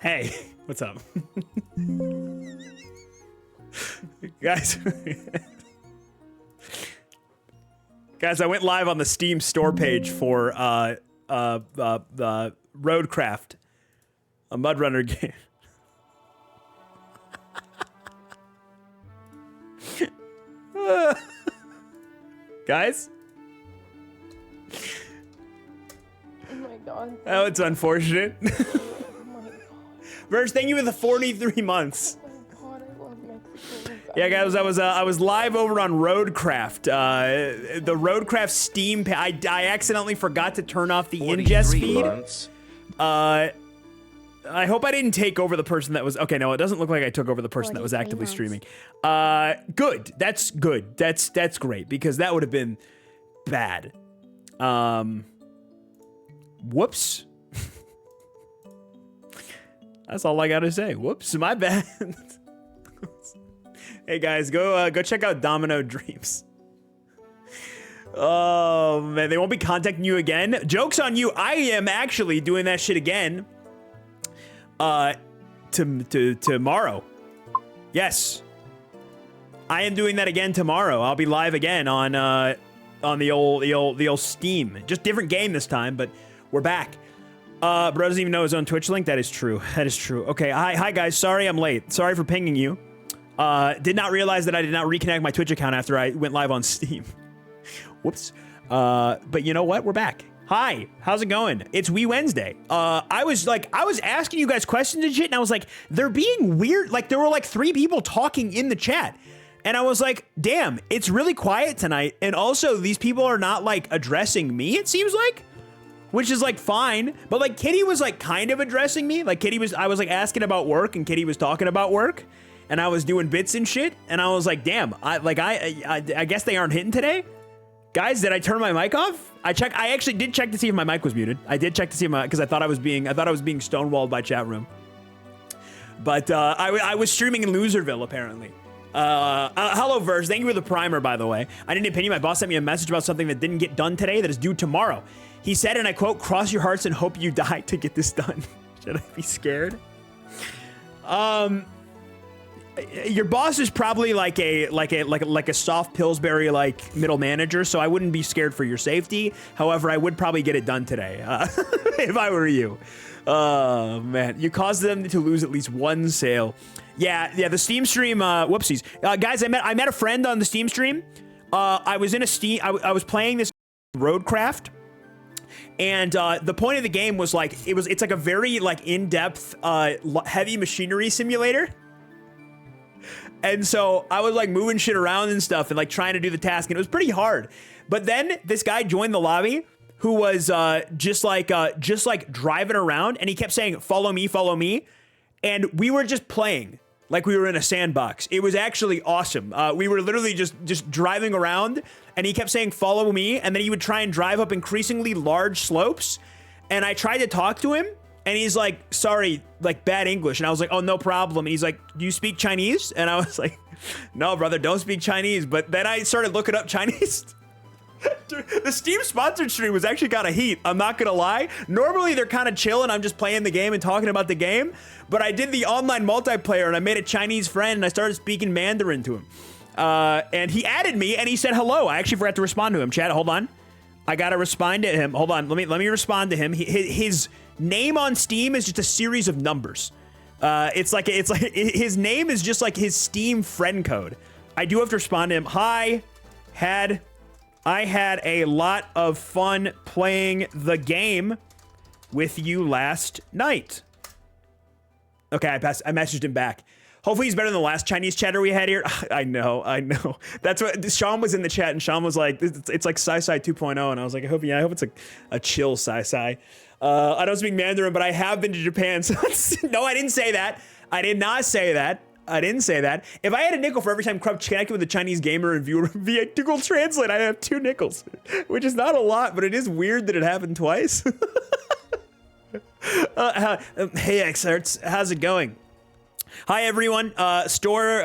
Hey, what's up? Guys. Guys, I went live on the Steam store page for Roadcraft, a Mud Runner game. Guys? Oh my god. Oh, it's unfortunate. Oh my god. Verge, thank you for the 43 months. Oh my god, I love Mexico. Yeah, guys, I was live over on Roadcraft. The Roadcraft Steam. I accidentally forgot to turn off the ingest feed. Months. I hope I didn't take over the person that was. Okay, no, it doesn't look like I took over the person that was actively streaming. Good. That's good. That's great because that would have been bad. Whoops. That's all I gotta say. Whoops, my bad. Hey guys, go check out Domino Dreams. Oh man, they won't be contacting you again. Joke's on you. I am actually doing that shit again. Tomorrow. Yes. I am doing that again tomorrow. I'll be live again on the old Steam. Just different game this time, but we're back. Bro doesn't even know his own Twitch link. That is true. That is true. Okay. Hi guys. Sorry I'm late. Sorry for pinging you. Did not realize that I did not reconnect my Twitch account after I went live on Steam. Whoops. But you know what? We're back. Hi. How's it going? It's Wee Wednesday. I was asking you guys questions and shit, and I was like, they're being weird. Like, there were like 3 people talking in the chat. And I was like, damn, it's really quiet tonight. And also, these people are not like addressing me, it seems like. Which is like fine, but like Kitty was like kind of addressing me. Like I was like asking about work and Kitty was talking about work and I was doing bits and shit. And I was like, damn, I guess they aren't hitting today. Guys, did I turn my mic off? I actually did check to see if my mic was muted. I did check to see if because I thought I was being stonewalled by chat room. But I was streaming in Loserville apparently. Hello Verge, thank you for the primer by the way. I didn't opinion, my boss sent me a message about something that didn't get done today that is due tomorrow. He said, and I quote, "Cross your hearts and hope you die to get this done." Should I be scared? Your boss is probably like a soft Pillsbury like middle manager, so I wouldn't be scared for your safety. However, I would probably get it done today if I were you. Oh man, you caused them to lose at least one sale. Yeah. The Steam stream. Whoopsies, guys. I met a friend on the Steam stream. I was in a Steam. I was playing this Roadcraft. And the point of the game was like it's like a very like in-depth heavy machinery simulator. And so I was like moving shit around and stuff and like trying to do the task, and it was pretty hard. But then this guy joined the lobby who was just like driving around, and he kept saying, "Follow me, follow me," and we were just playing like we were in a sandbox. It was actually awesome. We were literally just driving around, and he kept saying, "Follow me," and then he would try and drive up increasingly large slopes, and I tried to talk to him, and he's like, "Sorry, like bad English," and I was like, "Oh, no problem," and he's like, "Do you speak Chinese?" And I was like, "No, brother, don't speak Chinese," but then I started looking up Chinese. Dude, the Steam sponsored stream was actually kind of heat, I'm not gonna lie. Normally they're kind of chill and I'm just playing the game and talking about the game, but I did the online multiplayer and I made a Chinese friend and I started speaking Mandarin to him. And he added me and he said hello. I actually forgot to respond to him. Chat, hold on. I gotta respond to him. Hold on, let me respond to him. His name on Steam is just a series of numbers. It's like his name is just like his Steam friend code. I do have to respond to him. Hi, I had a lot of fun playing the game with you last night. Okay, I messaged him back. Hopefully he's better than the last Chinese chatter we had here. I know. That's what Sean was in the chat, and Sean was like, it's like Sai 2.0, and I was like, I hope it's a chill Sai. I don't speak Mandarin, but I have been to Japan. So no, I didn't say that. I did not say that. I didn't say that. If I had a nickel for every time Krub connected with a Chinese gamer and viewer via Google Translate, I'd have 2 nickels, which is not a lot, but it is weird that it happened twice. Hey, Xarts, how's it going? Hi, everyone. Store.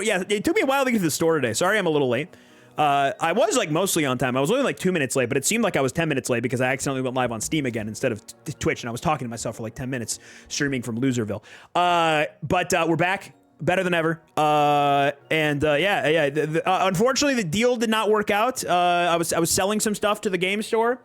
Yeah, it took me a while to get to the store today. Sorry, I'm a little late. I was like mostly on time. I was only like 2 minutes late, but it seemed like I was 10 minutes late because I accidentally went live on Steam again instead of Twitch, and I was talking to myself for like 10 minutes streaming from Loserville. But we're back. Better than ever. Unfortunately, the deal did not work out. I was selling some stuff to the game store,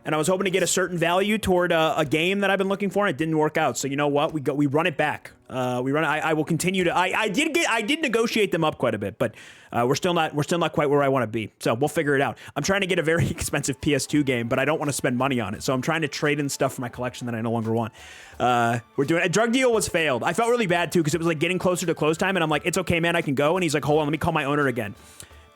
and I was hoping to get a certain value toward a game that I've been looking for, and it didn't work out. So you know what? We run it back. I will continue to. I did negotiate them up quite a bit, but we're still not quite where I want to be. So we'll figure it out. I'm trying to get a very expensive PS2 game, but I don't want to spend money on it. So I'm trying to trade in stuff for my collection that I no longer want. We're doing a drug deal was failed. I felt really bad too because it was like getting closer to close time, and I'm like, it's okay, man, I can go. And he's like, hold on, let me call my owner again.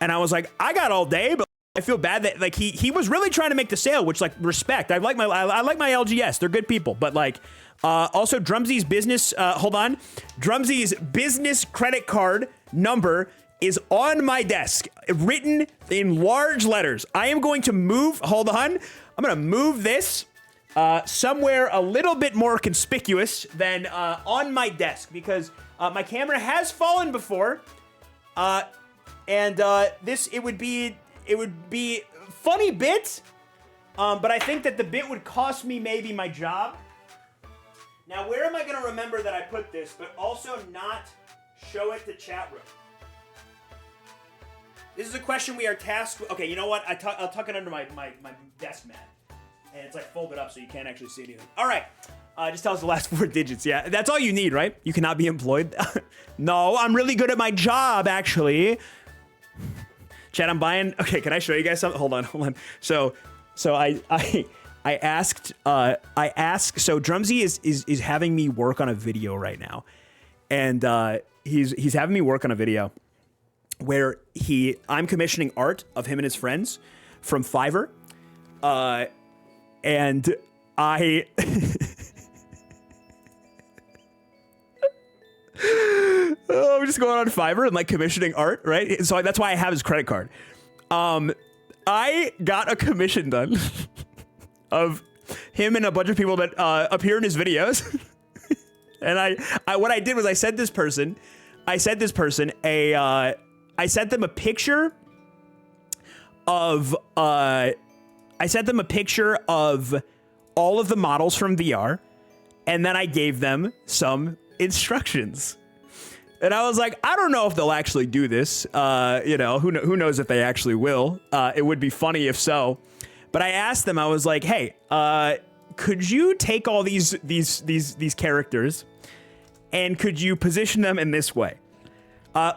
And I was like, I got all day, but I feel bad that like he was really trying to make the sale, which like respect. I like my LGS. They're good people, but like also Drumsy's business. Hold on, Drumsy's business credit card number is on my desk, written in large letters. I am going to move. Hold on, I'm gonna move this somewhere a little bit more conspicuous than on my desk because my camera has fallen before, and it would be funny bit, but I think that the bit would cost me maybe my job. Now, where am I going to remember that I put this, but also not show it to chat room? This is a question we are tasked with. Okay, you know what? I'll tuck it under my desk mat. And it's like folded up so you can't actually see anything. All right. Just tell us the last 4 digits. Yeah, that's all you need, right? You cannot be employed. No, I'm really good at my job, actually. Chat, I'm buying. Okay, can I show you guys something? Hold on. So I asked. So Drumsy is having me work on a video right now, and he's having me work on a video where I'm commissioning art of him and his friends from Fiverr, and I. Oh, I'm just going on Fiverr and like commissioning art, right? So that's why I have his credit card. I got a commission done of him and a bunch of people that appear in his videos. And what I did was I sent this person I sent them a picture of all of the models from VR, and then I gave them some instructions. And I was like, I don't know if they'll actually do this. Who knows if they actually will. It would be funny if so. But I asked them, I was like, hey, could you take all these characters and could you position them in this way?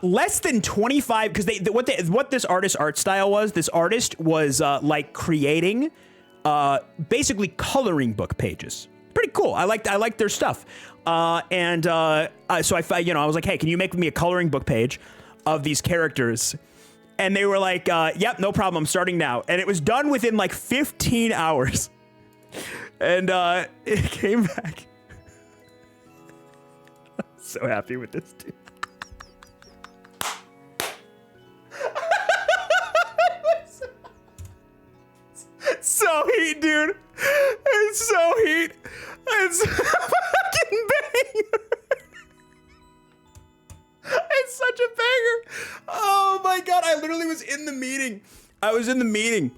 Less than 25, because what this artist's art style was, this artist was like creating basically coloring book pages. Pretty cool. I liked their stuff. So I was like, hey, can you make me a coloring book page of these characters? And they were like, yep, no problem. I'm starting now. And it was done within like 15 hours. And it came back. I'm so happy with this, dude. So heat, dude. It's so heat. It's fucking banger. It's such a banger. Oh my god, I literally was in the meeting. I was in the meeting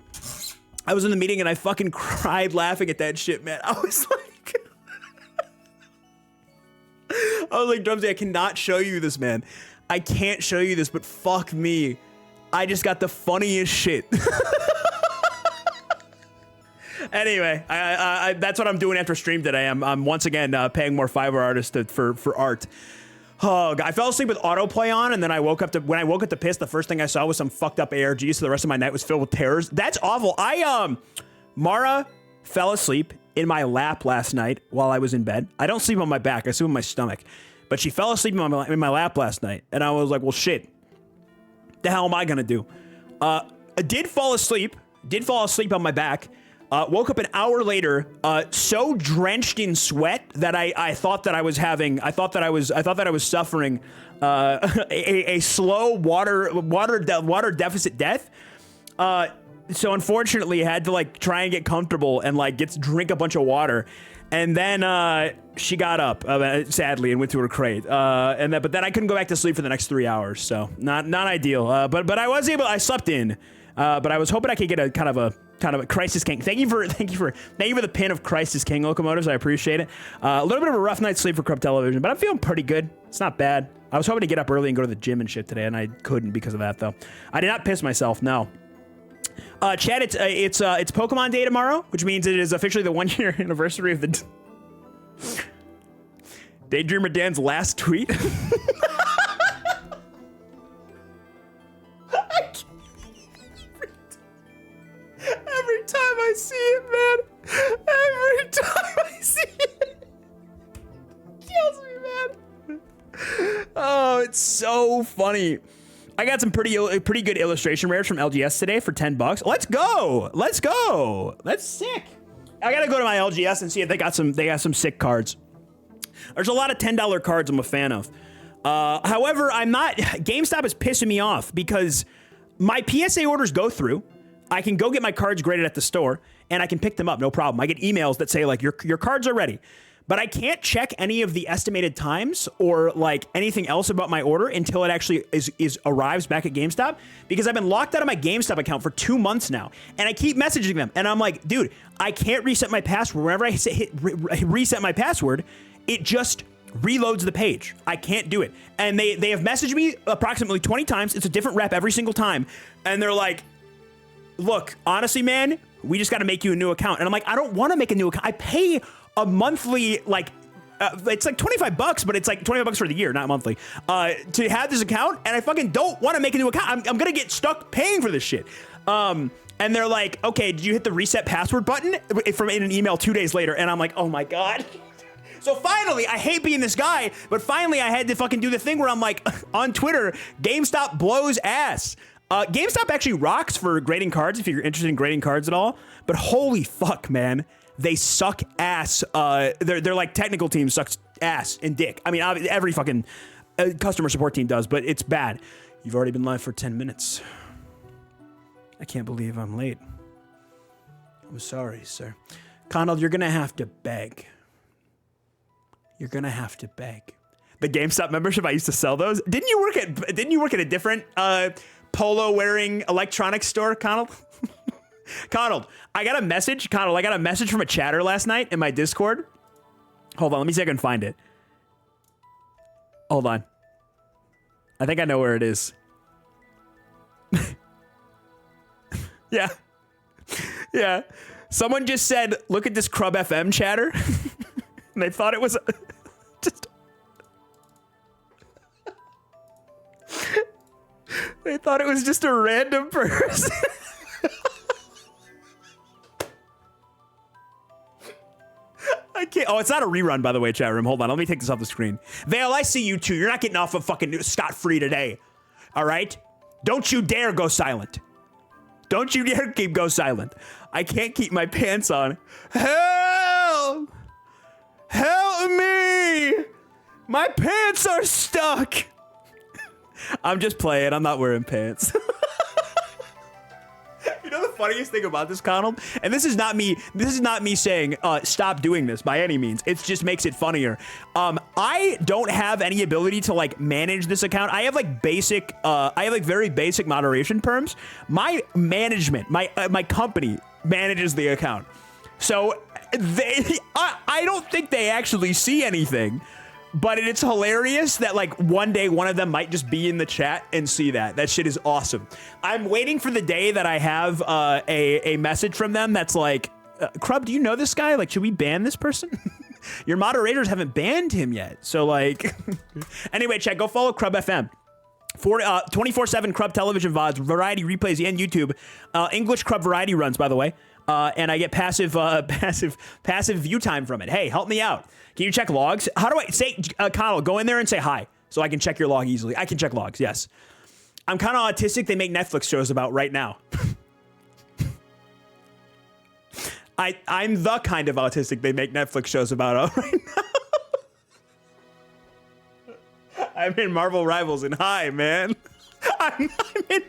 and I fucking cried laughing at that shit, man. I was like, Drumsy, I cannot show you this, man. I can't show you this, but fuck me. I just got the funniest shit. Anyway, I that's what I'm doing after stream today. I'm once again paying more Fiverr artists for art. Oh god, I fell asleep with autoplay on, and then when I woke up to piss, the first thing I saw was some fucked up ARG. So the rest of my night was filled with terrors. That's awful. Mara fell asleep in my lap last night while I was in bed. I don't sleep on my back. I sleep on my stomach. But she fell asleep in my lap last night, and I was like, well, shit. The hell am I gonna do? I did fall asleep on my back. Woke up an hour later, so drenched in sweat that I thought that I was suffering a slow water deficit death. So unfortunately, I had to like try and get comfortable and like drink a bunch of water. And then she got up, sadly, and went to her crate. But then I couldn't go back to sleep for the next 3 hours, so not ideal. But I was able. I slept in. But I was hoping I could get a kind of a Crisis King. Thank you for the pin of Crisis King locomotives. I appreciate it. A little bit of a rough night's sleep for Crub Television, but I'm feeling pretty good. It's not bad. I was hoping to get up early and go to the gym and shit today, and I couldn't because of that though. I did not piss myself. No. Chad, it's Pokemon Day tomorrow, which means it is officially the 1-year anniversary of the Daydreamer Dan's last tweet. Every time I see it, man. Every time I see it, kills me, man. Oh, it's so funny. I got some pretty good illustration rares from LGS today for $10. Let's go. Let's go. That's sick. I gotta go to my LGS and see if they got some sick cards. There's a lot of $10 cards I'm a fan of. However, I'm not. GameStop is pissing me off because my PSA orders go through. I can go get my cards graded at the store and I can pick them up, no problem. I get emails that say like your cards are ready. But I can't check any of the estimated times or like anything else about my order until it actually arrives back at GameStop, because I've been locked out of my GameStop account for 2 months now, and I keep messaging them, and I'm like, dude, I can't reset my password. Whenever I hit reset my password, it just reloads the page. I can't do it. And they have messaged me approximately 20 times. It's a different rep every single time, and they're like, look, honestly, man, we just got to make you a new account. And I'm like, I don't want to make a new account. I pay a monthly, like, it's like $25, but it's like $25 for the year, not monthly, to have this account, and I fucking don't want to make a new account. I'm gonna get stuck paying for this shit. And they're like, okay, did you hit the reset password button? From in an email 2 days later, and I'm like, oh my God. So finally, I hate being this guy, but finally I had to fucking do the thing where I'm like, on Twitter, GameStop blows ass. GameStop actually rocks for grading cards if you're interested in grading cards at all, but holy fuck, man. They suck ass. They're like technical team sucks ass and dick. I mean, every fucking customer support team does, but it's bad. You've already been live for 10 minutes. I can't believe I'm late. I'm sorry, sir. Conald, you're gonna have to beg. You're gonna have to beg. The GameStop membership, I used to sell those. Didn't you work at a different polo wearing electronics store, Conald? Conald, I got a message from a chatter last night in my Discord. Hold on, let me see if I can find it. Hold on. I think I know where it is. Yeah. Yeah. Someone just said, look at this Crub FM chatter. And they thought it was just... They thought it was just a random person. I can't. Oh, it's not a rerun, by the way, chat room. Hold on. Let me take this off the screen. Vale, I see you too. You're not getting off of fucking scot-free today. All right? Don't you dare go silent. Don't you dare go silent. I can't keep my pants on. Help! Help me! My pants are stuck. I'm just playing. I'm not wearing pants. You know the funniest thing about this, Conald? And this is not me saying stop doing this by any means. It just makes it funnier. I don't have any ability to like manage this account. I have like very basic moderation perms. My management, my company manages the account. So I don't think they actually see anything. But it's hilarious that like one day one of them might just be in the chat and see that. That shit is awesome. I'm waiting for the day that I have a message from them that's like, Crub, do you know this guy? Like, should we ban this person? Your moderators haven't banned him yet. So like, anyway, chat, go follow Crub FM. For 24/7 Crub television VODs, variety replays, and YouTube. English Crub variety runs, by the way. And I get passive view time from it. Hey, help me out. Can you check logs? How do I say, Connell, go in there and say hi so I can check your log easily. I can check logs, yes. I'm kind of autistic. They make Netflix shows about right now. I'm the kind of autistic they make Netflix shows about right now. I'm in Marvel Rivals and hi, man. I'm in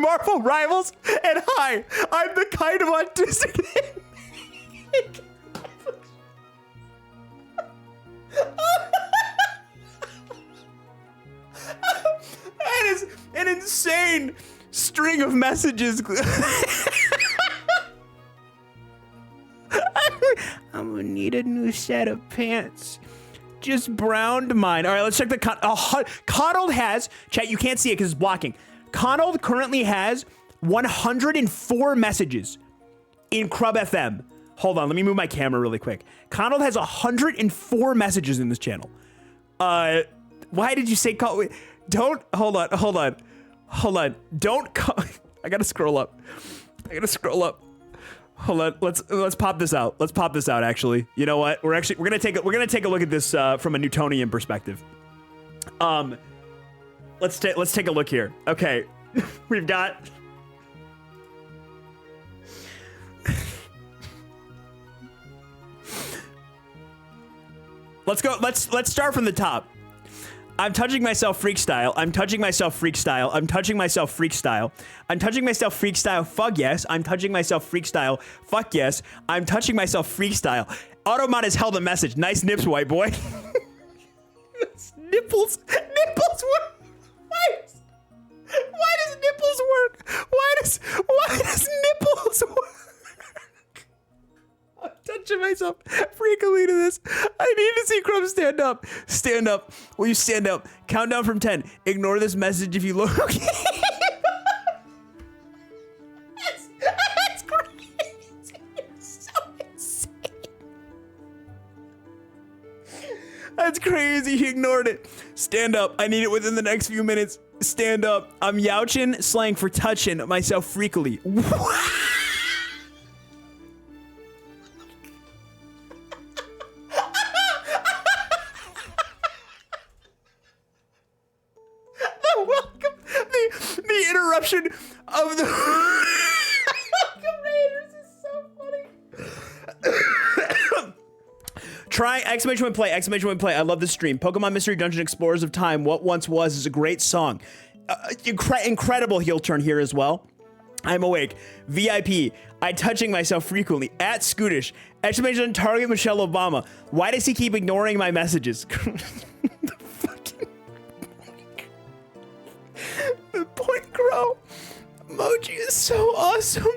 Marvel Rivals and hi. I'm the kind of autistic they make Netflix an insane string of messages. I'm gonna need a new set of pants. Just browned mine. All right, let's check the Connell has, chat, you can't see it because it's blocking. Connell currently has 104 messages in Crub FM. Hold on, let me move my camera really quick. Connell has 104 messages in this channel. Why did you say call? Don't, hold on. Don't call. I gotta scroll up. Hold on, let's pop this out. Let's pop this out. Actually, you know what? We're gonna take a look at this from a Newtonian perspective. Let's take a look here. Okay, we've got. Let's go. Let's start from the top. I'm touching myself freak style. I'm touching myself freak style. I'm touching myself freak style. I'm touching myself freak style. Fuck yes. I'm touching myself freak style. Fuck yes. I'm touching myself freak style. Automod has held a message. Nice nips, white boy. Nipples work. Why does nipples work? Why does nipples work? I'm touching myself freakily to this. I need to see Crumb stand up. Stand up. Will you stand up? Count down from 10. Ignore this message if you look. Okay. That's crazy. It's so insane. That's crazy. He ignored it. Stand up. I need it within the next few minutes. Stand up. I'm youching, slang for touching myself freakily. The interruption of the Raiders is so funny. Try exclamation point play, exclamation point play. I love this stream. Pokemon Mystery Dungeon Explorers of Time, What Once Was is a great song. Incredible heel turn here as well. I'm awake. VIP. I touching myself frequently. At Scootish. Exclamation target Michelle Obama. Why does he keep ignoring my messages? The point grow emoji is so awesome.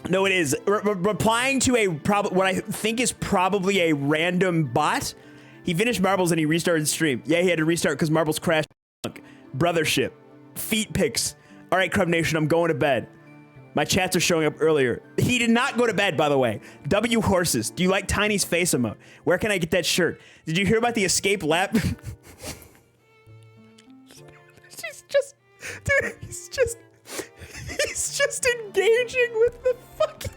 No, it is replying to what I think is probably a random bot. He finished marbles and he restarted stream. Yeah, he had to restart because marbles crashed. Brothership, feet pics. All right, Crumb Nation, I'm going to bed. My chats are showing up earlier. He did not go to bed, by the way. W Horses. Do you like Tiny's face emote? Where can I get that shirt? Did you hear about the escape lap? Dude, he's just engaging with the fucking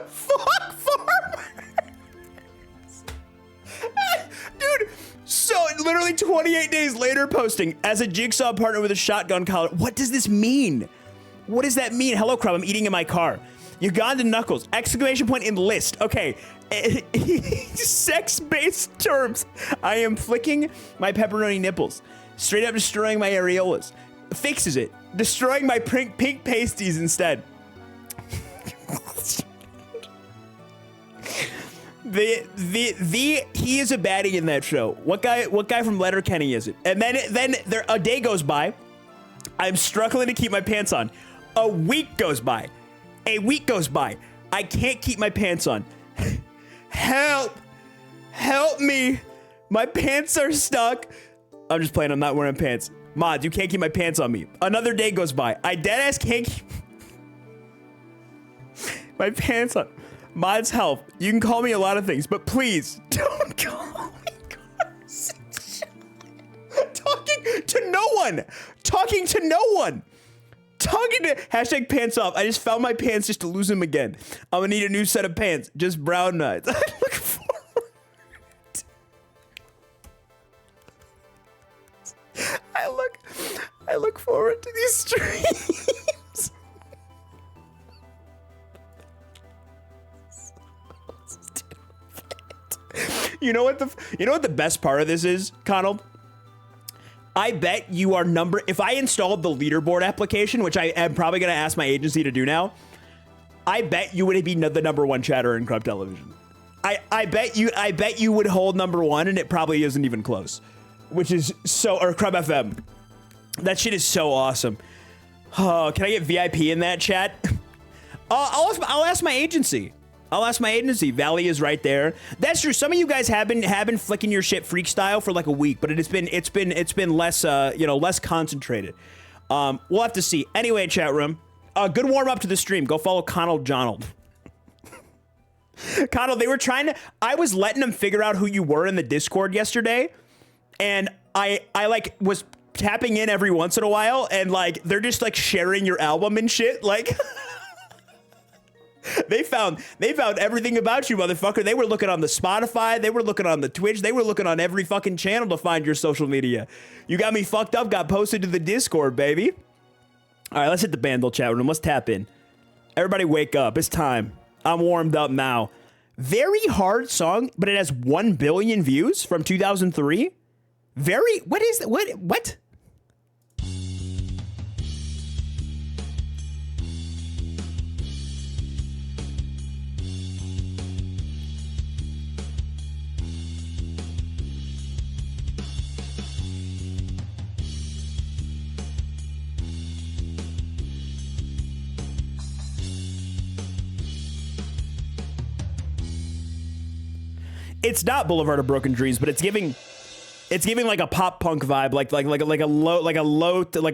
fuck farmers. Dude, so literally 28 days later posting, as a Jigsaw partner with a shotgun collar. What does this mean? What does that mean? Hello, Crumb, I'm eating in my car. Ugandan Knuckles, exclamation point enlist. Okay, sex-based terms. I am flicking my pepperoni nipples. Straight up destroying my areolas. Fixes it. Destroying my pink pasties instead. He is a baddie in that show. What guy from Letterkenny is it? And then a day goes by. I'm struggling to keep my pants on. A week goes by. A week goes by. I can't keep my pants on. Help! Help me! My pants are stuck. I'm just playing. I'm not wearing pants. Mods, you can't keep my pants on me. Another day goes by. I deadass can't keep my pants on. Mods, help. You can call me a lot of things, but please don't call me Carson. Talking to no one. Talking to no one. Talking to hashtag pants off. I just found my pants just to lose them again. I'm gonna need a new set of pants. Just brown nuts. I look forward. I look forward to these streams. You know what the best part of this is, Connell? I bet you are if I installed the leaderboard application, which I am probably going to ask my agency to do now, I bet you would be the #1 chatter in Crumb Television. I bet you would hold number one, and it probably isn't even close. Which is so, or Crub FM. That shit is so awesome. Oh, can I get VIP in that chat? I'll ask my agency. Valley is right there. That's true. Some of you guys have been flicking your shit freak style for like a week, but it's been less less concentrated. We'll have to see. Anyway, chat room. Good warm up to the stream. Go follow Connell Jonald. Connell, they were trying to. I was letting them figure out who you were in the Discord yesterday, and I like was tapping in every once in a while, and like they're just like sharing your album and shit, like. They found everything about you, motherfucker. They were looking on the Spotify, they were looking on the Twitch, they were looking on every fucking channel to find your social media. You got me fucked up, got posted to the Discord, baby. All right, let's hit the Bandle chat room. Let's tap in. Everybody wake up. It's time. I'm warmed up now. Very hard song, but it has 1 billion views from 2003. What is that? What? It's not Boulevard of Broken Dreams, but it's giving like a pop punk vibe, like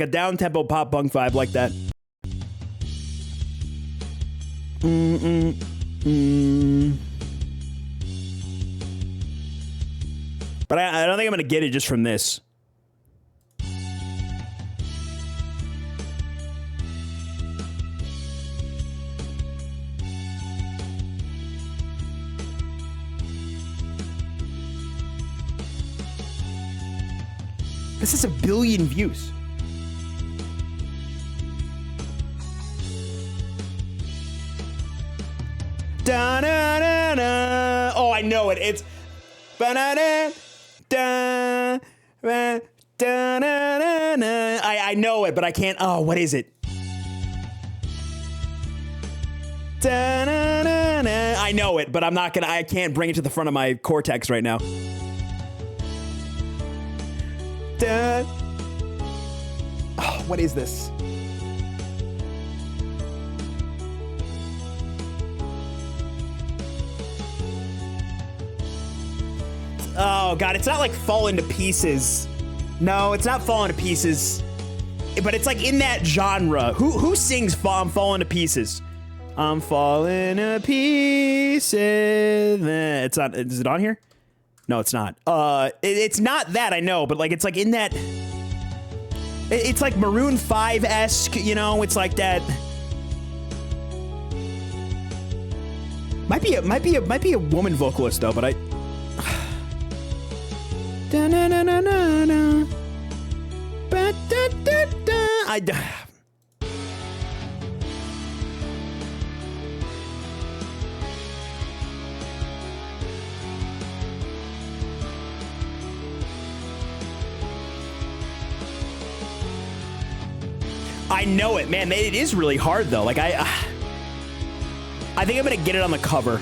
a down tempo pop punk vibe like that. But I don't think I'm gonna get it just from this. This is 1 billion views. Da-na-na-na. Oh, I know it. It's ba-na-na, da, ba, da-na-na-na. I know it, but I can't. Oh, what is it? Da-na-na-na. I know it, but I can't bring it to the front of my cortex right now. Oh, what is this? Oh god, it's not like Falling to Pieces. No, it's not Falling to Pieces. But it's like in that genre. Who sings I'm Falling to Pieces? I'm falling to pieces. It's not. Is it on here? No, it's not. It's not that, I know, but like it's like in that. It's like Maroon 5-esque, you know. It's like that. Might be a woman vocalist though, but I. I know it, man. It is really hard though. Like I think I'm gonna get it on the cover.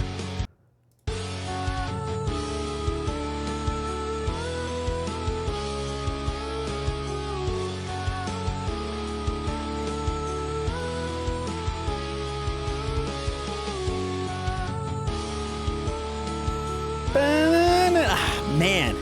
Man.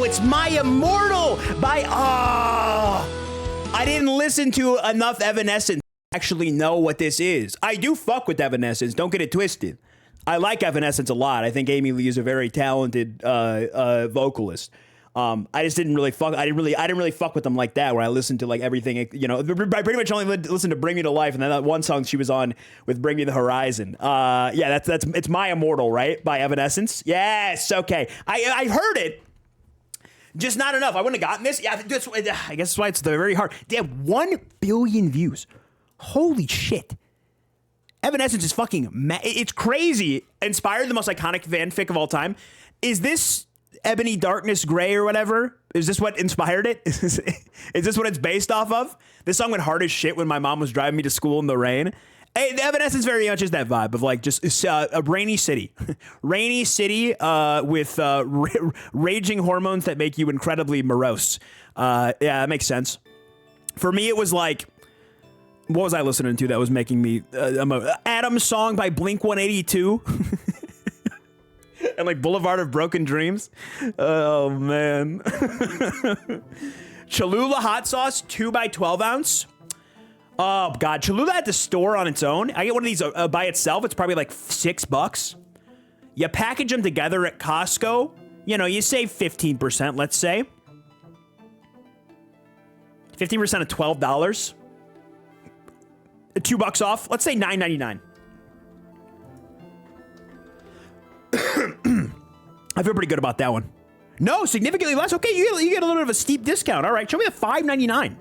It's My Immortal by, I didn't listen to enough Evanescence to actually know what this is. I do fuck with Evanescence, don't get it twisted. I like Evanescence a lot. I think Amy Lee is a very talented vocalist. I just didn't really fuck. I didn't really fuck with them like that. Where I listened to like everything, you know. I pretty much only listened to "Bring Me to Life" and then that one song she was on with "Bring Me the Horizon." Yeah, it's "My Immortal," right, by Evanescence. Yes, okay. I heard it, just not enough. I wouldn't have gotten this. Yeah, I guess that's why it's very hard. They have 1 billion views. Holy shit! Evanescence is fucking it's crazy. Inspired the most iconic fanfic of all time. Is this Ebony Darkness Gray or whatever? Is this what inspired it? Is this what it's based off of? This song went hard as shit when my mom was driving me to school in the rain. Hey, the Evanescence very much is that vibe of like just a rainy city. Rainy city with raging hormones that make you incredibly morose. Yeah, that makes sense. For me, it was like, what was I listening to that was making me Adam's song by Blink 182 and like Boulevard of Broken Dreams. Oh man. Cholula hot sauce 2x12 ounce. Oh god, Cholula at the store on its own. I get one of these by itself. It's probably like $6. You package them together at Costco. You know, you save 15%. Let's say 15% of $12. $2 off. Let's say $9.99. I feel pretty good about that one. No, significantly less. Okay, you get a little bit of a steep discount. All right, show me the $5.99.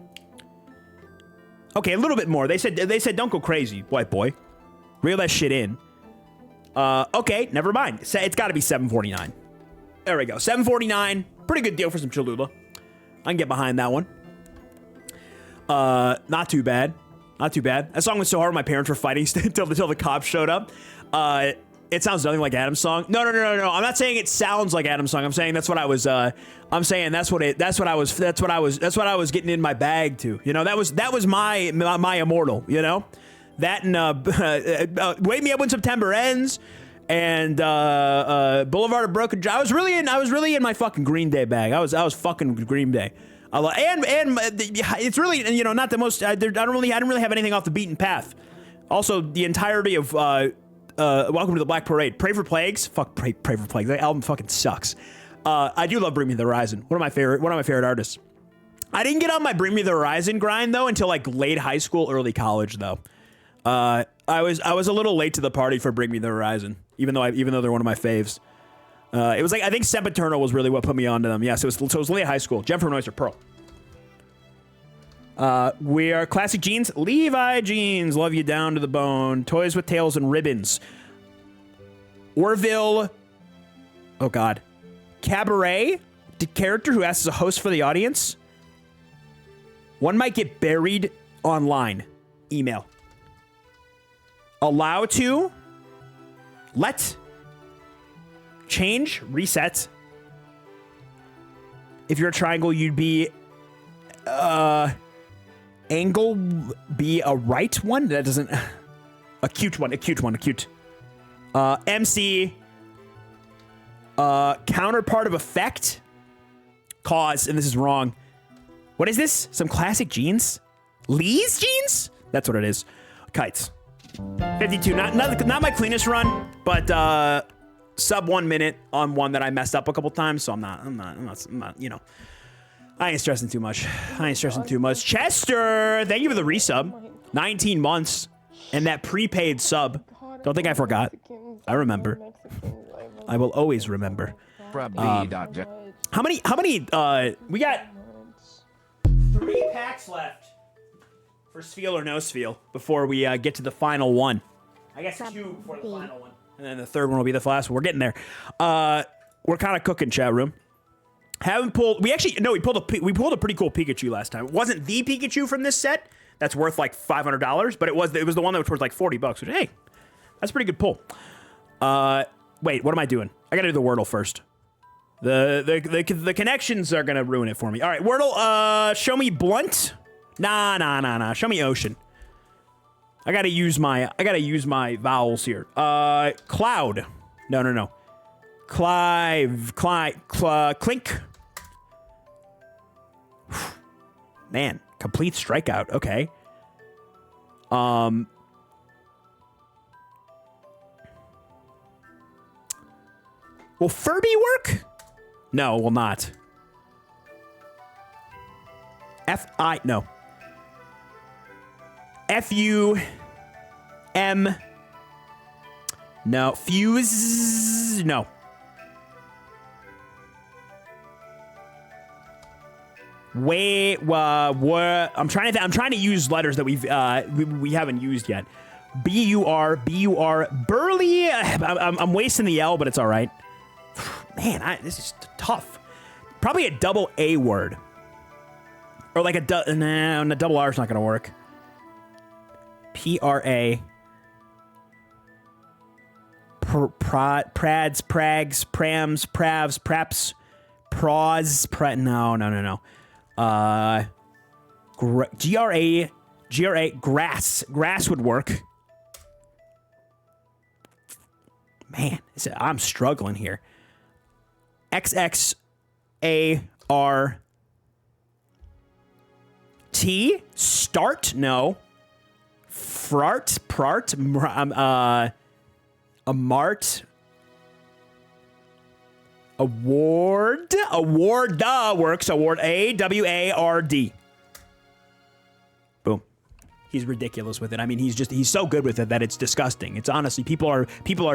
Okay, a little bit more. They said don't go crazy, white boy. Reel that shit in. Okay, never mind. It's got to be $7.49. There we go. $7.49. Pretty good deal for some Cholula. I can get behind that one. Not too bad. Not too bad. That song was so hard my parents were fighting until the cops showed up. It sounds nothing like Adam's song. No. I'm not saying it sounds like Adam's song. I'm saying that's what I was that's what I was getting in my bag to. You know, that was my immortal, you know? That and Wake Me Up When September Ends and Boulevard of Broken Dreams. I was really in my fucking Green Day bag. I was fucking Green Day. And it's really, you know, not the most. I didn't really have anything off the beaten path. Also, the entirety of Welcome to the Black Parade, Pray for Plagues. Fuck Pray for Plagues. That album fucking sucks. I do love Bring Me the Horizon. One of my favorite artists. I didn't get on my Bring Me the Horizon grind though until like late high school, early college though. I was a little late to the party for Bring Me the Horizon, even though they're one of my faves. It was like, I think Sempiternal was really what put me onto them. Yes, it was late high school. Jennifer Noyes or Pearl. We are classic jeans. Levi jeans. Love you down to the bone. Toys with tails and ribbons. Orville. Oh god. Cabaret. The character who asks as a host for the audience. One might get buried online. Email. Allow to. Let. Change, reset. If you're a triangle, you'd be angle be a right one? That doesn't a cute one. MC counterpart of effect. Cause, and this is wrong. What is this? Some classic jeans? Lee's jeans? That's what it is. Kites. 52. Not my cleanest run, but sub 1 minute on one that I messed up a couple times, so I'm not, you know. I ain't stressing too much. Chester, thank you for the resub. 19 months and that prepaid sub. Don't think I forgot. I remember. I will always remember. How many, we got 3 packs left for Sfeel or no Sfeel before we get to the final one. I guess 2 before the final one. And then the third one will be the last one. We're getting there. We're kind of cooking, chat room. We pulled a pretty cool Pikachu last time. It wasn't the Pikachu from this set. That's worth like $500, but it was the one that was worth like $40. Which, hey, that's a pretty good pull. Wait, what am I doing? I gotta do the Wordle first. The connections are gonna ruin it for me. All right, Wordle. Show me blunt. Nah. Show me ocean. I gotta use my vowels here. Cloud. No. Clink. Man, complete strikeout. Okay. Will Furby work? No, will not. No. F-U-M. No. Fuse. No. I'm trying to use letters that we haven't used yet. B-U-R. Burly. I'm wasting the L, but it's all right. Man, this is tough. Probably a double A word. Or like a double R is not going to work. P-R-A. Prads, prags, prams, pravs, praps, pros, no. G-R-A, grass. Grass would work. Man, I'm struggling here. X-X-A-R-T? Start? No. Frart? Prart? A mart? Award? Award works. Award. A-W-A-R-D. Boom. He's ridiculous with it. I mean, he's so good with it that it's disgusting. It's honestly, people are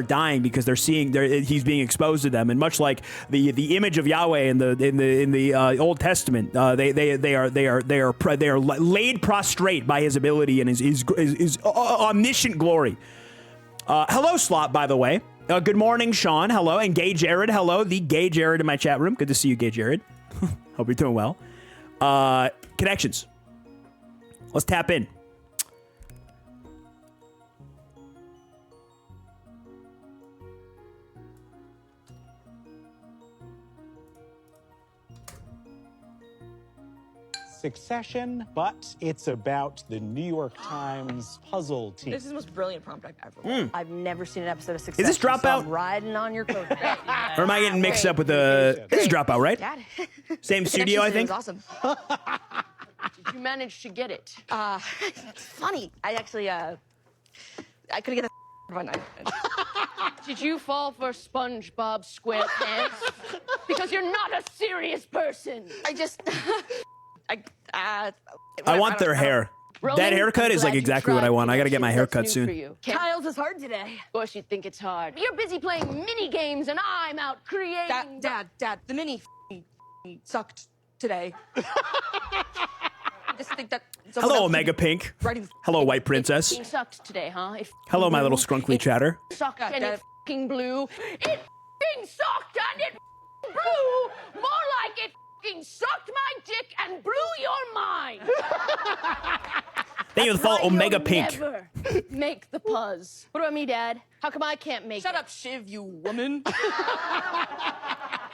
dying because they're seeing he's being exposed to them. And much like the image of Yahweh in the Old Testament, they are laid prostrate by his ability and his omniscient glory. Hello, Slot, by the way. Good morning, Sean. Hello. And Gay Jared. Hello. The Gay Jared in my chat room. Good to see you, Gay Jared. Hope you're doing well. Connections. Let's tap in. Succession, but it's about the New York Times puzzle team. This is the most brilliant prompt I've ever. I've never seen an episode of Succession. Is this Dropout? So I'm riding on your coat. Or am I getting mixed up with the... This is Dropout, right? Dad. Same studio, I think? It was awesome. Did you manage to get it? It's funny. I actually, I couldn't get the one night. Did you fall for SpongeBob SquarePants? Because you're not a serious person. I just, I want their hair. Roman, That haircut I'm is glad like you exactly what tried I want. I gotta get my connections. haircut That's new for soon. you. Kyle's is hard today. Of course you think it's hard. You're busy playing mini games and I'm out creating... Dad, the mini sucked today. I just think that... Hello, Omega Pink. Hello, White Princess. It sucked today, huh? It Hello, my little scrunkly chatter. sucked God, and Dad. it f***ing blew. It f***ing sucked and it f***ing blew. More like it f***ing sucked my dick and blew your mind. Thank you for the follow, Why Omega you'll Pink. Never make the puzz. What about me, Dad? How come I can't make Shut it? up, Shiv, you woman.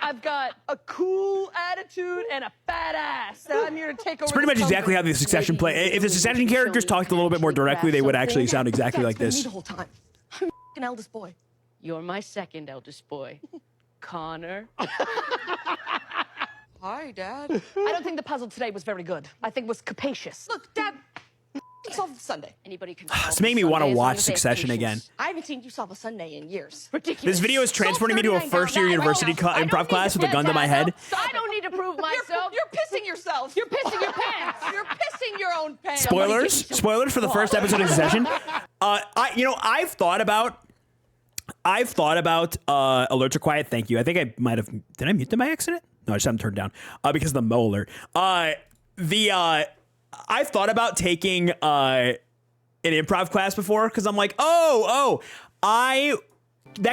I've got a cool attitude and a fat ass. And I'm here to take over. It's pretty much exactly how the Succession play. If the Succession characters talked a little bit more directly, they would actually sound exactly like Me this. the whole time. I'm an eldest boy. You're my second eldest boy, Connor. Hi, Dad. I don't think the puzzle today was very good. I think it was capacious. Look, Dad, can solve the Sunday. Anybody can. It's making me want to watch Succession again. I haven't seen you solve a Sunday in years. Ridiculous. This video is transporting me to a first-year university improv class with a gun to my head. I don't need to prove myself. You're pissing yourself. You're pissing your pants. You're pissing your own pants. Spoilers for the first episode of Succession. I've thought about alerts are quiet. Thank you. I think I might have. Did I mute them by accident? No, I just haven't turned down because of the Mo alert. I've thought about taking an improv class before because I'm like, that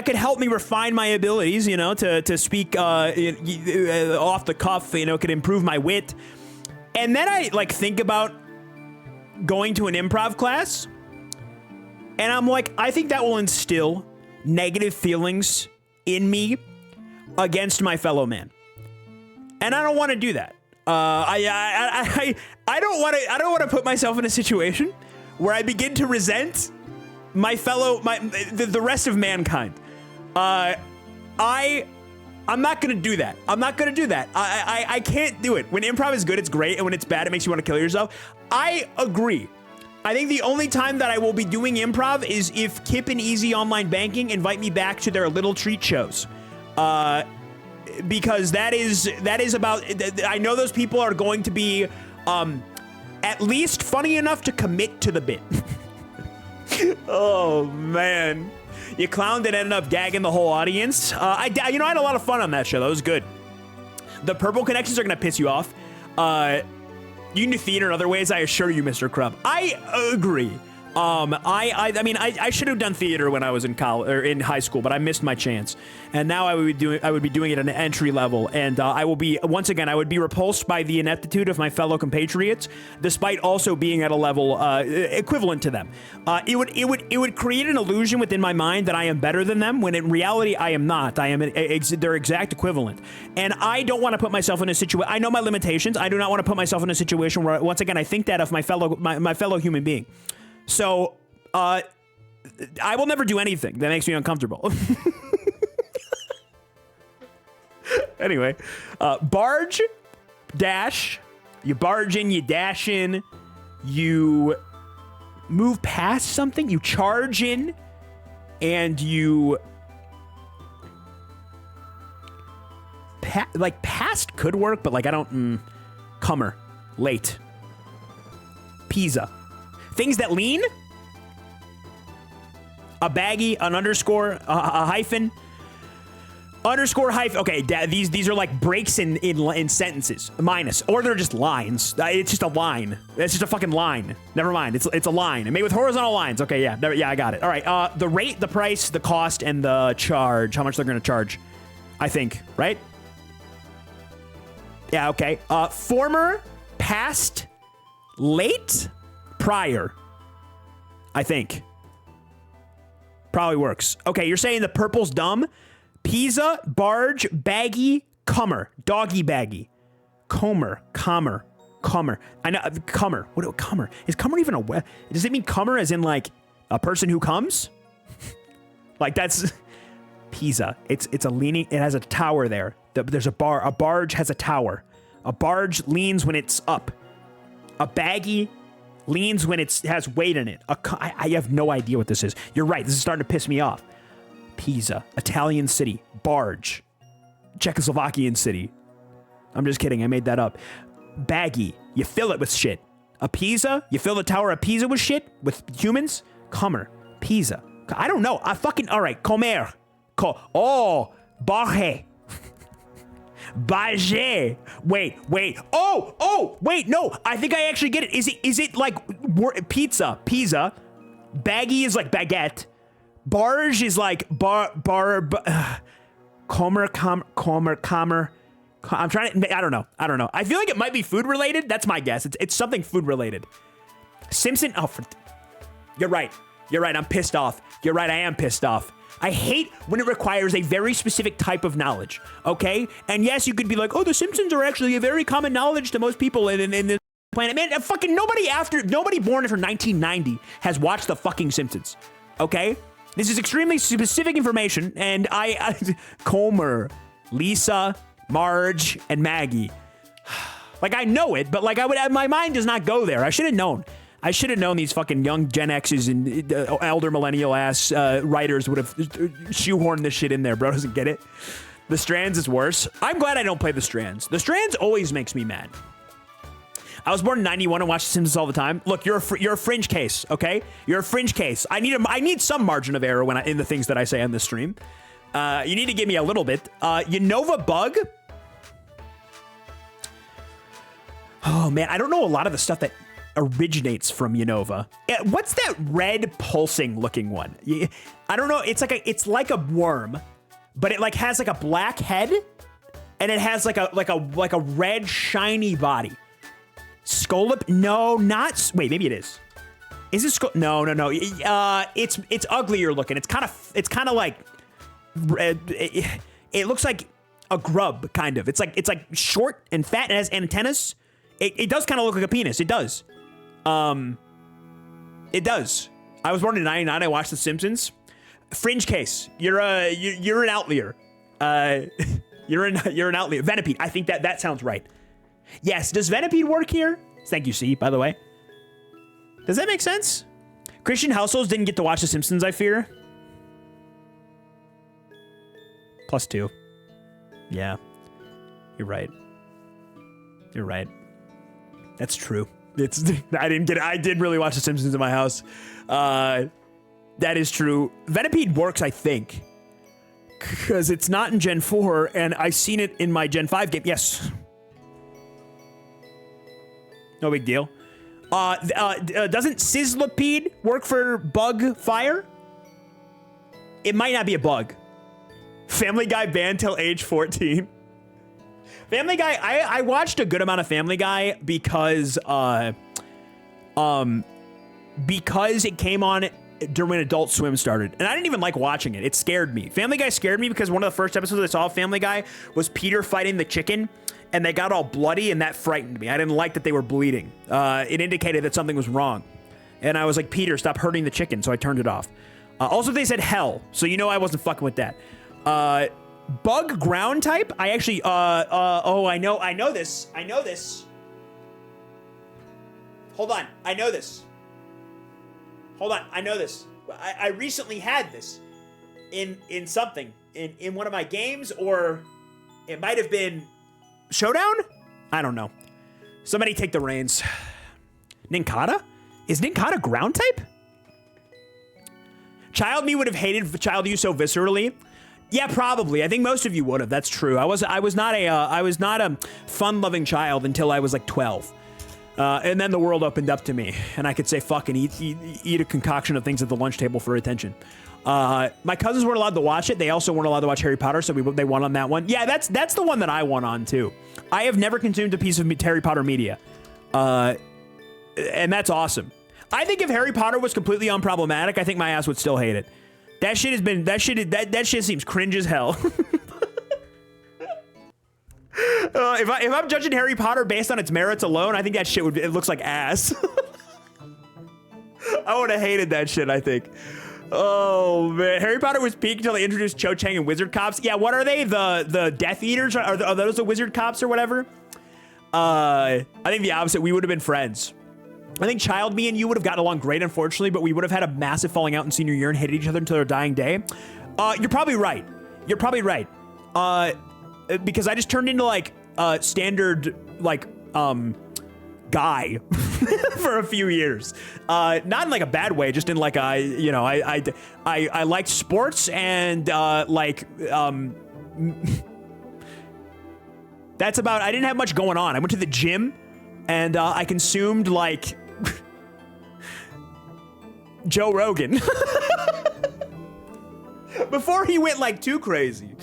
could help me refine my abilities, you know, to speak off the cuff, you know, could improve my wit. And then I like think about going to an improv class and I'm like, I think that will instill negative feelings in me against my fellow man. And I don't want to do that. I don't want to put myself in a situation where I begin to resent the rest of mankind. I'm not gonna do that. I can't do it. When improv is good, it's great, and when it's bad, it makes you want to kill yourself. I agree. I think the only time that I will be doing improv is if Kip and Easy Online Banking invite me back to their little treat shows. Because that is about, I know those people are going to be at least funny enough to commit to the bit. Oh man, you clowned and ended up gagging the whole audience. I had a lot of fun on that show. That was good. The purple connections are gonna piss you off. You can do theater in other ways, I assure you, Mr. Crump. I agree. I mean, I should have done theater when I was in college or in high school, but I missed my chance. And now I would be doing it at an entry level, and I would be repulsed by the ineptitude of my fellow compatriots, despite also being at a level equivalent to them. It would create an illusion within my mind that I am better than them, when in reality I am not. I am their exact equivalent, and I don't want to put myself in a situation. I know my limitations. I do not want to put myself in a situation where, once again, I think that of my fellow human being. So, I will never do anything that makes me uncomfortable. Anyway, barge, dash, you barge in, you dash in, you move past something, you charge in, and you... like, past could work, but, like, I don't... comer. Late. Pizza. Things that lean? A baggie, an underscore, a hyphen, underscore hyphen. Okay, these are like breaks in sentences. Minus, or they're just lines. It's just a line. It's just a fucking line. Never mind. It's a line. And made with horizontal lines. Okay, yeah, I got it. All right. The rate, the price, the cost, and the charge. How much they're gonna charge? I think, right? Yeah. Okay. Former, past, late. Prior, I think. Probably works. Okay, you're saying the purple's dumb? Pizza, barge, baggy, comer. Doggy baggy. Comer. I know, comer. What, comer? Is comer even a word? Does it mean comer as in, like, a person who comes? Like, that's... Pizza. It's a leaning... It has a tower there. There's a bar. A barge has a tower. A barge leans when it's up. A baggy... leans when it has weight in it. I have no idea what this is. You're right. This is starting to piss me off. Pisa. Italian city. Barge. Czechoslovakian city. I'm just kidding. I made that up. Baggy. You fill it with shit. A Pisa? You fill the Tower of Pisa with shit? With humans? Comer. Pisa. I don't know. All right. Comer. Barge. Baget. Wait. Oh, wait, no. I think I actually get it. Is it like pizza? Baggy is like baguette. Barge is like comer. I'm trying to, I don't know. I feel like it might be food related. That's my guess. It's something food related. Simpson. Oh, you're right. I'm pissed off. You're right. I am pissed off. I hate when it requires a very specific type of knowledge, okay? And yes, you could be like, oh, the Simpsons are actually a very common knowledge to most people in this planet. Man, fucking nobody born after 1990 has watched the fucking Simpsons, okay? This is extremely specific information, and Comer, Lisa, Marge, and Maggie. Like, I know it, but like, my mind does not go there. I should have known. These fucking young Gen X's and elder millennial ass writers would have shoehorned this shit in there. Bro doesn't get it. The Strands is worse. I'm glad I don't play The Strands. The Strands always makes me mad. I was born in 91 and watched The Simpsons all the time. Look, you're a fringe case, okay? You're a fringe case. I need some margin of error in the things that I say on this stream. You need to give me a little bit. Unova Bug. Oh man, I don't know a lot of the stuff that originates from Unova. What's that red pulsing looking one? I don't know. It's like a worm, but it like has like a black head, and it has like a red shiny body. Scolop? No, not. Wait, maybe it is. Is it No. It's uglier looking. It's kind of like red. It looks like a grub, kind of. It's like short and fat and has antennas. It does kind of look like a penis. It does. It does. I was born in 99. I watched The Simpsons. Fringe case. You're an outlier. You're an outlier. Venipede. I think that sounds right. Yes. Does Venipede work here? Thank you, C, by the way. Does that make sense? Christian households didn't get to watch The Simpsons, I fear. +2. Yeah. You're right. That's true. I did really watch The Simpsons in my house. That is true. Venipede works, I think, because it's not in Gen 4, and I've seen it in my Gen 5 game. Yes. No big deal. Doesn't Sizzlipede work for bug fire? It might not be a bug. Family Guy banned till age 14. Family Guy, I watched a good amount of Family Guy because it came on during when Adult Swim started. And I didn't even like watching it. It scared me. Family Guy scared me because one of the first episodes I saw of Family Guy was Peter fighting the chicken, and they got all bloody, and that frightened me. I didn't like that they were bleeding. It indicated that something was wrong. And I was like, Peter, stop hurting the chicken, so I turned it off. Also, they said hell, so you know I wasn't fucking with that. Bug ground type? I actually, I know this. Hold on, I know this. I recently had this in something, in one of my games, or it might have been Showdown? I don't know. Somebody take the reins. Ninkata? Is Ninkata ground type? Child me would have hated Child you so viscerally. Yeah, probably. I think most of you would have. That's true. I was not a fun-loving child until I was like 12. And then the world opened up to me, and I could say fuck and eat a concoction of things at the lunch table for attention. My cousins weren't allowed to watch it. They also weren't allowed to watch Harry Potter, so they won on that one. Yeah, that's the one that I won on too. I have never consumed a piece of Harry Potter media, and that's awesome. I think if Harry Potter was completely unproblematic, I think my ass would still hate it. That shit seems cringe as hell. If I'm judging Harry Potter based on its merits alone, I think that shit it looks like ass. I would have hated that shit, I think. Oh man, Harry Potter was peak until they introduced Cho Chang and Wizard Cops. Yeah, what are they? The Death Eaters? Are those the Wizard Cops or whatever? I think the opposite. We would have been friends. I think Child me and you would have gotten along great, unfortunately, but we would have had a massive falling out in senior year and hated each other until our dying day. You're probably right. Because I just turned into like standard like guy for a few years. Not in like a bad way, just in like I liked sports and that's about. I didn't have much going on. I went to the gym and I consumed like Joe Rogan before he went like too crazy,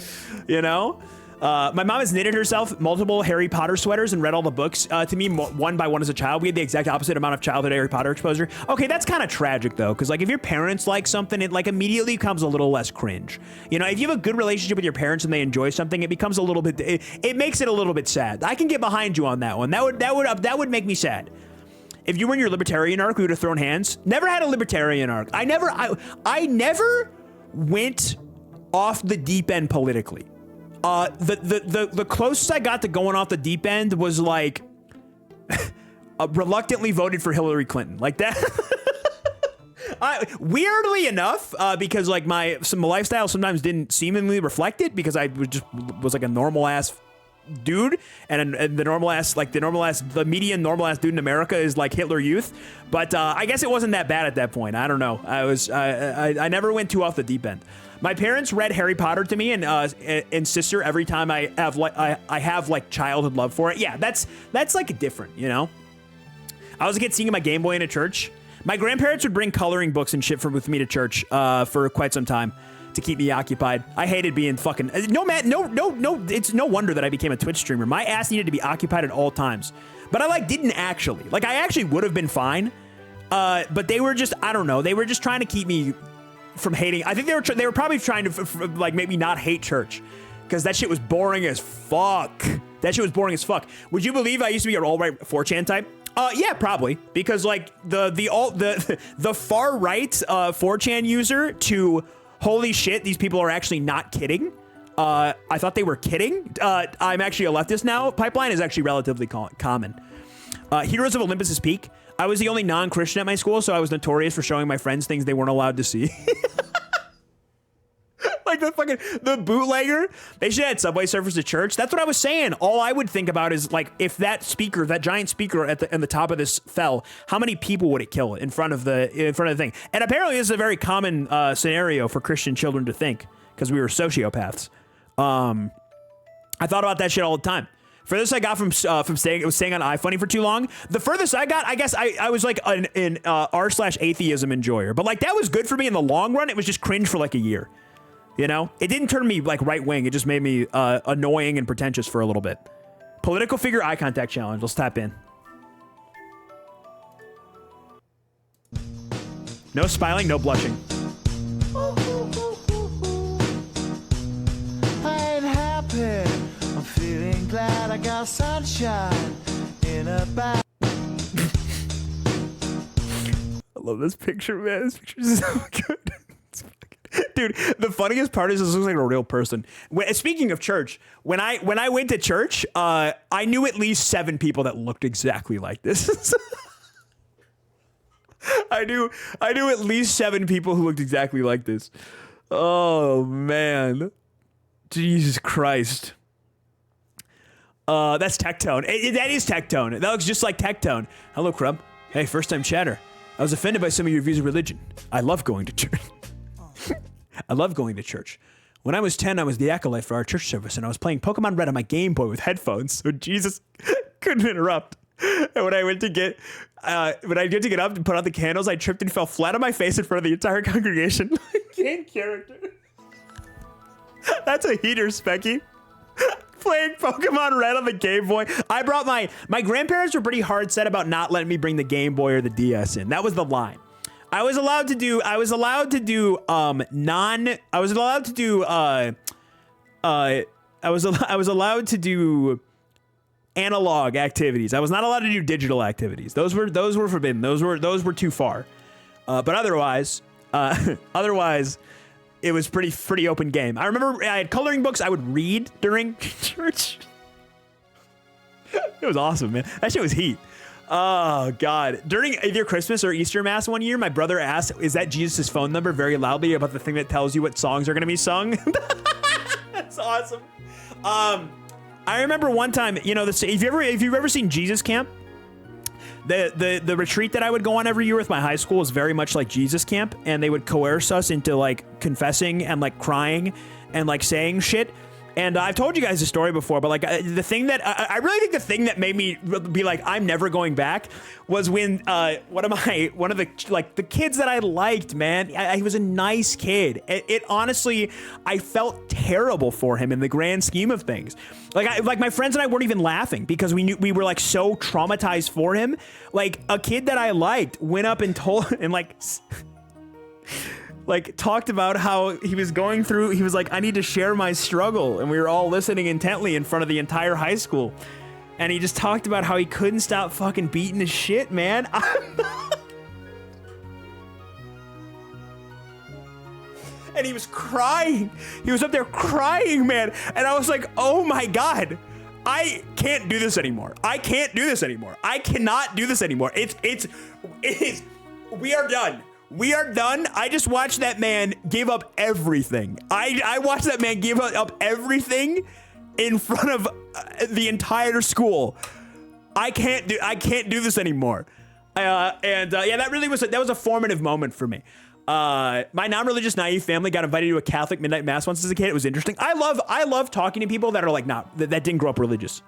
you know? My mom has knitted herself multiple Harry Potter sweaters and read all the books to me one by one as a child. We had the exact opposite amount of childhood Harry Potter exposure. Okay, that's kind of tragic though, because like if your parents like something, it like immediately becomes a little less cringe. You know, if you have a good relationship with your parents and they enjoy something, it becomes a little bit. It makes it a little bit sad. I can get behind you on that one. That would make me sad. If you were in your libertarian arc, we would have thrown hands. Never had a libertarian arc. I never went off the deep end politically. The closest I got to going off the deep end was like reluctantly voted for Hillary Clinton, like that. Weirdly enough, because like my lifestyle sometimes didn't seemingly reflect it, because I was like a normal ass dude, and the median normal ass dude in America is like Hitler Youth. But I guess it wasn't that bad at that point. I don't know. I never went too off the deep end. My parents read Harry Potter to me and sister every time I have like childhood love for it. Yeah, that's like different, you know. I was a kid seeing my Game Boy in a church. My grandparents would bring coloring books and shit with me to church for quite some time to keep me occupied. I hated being fucking no. It's no wonder that I became a Twitch streamer. My ass needed to be occupied at all times. But I didn't actually. I actually would have been fine. But they were just, I don't know. They were just trying to keep me from hating. I think they were probably trying to make me not hate church, because that shit was boring as fuck. Would you believe I used to be an alt-right 4chan type? Yeah, probably, because like the far right 4chan user to holy shit, these people are actually not kidding. I thought they were kidding. I'm actually a leftist now. Pipeline is actually relatively common. Heroes of Olympus's Peak. I was the only non-Christian at my school, so I was notorious for showing my friends things they weren't allowed to see. Like the bootlegger. They should have had Subway Surfers at church. That's what I was saying. All I would think about is like, if that giant speaker at the top of this fell, how many people would it kill in front of the thing? And apparently this is a very common scenario for Christian children to think, because we were sociopaths. I thought about that shit all the time. Furthest I got from staying on iFunny for too long. The furthest I got, I guess I was like an r/atheism enjoyer, but like that was good for me in the long run. It was just cringe for like a year. You know, it didn't turn me like right wing. It just made me annoying and pretentious for a little bit. Political figure eye contact challenge. Let's tap in. No smiling, no blushing. I ain't happy. I'm feeling glad I got sunshine in a bag. I love this picture, man. This picture is so good. Dude, the funniest part is this looks like a real person. Speaking of church, when I went to church, I knew at least 7 people that looked exactly like this. I knew at least 7 people who looked exactly like this. Oh man, Jesus Christ. That's Tectone. That is Tectone. That looks just like Tectone. Hello, Crumb. Hey, first time chatter. I was offended by some of your views of religion. I love going to church. I love going to church. When I was 10, I was the acolyte for our church service, and I was playing Pokemon Red on my Game Boy with headphones, so Jesus couldn't interrupt. And when I went to get up and put out the candles, I tripped and fell flat on my face in front of the entire congregation. Game character. That's a heater, Specky. Playing Pokemon Red on the Game Boy. I brought my grandparents were pretty hard set about not letting me bring the Game Boy or the DS in. That was the line. I was allowed to do analog activities. I was not allowed to do digital activities. Those were forbidden. Those were too far. But otherwise, it was pretty open game. I remember I had coloring books I would read during church. It was awesome, man. That shit was heat. Oh God. During either Christmas or Easter Mass one year, my brother asked, is that Jesus' phone number, very loudly about the thing that tells you what songs are going to be sung? That's awesome. I remember one time, you know, if you've ever seen Jesus Camp, the retreat that I would go on every year with my high school is very much like Jesus Camp, and they would coerce us into like confessing and like crying and like saying shit. And I've told you guys the story before, but like the thing that I really think the thing that made me be like, I'm never going back was when one of the kids that I liked, man, he was a nice kid. It honestly, I felt terrible for him in the grand scheme of things. Like my friends and I weren't even laughing because we were like so traumatized for him. Like a kid that I liked went up and told and like talked about how he was going through, he was like, I need to share my struggle. And we were all listening intently in front of the entire high school. And he just talked about how he couldn't stop fucking beating his shit, man. And he was crying. He was up there crying, man. And I was like, oh my God, I can't do this anymore. I can't do this anymore. I cannot do this anymore. It is, we are done. We are done. I just watched that man give up everything. I watched that man give up everything in front of the entire school. I can't do this anymore. Yeah, that really was a formative moment for me. My non-religious naive family got invited to a Catholic midnight mass once as a kid. It was interesting. I love talking to people that are like, nah, that didn't grow up religious.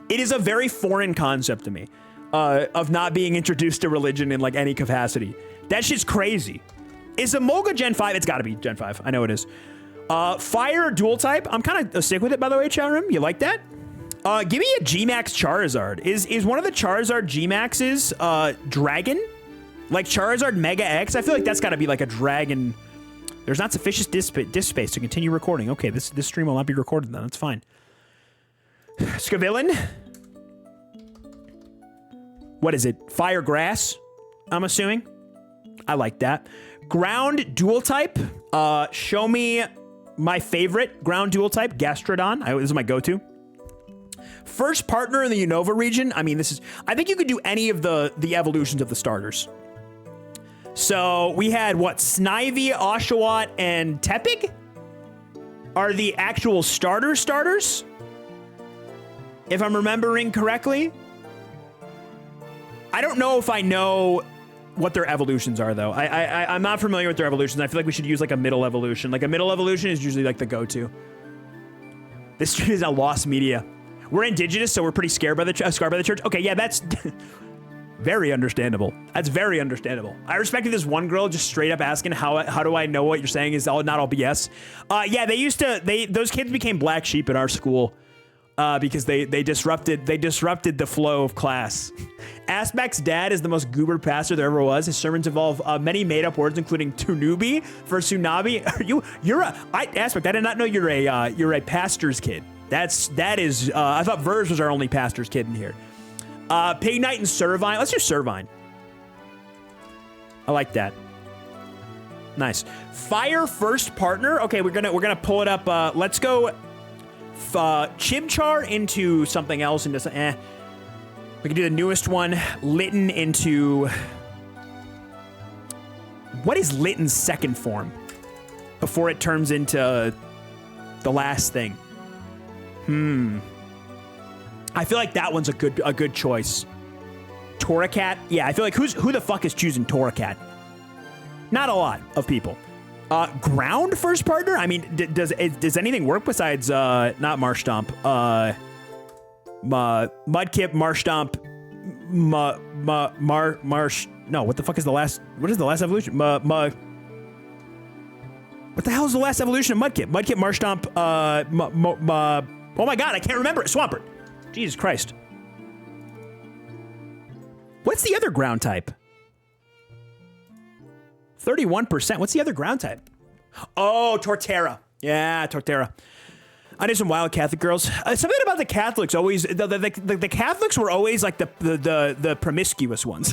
It is a very foreign concept to me, of not being introduced to religion in like any capacity. That shit's crazy. Is the Molga Gen 5? It's gotta be Gen 5. I know it is. Fire dual type. I'm kind of sick with it, by the way, chat room. You like that? Give me a G-Max Charizard. Is one of the Charizard G-Maxes dragon? Like Charizard Mega X? I feel like that's gotta be like a dragon. There's not sufficient disk space to continue recording. Okay, this stream will not be recorded then. That's fine. Scavillain? What is it? Fire Grass? I'm assuming. I like that. Ground dual type. Show me my favorite ground dual type, Gastrodon. This is my go-to. First partner in the Unova region. I mean, I think you could do any of the evolutions of the starters. So we had what? Snivy, Oshawott, and Tepig are the actual starters. If I'm remembering correctly. I don't know if I know what their evolutions are, though. I'm not familiar with their evolutions. I feel like we should use like a middle evolution. Like a middle evolution is usually like the go-to. This stream is now lost media. We're indigenous, so we're pretty scared by the church. Okay, yeah, that's very understandable. That's very understandable. I respected this one girl just straight up asking how do I know what you're saying is not all BS. Yeah, those kids became black sheep at our school because they disrupted the flow of class. Aspect's dad is the most goober pastor there ever was. His sermons involve many made-up words, including tunubi for tsunami. Aspect, I did not know you're a pastor's kid. That is. I thought Verge was our only pastor's kid in here. Pig Night and Servine. Let's do Servine. I like that. Nice. Fire first partner. Okay, we're gonna pull it up. Let's go. Chibchar into something else. Into we can do the newest one. Litten into. What is Litten's second form? Before it turns into the last thing. I feel like that one's a good choice. Toracat? Yeah, I feel like who the fuck is choosing Toracat? Not a lot of people. Ground first partner? I mean, does anything work besides not Marstomp? Mudkip, Marstomp, Marsh. No, what the fuck is the last? What is the last evolution? What the hell is the last evolution of Mudkip? Mudkip, Marstomp. Oh my god, I can't remember it. Swampert. Jesus Christ. What's the other ground type? 31%. What's the other ground type? Oh, Torterra. Yeah, Torterra. I knew some wild Catholic girls. Something about the Catholics always, the Catholics were always like the promiscuous ones.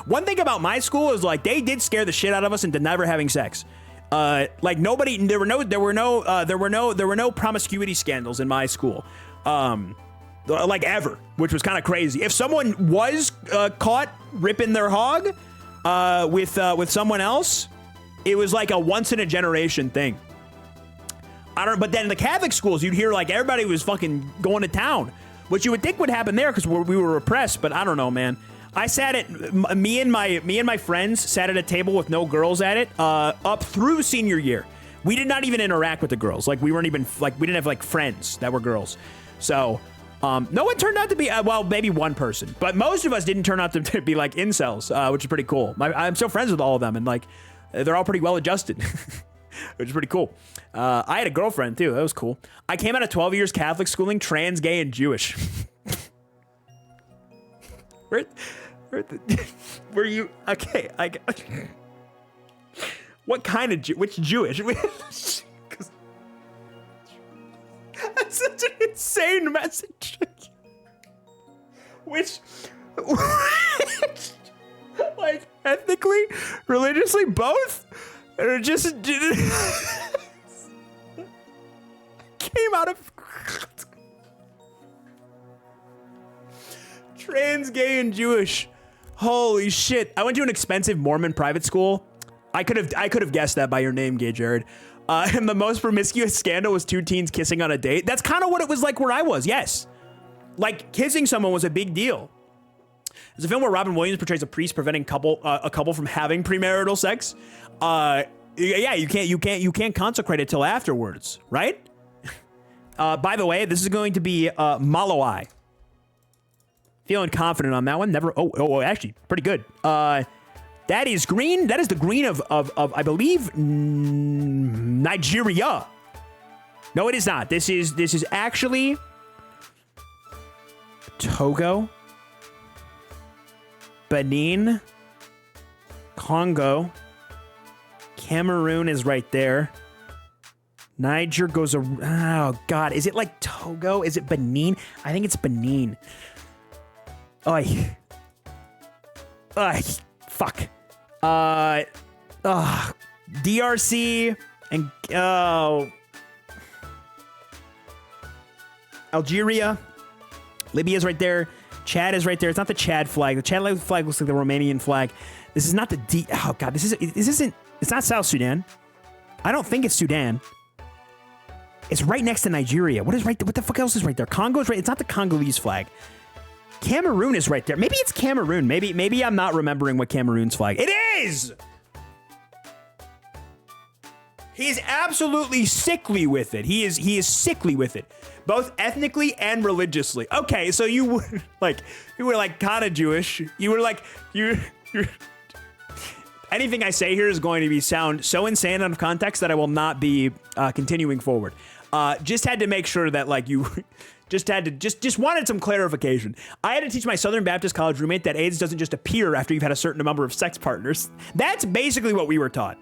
One thing about my school is like they did scare the shit out of us into never having sex. Like nobody, there were no promiscuity scandals in my school. Like ever, which was kind of crazy. If someone was caught ripping their hog with someone else, it was like a once in a generation thing. But then in the Catholic schools, you'd hear like everybody was fucking going to town, which you would think would happen there because we were repressed. But I don't know, man. I sat at me and my friends sat at a table with no girls at it up through senior year. We did not even interact with the girls. Like we weren't even like we didn't have like friends that were girls. So. No one turned out to be, well, maybe one person, but most of us didn't turn out to be like incels, which is pretty cool. I'm still friends with all of them, and like, they're all pretty well adjusted, which is pretty cool. I had a girlfriend too. That was cool. I came out of 12 years Catholic schooling, trans, gay, and Jewish. Were you, okay, what kind of which Jewish? That's such an insane message. Which, like, ethnically, religiously, both? Or just came out of trans, gay, and Jewish. Holy shit! I went to an expensive Mormon private school. I could have guessed that by your name, Gay Jared. And the most promiscuous scandal was 2 teens kissing on a date. That's kind of what it was like where I was, yes. Like, kissing someone was a big deal. There's a film where Robin Williams portrays a priest preventing a couple from having premarital sex. Yeah, you can't consecrate it till afterwards, right? By the way, this is going to be Malawai. Feeling confident on that one. Actually, pretty good. That is green. That is the green of I believe, Nigeria. No, it is not. This is actually Togo, Benin, Congo, Cameroon is right there. Niger goes oh god, is it like Togo? Is it Benin? I think it's Benin. Fuck. DRC and Algeria. Libya's right there. Chad is right there. It's not the Chad flag. The Chad flag looks like the Romanian flag. This is not the oh god, it's not South Sudan. I don't think it's Sudan. It's right next to Nigeria. What the fuck else is right there? Congo's right. It's not the Congolese flag. Cameroon is right there. Maybe it's Cameroon. Maybe I'm not remembering what Cameroon's flag. It is! He's absolutely sickly with it. He is sickly with it, both ethnically and religiously. Okay, so you were like kind of Jewish. You were like you're. Anything I say here is going to sound so insane out of context that I will not be continuing forward. Just had to make sure that like you just wanted some clarification. I had to teach my Southern Baptist College roommate that AIDS doesn't just appear after you've had a certain number of sex partners. That's basically what we were taught.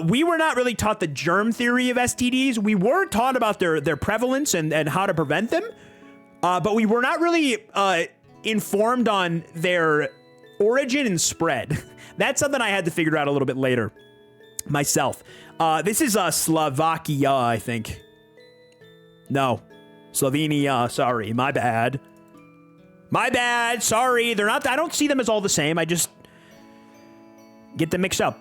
We were not really taught the germ theory of STDs. We were taught about their prevalence and how to prevent them. But we were not really informed on their origin and spread. That's something I had to figure out a little bit later myself. This is Slovakia, I think. No. Slovenia, sorry. My bad. My bad. Sorry. They're not. I don't see them as all the same. I just get them mixed up.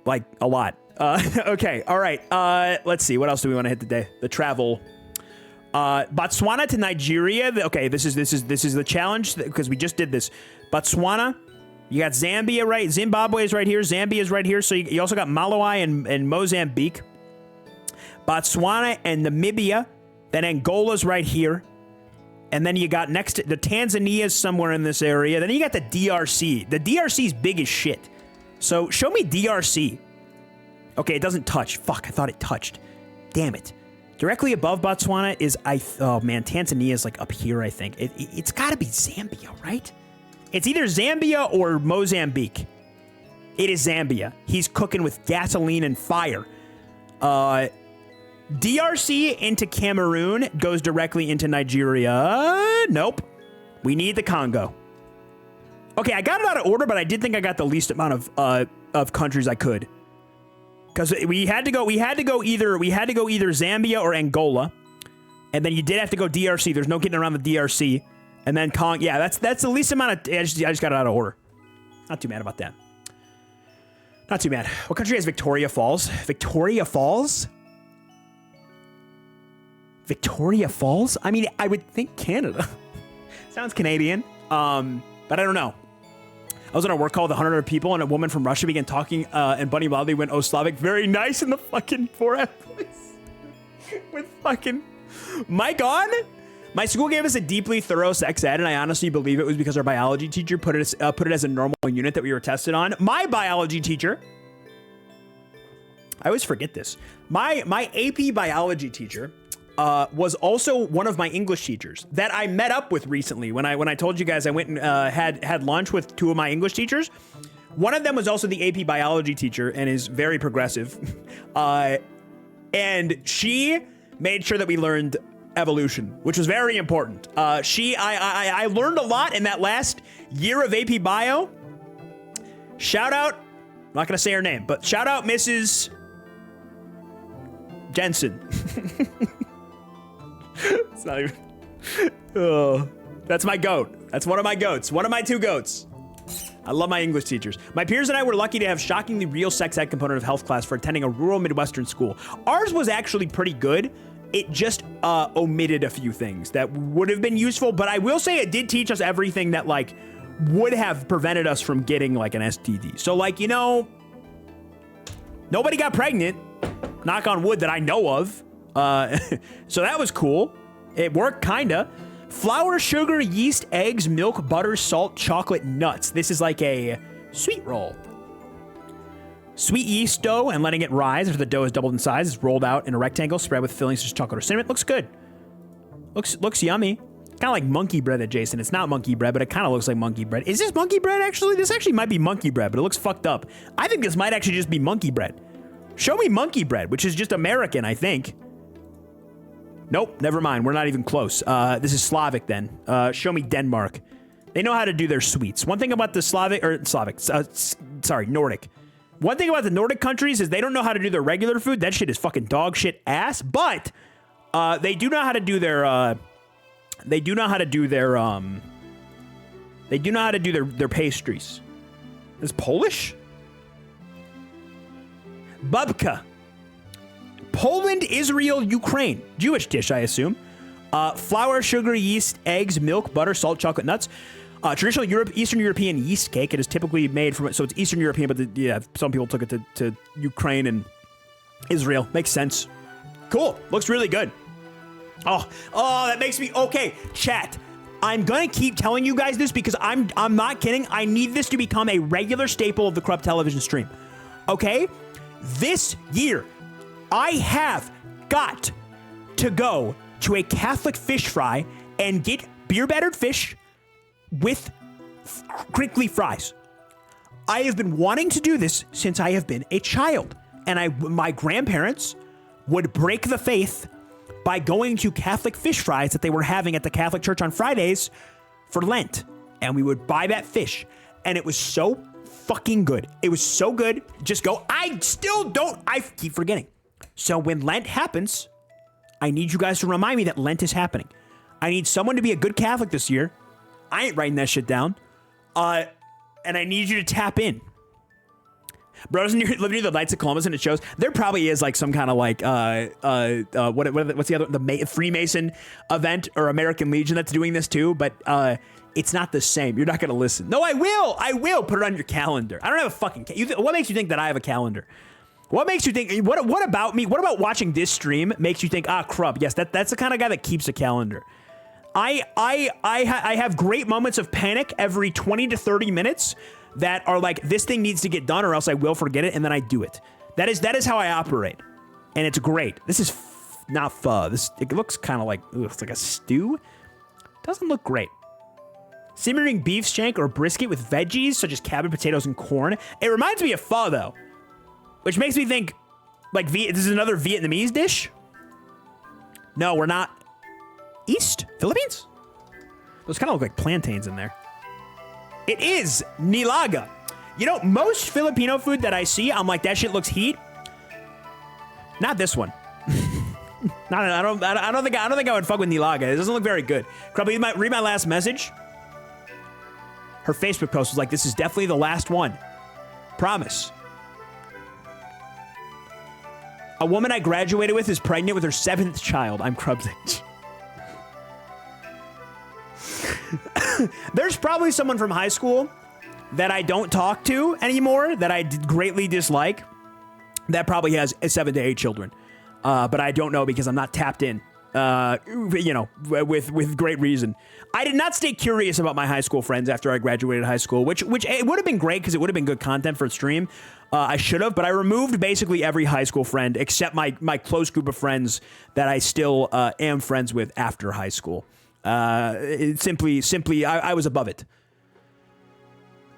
Like a lot. Okay. All right. Let's see. What else do we want to hit today? The travel. Botswana to Nigeria. Okay. This is the challenge because we just did this. Botswana. You got Zambia, right? Zimbabwe is right here. Zambia is right here. So you also got Malawi and Mozambique. Botswana and Namibia. Then Angola's right here. And then you got next to the Tanzania's somewhere in this area. Then you got the DRC. The DRC's big as shit. So show me DRC. Okay, it doesn't touch. Fuck, I thought it touched. Damn it. Directly above Botswana is, oh man, Tanzania's like up here, I think. It's gotta be Zambia, right? It's either Zambia or Mozambique. It is Zambia. He's cooking with gasoline and fire. DRC into Cameroon goes directly into Nigeria. Nope. We need the Congo. Okay, I got it out of order, but I did think I got the least amount of countries I could. Because we had to go either Zambia or Angola. And then you did have to go DRC. There's no getting around the DRC. And then Kong, yeah, that's the least amount of. I just got it out of order. Not too mad about that. Not too mad. What country has Victoria Falls? Victoria Falls? Victoria Falls? I mean, I would think Canada. Sounds Canadian. But I don't know. I was on a work call with 100 people, and a woman from Russia began talking, and Bunny Wildly went, "Oh, Slavic, very nice," in the fucking 4F voice. With fucking mic on. My school gave us a deeply thorough sex ed, and I honestly believe it was because our biology teacher put it as a normal unit that we were tested on. My biology teacher, I always forget this. My AP biology teacher was also one of my English teachers that I met up with recently. When I told you guys I went and had lunch with two of my English teachers. One of them was also the AP biology teacher and is very progressive. And she made sure that we learned evolution, which was very important. I learned a lot in that last year of AP Bio. Shout out, I'm not gonna say her name, but shout out Mrs. Jensen. It's not even. Oh, that's my goat. That's one of my goats. One of my two goats. I love my English teachers. My peers and I were lucky to have shockingly real sex ed component of health class for attending a rural Midwestern school. Ours was actually pretty good. It just omitted a few things that would have been useful, but I will say it did teach us everything that like would have prevented us from getting like an STD. So like, you know, nobody got pregnant, knock on wood, that I know of. So that was cool. It worked kinda. Flour, sugar, yeast, eggs, milk, butter, salt, chocolate, nuts. This is like a sweet roll. Sweet yeast dough and letting it rise after the dough is doubled in size. It's rolled out in a rectangle, spread with fillings such as chocolate or cinnamon. Looks good. Looks yummy. Kind of like monkey bread adjacent. It's not monkey bread, but it kind of looks like monkey bread. Is this monkey bread actually? This actually might be monkey bread, but it looks fucked up. I think this might actually just be monkey bread. Show me monkey bread, which is just American, I think. Nope, never mind. We're not even close. This is Slavic then. Show me Denmark. They know how to do their sweets. One thing about the Nordic. One thing about the Nordic countries is they don't know how to do their regular food. That shit is fucking dog shit ass. But they do know how to do their. They do know how to do their pastries. Is Polish? Babka. Poland, Israel, Ukraine. Jewish dish, I assume. Flour, sugar, yeast, eggs, milk, butter, salt, chocolate, nuts. Traditional Eastern European yeast cake. It is typically made from, so it's Eastern European, but some people took it to Ukraine and Israel. Makes sense. Cool. Looks really good. Oh, that makes me okay. Chat. I'm gonna keep telling you guys this because I'm not kidding. I need this to become a regular staple of the Corrupt Television stream. Okay? This year, I have got to go to a Catholic fish fry and get beer battered fish with crinkly fries. I have been wanting to do this since I have been a child, and my grandparents would break the faith by going to Catholic fish fries that they were having at the Catholic church on Fridays for Lent. And we would buy that fish. And it was so fucking good. It was so good. Just go. I keep forgetting. So when Lent happens, I need you guys to remind me that Lent is happening. I need someone to be a good Catholic this year. I ain't writing that shit down. And I need you to tap in. Bros live near the Knights of Columbus, and it shows there probably is like some kind of like what's the other, the Freemason event or American Legion that's doing this too, but it's not the same. You're not gonna listen. No, I will put it on your calendar. I don't have a fucking what makes you think that I have a calendar? What makes you think what about me? What about watching this stream makes you think Crub? Yes, that's the kind of guy that keeps a calendar. I have great moments of panic every 20 to 30 minutes that are like, this thing needs to get done or else I will forget it, and then I do it. That is how I operate, and it's great. This is not pho. It looks kind of like, it's like a stew. Doesn't look great. Simmering beef shank or brisket with veggies such as cabbage, potatoes, and corn. It reminds me of pho though, which makes me think like this is another Vietnamese dish. No, we're not. East Philippines? Those kind of look like plantains in there. It is nilaga. You know, most Filipino food that I see, I'm like, that shit looks heat. Not this one. I don't think I would fuck with nilaga. It doesn't look very good. Probably read my last message. Her Facebook post was like, this is definitely the last one. Promise. A woman I graduated with is pregnant with her 7th child. I'm Krubsich. There's probably someone from high school that I don't talk to anymore that I greatly dislike that probably has 7 to 8 children. But I don't know because I'm not tapped in, with great reason. I did not stay curious about my high school friends after I graduated high school, which it would have been great because it would have been good content for a stream. I should have, but I removed basically every high school friend except my close group of friends that I still am friends with after high school. I was above it.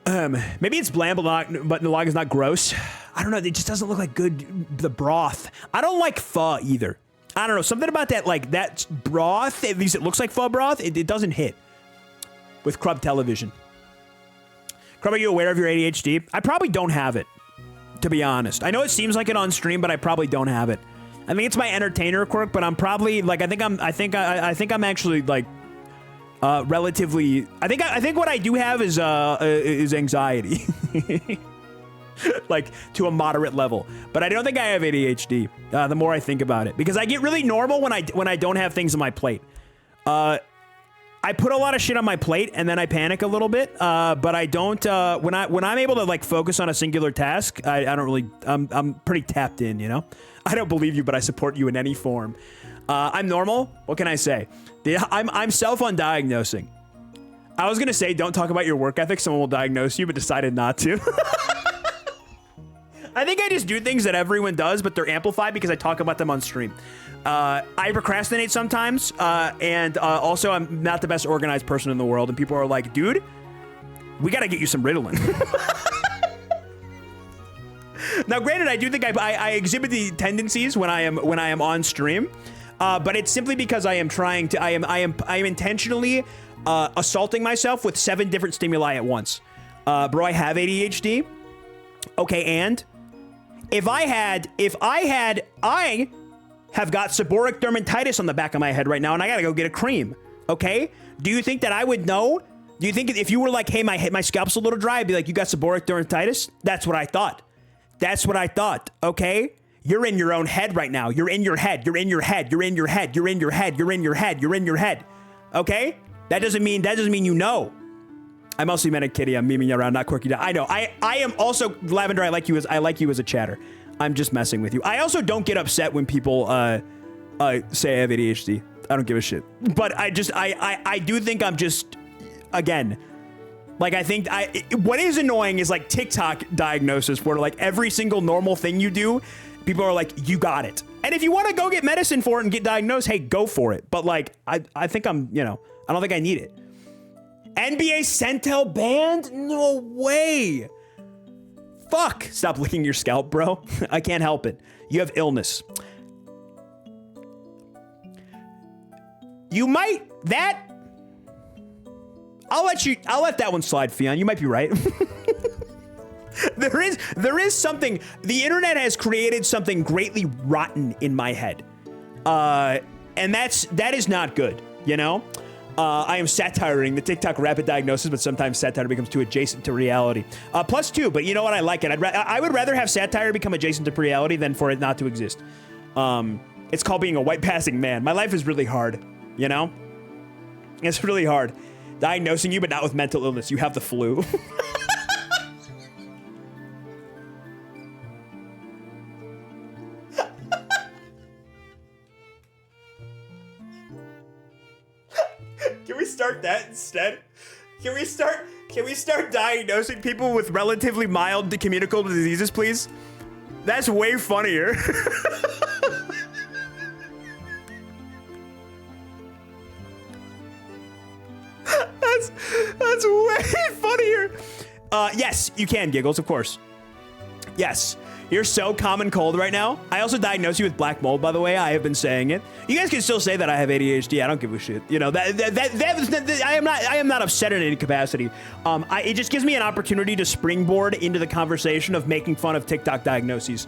Maybe it's bland, but nilaga is not gross. I don't know. It just doesn't look like the broth. I don't like pho either. I don't know. Something about that broth, at least it looks like pho broth. It doesn't hit with Crub Television. Crub, are you aware of your ADHD? I probably don't have it, to be honest. I know it seems like it on stream, but I probably don't have it. I think it's my entertainer quirk, but I'm probably like, I think I'm actually like, relatively. I think what I do have is anxiety, like to a moderate level. But I don't think I have ADHD. The more I think about it, because I get really normal when I don't have things on my plate. I put a lot of shit on my plate and then I panic a little bit. But I don't. When I'm able to like focus on a singular task, I don't really. I'm pretty tapped in. You know. I don't believe you, but I support you in any form. I'm normal. What can I say? I'm self-undiagnosing. I was gonna say don't talk about your work ethic. Someone will diagnose you, but decided not to. I think I just do things that everyone does, but they're amplified because I talk about them on stream. I procrastinate sometimes, and also I'm not the best organized person in the world. And people are like, dude, we gotta get you some Ritalin. Now, granted, I do think I exhibit the tendencies when I am on stream, but it's simply because I am trying to. I am intentionally assaulting myself with 7 different stimuli at once. Bro, I have ADHD. Okay, and I have got seborrheic dermatitis on the back of my head right now, and I gotta go get a cream. Okay, do you think that I would know? Do you think if you were like, hey, my scalp's a little dry, I'd be like, you got seborrheic dermatitis? That's what I thought. That's what I thought, okay? You're in your own head right now. You're in your head. You're in your head. You're in your head. You're in your head. You're in your head. You're in your head. Okay? That doesn't mean you know. I mostly meant a kitty. I'm memeing you around, not quirky. I know. I am also Lavender. I like you as a chatter. I'm just messing with you. I also don't get upset when people say I have ADHD. I don't give a shit. But I do think I'm just, again, like I think what is annoying is like TikTok diagnosis where like every single normal thing you do, people are like, you got it. And if you want to go get medicine for it and get diagnosed, hey, go for it. But like, I think I'm, I don't think I need it. NBA Centel banned? No way. Fuck. Stop licking your scalp, bro. I can't help it. You have illness. You might, I'll let that one slide, Fion. You might be right. There is something, the internet has created something greatly rotten in my head. And that is not good, I am satiring the TikTok rapid diagnosis, but sometimes satire becomes too adjacent to reality. +2, but you know what? I like it. I would rather have satire become adjacent to reality than for it not to exist. It's called being a white passing man. My life is really hard, It's really hard. Diagnosing you, but not with mental illness. You have the flu. Can we start that instead? Can we start diagnosing people with relatively mild communicable diseases, please? That's way funnier. That's way funnier. Yes, you can, Giggles, of course. Yes. You're so common cold right now. I also diagnosed you with black mold, by the way. I have been saying it. You guys can still say that I have ADHD. I don't give a shit. I am not upset in any capacity. It just gives me an opportunity to springboard into the conversation of making fun of TikTok diagnoses,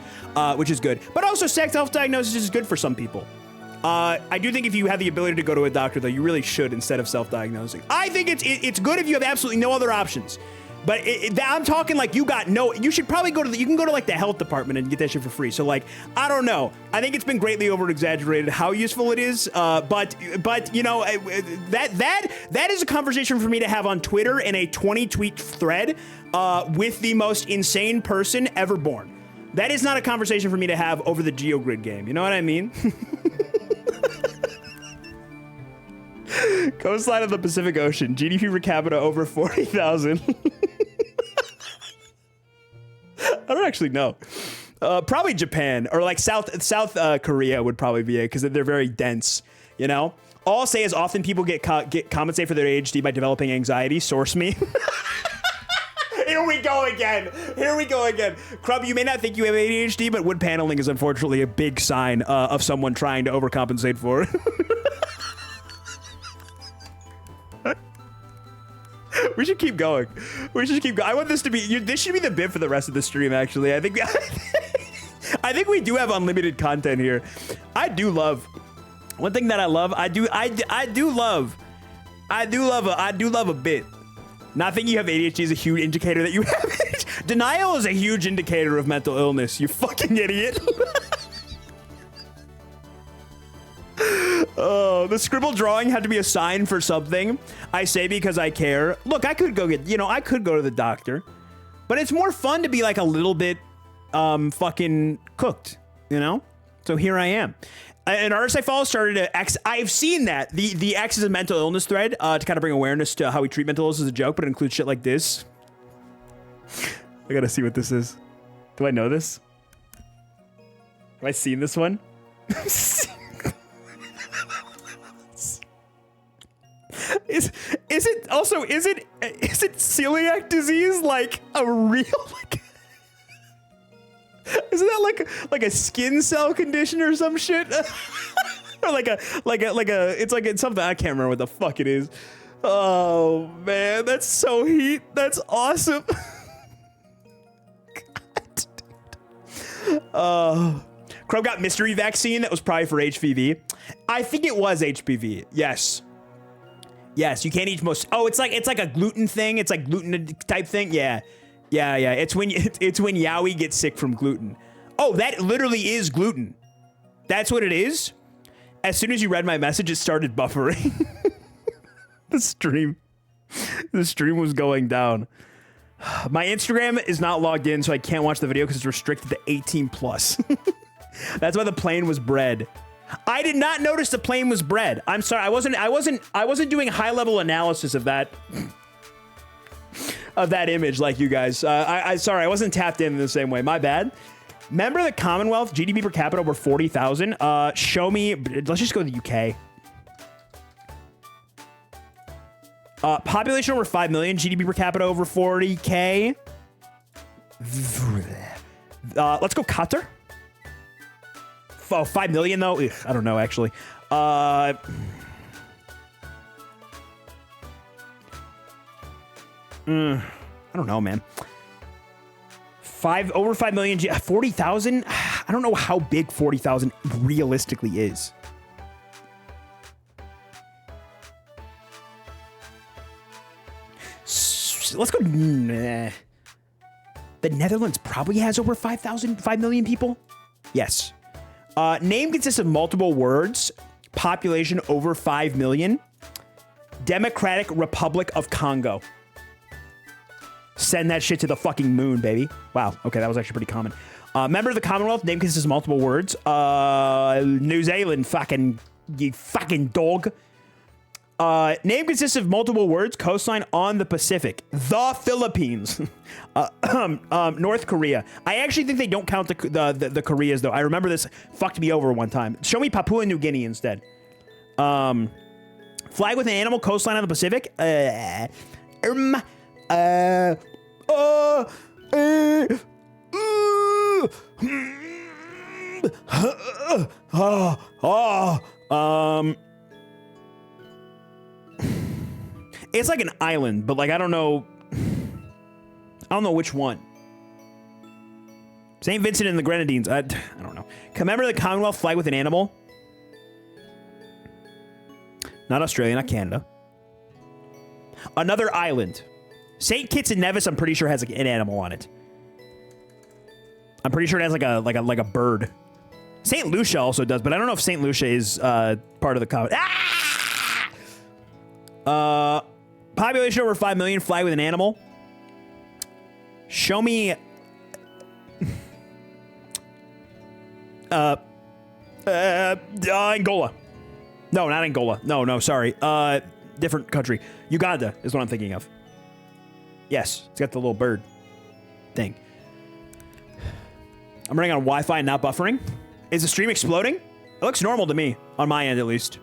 which is good. But also, self-diagnosis is good for some people. I do think if you have the ability to go to a doctor, though, you really should instead of self-diagnosing. I think it's good if you have absolutely no other options. But I'm talking like you should probably you can go to like the health department and get that shit for free. So like, I don't know. I think it's been greatly over-exaggerated how useful it is. But that is a conversation for me to have on Twitter in a 20-tweet thread with the most insane person ever born. That is not a conversation for me to have over the GeoGrid game. You know what I mean? Coastline of the Pacific Ocean. GDP per capita over 40,000. I don't actually know. Probably Japan or like South Korea would probably be it because they're very dense. All I'll say is often people get compensate for their ADHD by developing anxiety. Source me. Here we go again. Crub, you may not think you have ADHD, but wood paneling is unfortunately a big sign of someone trying to overcompensate for it. We should keep going. I want this to be, this should be the bit for the rest of the stream, actually. I think we do have unlimited content here. I do love, one thing that I love, I do love a bit. Not thinking you have ADHD is a huge indicator that you have it. Denial is a huge indicator of mental illness, you fucking idiot. Oh, the scribble drawing had to be a sign for something. I say because I care. Look, I could go I could go to the doctor, but it's more fun to be like a little bit fucking cooked, So here I am. An artist I follow started a X. I've seen that. The X is a mental illness thread to kind of bring awareness to how we treat mental illness as a joke, but it includes shit like this. I gotta see what this is. Do I know this? Have I seen this one? Is it celiac disease like a real isn't that like a skin cell condition or some shit? Or it's something I can't remember what the fuck it is. Oh man, that's so heat. That's awesome. God. Crow got mystery vaccine that was probably for HPV. I think it was HPV. Yes, you can't eat most. Oh, it's like a gluten thing. It's like gluten type thing. Yeah. It's when Yowie gets sick from gluten. Oh, that literally is gluten. That's what it is. As soon as you read my message, it started buffering. The stream was going down. My Instagram is not logged in, so I can't watch the video because it's restricted to 18 plus. That's why the plane was bred. I did not notice the plane was bred. I'm sorry. I wasn't doing high level analysis of that image like you guys. Sorry, I wasn't tapped in the same way. My bad. Member of the Commonwealth, GDP per capita over 40,000. Show me. Let's just go to the UK. Population over 5 million, GDP per capita over 40K. Let's go Qatar. Oh, 5 million though? Ugh, I don't know, actually. I don't know, man. Over 5 million, 40,000? I don't know how big 40,000 realistically is. Let's go. Nah. The Netherlands probably has over 5 million people. Yes. Name consists of multiple words. Population over 5 million. Democratic Republic of Congo. Send that shit to the fucking moon, baby. Wow. Okay, that was actually pretty common. Member of the Commonwealth. Name consists of multiple words. New Zealand. You fucking dog. Name consists of multiple words. Coastline on the Pacific. The Philippines. North Korea. I actually think they don't count the Koreas though. I remember this fucked me over one time. Show me Papua New Guinea instead. Flag with an animal. Coastline on the Pacific. It's like an island, but like I don't know which one. St. Vincent and the Grenadines. I don't know. Commemorate the Commonwealth flag with an animal. Not Australia, not Canada. Another island. St. Kitts and Nevis, I'm pretty sure has like an animal on it. I'm pretty sure it has like a bird. St. Lucia also does, but I don't know if St. Lucia is part of the common. Population over 5 million, flag with an animal. Show me Angola. No, not Angola. No, sorry. Different country. Uganda is what I'm thinking of. Yes, it's got the little bird thing. I'm running on Wi-Fi and not buffering. Is the stream exploding? It looks normal to me, on my end at least.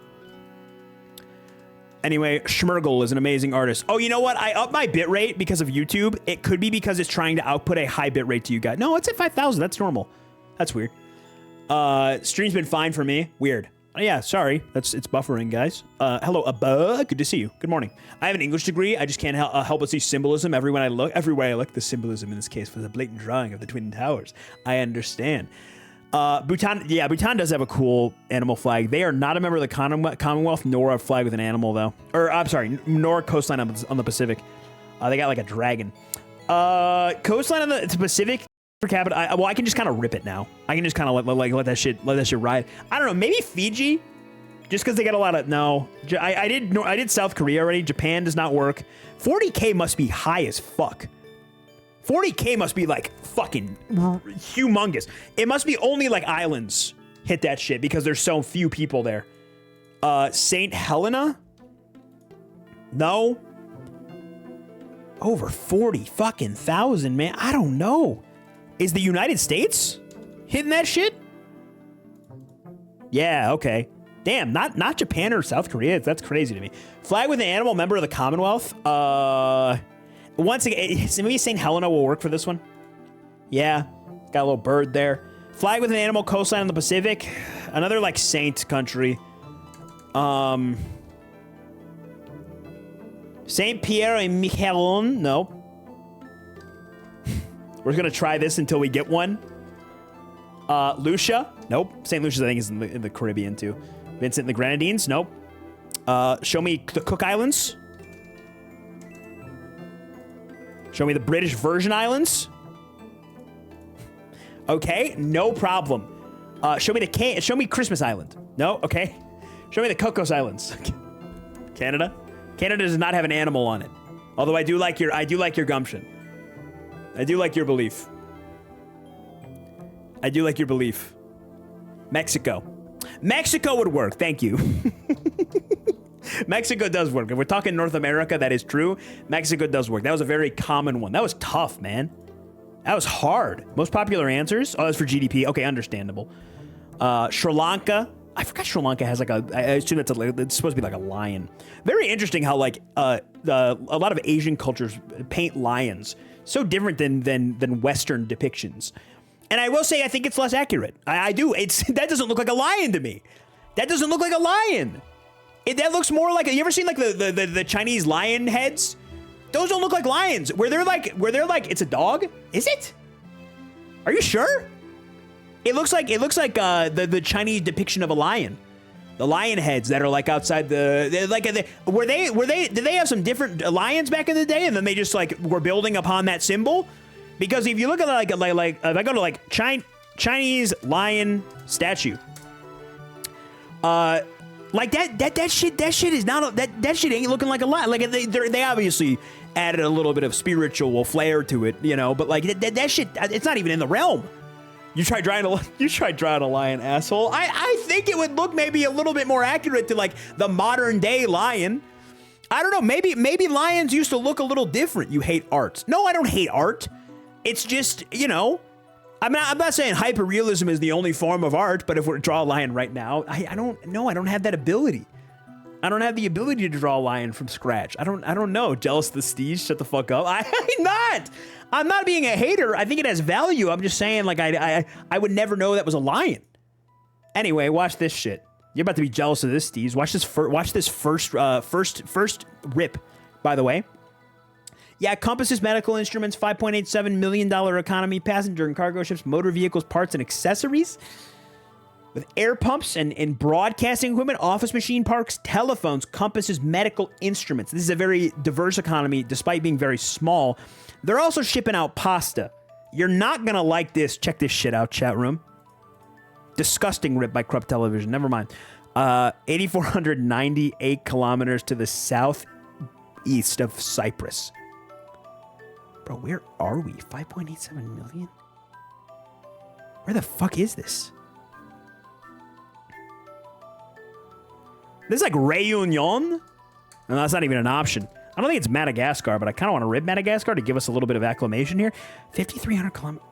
Anyway, Schmergel is an amazing artist. Oh, you know what? I upped my bitrate because of YouTube. It could be because it's trying to output a high bitrate to you guys. No, it's at 5,000. That's normal. That's weird. Stream's been fine for me. Weird. Oh, yeah, sorry. It's buffering, guys. Hello, good to see you. Good morning. I have an English degree. I just can't help but see symbolism everywhere I look. The symbolism in this case was a blatant drawing of the Twin Towers. I understand. Bhutan does have a cool animal flag. They are not a member of the Commonwealth, nor a flag with an animal, though. Or, I'm sorry, nor a coastline on the Pacific. They got like a dragon. Coastline on the Pacific per capita. I can just kind of rip it now. I can just kind of let that shit ride. I don't know. Maybe Fiji, just because they got a lot of I did South Korea already. Japan does not work. 40K must be high as fuck. 40K must be like fucking humongous. It must be only like islands hit that shit because there's so few people there. St. Helena? No. Over 40 fucking thousand, man. I don't know. Is the United States hitting that shit? Yeah, okay. Damn, not Japan or South Korea. That's crazy to me. Flag with an animal, member of the Commonwealth. Once again, maybe St. Helena will work for this one. Yeah, got a little bird there. Flag with an animal, coastline on the Pacific. Another like saint country. Saint Pierre and Miquelon. No. We're gonna try this until we get one. Lucia. Nope. St. Lucia, I think, is in the Caribbean too. Vincent and the Grenadines. Nope. Show me the Cook Islands. Show me the British Virgin Islands. Okay, no problem. Show me Christmas Island. No, okay. Show me the Cocos Islands. Canada. Canada does not have an animal on it. Although I do like your gumption. I do like your belief. I do like your belief. Mexico. Mexico would work. Thank you. Mexico does work. If we're talking North America, that is true. Mexico does work. That was a very common one. That was tough, man. That was hard. Most popular answers? Oh, that's for GDP. Okay, understandable. Sri Lanka. I forgot Sri Lanka has like a... I assume it's supposed to be like a lion. Very interesting how like a lot of Asian cultures paint lions so different than Western depictions. And I will say I think it's less accurate. I do. That doesn't look like a lion to me. That doesn't look like a lion. That looks more like... You ever seen like the Chinese lion heads? Those don't look like lions. Where they're like it's a dog? Is it? Are you sure? It looks like the Chinese depiction of a lion. The lion heads that are like outside did they have some different lions back in the day and then they just like were building upon that symbol? Because if you look at like if I go to like Chinese lion statue, like that shit is not that shit ain't looking like a lion. Like they obviously added a little bit of spiritual flair to it, you know, but like that shit, it's not even in the realm. You tried drawing a lion, asshole. I think it would look maybe a little bit more accurate to like the modern day lion. I don't know. Maybe lions used to look a little different. You hate art. No, I don't hate art. It's just, you know, I'm not saying hyperrealism is the only form of art, but if we're to draw a lion right now, I don't know. I don't have that ability. I don't have the ability to draw a lion from scratch. I don't know. Jealous of the steez? Shut the fuck up. I'm not being a hater. I think it has value. I'm just saying, like, I would never know that was a lion. Anyway, watch this shit. You're about to be jealous of this, steez. Watch this first rip, by the way. Yeah, compasses, medical instruments, $5.87 million economy, passenger and cargo ships, motor vehicles, parts, and accessories. With air pumps and broadcasting equipment, office machine parks, telephones, compasses, medical instruments. This is a very diverse economy, despite being very small. They're also shipping out pasta. You're not going to like this. Check this shit out, chat room. Disgusting rip by Corrupt Television. Never mind. 8,498 kilometers to the southeast of Cyprus. Bro, where are we? 5.87 million? Where the fuck is this? This is like Réunion? No, that's not even an option. I don't think it's Madagascar, but I kind of want to rip Madagascar to give us a little bit of acclamation here. 5,300 kilometers.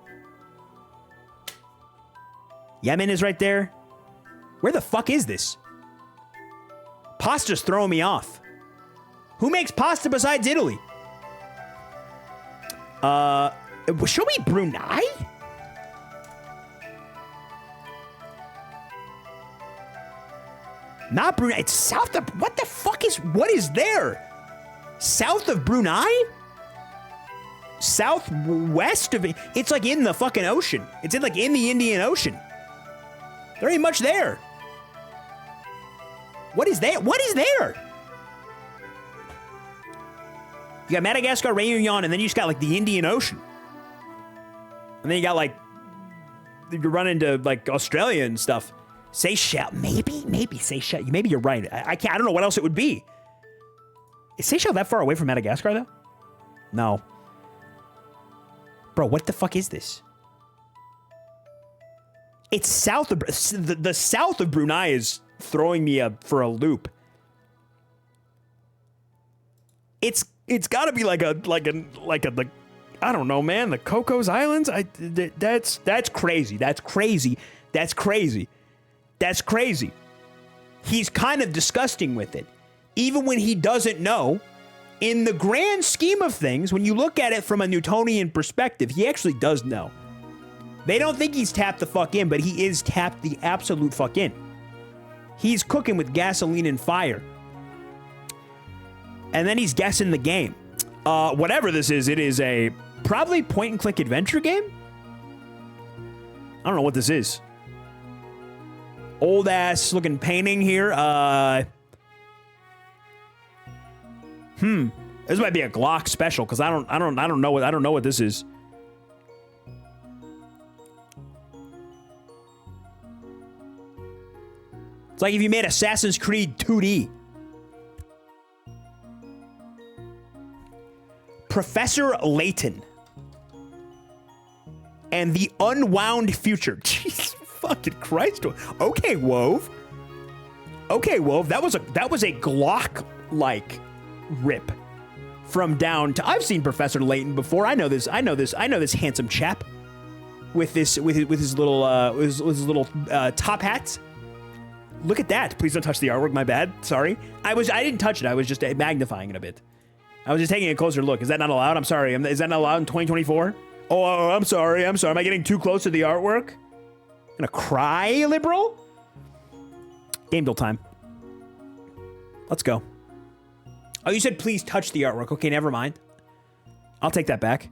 Yemen is right there. Where the fuck is this? Pasta's throwing me off. Who makes pasta besides Italy? Show me Brunei? Not Brunei. It's south of... What the fuck is... What is there? South of Brunei? Southwest of... It's like in the fucking ocean. It's in the Indian Ocean. There ain't much there. What is there? What is there? You got Madagascar, Réunion, and then you just got like the Indian Ocean. And then you got like... You run into like Australia and stuff. Seychelles, maybe Seychelles. Maybe you're right. I don't know what else it would be. Is Seychelles that far away from Madagascar though? No. Bro, what the fuck is this? It's south of the south of Brunei is throwing me for a loop. It's got to be like a I don't know, man. The Cocos Islands. That's crazy. That's crazy. That's crazy. That's crazy. He's kind of disgusting with it. Even when he doesn't know, in the grand scheme of things, when you look at it from a Newtonian perspective, he actually does know. They don't think he's tapped the fuck in, but he is tapped the absolute fuck in. He's cooking with gasoline and fire. And then he's guessing the game. Whatever this is, it is a probably point-and-click adventure game? I don't know what this is. Old ass looking painting here. This might be a Glock special because I don't know what this is. It's like if you made Assassin's Creed 2D. Professor Layton. and the unwound future. Jesus fucking Christ. Okay, Wove. Okay, Wove. That was a Glock-like rip from down to. I've seen Professor Layton before. I know this handsome chap with his little top hats. Look at that. Please don't touch the artwork. My bad. Sorry. I didn't touch it. I was just magnifying it a bit. I was just taking a closer look. Is that not allowed? I'm sorry. Is that not allowed in 2024? Oh, I'm sorry. Am I getting too close to the artwork? Gonna cry, liberal? Game build time. Let's go. Oh, you said please touch the artwork. Okay, never mind. I'll take that back.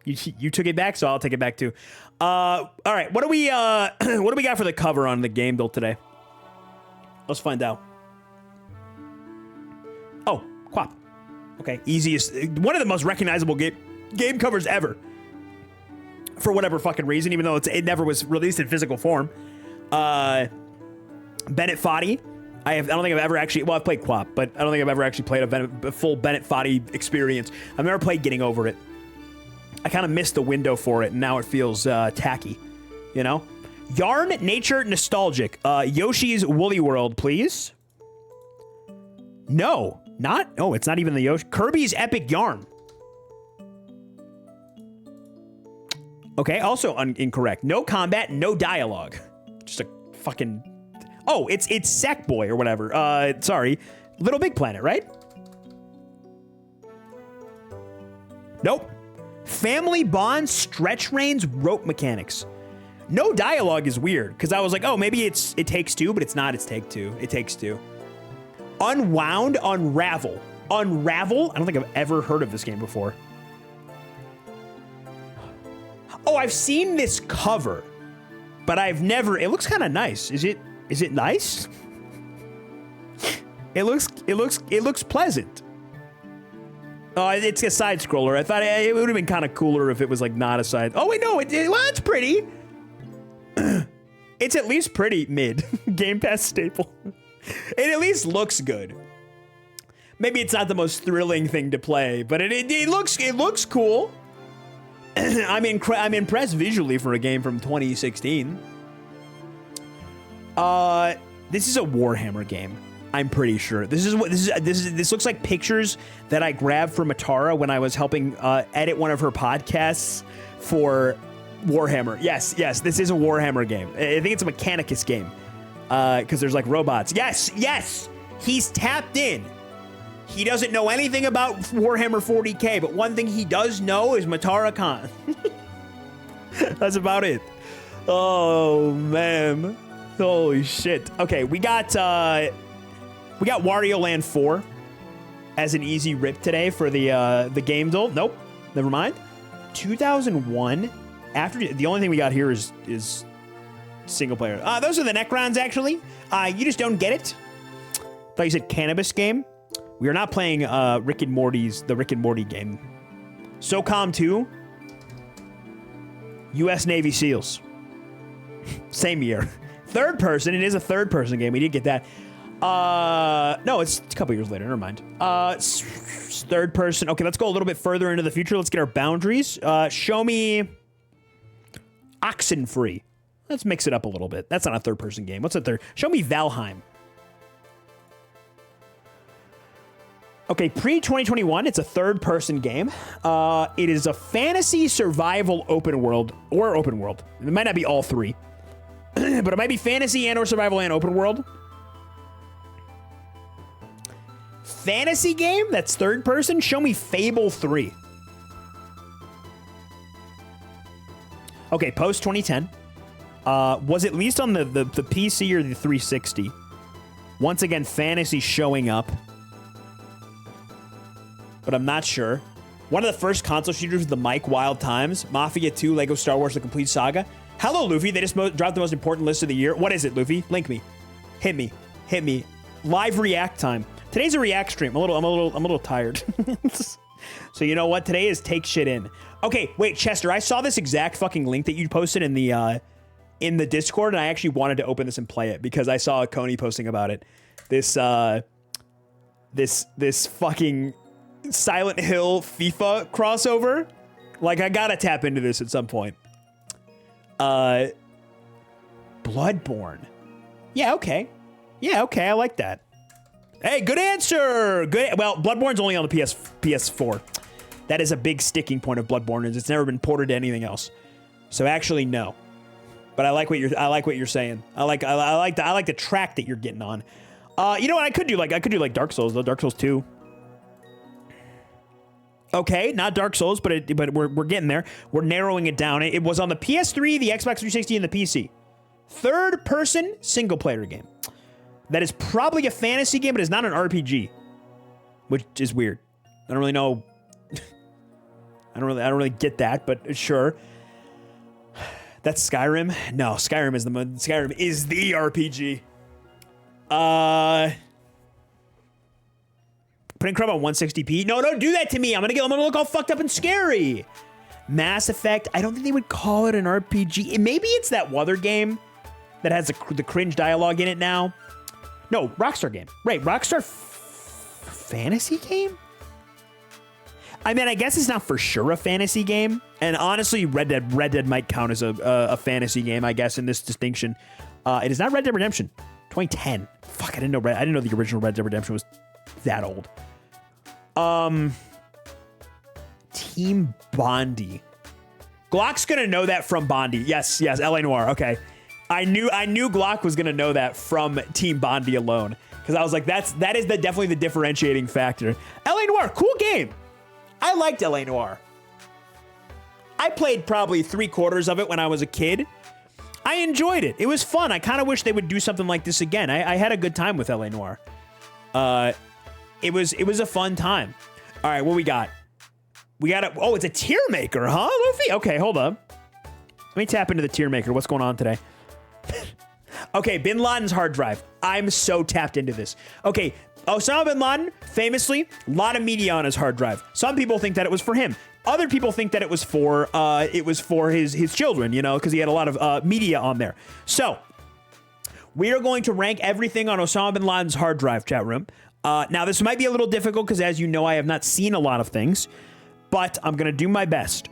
You took it back, so I'll take it back too. All right, what do we got for the cover on the game build today? Let's find out. Oh, Quap. Okay, easiest, one of the most recognizable game covers ever. For whatever fucking reason, even though it never was released in physical form. Bennett Foddy. I don't think I've ever actually, well, I've played Quap, but I don't think I've ever actually played a full Bennett Foddy experience. I've never played Getting Over It. I kind of missed the window for it, and now it feels tacky, you know? Yarn, Nature, Nostalgic. Yoshi's Woolly World, please. No, it's not even the Yoshi. Kirby's Epic Yarn. Okay, also incorrect. No combat, no dialogue. Just a fucking... Oh, it's Sackboy or whatever. Sorry. Little Big Planet, right? Nope. Family Bond, Stretch Reigns, Rope Mechanics. No dialogue is weird, because I was like, oh, maybe it takes two, but it's not. It's Take Two. It Takes Two. Unwound, Unravel. Unravel? I don't think I've ever heard of this game before. Oh, I've seen this cover, but I've never... It looks kind of nice. Is it nice? It looks pleasant. Oh, it's a side scroller. I thought it would have been kind of cooler if it was like not a side. Oh wait, no, well, it's pretty. It's at least pretty mid. Game Pass staple. It at least looks good. Maybe it's not the most thrilling thing to play, but it looks cool. I'm impressed visually for a game from 2016. This is a Warhammer game. I'm pretty sure. This looks like pictures that I grabbed from Atara when I was helping edit one of her podcasts for Warhammer. Yes, this is a Warhammer game. I think it's a Mechanicus game because there's like robots. Yes, he's tapped in. He doesn't know anything about Warhammer 40K, but one thing he does know is Matara Khan. That's about it. Oh man, holy shit. Okay, we got Wario Land 4 as an easy rip today for the game build. Nope, never mind. 2001. After the only thing we got here is single player. Those are the Necrons actually. You just don't get it. Thought you said cannabis game. We are not playing the Rick and Morty game. SOCOM 2. U.S. Navy SEALs. Same year. Third person. It is a third person game. We did get that. No, it's a couple years later. Never mind. Third person. Okay, let's go a little bit further into the future. Let's get our boundaries. Show me Oxenfree. Let's mix it up a little bit. That's not a third person game. What's a third? Show me Valheim. Okay, pre-2021, it's a third-person game. It is a fantasy survival open world. It might not be all three, but it might be fantasy and or survival and open world. Fantasy game that's third-person? Show me Fable 3. Okay, post-2010. Was it released on the PC or the 360? Once again, fantasy showing up. But I'm not sure. One of the first console shooters with the mic, Wild Times. Mafia 2, Lego Star Wars, The Complete Saga. Hello, Luffy. They just dropped the most important list of the year. What is it, Luffy? Link me. Hit me. Live react time. Today's a react stream. I'm a little tired. So you know what? Today is take shit in. Okay, wait, Chester. I saw this exact fucking link that you posted in the Discord, and I actually wanted to open this and play it because I saw Coney posting about it. This fucking Silent Hill FIFA crossover. Like, I gotta tap into this at some point. Bloodborne. Yeah, okay. Yeah, okay, I like that. Hey, good answer! Good. Well, Bloodborne's only on the PS4. That is a big sticking point of Bloodborne, is it's never been ported to anything else. So actually, no. But I like what you're saying. I like the track that you're getting on. You know what I could do? Like Dark Souls, though. Dark Souls 2. Okay, not Dark Souls, but we're getting there. We're narrowing it down. It was on the PS3, the Xbox 360, and the PC. Third-person single-player game. That is probably a fantasy game, but it's not an RPG, which is weird. I don't really know. I don't really get that, but sure. That's Skyrim. No, Skyrim is the RPG. Putting Crumb on 160p. No, don't do that to me. I'm gonna look all fucked up and scary. Mass Effect. I don't think they would call it an RPG. Maybe it's that Weather game that has the cringe dialogue in it now. No, Rockstar game. Right, Rockstar fantasy game? I mean, I guess it's not for sure a fantasy game. And honestly, Red Dead might count as a fantasy game, I guess, in this distinction. It is not Red Dead Redemption. 2010. Fuck, I didn't know the original Red Dead Redemption was that old. Team Bondi. Glock's gonna know that from Bondi. Yes, L.A. Noire. Okay. I knew Glock was gonna know that from Team Bondi alone. Because I was like, that is definitely the differentiating factor. L.A. Noire, cool game. I liked L.A. Noire. I played probably 3/4 of it when I was a kid. I enjoyed it. It was fun. I kind of wish they would do something like this again. I had a good time with L.A. Noire. It was a fun time. All right, what we got? Oh, it's a tier maker, huh, Luffy? Okay, hold up. Let me tap into the tier maker. What's going on today? Okay, Bin Laden's hard drive. I'm so tapped into this. Okay, Osama Bin Laden, famously, a lot of media on his hard drive. Some people think that it was for him. Other people think that it was for his children, you know, because he had a lot of media on there. So, we are going to rank everything on Osama Bin Laden's hard drive, chat room. Now, this might be a little difficult because, as you know, I have not seen a lot of things, but I'm going to do my best.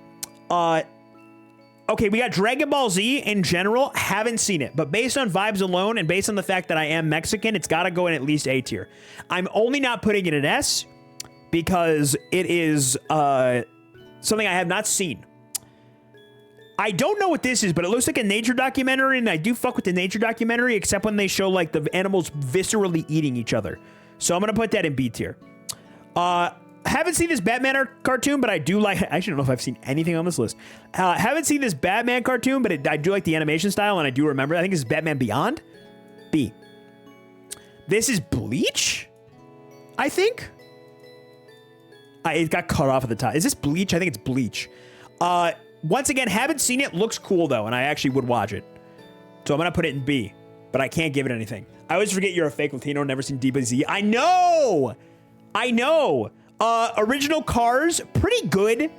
Okay, we got Dragon Ball Z in general. Haven't seen it, but based on vibes alone and based on the fact that I am Mexican, it's got to go in at least A tier. I'm only not putting it in S because it is something I have not seen. I don't know what this is, but it looks like a nature documentary, and I do fuck with the nature documentary, except when they show like the animals viscerally eating each other. So I'm going to put that in B tier. Haven't seen this Batman cartoon, but I do like... I actually don't know if I've seen anything on this list. Haven't seen this Batman cartoon, but I do like the animation style, and I do remember. I think this is Batman Beyond. B. This is Bleach? I think? It got cut off at the top. Is this Bleach? I think it's Bleach. Once again, haven't seen it. Looks cool, though, and I actually would watch it. So I'm going to put it in B, but I can't give it anything. I always forget you're a fake Latino, never seen DBZ. I know! Original Cars, pretty good,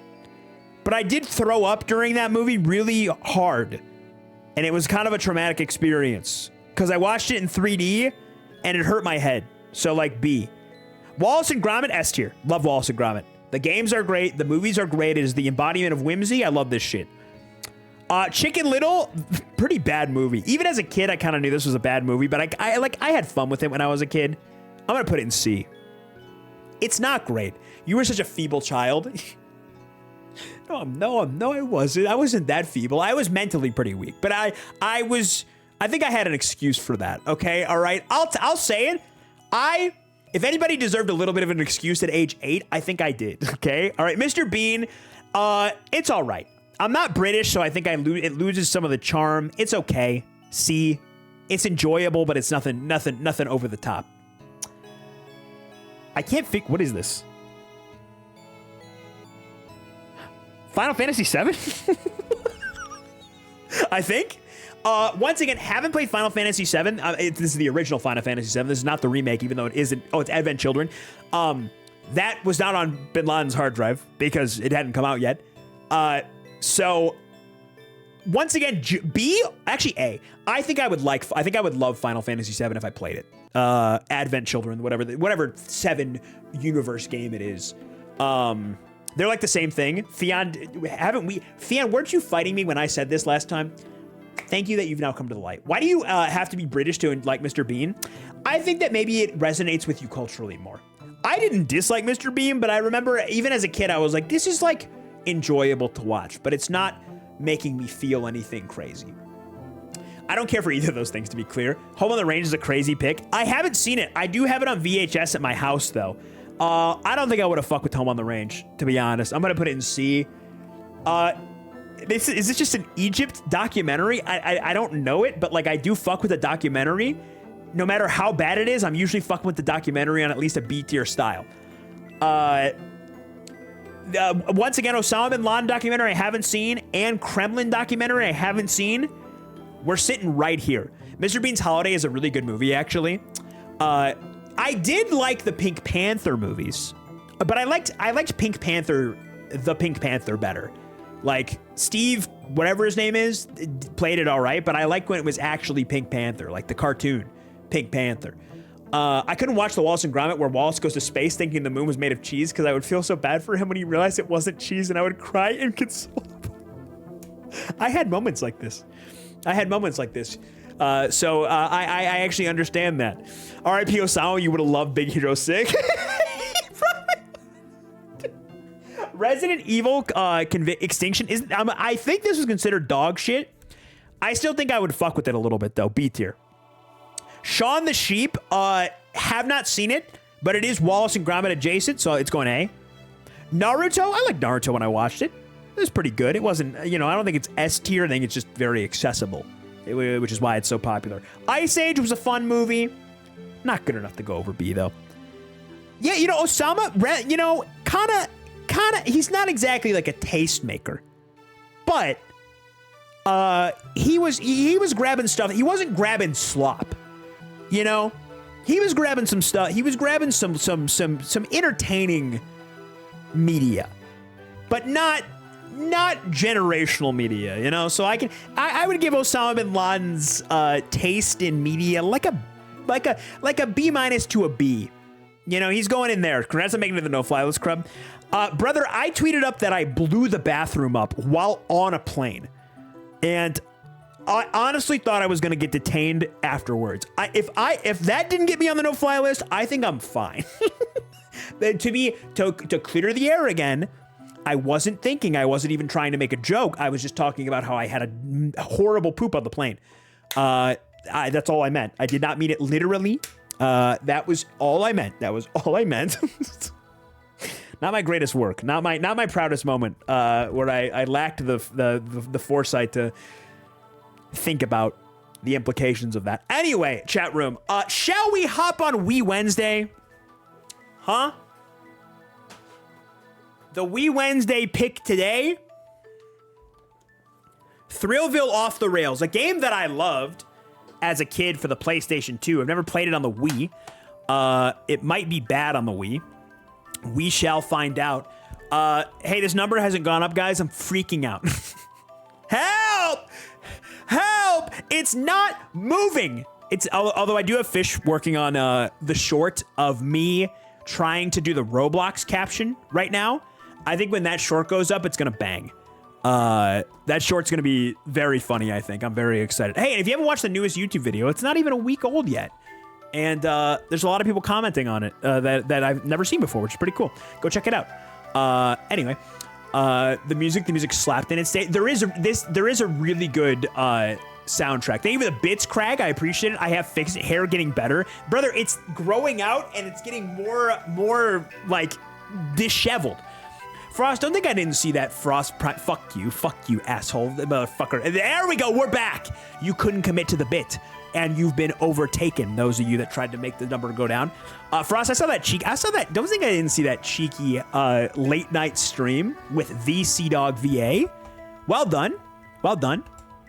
but I did throw up during that movie really hard, and it was kind of a traumatic experience because I watched it in 3D and it hurt my head. So like B. Wallace and Gromit, S tier. Love Wallace and Gromit. The games are great. The movies are great. It is the embodiment of whimsy. I love this shit. Chicken Little, pretty bad movie. Even as a kid, I kind of knew this was a bad movie, but I had fun with it when I was a kid. I'm gonna put it in C. It's not great. You were such a feeble child. No, I wasn't. I wasn't that feeble. I was mentally pretty weak, but I think I had an excuse for that. Okay, all right. I'll say it. If anybody deserved a little bit of an excuse at age 8, I think I did. Okay, all right. Mr. Bean, it's all right. I'm not British, so I think it loses some of the charm. It's okay. C. It's enjoyable, but it's nothing over the top. I can't think. What is this? Final Fantasy VII? I think. Once again, haven't played Final Fantasy VII. This is the original Final Fantasy VII. This is not the remake, even though it isn't. Oh, it's Advent Children. That was not on Bin Laden's hard drive because it hadn't come out yet. So once again, actually A. I think I would love Final Fantasy VII if I played it. Advent Children, whatever 7 universe game it is. They're like the same thing. Fian, weren't you fighting me when I said this last time? Thank you that you've now come to the light. Why do you have to be British to like Mr. Bean? I think that maybe it resonates with you culturally more. I didn't dislike Mr. Bean, but I remember even as a kid, I was like, this is like enjoyable to watch, but it's not making me feel anything crazy. I don't care for either of those things, to be clear. Home on the Range is a crazy pick. I haven't seen it. I do have it on VHS at my house, though. I don't think I would have fucked with Home on the Range, to be honest. I'm going to put it in C. Is this just an Egypt documentary? I don't know it, but like I do fuck with a documentary. No matter how bad it is, I'm usually fucking with the documentary on at least a B tier style. Once again, Osama bin Laden documentary I haven't seen, and Kremlin documentary I haven't seen. We're sitting right here. Mr. Bean's Holiday is a really good movie, actually. I did like the Pink Panther movies, but I liked Pink Panther, the Pink Panther better. Like Steve, whatever his name is, played it all right, but I like when it was actually Pink Panther, like the cartoon Pink Panther. I couldn't watch the Wallace and Gromit where Wallace goes to space thinking the moon was made of cheese because I would feel so bad for him when he realized it wasn't cheese, and I would cry inconsolable. I had moments like this. So I actually understand that. R.I.P. Osama, you would have loved Big Hero 6. Resident Evil Extinction isn't. I think this was considered dog shit. I still think I would fuck with it a little bit though. B tier. Shaun the Sheep. Have not seen it, but it is Wallace and Gromit adjacent, so it's going A. Naruto. I like Naruto when I watched it. It was pretty good. It wasn't. I don't think it's S tier. I think it's just very accessible, which is why it's so popular. Ice Age was a fun movie. Not good enough to go over B though. Yeah, Osama. Kind of. He's not exactly like a tastemaker, but he was grabbing stuff. He wasn't grabbing slop, he was grabbing some stuff. He was grabbing some entertaining media, but not generational media, So I would give Osama bin Laden's taste in media like a B- to a B. He's going in there. Congrats on making it to the no-fly list, Crub. Brother, I tweeted up that I blew the bathroom up while on a plane. And I honestly thought I was going to get detained afterwards. If that didn't get me on the no-fly list, I think I'm fine. To clear the air again, I wasn't even trying to make a joke. I was just talking about how I had a horrible poop on the plane. That's all I meant. I did not mean it literally. That was all I meant. Not my greatest work. Not my proudest moment. Where I lacked the foresight to think about the implications of that. Anyway, chat room. Shall we hop on Wee Wednesday? Huh? The Wee Wednesday pick today. Thrillville Off the Rails, a game that I loved as a kid for the PlayStation 2. I've never played it on the Wii. It might be bad on the Wii. We shall find out. Hey, this number hasn't gone up, guys. I'm freaking out. Help! Help! It's not moving. Although I do have Fish working on the short of me trying to do the Roblox caption right now. I think when that short goes up, it's gonna bang. That short's gonna be very funny, I think. I'm very excited. Hey, and if you haven't watched the newest YouTube video, it's not even a week old yet. And there's a lot of people commenting on it that I've never seen before, which is pretty cool. Go check it out. Anyway, the music slapped in its day. There is a really good soundtrack. Thank you for the bits, Crag. I appreciate it. I have fixed it. Hair getting better, brother. It's growing out and it's getting more like disheveled. Frost, don't think I didn't see that. Frost, fuck you, asshole, motherfucker. There we go. We're back. You couldn't commit to the bit. And you've been overtaken, those of you that tried to make the number go down. Frost, I saw that. Don't think I didn't see that cheeky late night stream with the Sea-Dog VA. Well done.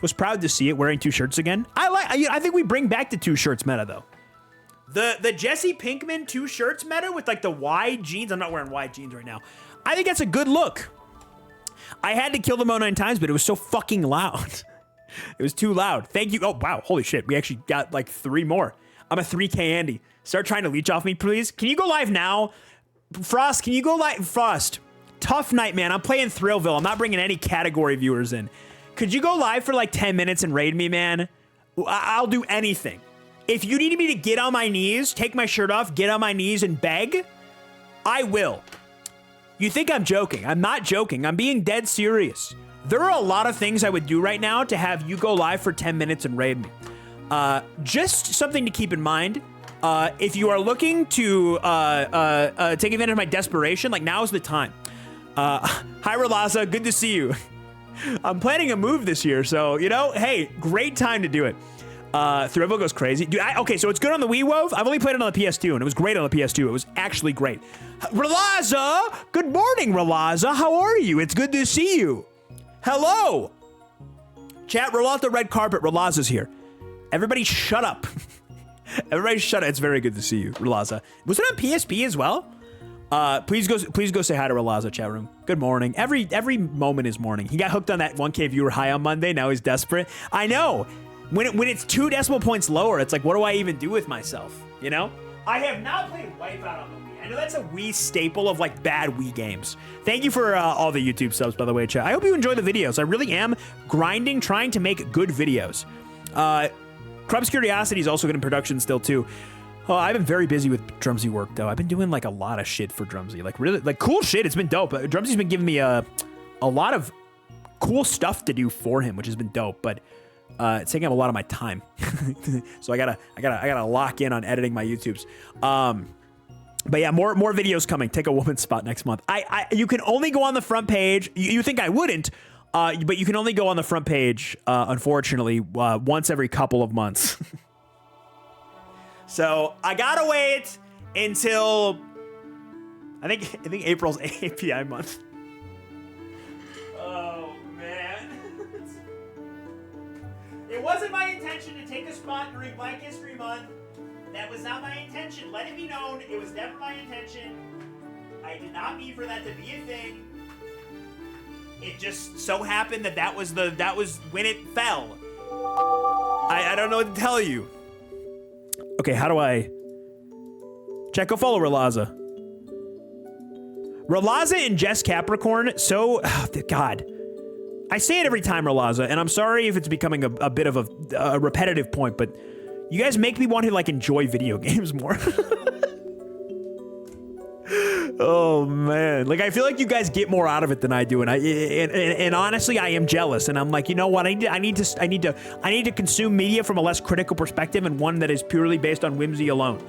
Was proud to see it wearing two shirts again. I think we bring back the two shirts meta though. The Jesse Pinkman two shirts meta with like the wide jeans. I'm not wearing wide jeans right now. I think that's a good look. I had to kill the Mo 9 times, but it was so fucking loud. It was too loud. Thank you. Oh, wow. Holy shit. We actually got like 3 more. I'm a 3K Andy. Start trying to leech off me, please. Can you go live now? Frost, can you go live? Frost, Tough night, man. I'm playing Thrillville. I'm not bringing any category viewers in. Could you go live for like 10 minutes and raid me, man? I'll do anything. If you need me to get on my knees, take my shirt off, get on my knees and beg, I will. You think I'm joking. I'm not joking. I'm being dead serious. There are a lot of things I would do right now to have you go live for 10 minutes and raid me. Just something to keep in mind. If you are looking to take advantage of my desperation, like now's the time. Hi, Relaza. Good to see you. I'm planning a move this year, so, you know, hey, great time to do it. Thrillville goes crazy. Dude, okay, so it's good on the Wii Wove. I've only played it on the PS2, and it was great on the PS2. It was actually great. Relaza! Good morning, Relaza. How are you? It's good to see you. Hello! Chat, roll out the red carpet. Relaza's here. Everybody shut up. Everybody shut up. It's very good to see you, Relaza. Was it on PSP as well? Please go say hi to Relaza, chat room. Good morning. Every moment is morning. He got hooked on that 1K viewer high on Monday. Now he's desperate. I know. When it's 2 decimal points lower, it's like, what do I even do with myself? You know? I have not played Wipeout on the Wii. I know that's a Wii staple of like bad Wii games. Thank you for all the YouTube subs, by the way, chat. I hope you enjoy the videos. I really am grinding, trying to make good videos. Crub's Curiosity is also good in production still too. Oh, I've been very busy with Drumsy work though. I've been doing like a lot of shit for Drumsy, like really like cool shit. It's been dope. Drumsy's been giving me a lot of cool stuff to do for him, which has been dope. But it's taking up a lot of my time, so I gotta lock in on editing my YouTubes. But yeah, more videos coming. Take a woman's spot next month. You can only go on the front page. You think I wouldn't? But you can only go on the front page, unfortunately, once every couple of months. So I gotta wait until I think April's API month. Oh man. It wasn't my intention to take a spot during Black History Month. That was not my intention. Let it be known, it was never my intention. I did not mean for that to be a thing. It just so happened that was when it fell. I don't know what to tell you. Okay, how do I... Check, go follow Relaza. Relaza and Jess Capricorn, so... Oh, God. I say it every time, Relaza, and I'm sorry if it's becoming a bit of a repetitive point, but you guys make me want to, like, enjoy video games more. Oh man, like I feel like you guys get more out of it than I do, and honestly, I am jealous. And I'm like, you know what? I need to consume media from a less critical perspective and one that is purely based on whimsy alone.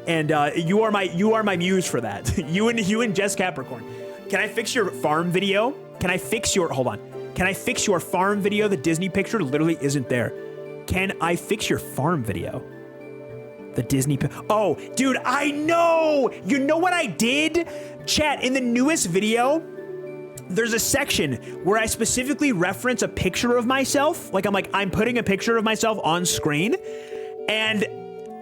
And you are my muse for that. you and Jess Capricorn. Can I fix your farm video? Can I fix your farm video? The Disney picture literally isn't there. Can I fix your farm video? The Disney... Oh, dude, I know! You know what I did? Chat, in the newest video, there's a section where I specifically reference a picture of myself. Like, I'm putting a picture of myself on screen, and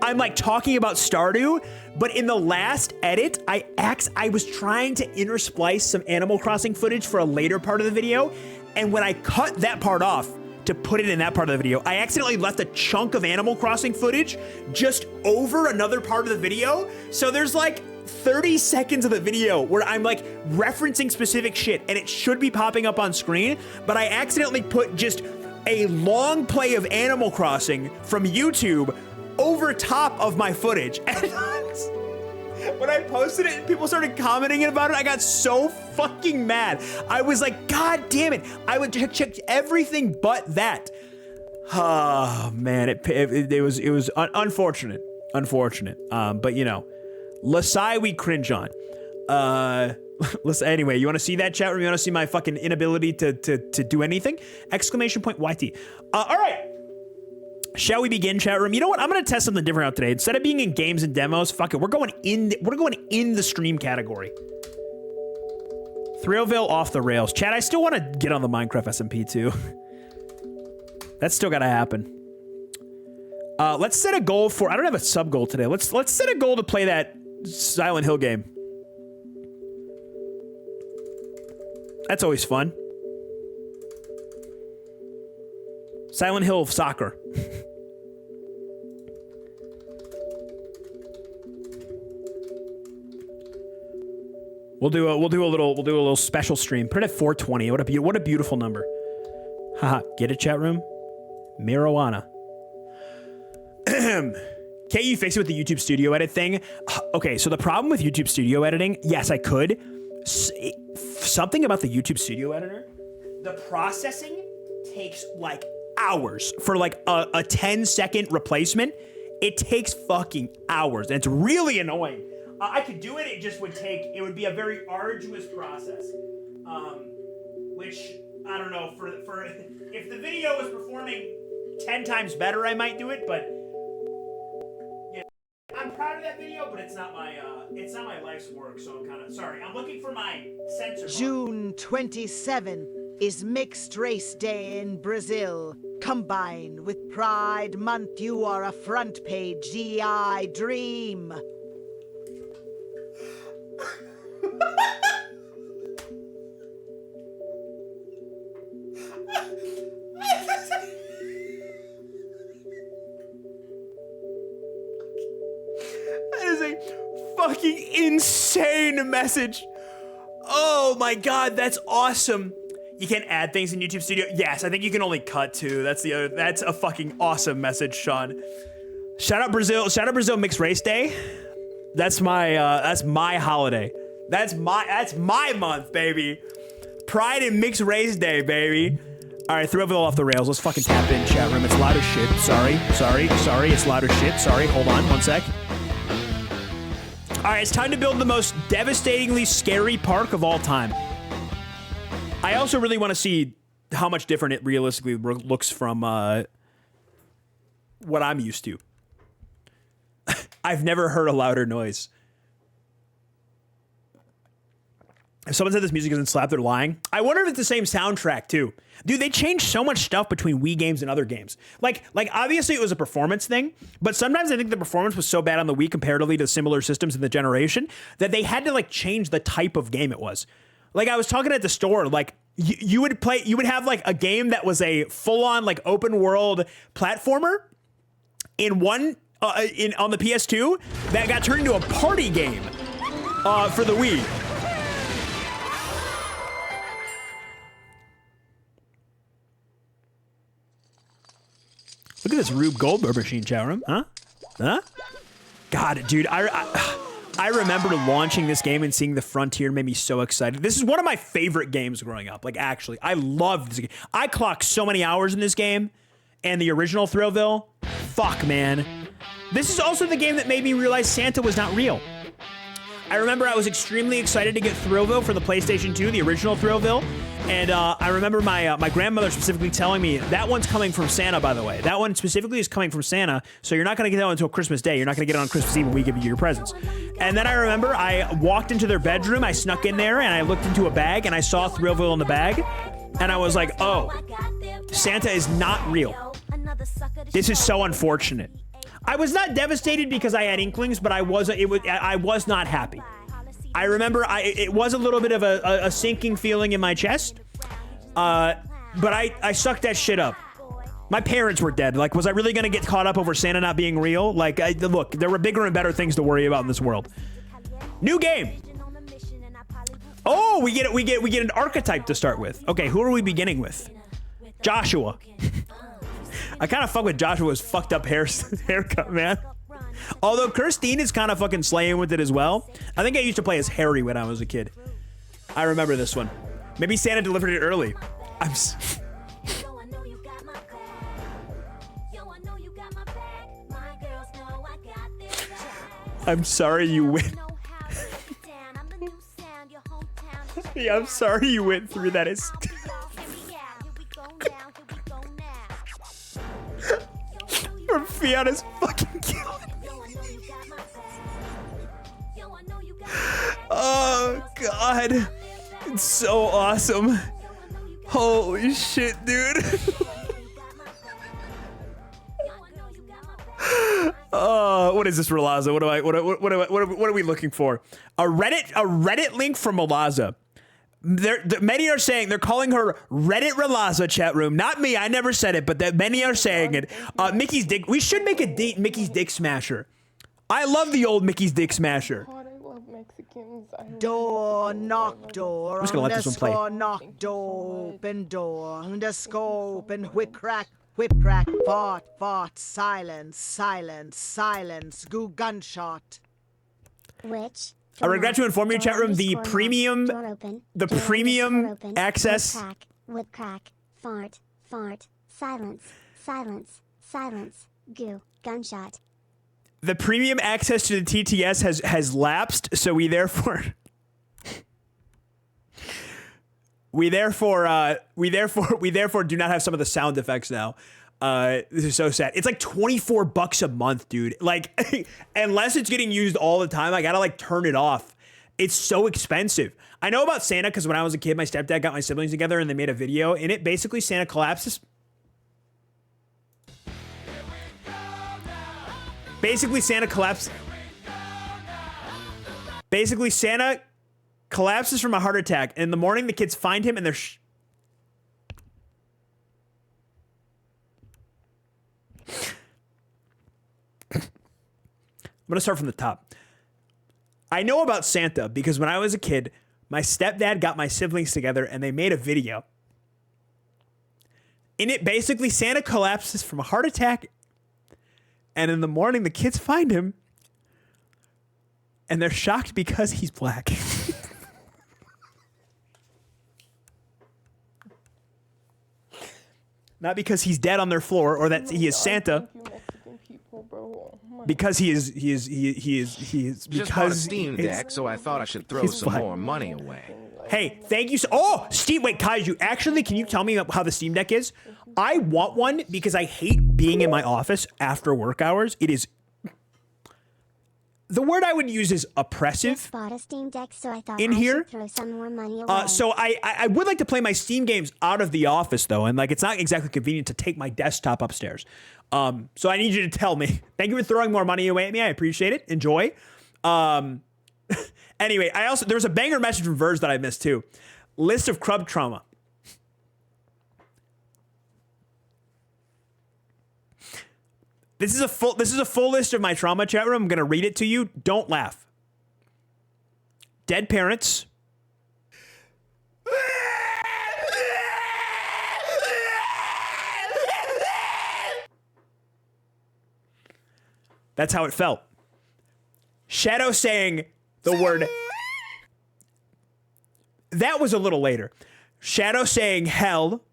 I'm, like, talking about Stardew, but in the last edit, I was trying to intersplice some Animal Crossing footage for a later part of the video, and when I cut that part off, to put it in that part of the video, I accidentally left a chunk of Animal Crossing footage just over another part of the video. So there's like 30 seconds of the video where I'm like referencing specific shit and it should be popping up on screen, but I accidentally put just a long play of Animal Crossing from YouTube over top of my footage. And when I posted it and people started commenting about it, I got so fucking mad. I was like, God damn it. I would check everything but that. Oh, man. It was unfortunate. Unfortunate. But, you know, Lasai we cringe on. Listen, anyway, you want to see that, chat room? You want to see my fucking inability to do anything? Exclamation point YT. All right. Shall we begin, chat room? You know what? I'm gonna test something different out today. Instead of being in games and demos, fuck it. We're going in the stream category. Thrillville off the rails. Chat, I still want to get on the Minecraft SMP too. That's still gotta happen. Let's set a goal for... I don't have a sub goal today. Let's set a goal to play that Silent Hill game. That's always fun. Silent Hill soccer. We'll do a little special stream. Put it at 420. What a beautiful number. Haha. Get it, chat room? Marijuana. Can't you fix it with the YouTube Studio Edit thing? Okay, so the problem with YouTube Studio Editing, yes, I could. Something about the YouTube Studio Editor, the processing takes like hours for like a 10-second replacement. It takes fucking hours, and it's really annoying. I could do it. It would be a very arduous process. Which I don't know. For if the video was performing 10 times better, I might do it. But yeah, I'm proud of that video, but it's not my life's work. So I'm kind of sorry. I'm looking for my censor bar. June 27 is Mixed Race Day in Brazil. Combined with Pride Month, you are a front page GI dream. That is a fucking insane message. Oh my god, that's awesome. You can't add things in YouTube Studio. Yes, I think you can only cut too. That's a fucking awesome message, Sean. Shout out Brazil. Shout out Brazil Mixed Race Day. That's my holiday. That's my month, baby. Pride and Mixed Race Day, baby. All right, Thrillville off the rails. Let's fucking tap in, chat room. It's loud as shit. Sorry. It's loud as shit. Sorry. Hold on, 1 sec. All right, it's time to build the most devastatingly scary park of all time. I also really want to see how much different it realistically looks from what I'm used to. I've never heard a louder noise. If someone said this music isn't slap, they're lying. I wonder if it's the same soundtrack too. Dude, they changed so much stuff between Wii games and other games. Like obviously it was a performance thing, but sometimes I think the performance was so bad on the Wii comparatively to similar systems in the generation that they had to like change the type of game it was. Like I was talking at the store, like you would have like a game that was a full-on like open world platformer in on the PS2 that got turned into a party game for the Wii. Look at this Rube Goldberg machine, chat room. Huh? God, dude, I remember launching this game and seeing the frontier made me so excited. This is one of my favorite games growing up. Like, actually, I loved this game. I clocked so many hours in this game and the original Thrillville. Fuck, man. This is also the game that made me realize Santa was not real. I remember I was extremely excited to get Thrillville for the PlayStation 2, the original Thrillville. And I remember my grandmother specifically telling me, that one's coming from Santa, by the way. That one specifically is coming from Santa, so you're not going to get that one until Christmas Day. You're not going to get it on Christmas Eve when we give you your presents. And then I remember I walked into their bedroom, I snuck in there, and I looked into a bag, and I saw Thrillville in the bag. And I was like, oh, Santa is not real. This is so unfortunate. I was not devastated because I had inklings, but I was not happy. I remember it was a little bit of a sinking feeling in my chest, but I sucked that shit up. My parents were dead. Like, was I really gonna get caught up over Santa not being real? Like, look, there were bigger and better things to worry about in this world. New game. Oh, we get an archetype to start with. Okay, who are we beginning with? Joshua. I kind of fuck with Joshua's fucked up haircut, man. Although Kirstine is kind of fucking slaying with it as well. I think I used to play as Harry when I was a kid. I remember this one. Maybe Santa delivered it early. I'm sorry you went. Yeah, I'm sorry you went through that. Fiana's fucking killing me. Oh, God. It's so awesome. Holy shit, dude. What is this, Relaza? What are we looking for? A Reddit link from Relaza. Many are saying they're calling her Reddit Relaza, chat room. Not me, I never said it, but that many are saying it. Mickey's dick. We should make a Mickey's Dick Smasher. I love the old Mickey's Dick Smasher. God, I love Mexican Door, knock, door, just gonna let this one play. underscore, knock, door, open door, underscore, open, whip crack, fart, fart, silence, silence, silence, goo, gunshot. Which? I regret to inform you, chat room, the premium, the premium access. Whip crack, fart, fart, silence, silence, silence, goo, gunshot. The premium access to the TTS has lapsed, so we therefore do not have some of the sound effects now. This is so sad. It's like $24 a month, dude. Like, unless it's getting used all the time, I gotta like turn it off. It's so expensive. I know about Santa because when I was a kid, my stepdad got my siblings together and they made a video. In it, basically, Santa collapses. Basically, Santa collapses from a heart attack. And in the morning, the kids find him and they're... I'm going to start from the top. I know about Santa because when I was a kid, my stepdad got my siblings together and they made a video. In it, basically, Santa collapses from a heart attack. And in the morning, the kids find him. And they're shocked because he's black. Not because he's dead on their floor or that he is Santa. Because he is Just bought a Steam Deck, so I thought I should throw some more money away. Hey, thank you. Oh, Steam. Wait, Kaiju, actually, can you tell me how the Steam Deck is? I want one because I hate being in my office after work hours. It is... The word I would use is oppressive. Just bought a Steam Deck, so I thought in here. Should throw some more money away. So I would like to play my Steam games out of the office, though, and like it's not exactly convenient to take my desktop upstairs. So I need you to tell me. Thank you for throwing more money away at me. I appreciate it. Enjoy. Anyway, there was a banger message from Verge that I missed too. List of crub trauma. This is a full list of my trauma, chat room. I'm gonna read it to you. Don't laugh. Dead parents. That's how it felt. Shadow saying the word. That was a little later. Shadow saying hell.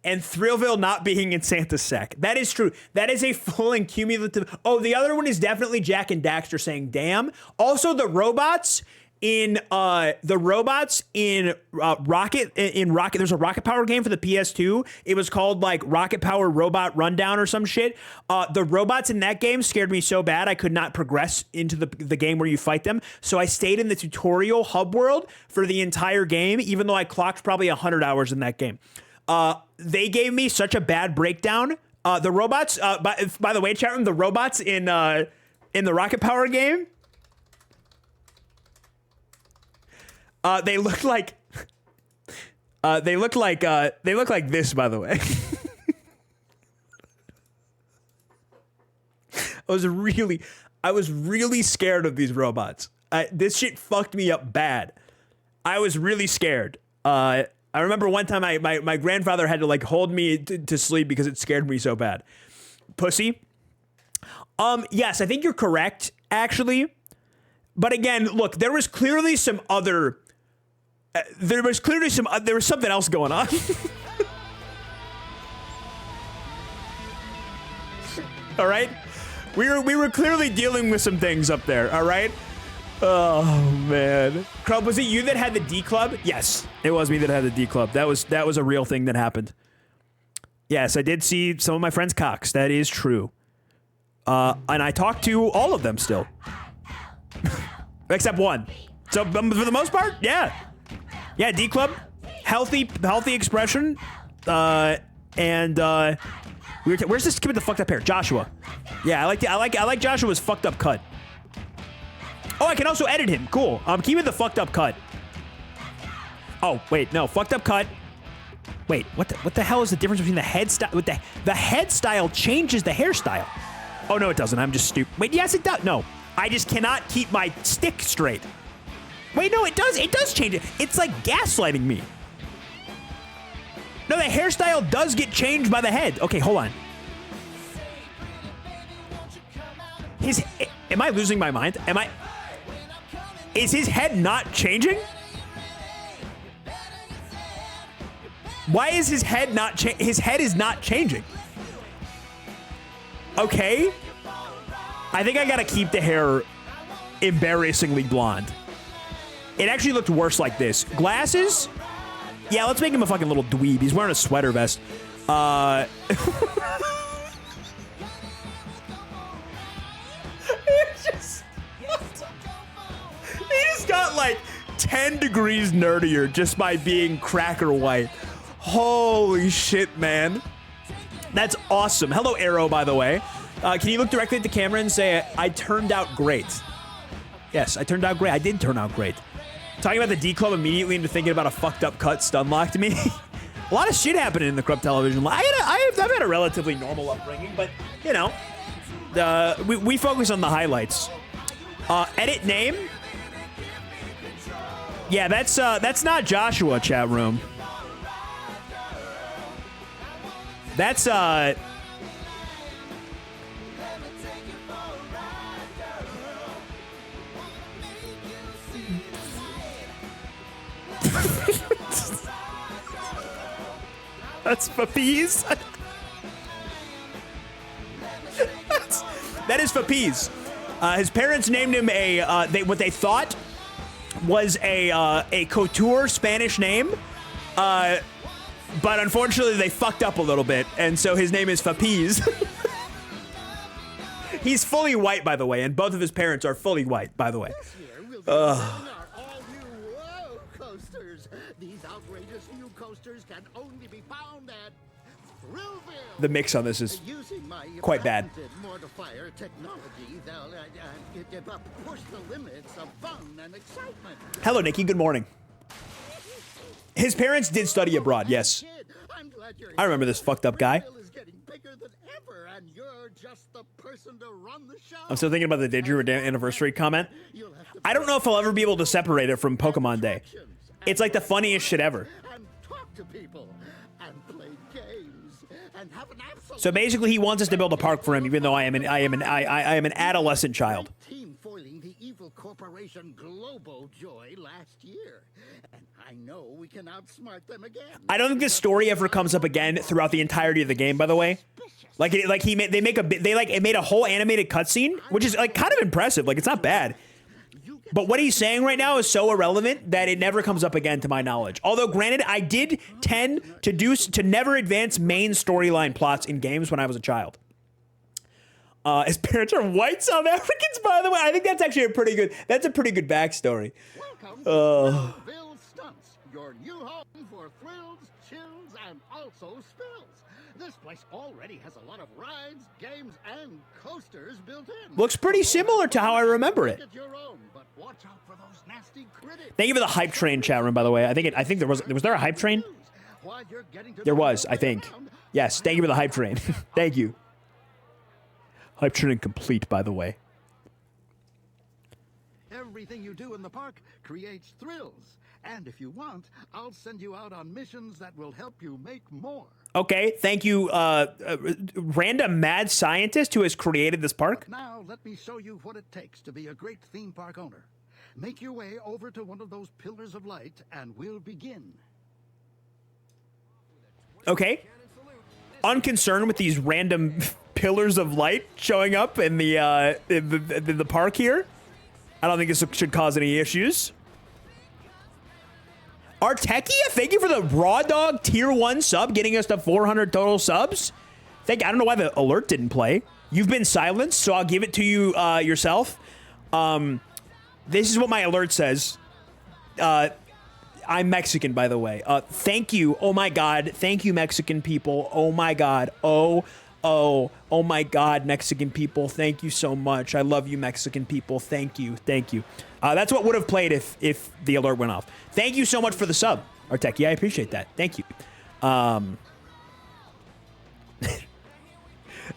And Thrillville not being in Santa's sack. That is true. That is a full and cumulative. Oh, the other one is definitely Jack and Daxter saying damn. Also, the robots in Rocket. There's a Rocket Power game for the PS2. It was called like Rocket Power Robot Rundown or some shit. The robots in that game scared me so bad I could not progress into the game where you fight them. So I stayed in the tutorial hub world for the entire game, even though I clocked probably 100 hours in that game. They gave me such a bad breakdown. The robots, by the way, chat room, the robots in the Rocket Power game, they look like this, by the way. I was really scared of these robots. This shit fucked me up bad. I was really scared. I remember one time my grandfather had to like hold me to sleep because it scared me so bad. Pussy. Yes, I think you're correct, actually. But again, look, there was clearly some other. There was something else going on. All right, we were clearly dealing with some things up there. All right. Oh man, Crub, was it you that had the D Club? Yes, it was me that had the D Club. That was a real thing that happened. Yes, I did see some of my friends' cocks. That is true. And I talked to all of them still, except one. So for the most part, yeah, D Club, healthy expression, and where's this kid with the fucked up hair? Joshua. Yeah, I like Joshua's fucked up cut. Oh, I can also edit him. Cool. Keep it the fucked up cut. Oh, wait, no, fucked up cut. Wait, what the hell is the difference between the head style? The head style changes the hairstyle. Oh no, it doesn't. I'm just stupid. Wait, yes, it does. No, I just cannot keep my stick straight. Wait, no, it does. It does change it. It's like gaslighting me. No, the hairstyle does get changed by the head. Okay, hold on. Am I losing my mind? Is his head not changing? Why is his head not his head is not changing? Okay. I think I gotta keep the hair embarrassingly blonde. It actually looked worse like this. Glasses? Yeah, let's make him a fucking little dweeb. He's wearing a sweater vest. He just got like 10 degrees nerdier just by being cracker white. Holy shit, man. That's awesome. Hello, Arrow, by the way. Can you look directly at the camera and say, I turned out great? Yes, I turned out great. I did turn out great. Talking about the D Club immediately into thinking about a fucked up cut stun-locked me. A lot of shit happening in the Corrupt Television. I've had a relatively normal upbringing, but, you know, we focus on the highlights. Edit name? Yeah, that's not Joshua, chat room. That's, that's Fapiz. That is Fapiz. His parents named him what they thought was a couture Spanish name, but unfortunately they fucked up a little bit, and so his name is Fapiz. He's fully white, by the way, and both of his parents are fully white, by the way. These outrageous new coasters can only be found at Thrillville. The mix on this is quite bad. Mortifier technology, they'll push the limits of fun and excitement. Hello, Nikki. Good morning. His parents did study abroad, yes. I remember this fucked up guy. I'm still thinking about the Didgeridoo anniversary comment. I don't know if I'll ever be able to separate it from Pokemon Day. It's like the funniest shit ever. So basically, he wants us to build a park for him, even though I am an adolescent child. Foiling the evil corporation Globojoy last year, and I know we can outsmart them again. I don't think this story ever comes up again throughout the entirety of the game. By the way, it made a whole animated cutscene, which is like kind of impressive. Like, it's not bad. But what he's saying right now is so irrelevant that it never comes up again, to my knowledge. Although, granted, I did tend to never advance main storyline plots in games when I was a child. His parents are white South Africans, by the way. I think that's actually a pretty good backstory. Welcome to Thrillville Stunts, your new home for thrills, chills, and also spills. This place already has a lot of rides, games, and coasters built in. Looks pretty similar to how I remember it. Watch out for those nasty critics. Thank you for the hype train, chat room, by the way. I think there was there a hype train? There was, I think. Yes, thank you for the hype train. Thank you. Hype train complete, by the way. Everything you do in the park creates thrills. And if you want, I'll send you out on missions that will help you make more. Okay, thank you, random mad scientist who has created this park. But now, let me show you what it takes to be a great theme park owner. Make your way over to one of those pillars of light, and we'll begin. Okay. Unconcerned with these random pillars of light showing up in the park here. I don't think this should cause any issues. Artekia, thank you for the Raw Dog Tier 1 sub, getting us to 400 total subs. I don't know why the alert didn't play. You've been silenced, so I'll give it to you yourself. This is what my alert says. I'm Mexican, by the way. Thank you. Oh, my God. Thank you, Mexican people. Oh, my God. Oh, my God, Mexican people. Thank you so much. I love you, Mexican people. Thank you. Thank you. That's what would have played if the alert went off. Thank you so much for the sub, Arteki. I appreciate that. Thank you.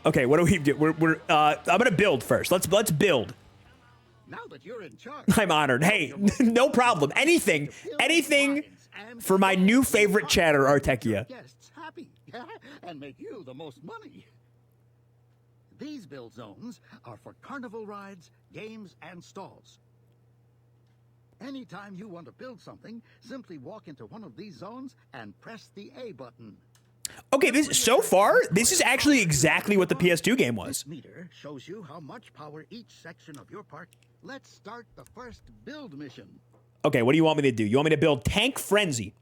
Okay, what do we do? I'm gonna build first. Let's build. Now that you're in charge, I'm honored. Hey, no problem. Anything for my new favorite chatter, Artekia. guests happy and make you the most money. These build zones are for carnival rides, games, and stalls. Anytime you want to build something, simply walk into one of these zones and press the A button. Okay, this is actually exactly what the PS2 game was. This meter shows you how much power each section of your park. Let's start the first build mission. Okay, what do you want me to do? You want me to build Tank Frenzy?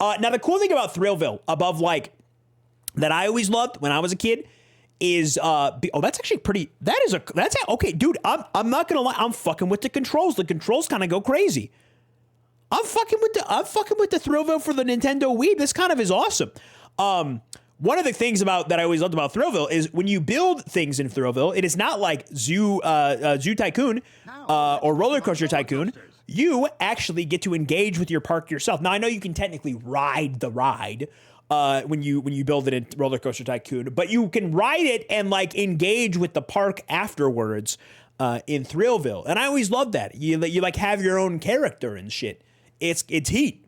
Now, the cool thing about Thrillville, above like, that I always loved when I was a kid, is, that's actually pretty, okay, dude, I'm not gonna lie, I'm fucking with the controls. The controls kind of go crazy. I'm fucking with the Thrillville for the Nintendo Wii. This kind of is awesome. One of the things that I always loved about Thrillville is when you build things in Thrillville, it is not like Zoo Tycoon or Roller Coaster Tycoon. You actually get to engage with your park yourself. Now I know you can technically ride the ride when you build it in Roller Coaster Tycoon, but you can ride it and like engage with the park afterwards in Thrillville. And I always loved that. You like have your own character and shit. It's heat.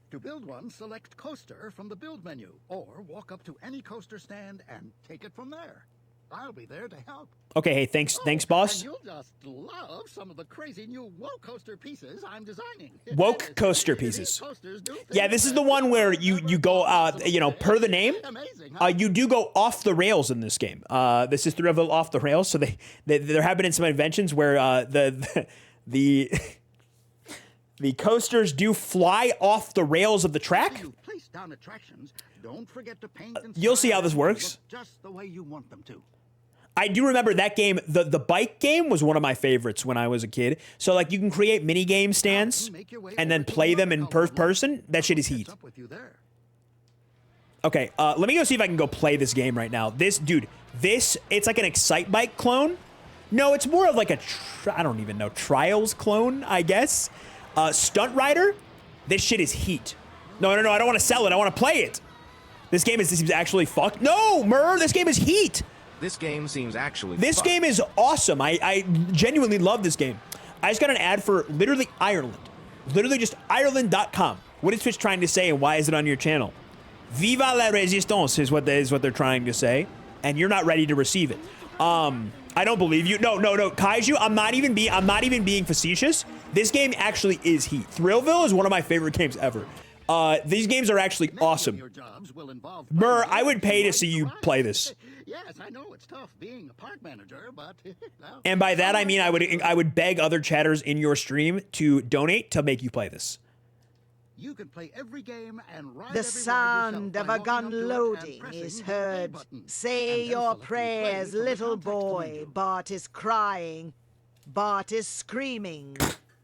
To build one, select Coaster from the Build menu, or walk up to any coaster stand and take it from there. I'll be there to help. Okay, hey, thanks, boss. And you'll just love some of the crazy new woke coaster pieces I'm designing. Woke coaster pieces. Yeah, this is the one where you go, per the name, you do go off the rails in this game. This is Thrillville off the rails. So there have been some inventions where the coasters do fly off the rails of the track. You place down attractions, don't forget to paint and you'll see how this works. Just the way you want them to. I do remember that game. The bike game was one of my favorites when I was a kid. So like you can create mini game stands and then play them in first person. That shit is heat. Okay, let me go see if I can go play this game right now. It's like an Excite Bike clone. No, it's more of like I don't even know, Trials clone, I guess. Stunt Rider, this shit is heat. No, I don't want to sell it. I want to play it. This seems actually fucked. No, Murr, this game is heat. This game seems actually This game is awesome. I genuinely love this game. I just got an ad for literally Ireland. Literally just Ireland.com. What is Twitch trying to say and why is it on your channel? Viva la résistance is what they're trying to say. And you're not ready to receive it. I don't believe you. No. Kaiju, I'm not even being facetious. This game actually is heat. Thrillville is one of my favorite games ever. These games are actually awesome. Murr, I would pay to see you play this. Yes, I know it's tough being a park manager, but and by that I mean I would beg other chatters in your stream to donate to make you play this. You can play every game and ride The sound of a gun loading is heard. Say your prayers, little boy. Bart is crying. Bart is screaming.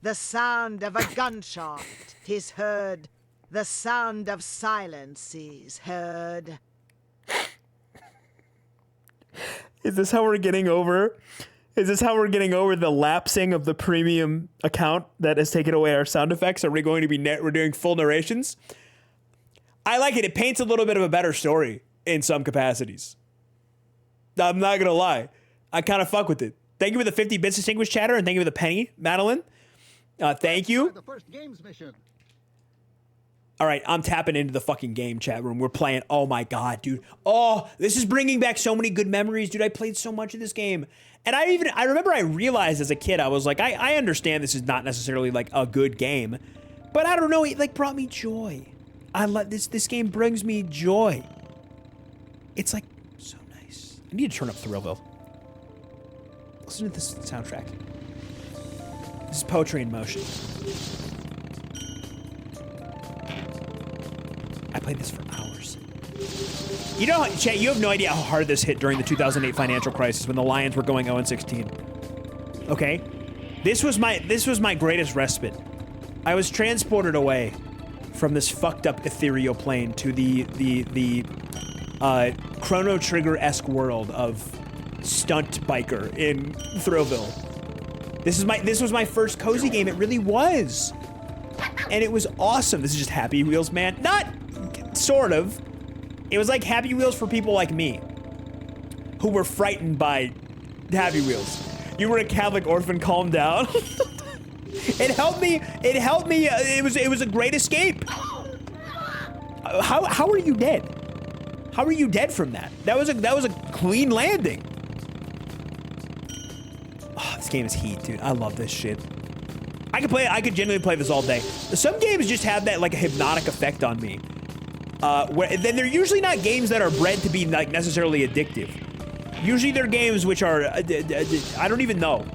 The sound of a gunshot is heard. The sound of silence is heard. Is this how we're getting over the lapsing of the premium account that has taken away our sound effects? Are we going to be we're doing full narrations? I like it. It paints a little bit of a better story in some capacities. I'm not gonna lie. I kind of fuck with it. Thank you for the 50 bits distinguished chatter, and thank you for the penny, Madeline. Thank you. The first games mission. All right, I'm tapping into the fucking game chat room. We're playing. Oh my god, dude. Oh, this is bringing back so many good memories, dude. I played so much of this game. And I remember I realized as a kid, I was like, I understand this is not necessarily like a good game, but I don't know, it like brought me joy. I love this game brings me joy. It's like so nice. I need to turn up Thrillville. Listen to this soundtrack. This is poetry in motion. I played this for hours. You know, Chet, you have no idea how hard this hit during the 2008 financial crisis when the Lions were going 0-16. Okay? This was my greatest respite. I was transported away from this fucked up ethereal plane to the Chrono Trigger-esque world of stunt biker in Thrillville. This was my first cozy game. It really was. And it was awesome. This is just Happy Wheels, man. Not sort of. It was like Happy Wheels for people like me who were frightened by Happy Wheels. You were a Catholic orphan. Calm down. It helped me. It helped me. It was a great escape. How are you dead? How are you dead from that? That was a clean landing. Oh, this game is heat, dude. I love this shit. I could genuinely play this all day. Some games just have that like a hypnotic effect on me. Then they're usually not games that are bred to be like necessarily addictive. Usually they're games which are I don't even know.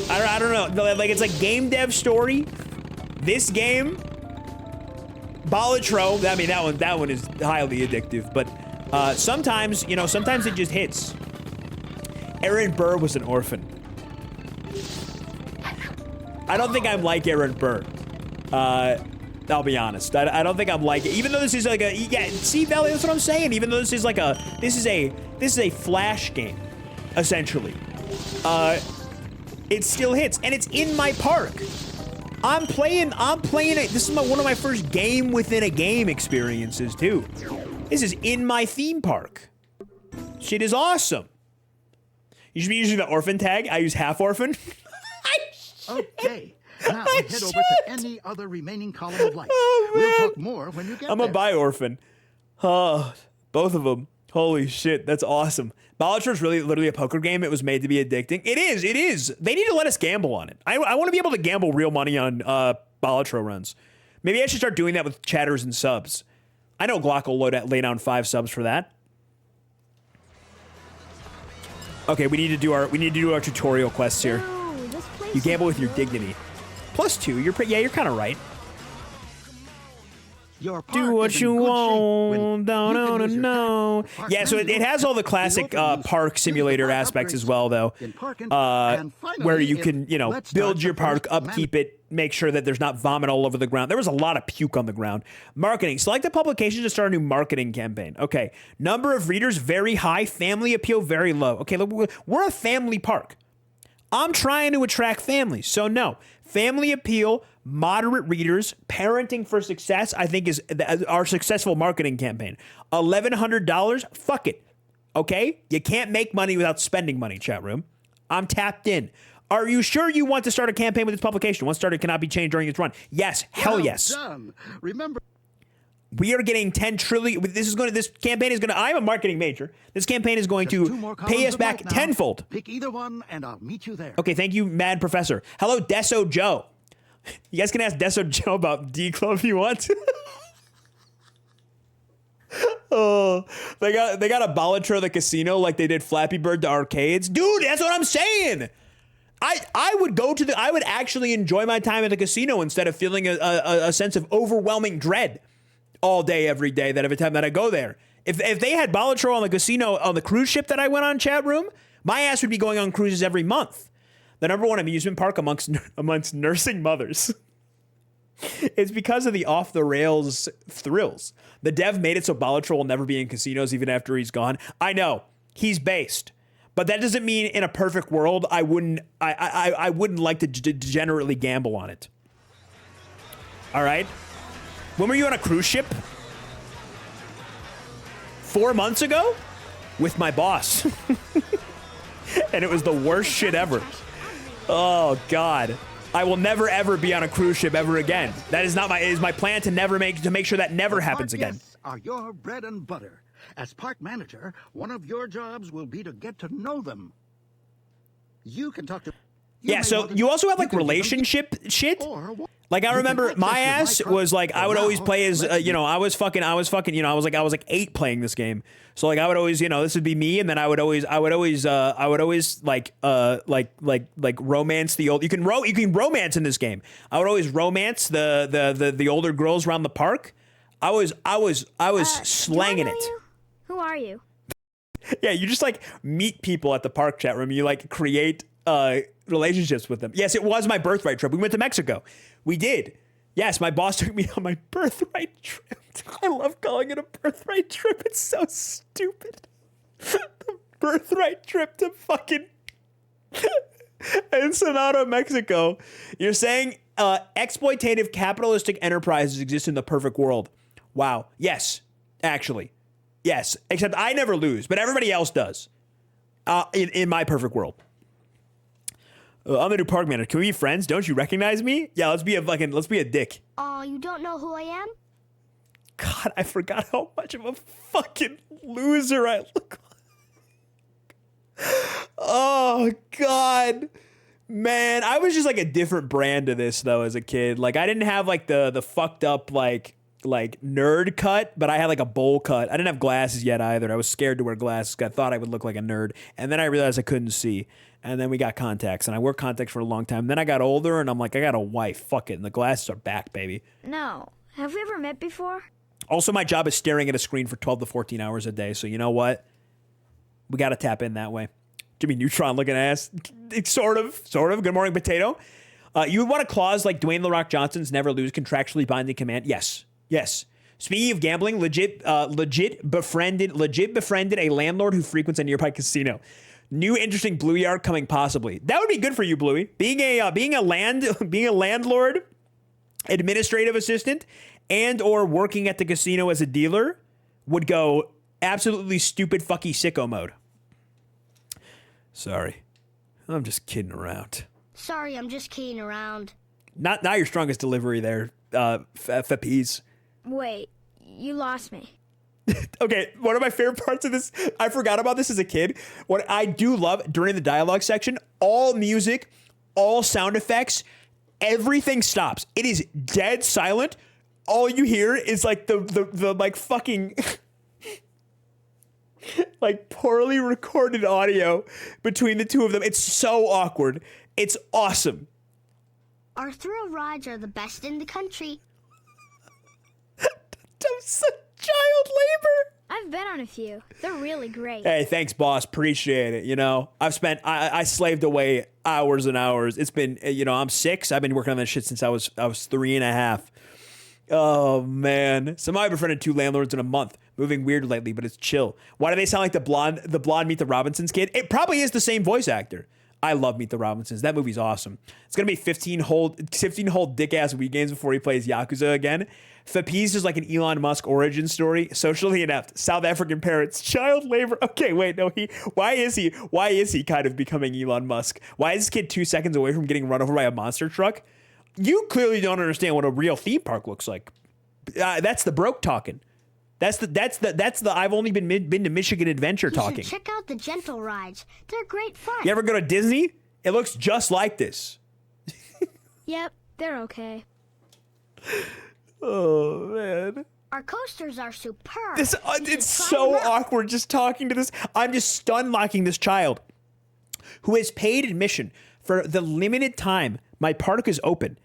I don't know. Like it's like game dev story. This game, Balatro. I mean that one is highly addictive. But sometimes sometimes it just hits. Aaron Burr was an orphan. I don't think I'm like Aaron Burr. I'll be honest. I don't think I'm like it. Even though this is like see Valley, that's what I'm saying. Even though this is like this is a flash game, essentially. It still hits, and it's in my park. I'm playing it. This is one of my first game within a game experiences too. This is in my theme park. Shit is awesome. You should be using the orphan tag. I use half orphan. Okay. Now head over to any other remaining column of life. Oh, we'll talk more when you get I'm there. a buy orphan. Both of them. Holy shit, that's awesome. Balatro is really literally a poker game. It was made to be addicting. It is. They need to let us gamble on it. I want to be able to gamble real money on Balatro runs. Maybe I should start doing that with chatters and subs. I know Glock will lay down 5 subs for that. Okay, we need to do our tutorial quests here. You gamble with your dignity. +2. You're kind of right. Do what you want. No. Yeah, so it has all the classic park simulator aspects as well, though. Where you can, build your park, upkeep it, make sure that there's not vomit all over the ground. There was a lot of puke on the ground. Marketing. Select a publication to start a new marketing campaign. Okay. Number of readers, very high. Family appeal, very low. Okay, look, we're a family park. I'm trying to attract families, so no. Family appeal, moderate readers, parenting for success, I think is our successful marketing campaign. $1,100, fuck it. Okay? You can't make money without spending money, chat room. I'm tapped in. Are you sure you want to start a campaign with this publication? Once started, cannot be changed during its run. Yes, hell yes. Done. Remember, we are getting 10 trillion. This campaign is going to, I'm a marketing major. This campaign is going to pay us back tenfold. Pick either one and I'll meet you there. Okay, thank you, Mad Professor. Hello, Deso Joe. You guys can ask Deso Joe about D-Club if you want. Oh, they got a Balatro the casino like they did Flappy Bird to arcades. Dude, that's what I'm saying. I would actually enjoy my time at the casino instead of feeling a sense of overwhelming dread all day, every day, that every time that I go there. If they had Balatro on the casino, on the cruise ship that I went on, chat room, my ass would be going on cruises every month. The #1 amusement park amongst nursing mothers. It's because of the off-the-rails thrills. The dev made it so Balatro will never be in casinos even after he's gone. I know, he's based. But that doesn't mean in a perfect world I wouldn't like to degenerately gamble on it. All right? When were you on a cruise ship? 4 months ago? With my boss. And it was the worst shit ever. Oh, God. I will never, ever be on a cruise ship ever again. That is not it is my plan to make sure that never happens again. Are your bread and butter. As park manager, one of your jobs will be to get to know them. You can talk to... Yeah, so you also have like relationship shit. Like I remember my ass was like I would always play as I was fucking I was like 8 playing this game. So like I would always this would be me, and then I would always like romance the old. You can romance in this game. I would always romance the older girls around the park. I was slanging it. Who are you? Yeah, you just like meet people at the park, chat room. You like create relationships with them. Yes, it was my birthright trip. We went to Mexico. We did. Yes, my boss took me on my birthright trip. I love calling it a birthright trip. It's so stupid. The birthright trip to fucking Ensenada, Mexico. You're saying exploitative capitalistic enterprises exist in the perfect world. Wow. Yes, actually. Yes, except I never lose, but everybody else does. In my perfect world. I'm the new park manager. Can we be friends? Don't you recognize me? Yeah, let's be a dick. Oh, you don't know who I am? God, I forgot how much of a fucking loser I look like. Oh, God. Man, I was just like a different brand of this, though, as a kid. Like, I didn't have like the fucked up, like nerd cut, but I had like a bowl cut. I didn't have glasses yet either. I was scared to wear glasses. I thought I would look like a nerd. And then I realized I couldn't see. And then we got contacts, and I wore contacts for a long time. Then I got older, and I'm like, I got a wife. Fuck it. And the glasses are back, baby. No. Have we ever met before? Also, my job is staring at a screen for 12 to 14 hours a day. So you know what? We got to tap in that way. Jimmy Neutron looking ass. Sort of. Good morning, potato. You would want a clause like Dwayne "The Rock" Johnson's never lose contractually binding command. Yes. Speaking of gambling, legit befriended a landlord who frequents a nearby casino. New interesting Bluey arc coming possibly. That would be good for you, Bluey. Being a landlord, administrative assistant, and or working at the casino as a dealer would go absolutely stupid fucky sicko mode. Sorry. I'm just kidding around. Sorry, I'm just kidding around. Not your strongest delivery there, Fappies. Wait, you lost me. Okay, one of my favorite parts of this, I forgot about this as a kid. What I do love during the dialogue section, all music, all sound effects, everything stops. It is dead silent. All you hear is like the like fucking like poorly recorded audio between the two of them. It's so awkward. It's awesome. Our thrill rides are the best in the country. I'm such child labor. I've been on a few. They're really great. Hey, thanks, boss. Appreciate it. You know, I slaved away hours and hours. It's been, I'm 6. I've been working on that shit since I was 3.5. Oh, man. So I've befriended 2 landlords in a month. Moving weird lately, but it's chill. Why do they sound like the blonde Meet the Robinsons kid? It probably is the same voice actor. I love Meet the Robinsons. That movie's awesome. It's going to be 15 whole dick-ass weekends before he plays Yakuza again. Fappies is like an Elon Musk origin story. Socially inept. South African parents. Child labor. Okay, wait, no. Why is he kind of becoming Elon Musk? Why is this kid 2 seconds away from getting run over by a monster truck? You clearly don't understand what a real theme park looks like. That's the broke talking. That's the I've only been to Michigan Adventure talking. You should check out the gentle rides. They're great fun. You ever go to Disney? It looks just like this. Yep, they're okay. Oh, man. Our coasters are superb. It's so awkward just talking to this. I'm just stun locking this child who has paid admission for the limited time my park is open.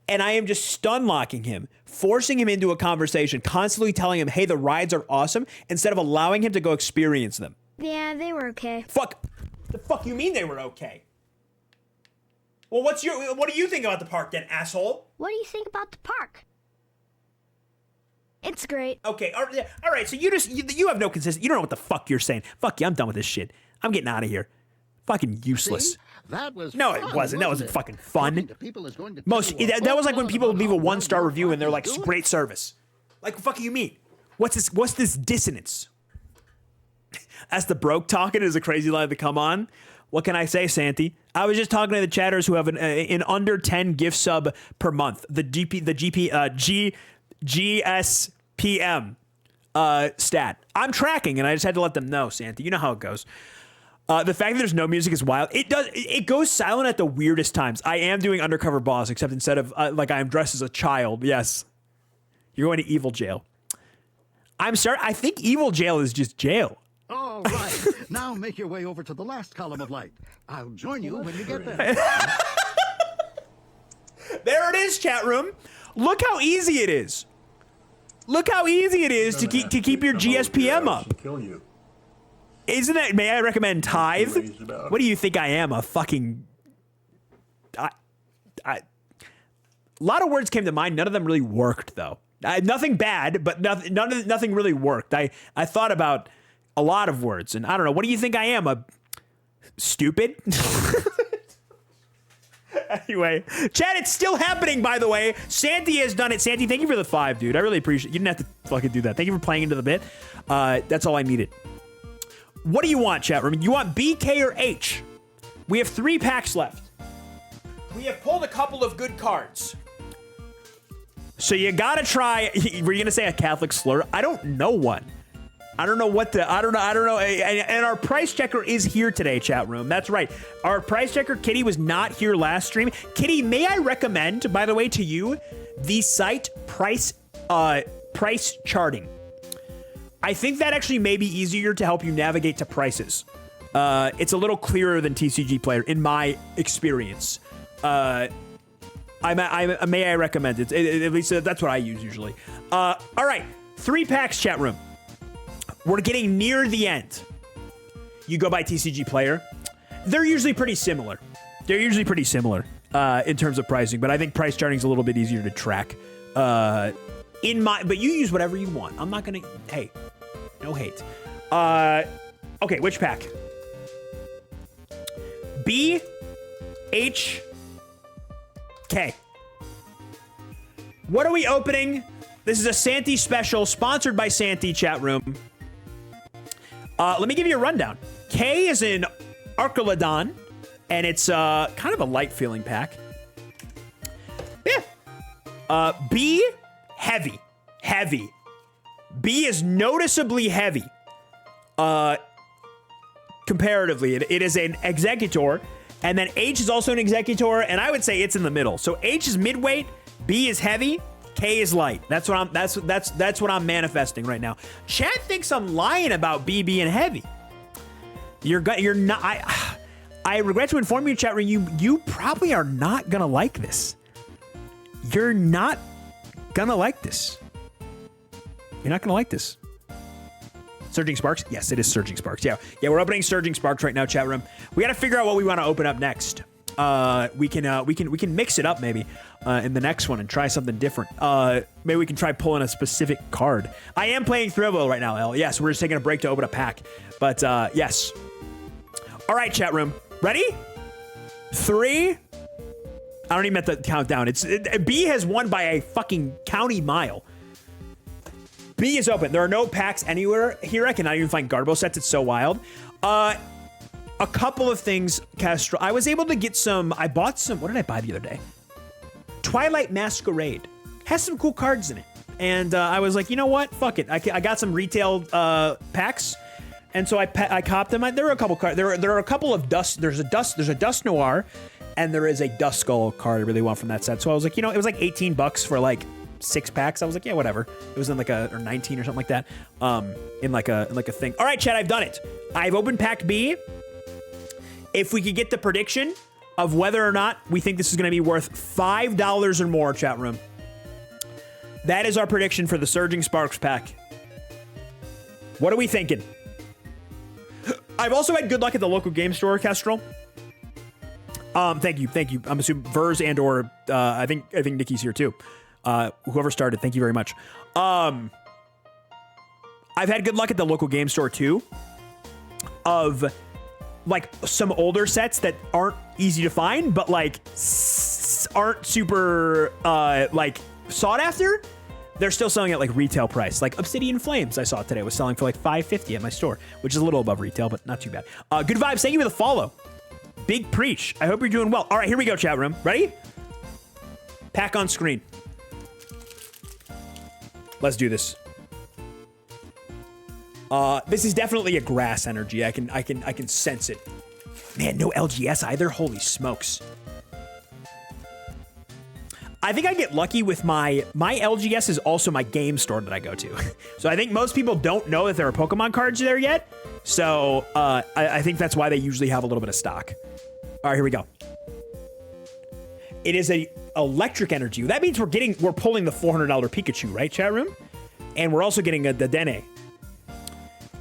And I am just stun locking him, forcing him into a conversation, constantly telling him, hey, the rides are awesome, instead of allowing him to go experience them. Yeah, they were okay. Fuck. The fuck you mean they were okay? Well, what do you think about the park then, asshole? What do you think about the park? It's great. Okay, all right, so you have no consistency. You don't know what the fuck you're saying. Fuck you, I'm done with this shit. I'm getting out of here. Fucking useless. See? That was no, fun, it wasn't. That wasn't fucking fun. That was like when people leave a 1-star review and they're like, great service. Like, what the fuck do you mean? What's this dissonance? That's the broke talking is a crazy line to come on. What can I say, Santi? I was just talking to the chatters who have an under 10 gift sub per month. The GSPM stat. I'm tracking, and I just had to let them know, Santi. You know how it goes. The fact that there's no music is wild. It goes silent at the weirdest times. I am doing Undercover Boss, except instead of like I am dressed as a child. Yes, you're going to evil jail. I'm sorry. I think evil jail is just jail. All right. Now make your way over to the last column of light. I'll join you when you get there. There it is, chat room. Look how easy it is. Look how easy it is to keep your GSPM up. Isn't that? May I recommend Tithe? What do you think I am? A fucking. A lot of words came to mind. None of them really worked, though. Nothing bad, but nothing really worked. I thought about a lot of words, and I don't know. What do you think I am? A stupid? Anyway, chat, it's still happening, by the way. Santi has done it. Santi, thank you for the 5, dude. I really appreciate it. You didn't have to fucking do that. Thank you for playing into the bit. That's all I needed. What do you want, chat room? You want B, K, or H? We have 3 packs left. we have pulled a couple of good cards. So you gotta try. Were you gonna say a Catholic slur? I don't know one. I don't know what the. I don't know. And our price checker is here today, chat room. That's right. Our price checker, Kitty, was not here last stream. Kitty, may I recommend, by the way, to you, the site price charting. I think that actually may be easier to help you navigate to prices. It's a little clearer than TCG Player, in my experience. May I recommend it? At least that's what I use usually. All right, 3 packs, chat room. We're getting near the end. You go by TCG Player. They're usually pretty similar. In terms of pricing, but I think price charting is a little bit easier to track. But you use whatever you want. I'm not gonna. Hey, no hate. Okay, which pack? B, H, K. What are we opening? This is a Santi special, sponsored by Santi, chat room. Let me give you a rundown. K is in Archelodon, and it's kind of a light feeling pack. Yeah. B, heavy. B is noticeably heavy. Comparatively, it is an Executor, and then H is also an Executor, and I would say it's in the middle. So H is midweight, B is heavy, K is light. That's what I'm manifesting right now. Chad thinks I'm lying about B being heavy. You're not. I regret to inform you, chat room. You probably are not gonna like this. You're not gonna like this. You're not gonna like this. Surging Sparks? Yes, it is Surging Sparks. Yeah, we're opening Surging Sparks right now, chat room. We got to figure out what we want to open up next. We can mix it up maybe in the next one and try something different. Maybe we can try pulling a specific card. I am playing Thrillville right now, L. Yes, we're just taking a break to open a pack. But yes. All right, chat room. Ready? 3. I don't even have to count down. B has won by a fucking county mile. B is open. There are no packs anywhere here. I cannot even find Garbo sets. It's so wild. A couple of things, Castro. I was able to get some. I bought some. What did I buy the other day? Twilight Masquerade. Has some cool cards in it. And I was like, you know what? Fuck it. I got some retail packs. And so I copped them. There were a couple cards. There are a couple of dust. There's a Dust Noir. And there is a Dust Skull card I really want from that set. So I was like, it was like $18 for like 6 packs. I was like, yeah, whatever. It was in like or 19 or something like that. In like a thing. All right, chat, I've done it. I've opened pack B. If we could get the prediction of whether or not we think this is going to be worth $5 or more, chat room. That is our prediction for the Surging Sparks pack. What are we thinking? I've also had good luck at the local game store, Kestrel. Thank you. I'm assuming Vers and or I think Nikki's here too. Whoever started, thank you very much. I've had good luck at the local game store too, of like some older sets that aren't easy to find, but like aren't super like sought after. They're still selling at like retail price. Like Obsidian Flames, I saw today was selling for like $5.50 at my store, which is a little above retail, but not too bad. Good vibes. Thank you for the follow. Big preach. I hope you're doing well. All right, here we go, chat room. Ready? Pack on screen. Let's do this. This is definitely a grass energy. I can sense it. Man, no LGS either. Holy smokes. I think I get lucky with my LGS is also my game store that I go to. So I think most people don't know that there are Pokemon cards there yet. So I think that's why they usually have a little bit of stock. All right, here we go. It is a electric energy. That means we're pulling the $400 Pikachu, right, chat room? And we're also getting a Dedenne.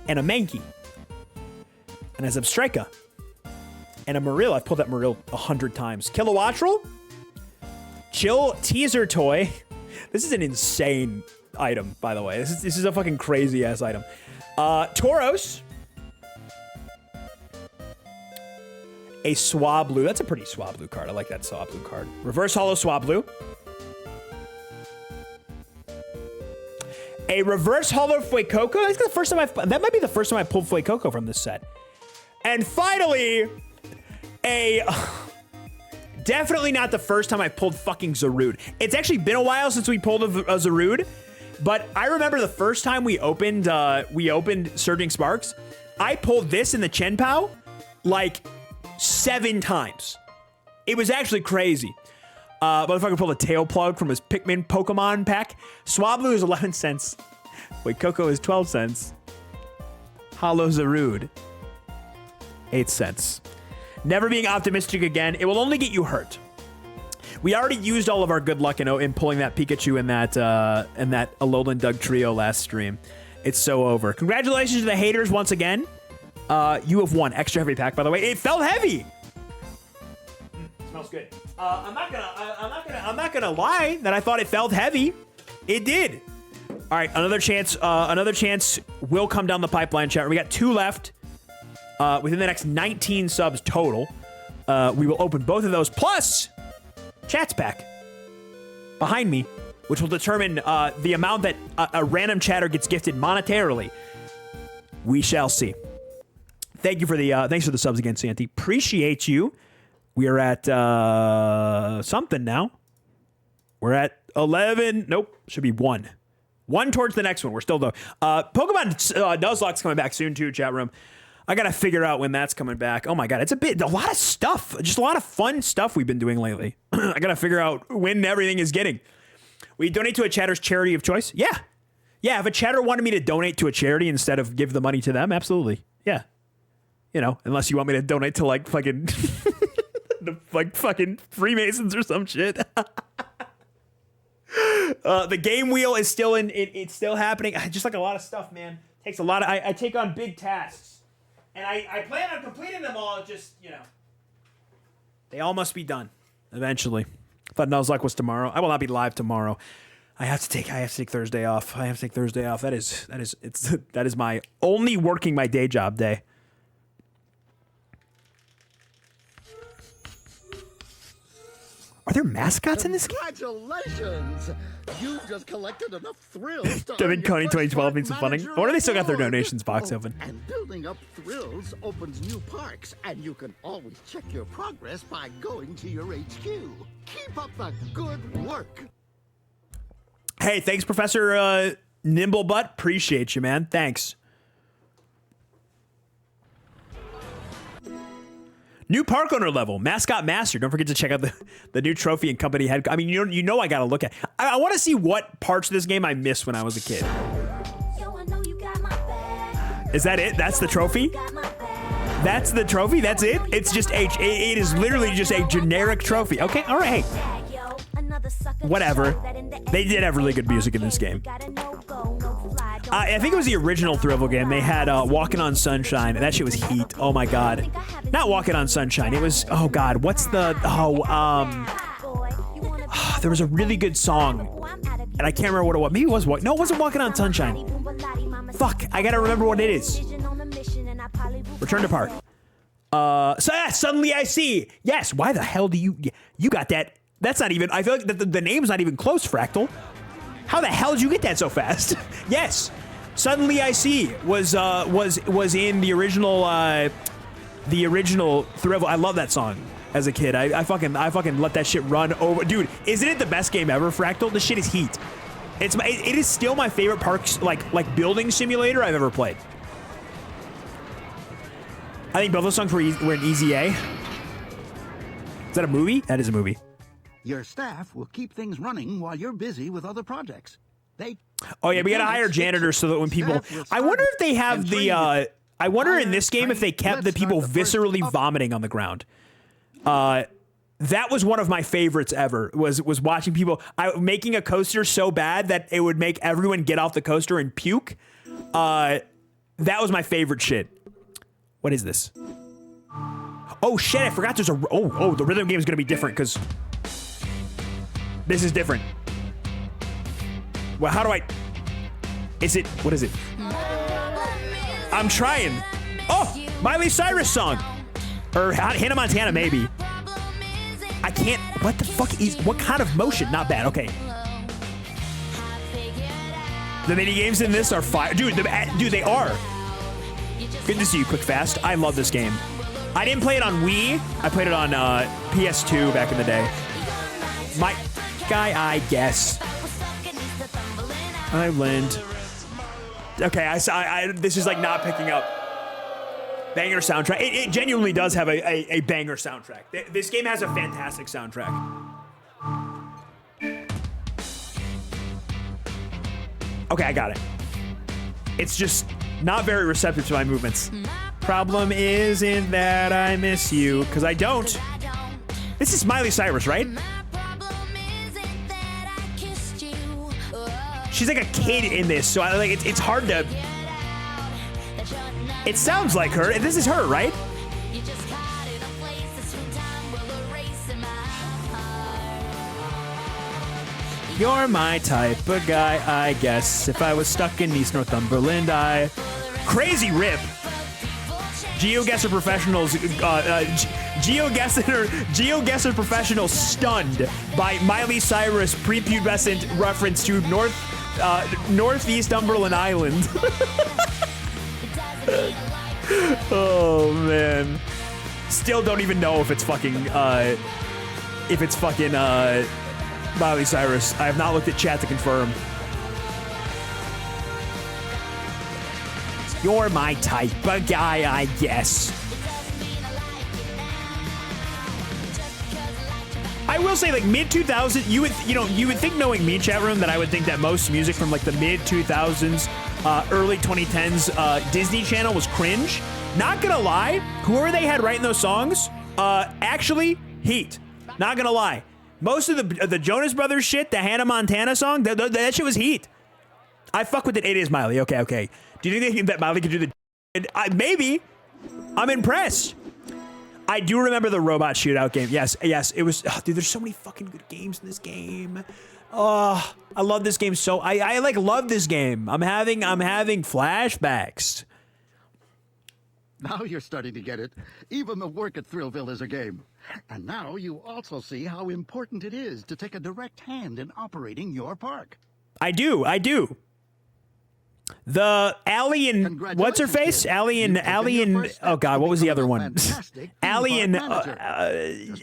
And a Mankey. And a Zebstrika. And a Marill. I've pulled that Marill 100 times. Kilowattrel. Chill teaser toy. This is an insane item, by the way. This is a fucking crazy ass item. Tauros. A Swablu. That's a pretty Swablu card. I like that Swablu card. Reverse Holo Swablu. A Reverse Holo Fuecoco. That's the first time that might be the first time I pulled Fuecoco from this set. And finally, a definitely not the first time I pulled fucking Zarude. It's actually been a while since we pulled a Zarude, but I remember the first time we opened Surging Sparks, I pulled this in the Chen Pao like 7 times. It was actually crazy. Motherfucker pulled a tail plug from his Pikmin Pokemon pack. Swablu is 11 cents. Wait, Coco is 12 cents. Hollow Zarude, 8 cents. Never being optimistic again. It will only get you hurt. We already used all of our good luck in pulling that Pikachu and that Alolan Doug trio last stream. It's so over. Congratulations to the haters once again. You have won. Extra heavy pack, by the way. It felt heavy. Smells good. I'm not gonna lie that I thought it felt heavy. It did. All right, another chance will come down the pipeline, chat. We got 2 left. Within the next 19 subs total, we will open both of those plus Chat's pack behind me, which will determine the amount that a random chatter gets gifted monetarily. We shall see. Thank you for the thanks for the subs again, Santi. Appreciate you. We are at something now. We're at 11. Nope, should be 1. 1 towards the next one. We're still though. Pokemon Nuzlocke's coming back soon too, chat room. I gotta figure out when that's coming back. Oh my god, it's a lot of stuff. Just a lot of fun stuff we've been doing lately. I gotta figure out when everything is getting. We donate to a chatter's charity of choice? Yeah. Yeah, if a chatter wanted me to donate to a charity instead of give the money to them, absolutely. Yeah. You know, unless you want me to donate to like fucking like fucking Freemasons or some shit. The game wheel is still it's still happening. Just like a lot of stuff, man. Takes a lot of I take on big tasks. And I plan on completing them all, just, you know. They all must be done eventually. I thought Nuzlocke was tomorrow. I will not be live tomorrow. I have to take Thursday off. That is my only working my day job day. Are there mascots in this game? Congratulations! You just collected enough thrills to Devin Coney 2012 needs some funding. Or do they still got their donations box open? And building up thrills opens new parks, and you can always check your progress by going to your HQ. Keep up the good work. Hey, thanks, Professor Nimblebutt. Appreciate you, man. Thanks. New park owner level, mascot master. Don't forget to check out the new trophy and company head. I mean, you know, I gotta look at. I want to see what parts of this game I missed when I was a kid. Is that it? That's the trophy. That's the trophy. That's it. It's just it is literally just a generic trophy. Okay, all right. Hey. Whatever. They did have really good music in this game. I think it was the original Thrillville game. They had Walking on Sunshine, and that shit was heat. Oh my god. Not Walking on Sunshine. It was, oh god, what's the, there was a really good song, and I can't remember what it was. Maybe it was, no, it wasn't Walking on Sunshine. Fuck, I gotta remember what it is. Return to Park. Suddenly I See. Yes, why the hell do you got that? That's not even, I feel like the name's not even close, Fractal. How the hell did you get that so fast? Yes, Suddenly I See was in the original Thrillville. I love that song as a kid. I fucking let that shit run over. Dude, isn't it the best game ever, Fractal? This shit is heat. It is still my favorite parks like building simulator I've ever played. I think both those songs were in Easy A. Is that a movie? That is a movie. Your staff will keep things running while you're busy with other projects. Oh yeah, we gotta hire janitors so that when people. I wonder if they have the. I wonder in this game if they kept the people viscerally vomiting on the ground. That was one of my favorites ever. Was watching people making a coaster so bad that it would make everyone get off the coaster and puke. That was my favorite shit. What is this? Oh shit! I forgot there's a. Oh, the rhythm game is gonna be different because. This is different. Well, how do I... What is it? I'm trying. Oh, Miley Cyrus song. Or Hannah Montana, maybe. I can't... What the fuck what kind of motion? Not bad, okay. The mini games in this are fire. Dude, they are. Good to see you, Quick Fast. I love this game. I didn't play it on Wii. I played it on PS2 back in the day. My guy, I guess. Island. Okay, this is like not picking up. Banger soundtrack. It genuinely does have a banger soundtrack. This game has a fantastic soundtrack. Okay, I got it. It's just not very receptive to my movements. Problem isn't that I miss you, because I don't. This is Miley Cyrus, right? She's like a kid in this, so it's hard to... It sounds like her. This is her, right? You're my type of guy, I guess. If I was stuck in East Northumberland, Crazy rip. GeoGuessr Professionals, GeoGuessr Professionals stunned by Miley Cyrus prepubescent reference to Northeast Cumberland Island. Oh man. Still don't even know if it's fucking Miley Cyrus. I have not looked at chat to confirm. You're my type of guy, I guess. I will say, like, mid-2000s, you would think, knowing me, chat room, that I would think that most music from like the mid-2000s, early 2010s Disney Channel was cringe. Not gonna lie, whoever they had writing those songs, actually heat. Not gonna lie, most of the Jonas Brothers shit, the Hannah Montana song, that shit was heat. I fuck with it. It is Miley. Okay. Do you think that Miley could do the? Maybe. I'm impressed. I do remember the robot shootout game. Yes, it was. Oh, dude, there's so many fucking good games in this game. Oh, I love this game so. I like love this game. I'm having flashbacks. Now you're starting to get it. Even the work at Thrillville is a game. And now you also see how important it is to take a direct hand in operating your park. I do. The Allie and what's her face? Allie and oh god, what was the other one? Allie and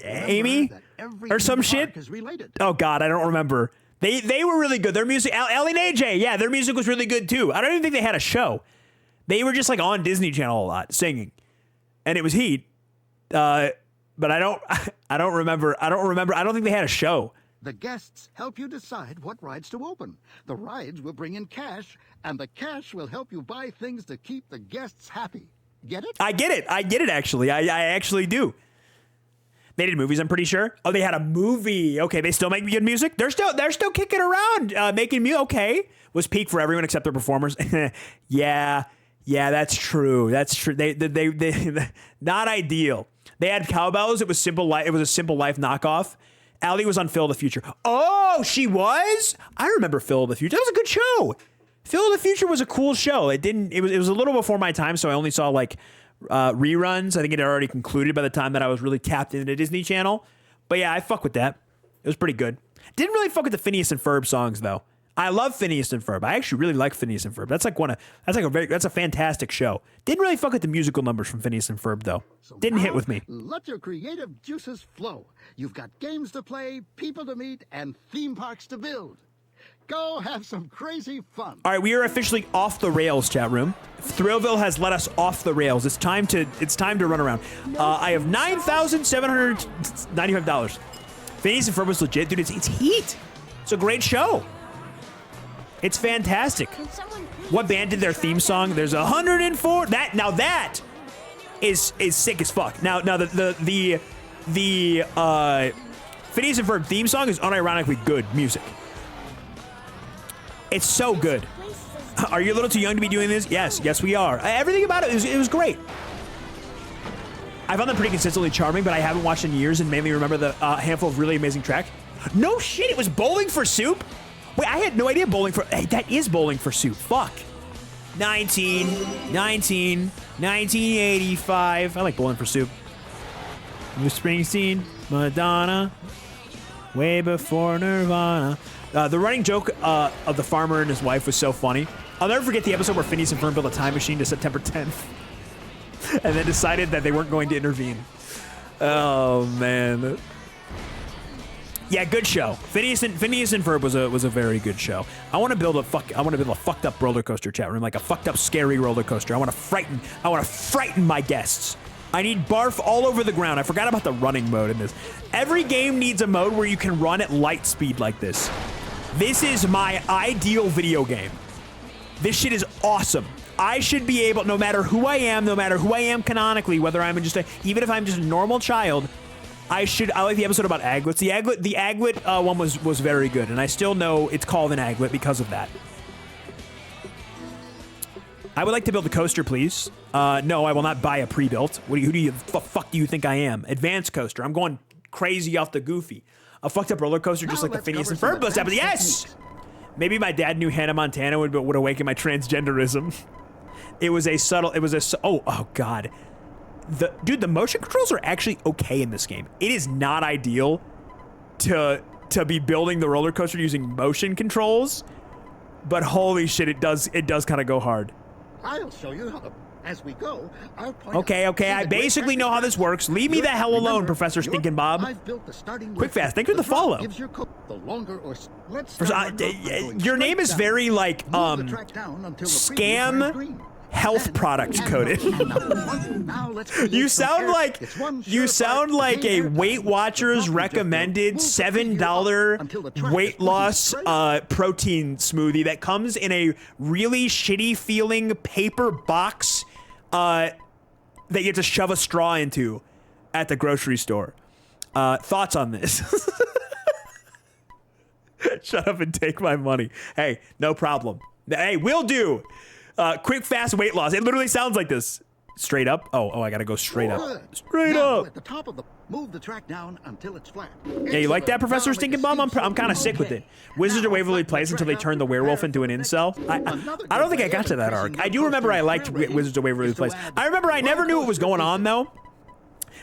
Amy or some shit. Oh god, I don't remember. They were really good. Their music, Allie and AJ, yeah, their music was really good too. I don't even think they had a show. They were just like on Disney Channel a lot singing, and it was heat. But I don't remember. I don't think they had a show. The guests help you decide what rides to open. The rides will bring in cash, and the cash will help you buy things to keep the guests happy. Get it? I get it, actually. I actually do. They did movies, I'm pretty sure. Oh, they had a movie. Okay, they still make good music? They're still kicking around, making music. Okay. Was peak for everyone except their performers. Yeah, that's true. They not ideal. They had cowbells. It was Simple Life. It was a Simple Life knockoff. Allie was on Phil of the Future. Oh, she was? I remember Phil of the Future. That was a good show. Phil of the Future was a cool show. It was a little before my time, so I only saw like reruns. I think it had already concluded by the time that I was really tapped into Disney Channel. But yeah, I fuck with that. It was pretty good. Didn't really fuck with the Phineas and Ferb songs though. I love Phineas and Ferb. I actually really like Phineas and Ferb. That's a fantastic show. Didn't really fuck with the musical numbers from Phineas and Ferb though. So didn't hit with me. Let your creative juices flow. You've got games to play, people to meet, and theme parks to build. Go have some crazy fun. All right, we are officially off the rails, chat room. Thrillville has let us off the rails. It's time to run around. I have $9,795. Phineas and Ferb was legit, dude. It's heat. It's a great show. It's fantastic. What band did their theme song? There's 104. That is sick as fuck. Now the Phineas and Ferb theme song is unironically good music. It's so good. Are you a little too young to be doing this? Yes, we are. Everything about it was great. I found them pretty consistently charming, but I haven't watched in years and mainly remember the handful of really amazing tracks. No shit, it was Bowling for Soup? Wait, I had no idea hey, that is Bowling for Soup. Fuck. 1985. I like Bowling for Soup. Bruce Springsteen, Madonna, way before Nirvana. The running joke of the farmer and his wife was so funny. I'll never forget the episode where Phineas and Ferb built a time machine to September 10th. and then decided that they weren't going to intervene. Oh man. Yeah, good show. Phineas and Ferb was a very good show. I want to build a fucked up roller coaster chat room, like a fucked up scary roller coaster. I want to frighten my guests. I need barf all over the ground. I forgot about the running mode in this. Every game needs a mode where you can run at light speed like this. This is my ideal video game. This shit is awesome. I should be able, no matter who I am canonically, whether I'm just even if I'm just a normal child, I like the episode about aglets. The aglet one was very good, and I still know it's called an aglet because of that. I would like to build a coaster, please. No, I will not buy a pre-built. Who do you fuck do you think I am? Advanced coaster. I'm going crazy off the goofy. A fucked up roller coaster just like the Phineas and Ferb bus episode. Yes! Maybe my dad knew Hannah Montana would awaken my transgenderism. Oh god. The motion controls are actually okay in this game. It is not ideal to be building the roller coaster using motion controls, but holy shit, it does kind of go hard. I'll show you how. As we go, I'll point Okay, I basically know how this works. Leave me the hell alone, Professor Stinkin' Bob. I've built the starting Quick fast, thank you for the follow. Your name is very like scam health product coded. You sound like a Weight Watchers recommended $7 weight loss protein smoothie that comes in a really shitty feeling paper box that you have to shove a straw into at the grocery store. Thoughts on this? Shut up and take my money. Hey, no problem. Hey, will do. Quick, fast weight loss. It literally sounds like this. Straight up. Oh, I gotta go straight up. Straight up. At the top of move the track down until it's flat. Yeah, you like that, Professor Stinkin' Bomb? I'm kind of sick with it. Wizards of Waverly Place until they turn the werewolf into an incel. I don't think I got to that arc. I do remember I liked Wizards of Waverly Place. I remember I never knew what was going on though,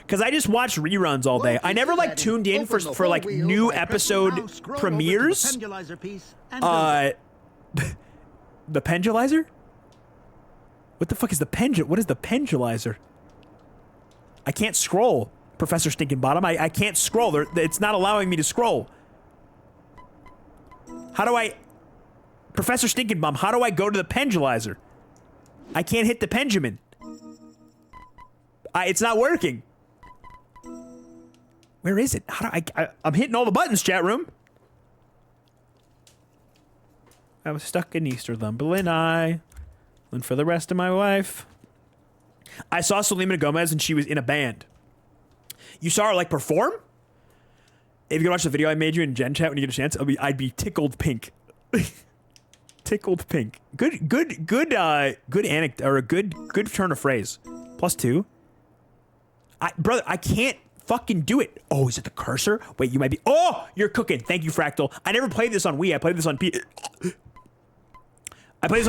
because I just watched reruns all day. I never like tuned in for like new episode premieres. The Pendulizer? What the fuck is the what is the Pendulizer? I can't scroll, Professor Stinkin' Bottom. I can't scroll. It's not allowing me to scroll. How do I... Professor Stinkin' Bomb, how do I go to the Pendulizer? I can't hit the Pendulum. It's not working. Where is it? How do I'm hitting all the buttons, chat room. I was stuck in Easterlumble and and for the rest of my life. I saw Selena Gomez and she was in a band. You saw her like perform? If you can watch the video I made you in Gen Chat when you get a chance, I'd be tickled pink. Tickled pink. Good anecdote or a good turn of phrase. +2. Brother, I can't fucking do it. Oh, is it the cursor? Wait, you might be. Oh, you're cooking. Thank you, Fractal. I never played this on Wii. I played this on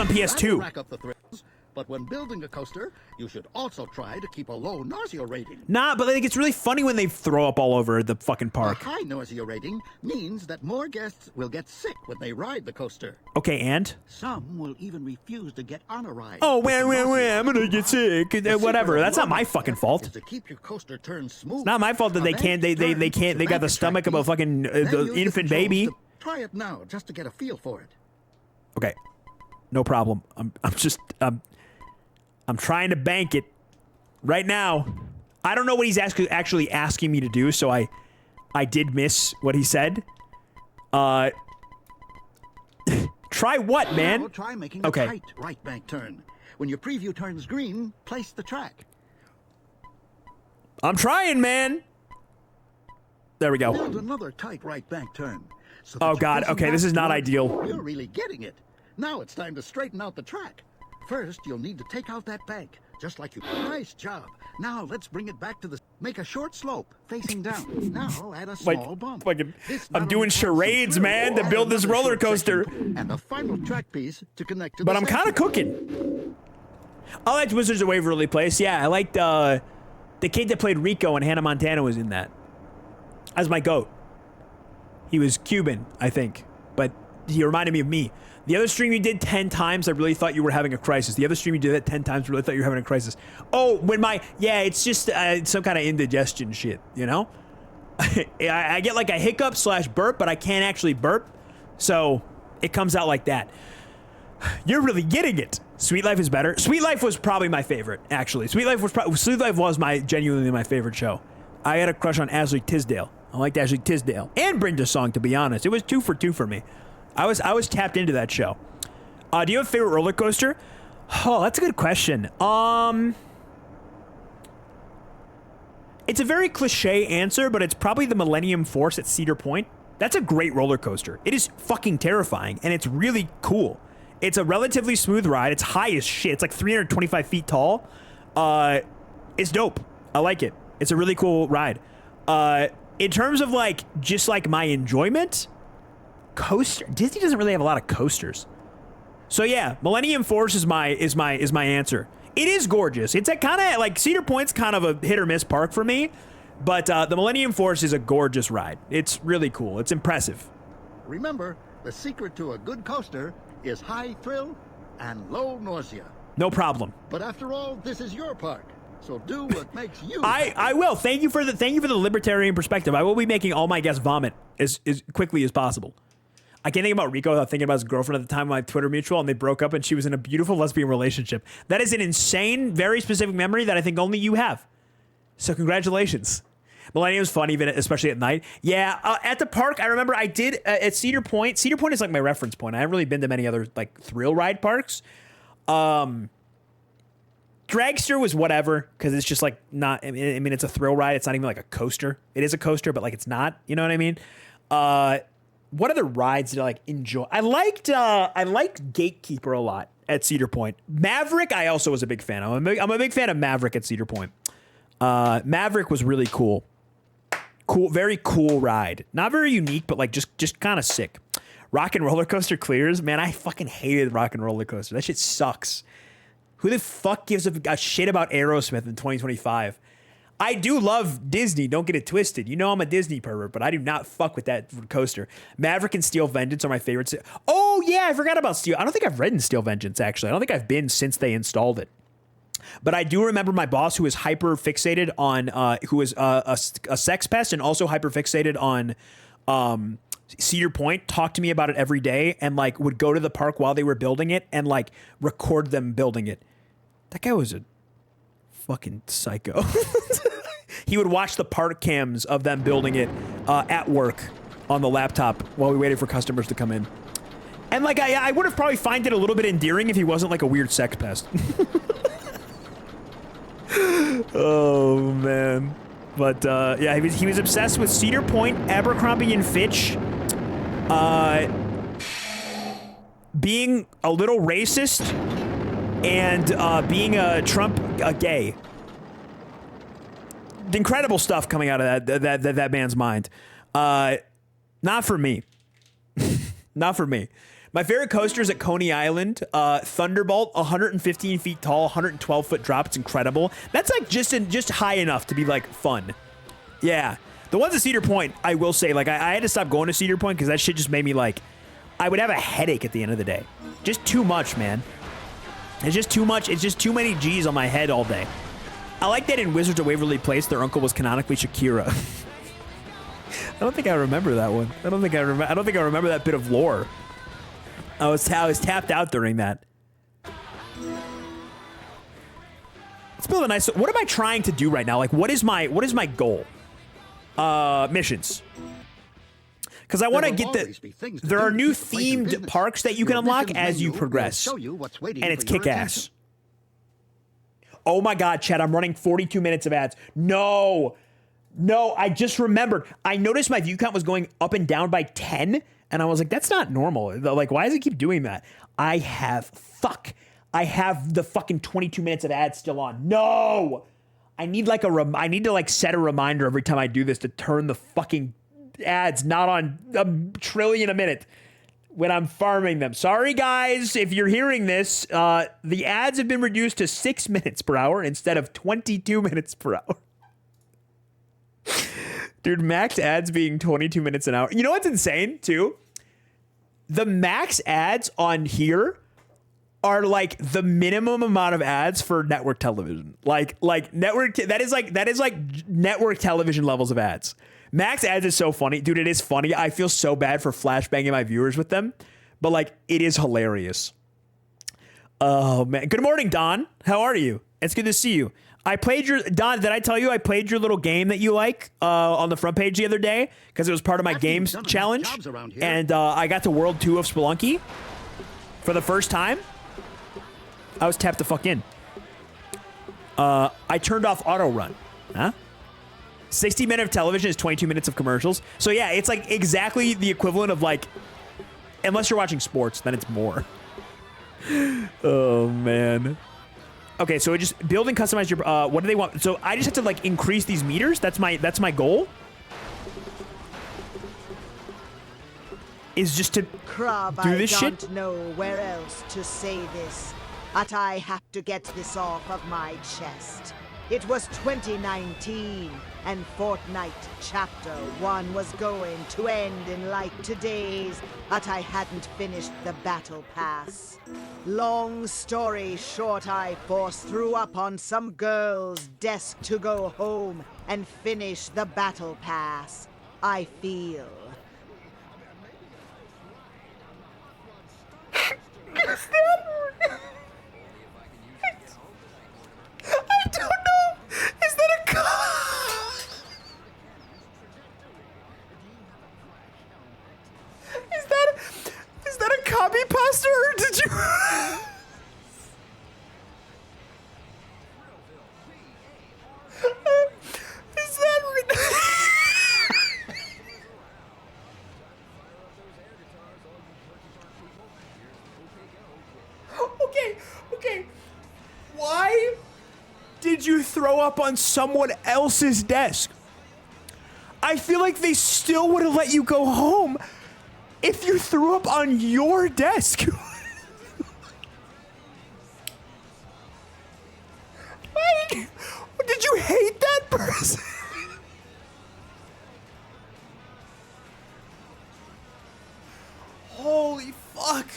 PS2. Rack up the thrills, but when building a coaster, you should also try to keep a low nausea rating. Nah, but like it's really funny when they throw up all over the fucking park. A high nausea rating means that more guests will get sick when they ride the coaster. Okay, and? Some will even refuse to get on a ride. Oh, wait, I'm gonna get sick. Whatever. That's not my fucking fault. To keep your coaster turned smooth. It's not my fault that they can't. They got the stomach of a fucking the infant baby. Try it now, just to get a feel for it. Okay. No problem. I'm trying to bank it right now. I don't know what he's actually asking me to do, so I did miss what he said. Try what, man? Now try making a tight right bank turn. When your preview turns green, place the track. I'm trying, man. There we go. Build another tight right bank turn. So oh God. Okay, this is not ideal. You're really getting it. Now it's time to straighten out the track. First, you'll need to take out that bank, just like you. Nice job. Now let's bring it back to make a short slope facing down. Now add a small bump. I'm doing charades, man, to build this roller coaster. And the final track piece to connect to. But I'm kind of cooking. I liked Wizards of Waverly Place. Yeah, I liked the kid that played Rico and Hannah Montana was in that as my goat. He was Cuban, I think, but He reminded me of me. The other stream you did 10 times, I really thought you were having a crisis. The other stream you did that 10 times, I really thought you were having a crisis. Oh, it's just some kind of indigestion shit, you know? I get like a hiccup / burp, but I can't actually burp. So it comes out like that. You're really getting it. Sweet Life is better. Sweet Life was probably my favorite, actually. Sweet Life was genuinely my favorite show. I had a crush on Ashley Tisdale. I liked Ashley Tisdale and Brenda's song, to be honest. It was 2 for 2 for me. I was tapped into that show. Do you have a favorite roller coaster? Oh, that's a good question. It's a very cliche answer, but it's probably the Millennium Force at Cedar Point. That's a great roller coaster. It is fucking terrifying, and it's really cool. It's a relatively smooth ride. It's high as shit. It's like 325 feet tall. It's dope. I like it. It's a really cool ride. In terms of like just like my enjoyment, coaster. Disney doesn't really have a lot of coasters. So yeah, Millennium Force is my answer. It is gorgeous. It's a kind of like Cedar Point's kind of a hit or miss park for me, but the Millennium Force is a gorgeous ride. It's really cool. It's impressive. Remember, the secret to a good coaster is high thrill and low nausea. No problem. But after all, this is your park. So do what makes you I will. Thank you for the libertarian perspective. I will be making all my guests vomit as quickly as possible. I can't think about Rico without thinking about his girlfriend at the time of my Twitter mutual, and they broke up, and she was in a beautiful lesbian relationship. That is an insane, very specific memory that I think only you have. So congratulations. Millennium's fun, even especially at night. Yeah, at the park, I remember I did at Cedar Point. Cedar Point is like my reference point. I haven't really been to many other like thrill ride parks. Dragster was whatever, because it's just like not. I mean, it's a thrill ride. It's not even like a coaster. It is a coaster, but like it's not. You know what I mean? What other rides did I like enjoy? I liked Gatekeeper a lot at Cedar Point. Maverick, I also was a big fan. I'm a big fan of Maverick at Cedar Point. Maverick was really cool. Cool, very cool ride. Not very unique, but like just kind of sick. Rock and Roller Coaster clears. Man, I fucking hated Rock and Roller Coaster. That shit sucks. Who the fuck gives a shit about Aerosmith in 2025? I do love Disney, don't get it twisted. You know I'm a Disney pervert, but I do not fuck with that coaster. Maverick and Steel Vengeance are my favorites. Oh yeah, I forgot about Steel. I don't think I've ridden Steel Vengeance, actually. I don't think I've been since they installed it. But I do remember my boss, who was hyper fixated on, who was a sex pest and also hyper fixated on Cedar Point, talked to me about it every day and like would go to the park while they were building it and like record them building it. That guy was a fucking psycho. He would watch the park cams of them building it at work on the laptop while we waited for customers to come in. And like I would have probably find it a little bit endearing if he wasn't like a weird sex pest. Oh man. But yeah, he was obsessed with Cedar Point, Abercrombie and Fitch, being a little racist, and being a Trump gay. Incredible stuff coming out of that man's mind. Not for me. Not for me. My favorite coasters at Coney Island, Thunderbolt, 115 feet tall, 112 foot drop. It's incredible. That's like just high enough to be like fun. Yeah. The ones at Cedar Point, I will say, like I had to stop going to Cedar Point because that shit just made me like, I would have a headache at the end of the day. Just too much, man. It's just too much. It's just too many G's on my head all day. I like that in Wizards of Waverly Place, their uncle was canonically Shakira. I don't think I remember that one. I don't think I remember that bit of lore. I was tapped out during that. Let's build a nice. What am I trying to do right now? Like, what is my goal? Missions. Because I want to get the. There are new themed parks that you can unlock as you progress, and it's kick ass. Oh my God, Chad! I'm running 42 minutes of ads. No, I just remembered. I noticed my view count was going up and down by 10. And I was like, that's not normal. Like, why does it keep doing that? I have the fucking 22 minutes of ads still on. No! I need like I need to like set a reminder every time I do this to turn the fucking ads not on a trillion a minute when I'm farming them. Sorry, guys, if you're hearing this, the ads have been reduced to 6 minutes per hour instead of 22 minutes per hour. Dude, max ads being 22 minutes an hour. You know what's insane, too? the max ads on here are like the minimum amount of ads for network television. Like network, that is like network television levels of ads. Max ads is so funny. Dude, it is funny. I feel so bad for flashbanging my viewers with them, but like it is hilarious. Oh man. Good morning, Don. How are you? It's good to see you. I played your, Don, did I tell you I played your little game that you like on the front page the other day? Because it was part of my games challenge. And I got to World 2 of Spelunky for the first time. I was tapped the fuck in. I turned off auto run. Huh? 60 minutes of television is 22 minutes of commercials. So yeah, it's like exactly the equivalent of like, unless you're watching sports, then it's more. Oh man. Okay, so it just build and customize your, what do they want? So I just have to like increase these meters. That's my goal. Is just to Crab, do this I shit. don't know where else to say this, but I have to get this off of my chest. It was 2019, and Fortnite Chapter 1 was going to end in like 2 days, but I hadn't finished the Battle Pass. Long story short, I forced through up on some girl's desk to go home and finish the Battle Pass. I feel. I don't know. Is that a is that a copy pasta or did you? Is that? Okay. Why did you throw up on someone else's desk? I feel like they still would have let you go home if you threw up on your desk. Like, did you hate that person? Holy fuck.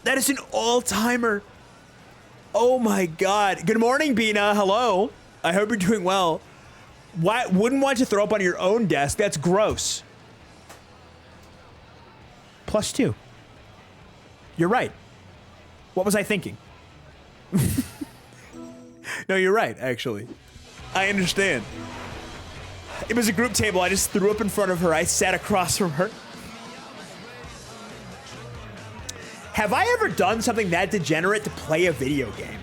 That is an all-timer. Oh my god. Good morning, Bina. Hello. I hope you're doing well. Why wouldn't want to throw up on your own desk? That's gross. +2. You're right. What was I thinking? No, you're right, actually. I understand. It was a group table. I just threw up in front of her. I sat across from her. Have I ever done something that degenerate to play a video game?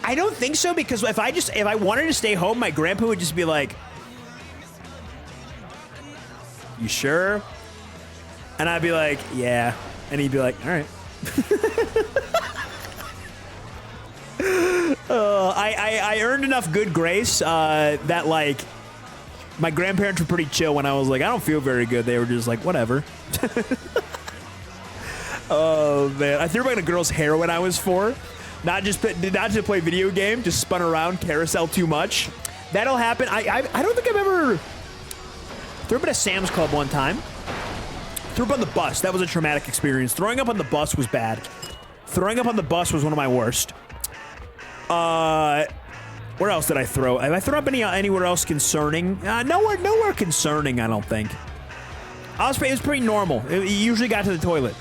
I don't think so, because if I wanted to stay home, my grandpa would just be like, "You sure?" And I'd be like, "Yeah." And he'd be like, "All right." I earned enough good grace that like my grandparents were pretty chill when I was like, "I don't feel very good." They were just like, "Whatever." Oh man, I threw up in a girl's hair when I was 4. Not to play video game, just spun around carousel too much. That'll happen. I don't think I've ever threw up at a Sam's Club one time. Threw up on the bus. That was a traumatic experience. Throwing up on the bus was bad. Throwing up on the bus was one of my worst. Where else did I throw? Have I thrown up anywhere else concerning? Nowhere concerning, I don't think. It was pretty normal. It usually got to the toilet.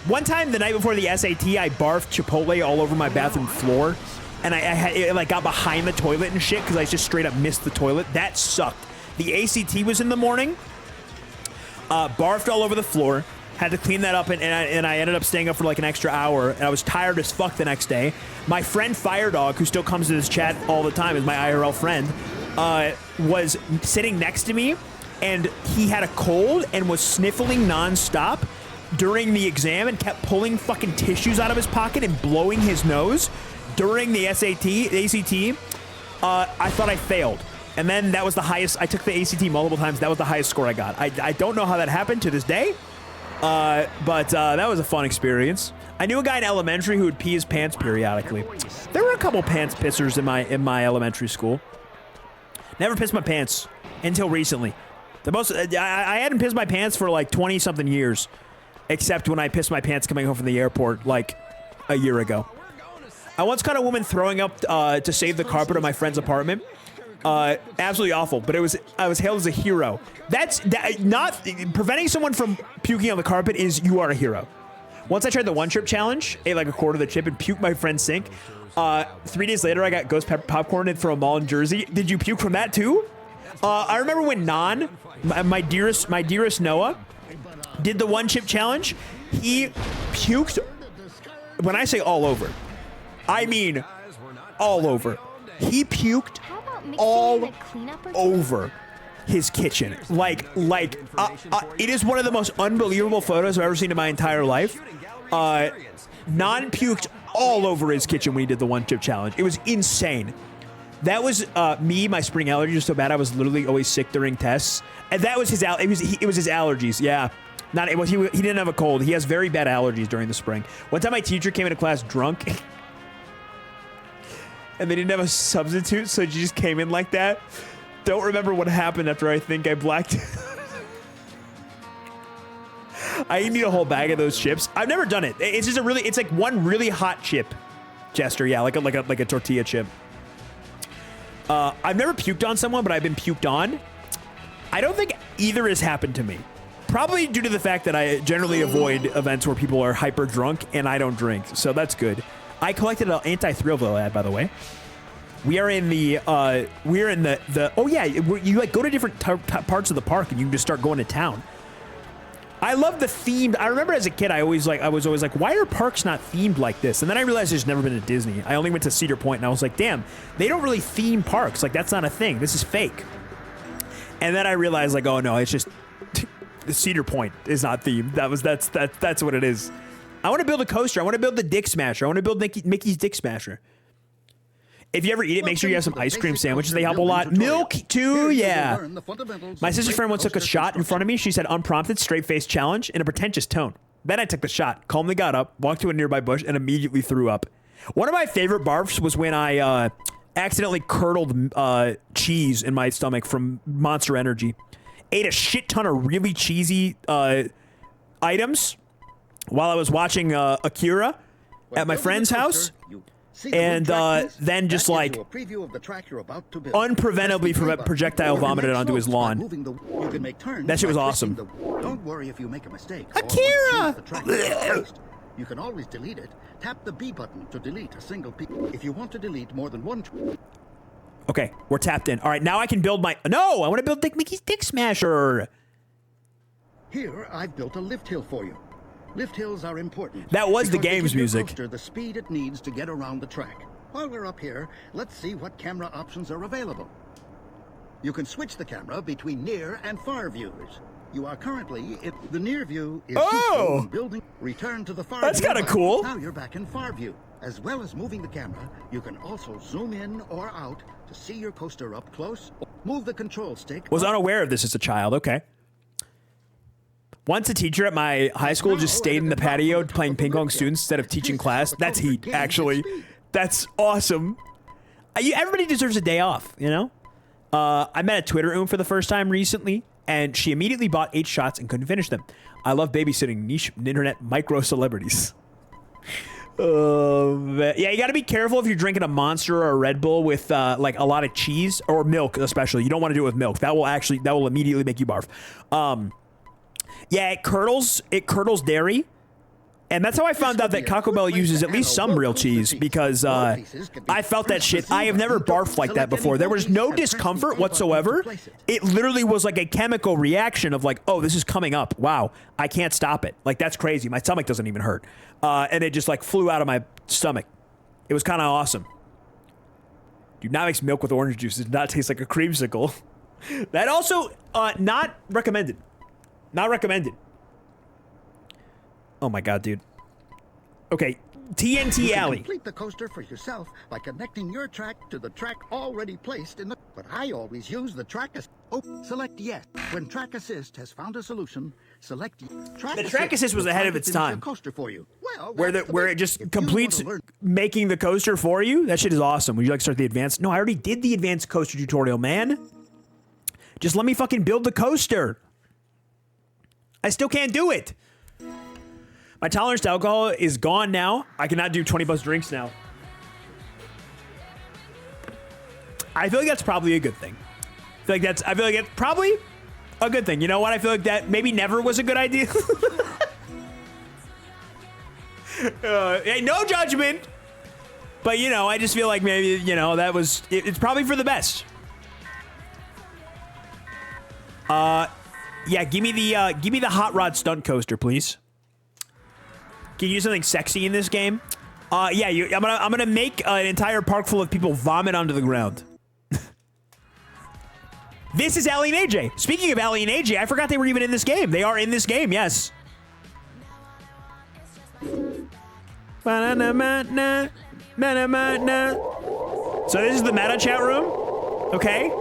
One time, the night before the SAT, I barfed Chipotle all over my bathroom floor, and it like got behind the toilet and shit because I just straight up missed the toilet. That sucked. The ACT was in the morning. Barfed all over the floor. Had to clean that up, and I ended up staying up for like an extra hour, and I was tired as fuck the next day. My friend Firedog, who still comes to this chat all the time, is my IRL friend, was sitting next to me, and he had a cold and was sniffling nonstop during the exam and kept pulling fucking tissues out of his pocket and blowing his nose during the ACT. I thought I failed. And then that was the highest. I took the ACT multiple times. That was the highest score I got. I don't know how that happened to this day. But that was a fun experience. I knew a guy in elementary who would pee his pants periodically. There were a couple pants pissers in my elementary school. Never pissed my pants until recently. The most I hadn't pissed my pants for like 20 something years, except when I pissed my pants coming home from the airport like a year ago. I once caught a woman throwing up to save the carpet of my friend's apartment. Absolutely awful, but I was hailed as a hero. Not preventing someone from puking on the carpet is you are a hero. Once I tried the one chip challenge, ate like a quarter of the chip and puked my friend's sink. 3 days later, I got ghost pepper popcorn from a mall in Jersey. Did you puke from that too? I remember when my dearest Noah, did the one chip challenge. He puked. When I say all over, I mean all over. He puked all over his kitchen. It is one of the most unbelievable photos I've ever seen in my entire life. Non puked all over his kitchen when he did the one chip challenge. It was insane. That was me. My spring allergy was so bad I was literally always sick during tests, and that was his it was his allergies. Yeah, he didn't have a cold. He has very bad allergies during the spring. One time my teacher came into class drunk, and they didn't have a substitute, so she just came in like that. Don't remember what happened after I think I blacked. I need a whole bag of those chips. I've never done it. It's just it's like one really hot chip, Jester. Yeah, like a tortilla chip. I've never puked on someone, but I've been puked on. I don't think either has happened to me. Probably due to the fact that I generally avoid events where people are hyper drunk and I don't drink, so that's good. I collected an anti-Thrillville ad, by the way. We are in the oh yeah, you like go to different parts of the park and you can just start going to town. I love the themed. I remember as a kid, I was always like, why are parks not themed like this? And then I realized I've never been to Disney. I only went to Cedar Point, and I was like, damn, they don't really theme parks. Like, that's not a thing. This is fake. And then I realized, like, oh no, it's just Cedar Point is not themed. That's what it is. I want to build a coaster. I want to build the Dick Smasher. I want to build Mickey's Dick Smasher. If you ever eat it, make sure you have some ice cream sandwiches. They help a lot. Milk, too, yeah. My sister's friend once took a shot in front of me. She said, unprompted, straight-faced challenge in a pretentious tone. Then I took the shot, calmly got up, walked to a nearby bush, and immediately threw up. One of my favorite barfs was when I accidentally curdled cheese in my stomach from Monster Energy. Ate a shit ton of really cheesy items while I was watching Akira at my friend's house. And then just like unpreventably projectile vomited onto his lawn. That shit was awesome. Don't worry if you make a mistake. Akira! You can always delete it. Tap the B button to delete a single P. If you want to delete more than one. Okay, we're tapped in. All right, now I can build my. No, I want to build Mickey's Dick Smasher. Here, I've built a lift hill for you. Lift hills are important. That was the game's music. Coaster the speed it needs to get around the track. While we're up here, let's see what camera options are available. You can switch the camera between near and far views. You are currently the near view is building. Return to the far. That's kind of cool. Now you're back in far view. As well as moving the camera, you can also zoom in or out to see your coaster up close. Move the control stick. Was unaware of this as a child. Okay. Once a teacher at my high school just stayed in the patio playing ping pong students instead of teaching class. That's heat, actually. That's awesome. Everybody deserves a day off, you know? I met a Twitter for the first time recently, and she immediately bought 8 shots and couldn't finish them. I love babysitting niche internet micro celebrities. Yeah, you got to be careful if you're drinking a Monster or a Red Bull with like a lot of cheese or milk, especially. You don't want to do it with milk. That will immediately make you barf. Yeah, it curdles dairy. And that's how I found out that Taco Bell uses at least some real cheese, because I felt that shit. I have never barfed like that before. There was no discomfort whatsoever. It literally was like a chemical reaction of like, oh, this is coming up. Wow, I can't stop it. Like, that's crazy. My stomach doesn't even hurt. And it just like flew out of my stomach. It was kind of awesome. Dude, now makes milk with orange juice does not taste like a creamsicle. That also not recommended. Not recommended. Oh my god, dude. Okay, TNT Alley. Complete the coaster for yourself by connecting your track to the track already placed in the. But I always use the track assist. Oh, select yes. When track assist has found a solution, select track. The track assist was ahead of its time. Coaster for you. Well, where it just completes making the coaster for you. That shit is awesome. Would you like to start the advanced? No, I already did the advanced coaster tutorial, man. Just let me fucking build the coaster. I still can't do it. My tolerance to alcohol is gone now. I cannot do 20+ drinks now. I feel like that's probably a good thing. I feel like that's probably a good thing. You know what? I feel like that maybe never was a good idea. Hey, no judgment. But, you know, I just feel like maybe, you know, that was... It's probably for the best. Yeah, give me the hot rod stunt coaster, please. Can you do something sexy in this game? Yeah, I'm gonna make an entire park full of people vomit onto the ground. This is Allie and AJ. Speaking of Allie and AJ, I forgot they were even in this game. They are in this game, yes. So this is the meta chat room, okay?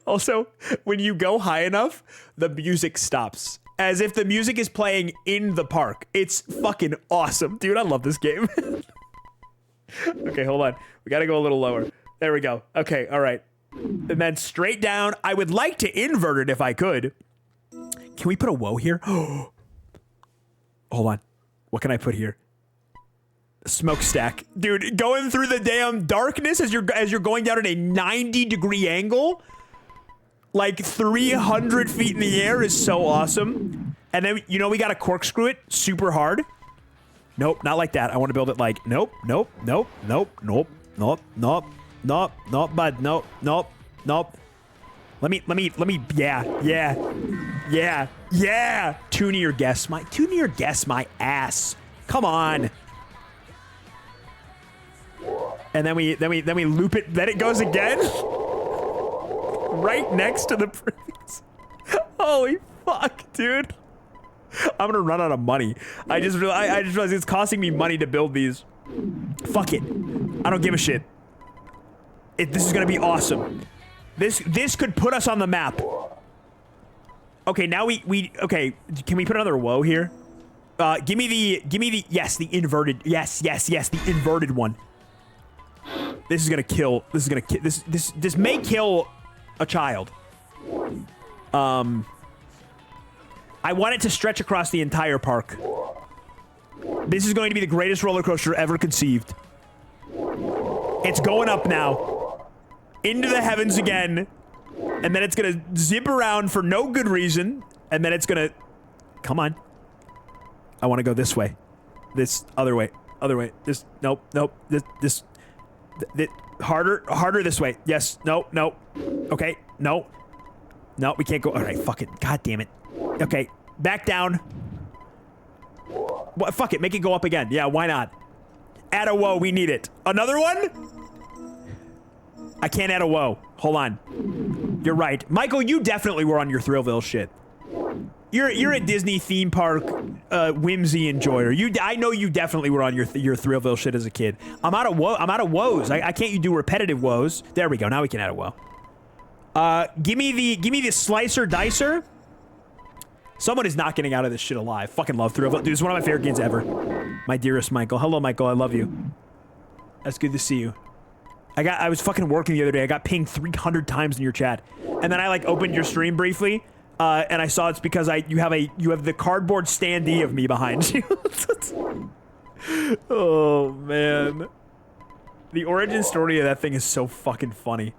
Also, when you go high enough, the music stops. As if the music is playing in the park. It's fucking awesome. Dude, I love this game. Okay, hold on. We gotta go a little lower. There we go. Okay, all right. And then straight down. I would like to invert it if I could. Can we put a whoa here? Hold on. What can I put here? Smokestack. Dude, going through the damn darkness as you're going down at a 90-degree angle. Like 300 feet in the air is so awesome. And then, you know, we got to corkscrew it super hard. Nope, not like that. I want to build it like, nope, nope, nope, nope, nope, nope, nope, nope, nope, bud, nope, nope, nope. Let me, yeah. Tune your guess my ass. Come on. And then we loop it, then it goes again. Right next to the previous. Holy fuck, dude. I'm gonna run out of money. I just realized it's costing me money to build these. Fuck it. I don't give a shit. This is gonna be awesome. This could put us on the map. Okay, now okay, can we put another whoa here? Give me the yes, the inverted. Yes, the inverted one. This is gonna kill. This may kill a child. I want it to stretch across the entire park. This is going to be the greatest roller coaster ever conceived. It's going up now. Into the heavens again. And then it's gonna zip around for no good reason. And then it's gonna... Come on. I want to go this way. This other way. This... Nope. This... Harder this way. Yes. No. Okay. No, we can't go. All right, fuck it. God damn it. Okay, back down. What? Fuck it. Make it go up again. Yeah, why not? Add a whoa. We need it. Another one? I can't add a whoa. Hold on. You're right. Michael, you definitely were on your Thrillville shit. You're a Disney theme park whimsy enjoyer. I know you definitely were on your Thrillville shit as a kid. I'm out of woes. I can't do repetitive woes. There we go. Now we can add a whoa. Give me the slicer dicer. Someone is not getting out of this shit alive. Fucking love Thrillville. Dude, this is one of my favorite games ever. My dearest Michael. Hello, Michael. I love you. That's good to see you. I was fucking working the other day. I got pinged 300 times in your chat, and then I like opened your stream briefly, and I saw it's because you have the cardboard standee of me behind you. Oh man, the origin story of that thing is so fucking funny.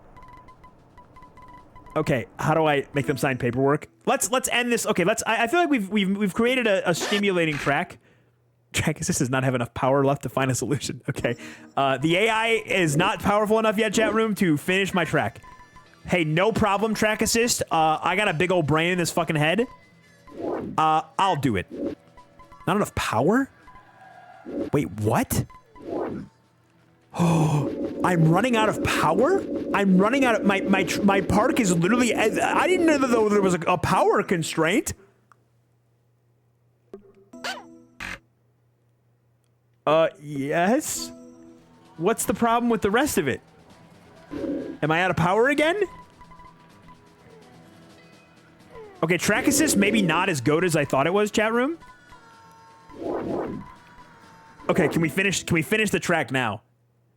Okay, how do I make them sign paperwork? Let's end this. Okay, I feel like we've created a stimulating track. Track assist does not have enough power left to find a solution. Okay, the AI is not powerful enough yet, chat room, to finish my track. Hey, no problem, track assist. I got a big old brain in this fucking head. I'll do it. Not enough power? Wait, what? Oh, I'm running out of power? I'm running out of... My park is literally... I didn't know that there was a power constraint. Yes? What's the problem with the rest of it? Am I out of power again? Okay, track assist maybe not as good as I thought it was, chat room. Okay, can we finish the track now?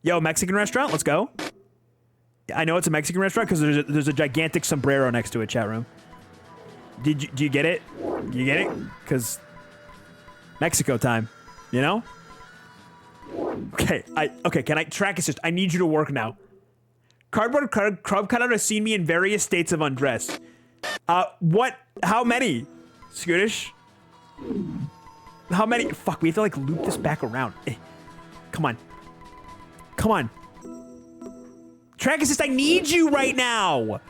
Yo, Mexican restaurant, let's go. I know it's a Mexican restaurant because there's a gigantic sombrero next to it, chat room. Do you get it? You get it? Because Mexico time, you know? Okay, can I track assist? I need you to work now. Cardboard crab cutout has seen me in various states of undress. What? How many? Scootish? How many? Fuck, we have to like loop this back around. Come on. Come on. Track assist, I need you right now.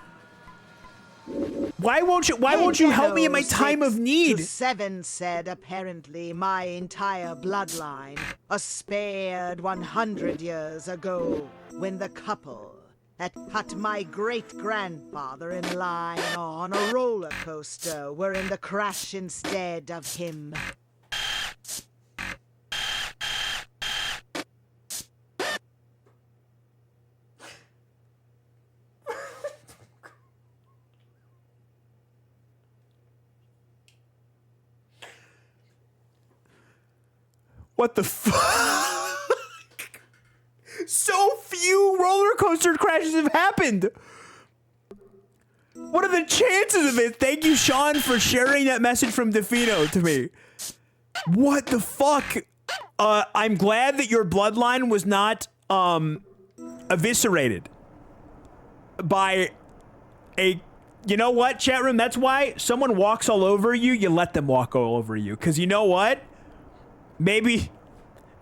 Why won't you help me in my time of need? 7 said apparently my entire bloodline was spared 100 years ago when the couple that put my great-grandfather in line on a roller coaster were in the crash instead of him. What the fuck? So few roller coaster crashes have happened. What are the chances of it? Thank you, Sean, for sharing that message from Defino to me. What the fuck? I'm glad that your bloodline was not eviscerated by a... You know what, chat room? That's why someone walks all over you, you let them walk all over you. Because you know what? Maybe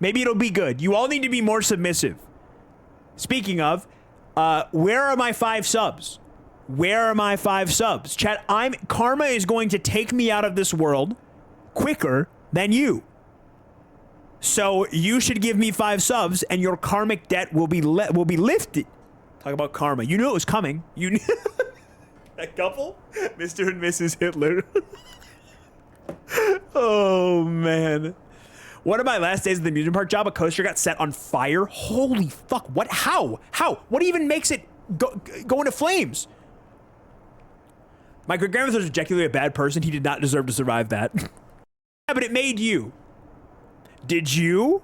it'll be good. You all need to be more submissive. Speaking of, where are my 5 subs? Where are my 5 subs? Chat, karma is going to take me out of this world quicker than you. So you should give me 5 subs and your karmic debt will be lifted. Talk about karma. You knew it was coming. You knew that couple? Mr. and Mrs. Hitler. Oh, man. One of my last days at the amusement park job, a coaster got set on fire. Holy fuck, what? How? What even makes it go into flames? My great-grandfather was objectively a bad person. He did not deserve to survive that. Yeah, but it made you. Did you?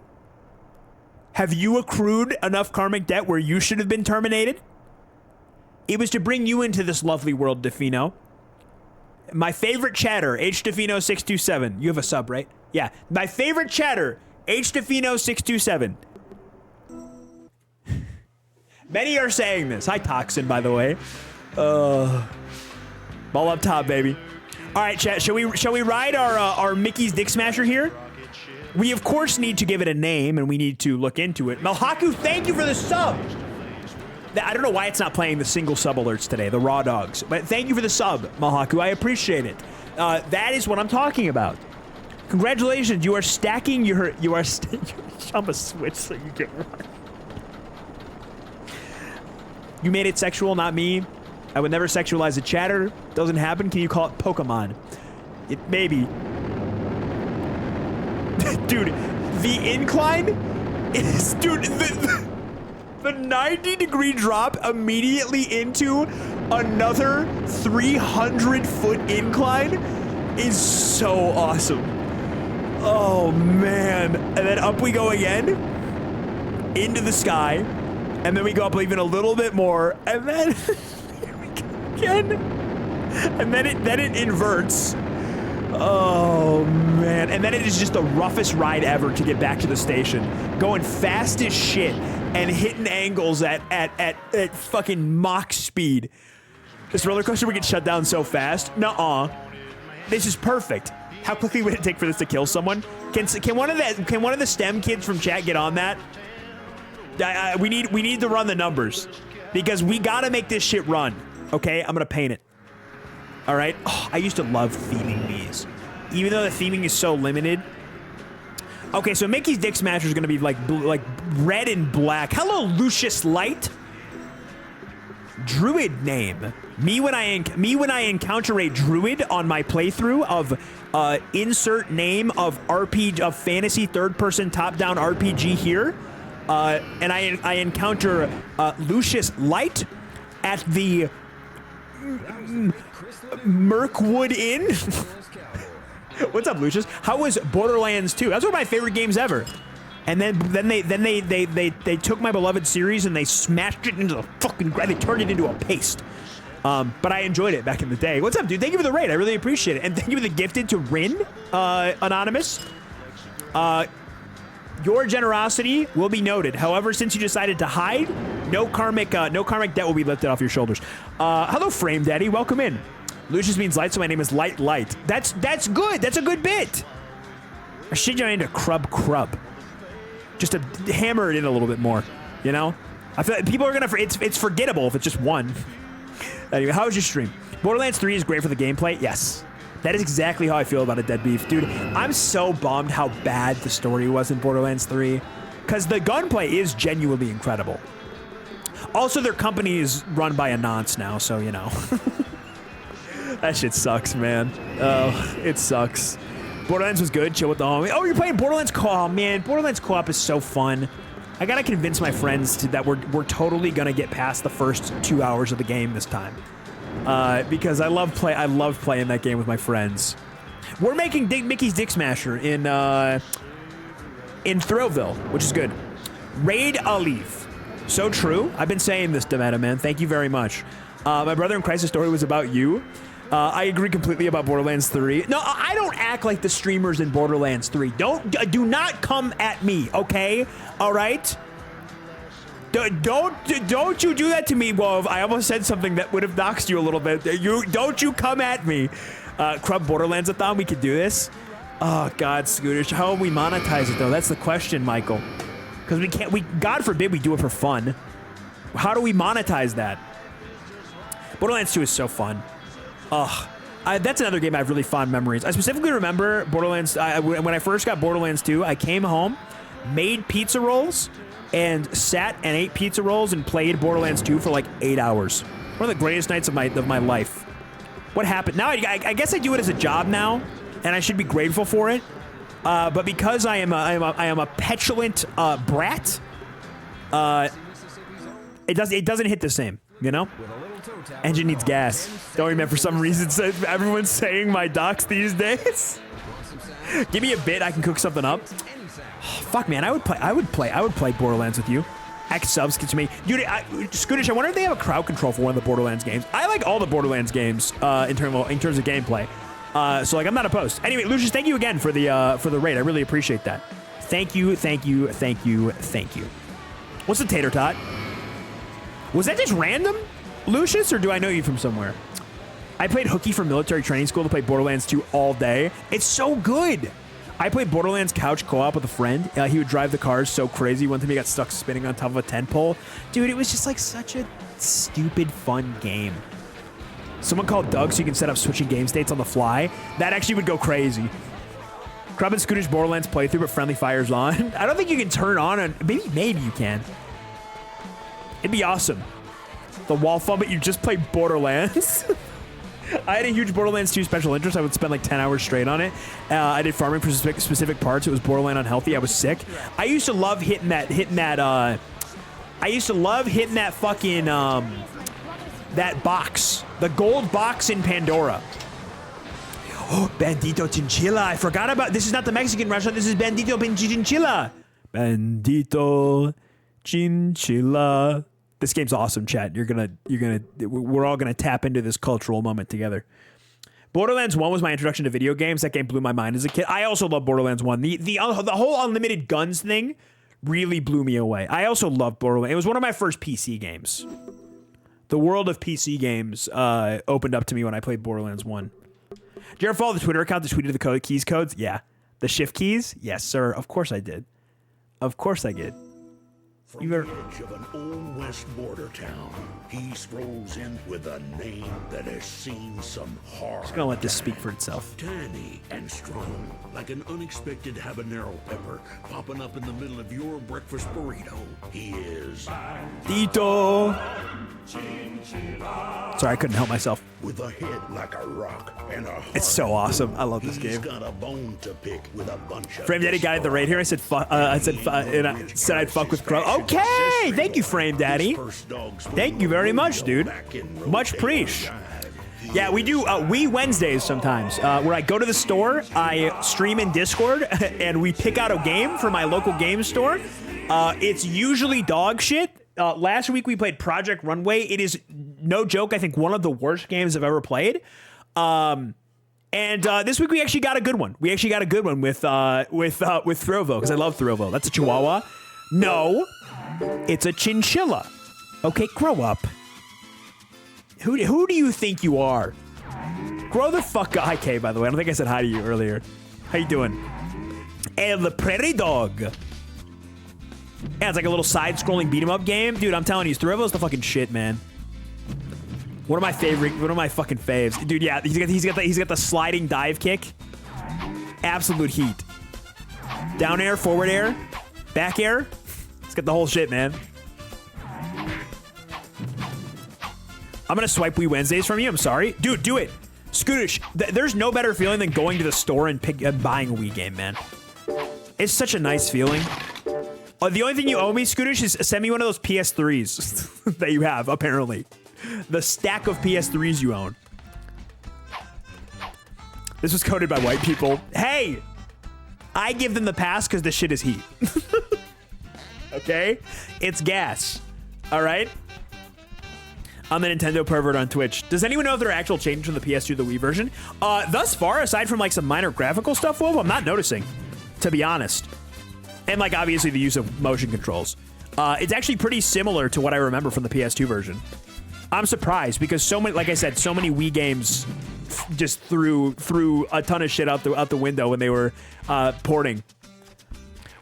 Have you accrued enough karmic debt where you should have been terminated? It was to bring you into this lovely world, Defino. My favorite chatter, HDefino627. You have a sub, right? Yeah. My favorite chatter, HDefino627. Many are saying this. Hi, Toxin, by the way. Ball up top, baby. All right, chat. Shall we ride our Mickey's Dick Smasher here? We, of course, need to give it a name, and we need to look into it. Melhaku, thank you for the sub. I don't know why it's not playing the single sub alerts today, the raw dogs. But thank you for the sub, Melhaku. I appreciate it. That is what I'm talking about. Congratulations, you are stacking your... I'm a switch so you can run. You made it sexual, not me. I would never sexualize a chatter. Doesn't happen. Can you call it Pokemon? It maybe. Dude, the incline is... Dude, the 90-degree drop immediately into another 300-foot incline is so awesome. Oh, man. And then up we go again. Into the sky. And then we go up even a little bit more. And then... here we go again. And then it inverts. Oh, man. And then it is just the roughest ride ever to get back to the station. Going fast as shit. And hitting angles at fucking Mach speed. This roller coaster would get shut down so fast. Nuh-uh. This is perfect. How quickly would it take for this to kill someone? Can one of the STEM kids from chat get on that? We need to run the numbers because we gotta make this shit run. Okay, I'm gonna paint it. All right. Oh, I used to love theming these, even though the theming is so limited. Okay, so Mickey's Dick Smasher is gonna be like red and black. Hello, Lucius Light. Druid name. Me when I encounter a druid on my playthrough of insert name of RPG of fantasy third-person top-down RPG here, and I encounter Lucius Light at the Mirkwood Inn. What's up, Lucius? How was Borderlands 2? That's one of my favorite games ever. And then they took my beloved series and they smashed it into the fucking ground. They turned it into a paste. But I enjoyed it back in the day. What's up, dude? Thank you for the raid. I really appreciate it. And thank you for the gifted to Rin, Anonymous. Your generosity will be noted. However, since you decided to hide, no karmic debt will be lifted off your shoulders. Hello, Frame Daddy. Welcome in. Lucius means light, so my name is Light. That's good. That's a good bit. I shit you into Crub. Just to hammer it in a little bit more, you know? I feel like people are gonna. It's forgettable if it's just one. Anyway, how was your stream? Borderlands 3 is great for the gameplay. Yes, that is exactly how I feel about a Dead Beef, dude. I'm so bummed how bad the story was in Borderlands 3, because the gunplay is genuinely incredible. Also, their company is run by a nonce now, so you know. That shit sucks, man. Oh, it sucks. Borderlands was good. Chill with the homie. Oh, you're playing Borderlands co-op, man. Borderlands co-op is so fun. I gotta convince my friends that we're totally gonna get past the first 2 hours of the game this time, because I love playing that game with my friends. We're making Mickey's Dick Smasher in Thrillville, which is good. Raid Alif. So true. I've been saying this to Meta, man. Thank you very much. My brother in Christ's story was about you. I agree completely about Borderlands 3. No, I don't act like the streamers in Borderlands 3. Do not come at me, okay? All right? Don't you do that to me, Wov. I almost said something that would have doxed you a little bit. Don't you come at me. Crub Borderlands-a-thon, we could do this. Oh, God, Scootish. How will we monetize it, though? That's the question, Michael. Because we can't, God forbid we do it for fun. How do we monetize that? Borderlands 2 is so fun. Ugh. That's another game I have really fond memories. I specifically remember Borderlands, when I first got Borderlands 2, I came home, made pizza rolls, and sat and ate pizza rolls and played Borderlands 2 for like 8 hours. One of the greatest nights of my life. What happened? Now I guess I do it as a job now, and I should be grateful for it. But because I am a petulant brat, it doesn't hit the same, you know? Engine needs gas. Don't remember, for some reason everyone's saying my docs these days. Give me a bit, I can cook something up. Fuck, man, I would play Borderlands with you. X subs to me. Dude, Scootish, I wonder if they have a crowd control for one of the Borderlands games. I like all the Borderlands games in terms of gameplay. So like I'm not opposed. Anyway, Lucius, thank you again for the raid. I really appreciate that. Thank you. What's the tater tot? Was that just random, Lucius, or do I know you from somewhere? I played hooky from military training school to play Borderlands 2 all day. It's so good. I played Borderlands couch co-op with a friend. He would drive the cars so crazy. One time he got stuck spinning on top of a tent pole. Dude, it was just like such a stupid, fun game. Someone called Doug so you can set up switching game states on the fly. That actually would go crazy. Crab and Scootish Borderlands playthrough, but friendly fire's on. I don't think you can turn on, maybe you can. It'd be awesome. The wall fun, but you just play Borderlands. I had a huge Borderlands 2 special interest. I would spend like 10 hours straight on it. I did farming for specific parts. It was borderline unhealthy. I was sick. I used to love hitting that fucking, that box. The gold box in Pandora. Oh, Bandito Chinchilla. I forgot about, this is not the Mexican restaurant. This is Bandito Chinchilla. Bandito Chinchilla. This game's awesome, chat. We're all gonna tap into this cultural moment together. Borderlands 1 was my introduction to video games. That game blew my mind as a kid. I also love Borderlands 1. The whole unlimited guns thing really blew me away. I also love Borderlands. It was one of my first PC games. The world of PC games opened up to me when I played Borderlands 1. Did you ever follow the Twitter account that tweeted the keys codes? Yeah. The shift keys? Yes, sir. Of course I did. Of course I did. From the edge of an old west border town, he strolls in with a name that has seen some hard. Just gonna let this speak for itself. Tiny and strong, like an unexpected habanero pepper popping up in the middle of your breakfast burrito. He is Tito. Sorry, I couldn't help myself. With a head like a rock and a heart. It's so awesome. I love this game. He's got a bone to pick with a bunch of. Frame Daddy got at the raid here. I said I'd fuck with Crow. Okay, thank you, Frame Daddy. Thank you very much, dude. Much preach. Yeah, we do We Wednesdays sometimes, where I go to the store, I stream in Discord, and we pick out a game for my local game store. It's usually dog shit. Last week we played Project Runway. It is, no joke, I think one of the worst games I've ever played. And this week we actually got a good one. We actually got a good one with Thrillville, because I love Thrillville. That's a Chihuahua. No, it's a chinchilla. Okay, grow up. Who do you think you are? Grow the fuck up. Hi, Kay, by the way. I don't think I said hi to you earlier. How you doing? El Prairie Dog. Yeah, it's like a little side-scrolling beat-em-up game. Dude, I'm telling you, Thrillville's the fucking shit, man. One of my fucking faves. Dude, yeah, he's got the sliding dive kick. Absolute heat. Down air, forward air, back air. It's got the whole shit, man. I'm gonna swipe We Wednesdays from you. I'm sorry. Dude, do it. Scootish, there's no better feeling than going to the store and buying a Wii game, man. It's such a nice feeling. The only thing you owe me, Scootish, is send me one of those PS3s that you have, apparently. The stack of PS3s you own. This was coded by white people. Hey! I give them the pass because the shit is heat. Okay? It's gas. Alright? I'm a Nintendo pervert on Twitch. Does anyone know if there are actual changes from the PS2 to the Wii version? Thus far, aside from like some minor graphical stuff, Wolf, I'm not noticing, to be honest. And like obviously the use of motion controls. It's actually pretty similar to what I remember from the PS2 version. I'm surprised because so many, like I said, so many Wii games just threw a ton of shit out the window when they were porting.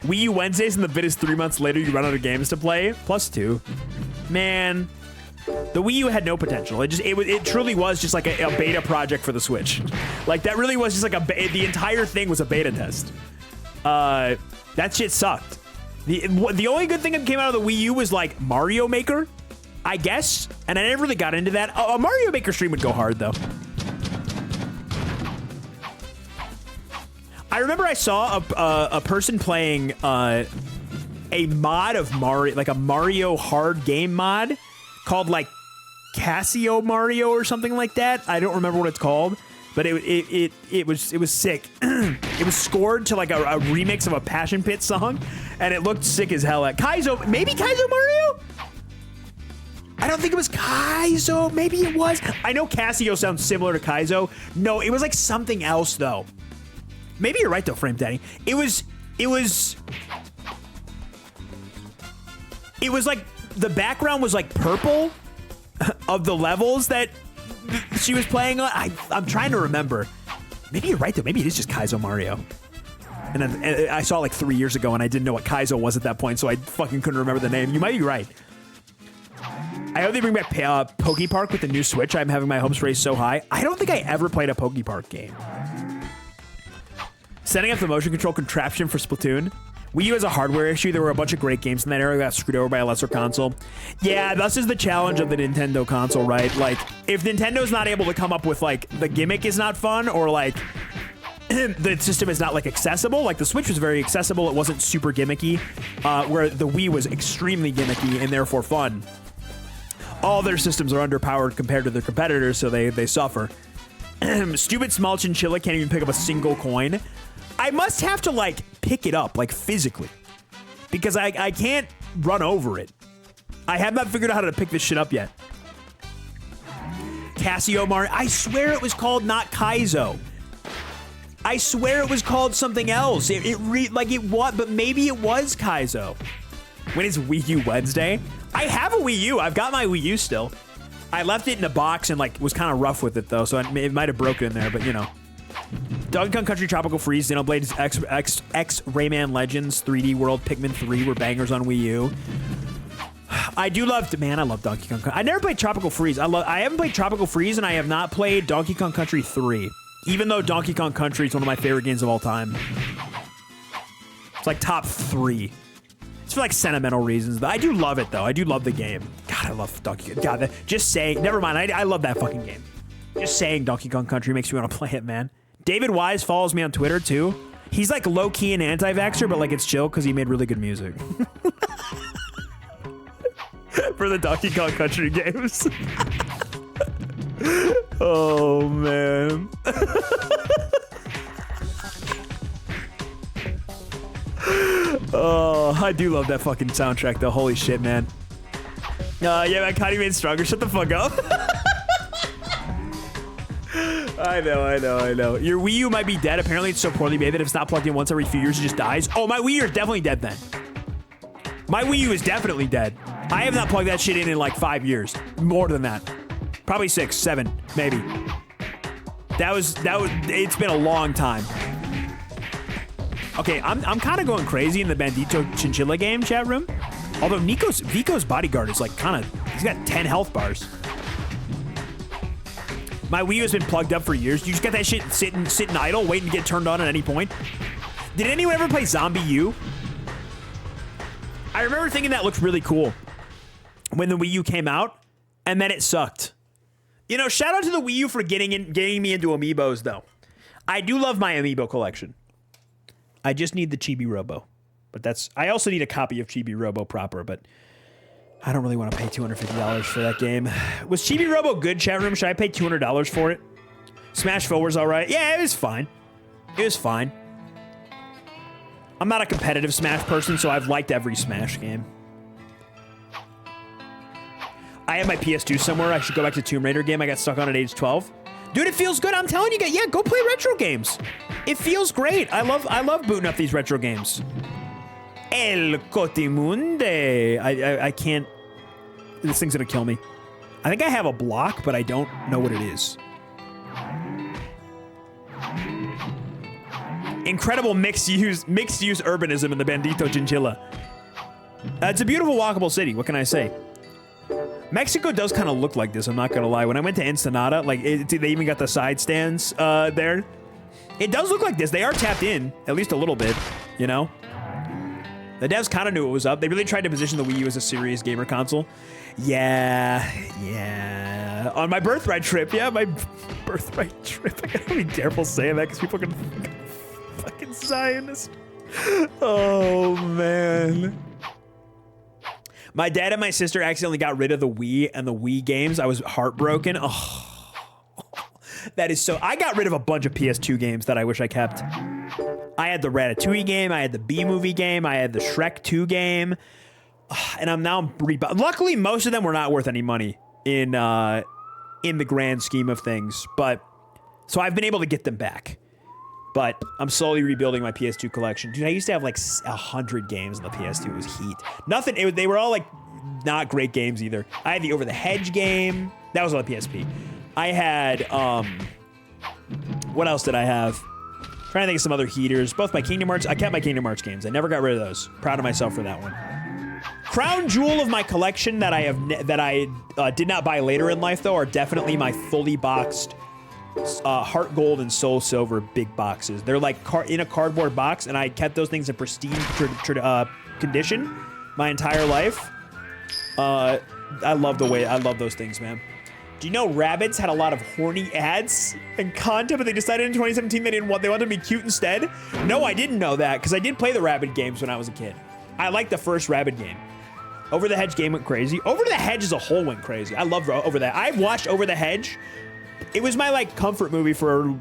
Wii U Wednesdays and the vid is 3 months later you run out of games to play. +2. Man, the Wii U had no potential. It truly was just like a beta project for the Switch. Like that really was just like the entire thing was a beta test. That shit sucked. The only good thing that came out of the Wii U was like Mario Maker, I guess, and I never really got into that. A Mario Maker stream would go hard though. I remember I saw a person playing a mod of Mario, like a Mario hard game mod called like Casio Mario or something like that. I don't remember what it's called, but it was sick. It was scored to like a remix of a Passion Pit song, and it looked sick as hell. At Kaizo, maybe Kaizo Mario. I don't think it was Kaizo. Maybe it was. I know Casio sounds similar to Kaizo. No, it was like something else though. Maybe you're right though, Frame Daddy. It was like the background was like purple of the levels that she was playing on. I'm trying to remember. Maybe you're right though. Maybe it is just Kaizo Mario. And then I saw it like 3 years ago and I didn't know what Kaizo was at that point, so I fucking couldn't remember the name. You might be right. I hope they bring back Poke Park with the new Switch. I'm having my hopes raised so high. I don't think I ever played a Poke Park game. Setting up the motion control contraption for Splatoon. Wii U has a hardware issue. There were a bunch of great games in that era that got screwed over by a lesser console. Yeah, this is the challenge of the Nintendo console, right? Like, if Nintendo's not able to come up with, like, the gimmick is not fun, or, like, the system is not, like, accessible. Like, the Switch was very accessible. It wasn't super gimmicky, where the Wii was extremely gimmicky and therefore fun. All their systems are underpowered compared to their competitors, so they suffer. Stupid small chinchilla can't even pick up a single coin. I must have to, like, pick it up, like, physically. Because I can't run over it. I have not figured out how to pick this shit up yet. Casio Mario. I swear it was called not Kaizo. I swear it was called something else. But maybe it was Kaizo. When is Wii U Wednesday? I have a Wii U. I've got my Wii U still. I left it in a box and, like, was kind of rough with it, though, so it might have broken in there, but, you know. Donkey Kong Country Tropical Freeze, Xenoblade X Rayman Legends, 3D World, Pikmin 3 were bangers on Wii U. I love Donkey Kong. I never played Tropical Freeze. I haven't played Tropical Freeze, and I have not played Donkey Kong Country 3. Even though Donkey Kong Country is one of my favorite games of all time. It's like top 3. It's for like sentimental reasons, but I do love it though. I do love the game. God, I love Donkey Kong. God, just saying. Never mind. I love that fucking game. Just saying Donkey Kong Country makes me want to play it, man. David Wise follows me on Twitter too. He's like low-key an anti-vaxxer, but like it's chill because he made really good music. For the Donkey Kong Country games. Oh, man. Oh, I do love that fucking soundtrack, though. Holy shit, man. Yeah, man, Connie made stronger. Shut the fuck up. I know. Your Wii U might be dead. Apparently, it's so poorly made that if it's not plugged in once every few years, it just dies. Oh, my Wii U is definitely dead then. My Wii U is definitely dead. I have not plugged that shit in like 5 years. More than that. Probably 6, 7, maybe. That was, it's been a long time. Okay, I'm kind of going crazy in the Bandito Chinchilla game chat room. Although Vico's bodyguard is like kind of, he's got 10 health bars. My Wii U has been plugged up for years. You just got that shit sitting idle, waiting to get turned on at any point. Did anyone ever play Zombie U? I remember thinking that looked really cool when the Wii U came out, and then it sucked. You know, shout out to the Wii U for getting me into amiibos, though. I do love my amiibo collection. I just need the Chibi Robo. But I also need a copy of Chibi Robo proper, but I don't really want to pay $250 for that game. Was Chibi Robo good, chat room? Should I pay $200 for it? Smash 4 was all right. Yeah, it was fine. It was fine. I'm not a competitive Smash person, so I've liked every Smash game. I have my PS2 somewhere. I should go back to Tomb Raider game I got stuck on at age 12. Dude, it feels good. I'm telling you guys. Yeah, go play retro games. It feels great. I love booting up these retro games. El Cotimunde. I can't. This thing's gonna kill me. I think I have a block, but I don't know what it is. Incredible mixed-use urbanism in the Bandito Chinchilla. It's a beautiful, walkable city. What can I say? Mexico does kind of look like this, I'm not gonna lie. When I went to Ensenada, like, they even got the side stands there. It does look like this. They are tapped in, at least a little bit, you know? The devs kind of knew it was up. They really tried to position the Wii U as a serious gamer console. Yeah. On my birthright trip, I gotta be careful saying that because people are gonna think I'm a fucking Zionist. Oh, man. My dad and my sister accidentally got rid of the Wii and the Wii games. I was heartbroken. Oh, that is so... I got rid of a bunch of PS2 games that I wish I kept. I had the Ratatouille game. I had the B-movie game. I had the Shrek 2 game. And I'm luckily, most of them were not worth any money in the grand scheme of things. But... So I've been able to get them back. But I'm slowly rebuilding my PS2 collection. Dude, I used to have like 100 games on the PS2. It was heat. Nothing, they were all like not great games either. I had the Over the Hedge game. That was on the PSP. I had, what else did I have? Trying to think of some other heaters. Both my Kingdom Hearts. I kept my Kingdom Hearts games. I never got rid of those. Proud of myself for that one. Crown jewel of my collection that I did not buy later in life though are definitely my fully boxed Heart Gold and Soul Silver big boxes. They're like in a cardboard box, and I kept those things in pristine condition my entire life. I love those things, man. Do you know Rabbids had a lot of horny ads and content, but they decided in 2017 they wanted to be cute instead? No, I didn't know that, because I did play the Rabbid games when I was a kid. I liked the first Rabbid game. Over the Hedge game went crazy. Over the Hedge as a whole went crazy. I love Over the... I've watched Over the Hedge. It was my, like, comfort movie for,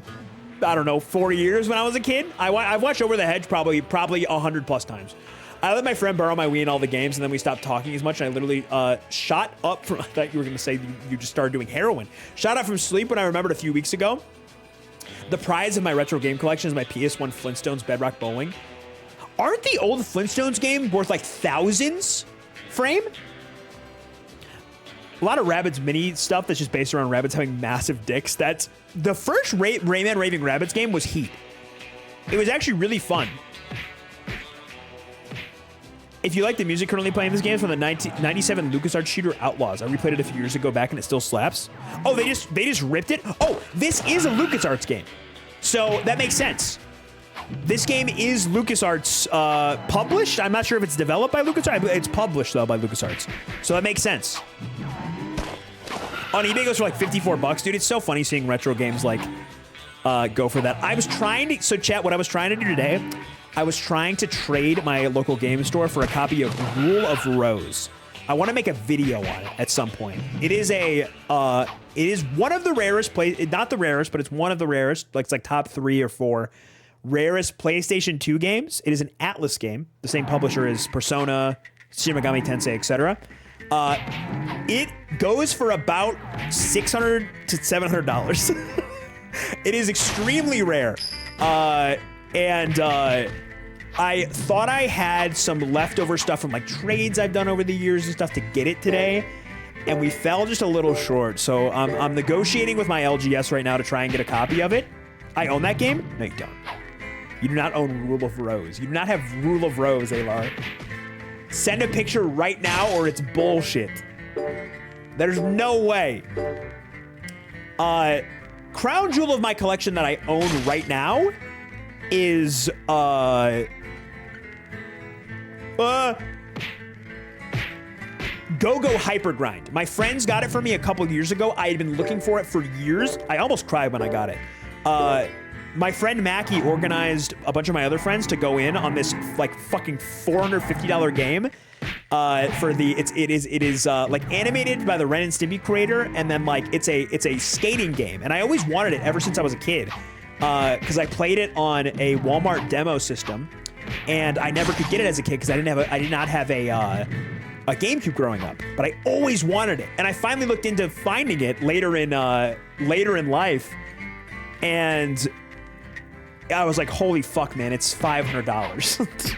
I don't know, 4 years when I was a kid. I've watched Over the Hedge probably 100 plus times. I let my friend borrow my Wii and all the games, and then we stopped talking as much, and I literally shot up from... I thought you were going to say you just started doing heroin. Shot up from sleep when I remembered a few weeks ago. The prize of my retro game collection is my PS1 Flintstones Bedrock Bowling. Aren't the old Flintstones game worth, like, thousands frame? A lot of Rabbids mini stuff that's just based around rabbits having massive dicks. That's the first Rayman Raving Rabbids game was heat. It was actually really fun. If you like the music currently playing this game, it's from the 1997 LucasArts shooter Outlaws. I replayed it a few years ago back and it still slaps. Oh, they just ripped it? Oh, this is a LucasArts game. So that makes sense. This game is LucasArts published. I'm not sure if it's developed by LucasArts. It's published, though, by LucasArts. So that makes sense. On eBay, it goes for like $54, dude. It's so funny seeing retro games like go for that. I was trying to... So, chat, what I was trying to do today, I was trying to trade my local game store for a copy of Rule of Rose. I want to make a video on it at some point. It is one of the rarest not the rarest, but it's one of the rarest, like it's like top 3 or 4 rarest PlayStation 2 games. It is an Atlas game, the same publisher as Persona, Shin Megami Tensei, etc. It goes for about $600 to $700. It is extremely rare. I thought I had some leftover stuff from like trades I've done over the years and stuff to get it today, and we fell just a little short. So I'm negotiating with my LGS right now to try and get a copy of it. I own that game? No, you don't. You do not own Rule of Rose. You do not have Rule of Rose, Alar. Send a picture right now or it's bullshit. There's no way. Crown jewel of my collection that I own right now is Go-Go Hyper Grind. My friends got it for me a couple years ago. I had been looking for it for years. I almost cried when I got it. My friend Mackie organized a bunch of my other friends to go in on this like fucking $450 game. It is like animated by the Ren and Stimpy creator, and then like it's a skating game, and I always wanted it ever since I was a kid, because I played it on a Walmart demo system, and I never could get it as a kid because I did not have a GameCube growing up, but I always wanted it, and I finally looked into finding it later in life, and I was like, holy fuck, man, it's $500.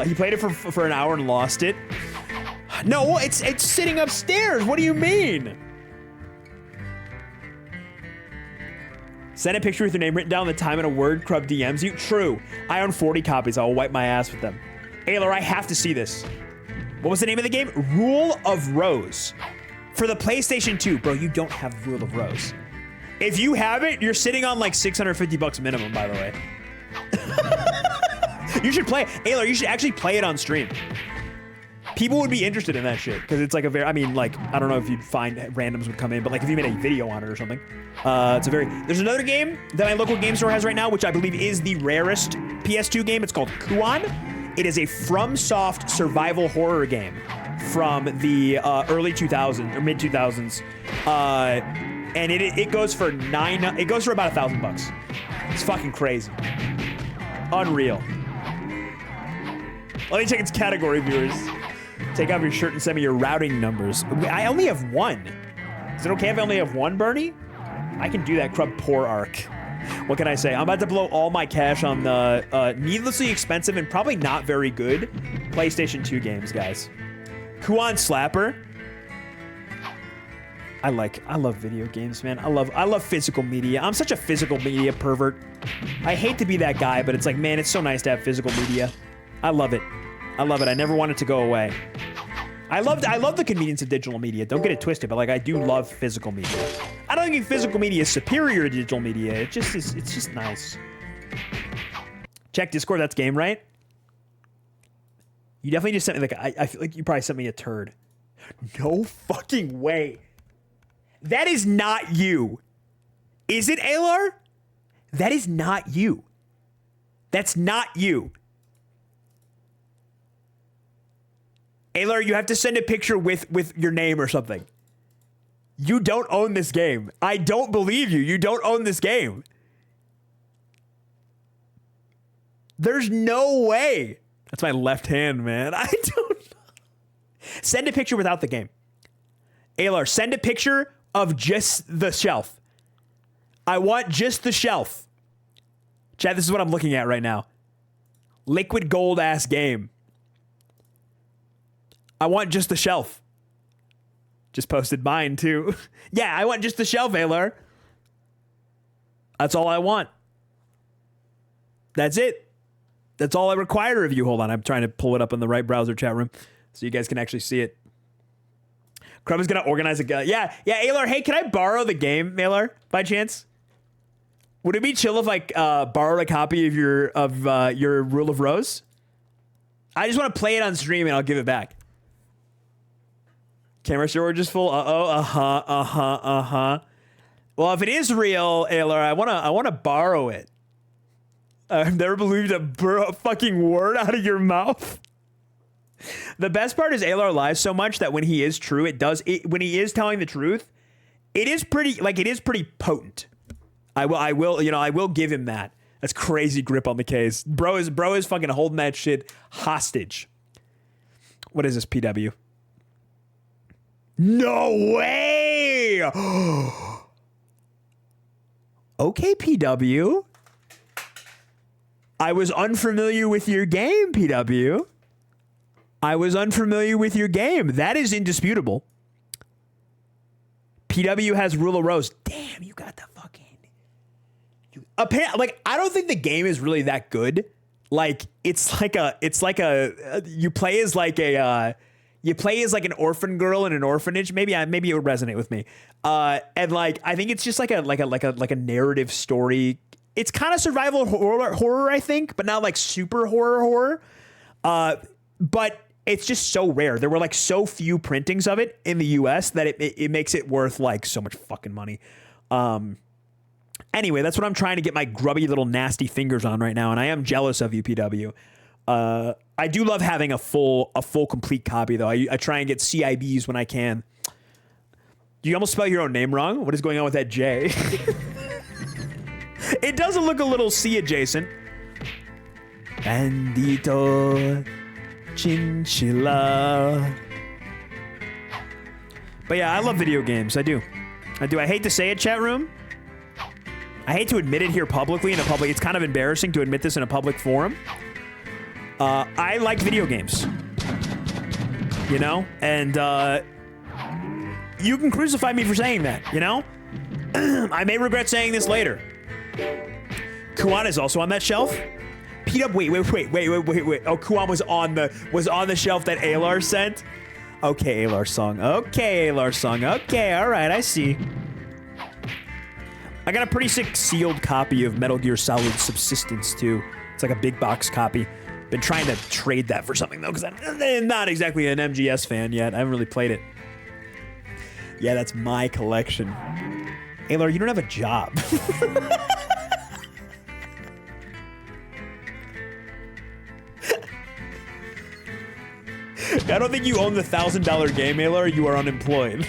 He played it for an hour and lost it. No, it's sitting upstairs. What do you mean? Send a picture with your name written down the time in a word. Crub DMs you. True. I own 40 copies. I will wipe my ass with them. Aylar, I have to see this. What was the name of the game? Rule of Rose. For the PlayStation 2. Bro, you don't have Rule of Rose. If you have it, you're sitting on like $650 minimum, by the way. You should play it. Aylar, you should actually play it on stream. People would be interested in that shit, because it's like I mean, like, I don't know if you'd find randoms would come in, but like if you made a video on it or something. There's another game that my local game store has right now, which I believe is the rarest PS2 game. It's called Kuon. It is a FromSoft survival horror game from the early 2000s or mid 2000s. And it goes for about $1,000. It's fucking crazy. Unreal. Let me check its category, viewers. Take off your shirt and send me your routing numbers. I only have one. Is it okay if I only have one, Bernie? I can do that, Crub Poor Arc. What can I say? I'm about to blow all my cash on the needlessly expensive and probably not very good PlayStation 2 games, guys. Kuon Slapper. I love video games, man. I love physical media. I'm such a physical media pervert. I hate to be that guy, but it's like, man, it's so nice to have physical media. I love it. I love it. I never want it to go away. I love the convenience of digital media. Don't get it twisted, but like I do love physical media. I don't think physical media is superior to digital media. It's just nice. Check Discord. That's game, right? You definitely just sent me like I feel like you probably sent me a turd. No fucking way. That is not you. Is it, Aylar? That is not you. That's not you. Aylar, you have to send a picture with your name or something. You don't own this game. I don't believe you. You don't own this game. There's no way. That's my left hand, man. I don't know. Send a picture without the game. Aylar, send a picture of just the shelf. I want just the shelf. Chat, this is what I'm looking at right now. Liquid gold ass game. I want just the shelf. Just posted mine too. Yeah, I want just the shelf, Aylar. That's all I want. That's it. That's all I require of you. Hold on, I'm trying to pull it up in the right browser chat room so you guys can actually see it. Crumb is gonna organize a guy. Yeah, Aylar, hey, can I borrow the game, Aylar, by chance? Would it be chill if I borrowed a copy of your Rule of Rose? I just want to play it on stream and I'll give it back. Camera storage is full. Well, if it is real, Aylar, I wanna borrow it. I've never believed a fucking word out of your mouth. The best part is Alar lies so much that when he is true, when he is telling the truth, it is pretty potent. I will give him that. That's crazy grip on the case. Bro is fucking holding that shit hostage. What is this, PW? No way! Okay, PW. I was unfamiliar with your game, PW. I was unfamiliar with your game. That is indisputable. PW has Rule of Rose. Damn, you got the fucking... Apparently, I don't think the game is really that good. It's like you play as like an orphan girl in an orphanage. Maybe it would resonate with me. And I think it's just like a narrative story. It's kind of survival horror, I think, but not like super horror. But it's just so rare. There were like so few printings of it in the US that it makes it worth like so much fucking money. Anyway, that's what I'm trying to get my grubby little nasty fingers on right now, and I am jealous of you, PW. I do love having a full complete copy though. I try and get CIBs when I can. You almost spell your own name wrong. What is going on with that J? It doesn't look a little C adjacent. Bandito Chinchilla. But yeah, I love video games. I do. I hate to say it, chat room. I hate to admit it here publicly in a public. It's kind of embarrassing to admit this in a public forum. I like video games. You know? And you can crucify me for saying that, you know? I may regret saying this later. Kuan is also on that shelf. Wait. Oh, Kuan was on the shelf that Alar sent. Okay, Alar song. Okay, all right, I see. I got a pretty sick sealed copy of Metal Gear Solid Subsistence too. It's like a big box copy. Been trying to trade that for something though, because I'm not exactly an MGS fan yet. I haven't really played it. Yeah, that's my collection. Alar, you don't have a job. I don't think you own the $1,000 game, Alar. You are unemployed.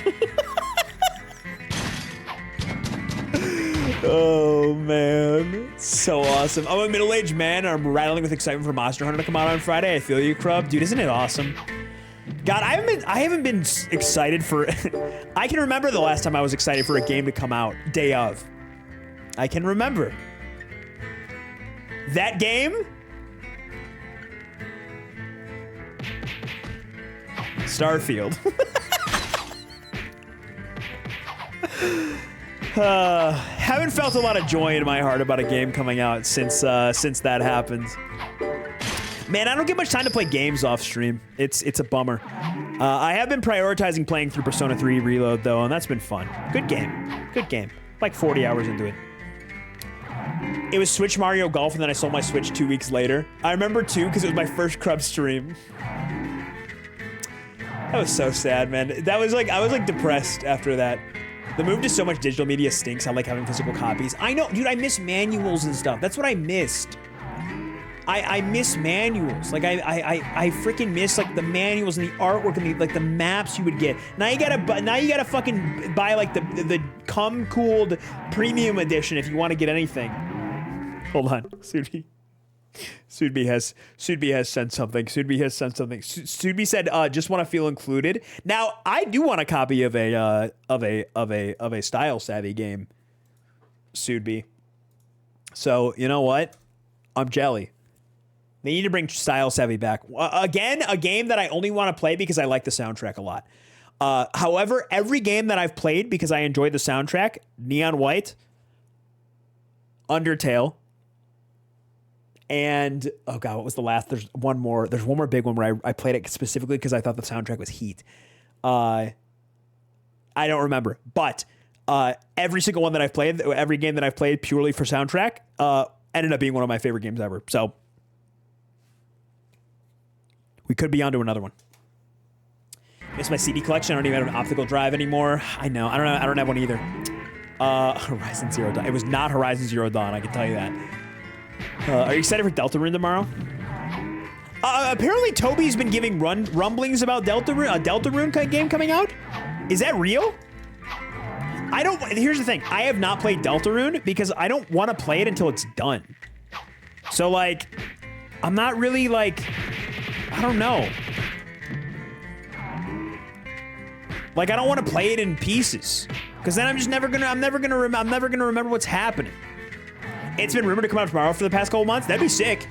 Oh, man. So awesome. I'm a middle-aged man. I'm rattling with excitement for Monster Hunter to come out on Friday. I feel you, Crub. Dude, isn't it awesome? God, I haven't been excited for... I can remember the last time I was excited for a game to come out. Day of. I can remember. That game... Starfield. Haven't felt a lot of joy in my heart about a game coming out since that happened. Man, I don't get much time to play games off stream. It's a bummer. I have been prioritizing playing through Persona 3 Reload though, and that's been fun. Good game. Like 40 hours into it. It was Switch Mario Golf, and then I sold my Switch 2 weeks later. I remember too, because it was my first Crub stream. That was so sad, man. I was like depressed after that. The move to so much digital media stinks. I like having physical copies. I know, dude, I miss manuals and stuff. That's what I missed. I miss manuals. Like I freaking miss like the manuals and the artwork and the maps you would get. Now you gotta fucking buy like the cum cooled premium edition if you want to get anything. Hold on, Sudbi has sent something. Sudbi said, "Just want to feel included." Now, I do want a copy of a style savvy game, Sudbi. So you know what? I'm jelly. They need to bring style savvy back again. A game that I only want to play because I like the soundtrack a lot. However, every game that I've played because I enjoyed the soundtrack: Neon White, Undertale. And, oh God, what was the last? There's one more big one where I played it specifically because I thought the soundtrack was heat. I don't remember. But every single one that I've played, every game that I've played purely for soundtrack, ended up being one of my favorite games ever. So, we could be onto another one. Miss my CD collection. I don't even have an optical drive anymore. I know. I don't have one either. Horizon Zero Dawn. It was not Horizon Zero Dawn, I can tell you that. Are you excited for Deltarune tomorrow? Apparently Toby's been giving rumblings about Deltarune game coming out. Is that real? Here's the thing. I have not played Deltarune because I don't want to play it until it's done. So, like, I'm not really, like, I don't know. Like, I don't want to play it in pieces because then I'm never gonna remember what's happening. It's been rumored to come out tomorrow for the past couple months. That'd be sick.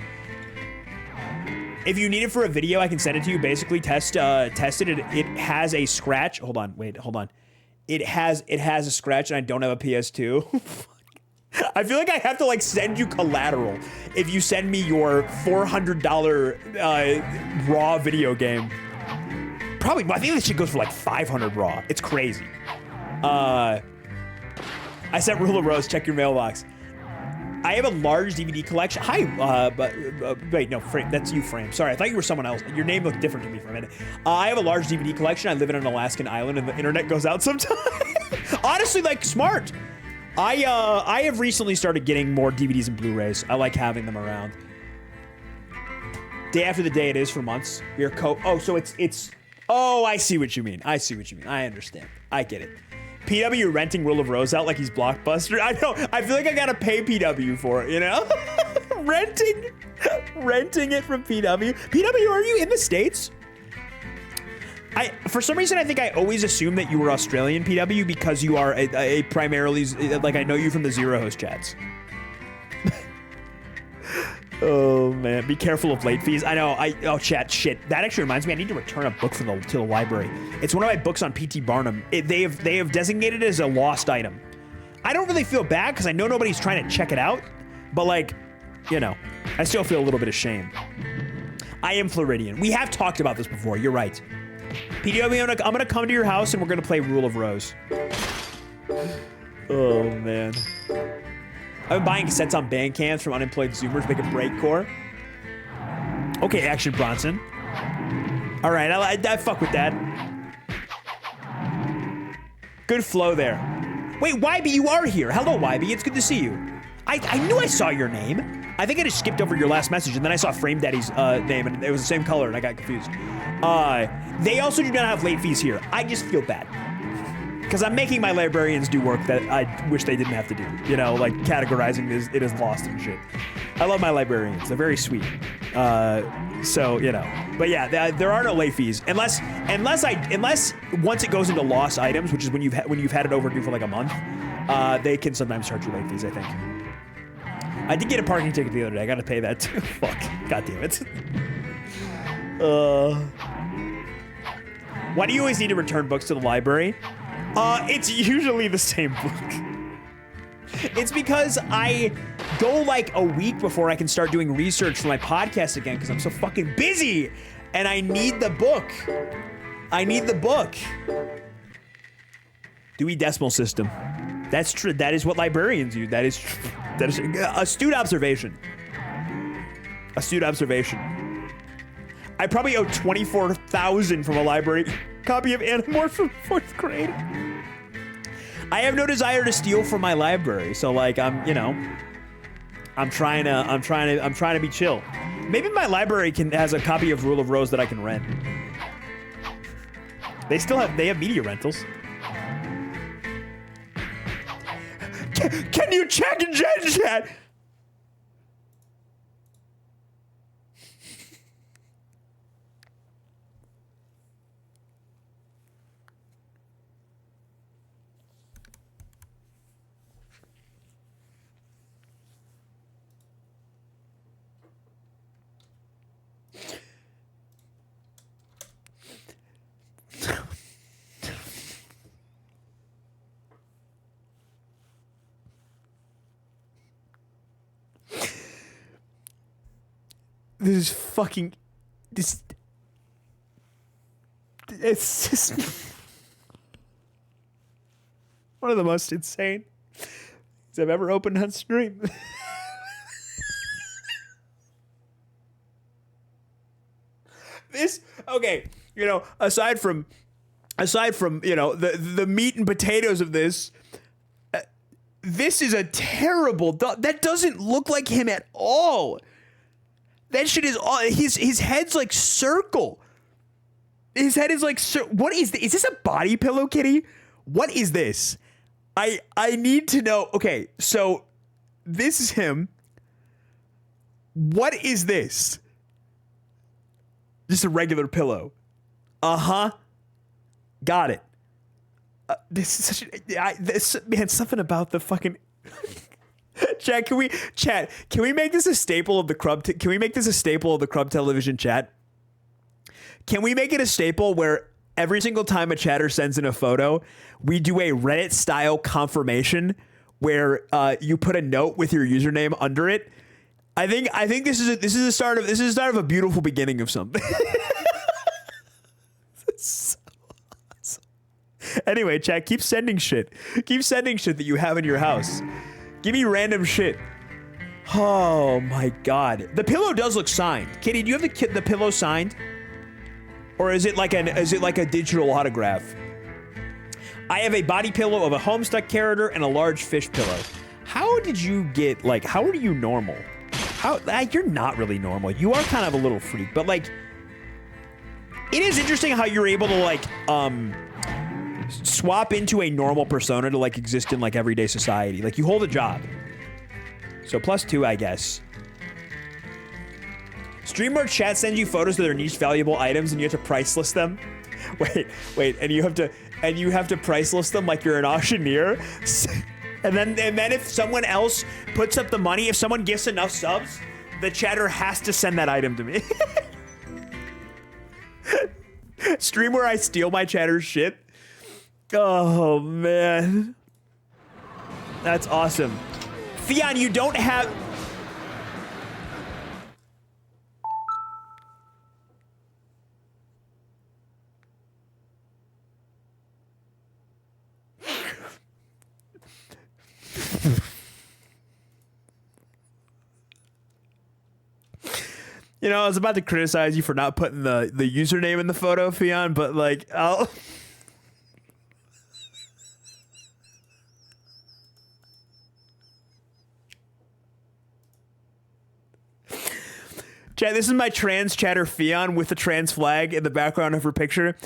If you need it for a video, I can send it to you. Basically, test it. It has a scratch. Hold on. It has a scratch, and I don't have a PS2. I feel like I have to like send you collateral if you send me your $400 raw video game. Probably, I think this shit goes for like 500 raw. It's crazy. I sent Rule of Rose. Check your mailbox. I have a large DVD collection. Hi, wait, no, Frame. That's you, Frame. Sorry, I thought you were someone else. Your name looked different to me for a minute. I have a large DVD collection. I live in an Alaskan island, and the internet goes out sometimes. Honestly, like, smart. I have recently started getting more DVDs and Blu-rays. I like having them around. Day after the day it is for months. We are so it's. Oh, I see what you mean. I understand. I get it. PW renting Rule of Rose out like he's Blockbuster. I know. I feel like I gotta pay PW for it, you know? renting it from PW. PW, are you in the States? For some reason, I think I always assumed that you were Australian, PW, because you are a primarily, like, I know you from the Zero Host chats. Oh, man. Be careful of late fees. I know. Chat, shit. That actually reminds me, I need to return a book to the library. It's one of my books on P.T. Barnum. They have designated it as a lost item. I don't really feel bad because I know nobody's trying to check it out. But, like, you know, I still feel a little bit of shame. I am Floridian. We have talked about this before. You're right. PW, I'm going to come to your house and we're going to play Rule of Rose. Oh, man. I've been buying cassettes on Bandcamp from unemployed Zoomers making breakcore. Okay, Action Bronson. All right, I fuck with that. Good flow there. Wait, YB, you are here. Hello, YB. It's good to see you. I knew I saw your name. I think I just skipped over your last message, and then I saw Frame Daddy's name, and it was the same color, and I got confused. They also do not have late fees here. I just feel bad. Because I'm making my librarians do work that I wish they didn't have to do. You know, like categorizing it as lost and shit. I love my librarians. They're very sweet. So, you know. But yeah, there are no late fees. Unless once it goes into lost items, which is when you've had it overdue for like a month, they can sometimes charge you late fees, I think. I did get a parking ticket the other day. I gotta pay that too. Fuck. God damn it. Why do you always need to return books to the library? It's usually the same book. It's because I go like a week before I can start doing research for my podcast again because I'm so fucking busy and I need the book. Dewey Decimal System. That's true. That is what librarians use. That is astute observation. Astute observation. I probably owe $24,000 from a library copy of Animorphs from 4th grade. I have no desire to steal from my library, so like I'm trying to be chill. Maybe my library has a copy of Rule of Rose that I can rent. They have media rentals. Can you check in chat? It's just one of the most insane things I've ever opened on stream. Okay, you know, aside from you know the meat and potatoes of this, this is a terrible. That doesn't look like him at all. That shit is all. His head's like circle. His head is like, what is this? Is this a body pillow, Kitty? What is this? I need to know. Okay, so this is him. What is this? Just a regular pillow. Uh-huh. Got it. This is such man, something about the fucking chat. Can we make this a staple of the Crub? Can we make this a staple of the Crub Television chat? Can we make it a staple where every single time a chatter sends in a photo, we do a Reddit style confirmation where you put a note with your username under it? I think this is the start of a beautiful beginning of something. So awesome. Anyway, chat, keep sending shit. Keep sending shit that you have in your house. Give me random shit. Oh my god, the pillow does look signed. Kitty, do you have the pillow signed, or is it like a digital autograph? I have a body pillow of a Homestuck character and a large fish pillow. How did you get how are you normal? You're not really normal. You are kind of a little freak, but like, it is interesting how you're able to like swap into a normal persona to like exist in like everyday society. Like, you hold a job. So +2, I guess. Streamer chat sends you photos of their niche valuable items and you have to price list them. Wait, and you have to price list them like you're an auctioneer. And then if someone else puts up the money, if someone gets enough subs, the chatter has to send that item to me. Stream where I steal my chatter's shit. Oh man, that's awesome. Theon, you don't have. You know, I was about to criticize you for not putting the username in the photo, Theon, but like, I'll. Chat, this is my trans chatter Theon with the trans flag in the background of her picture.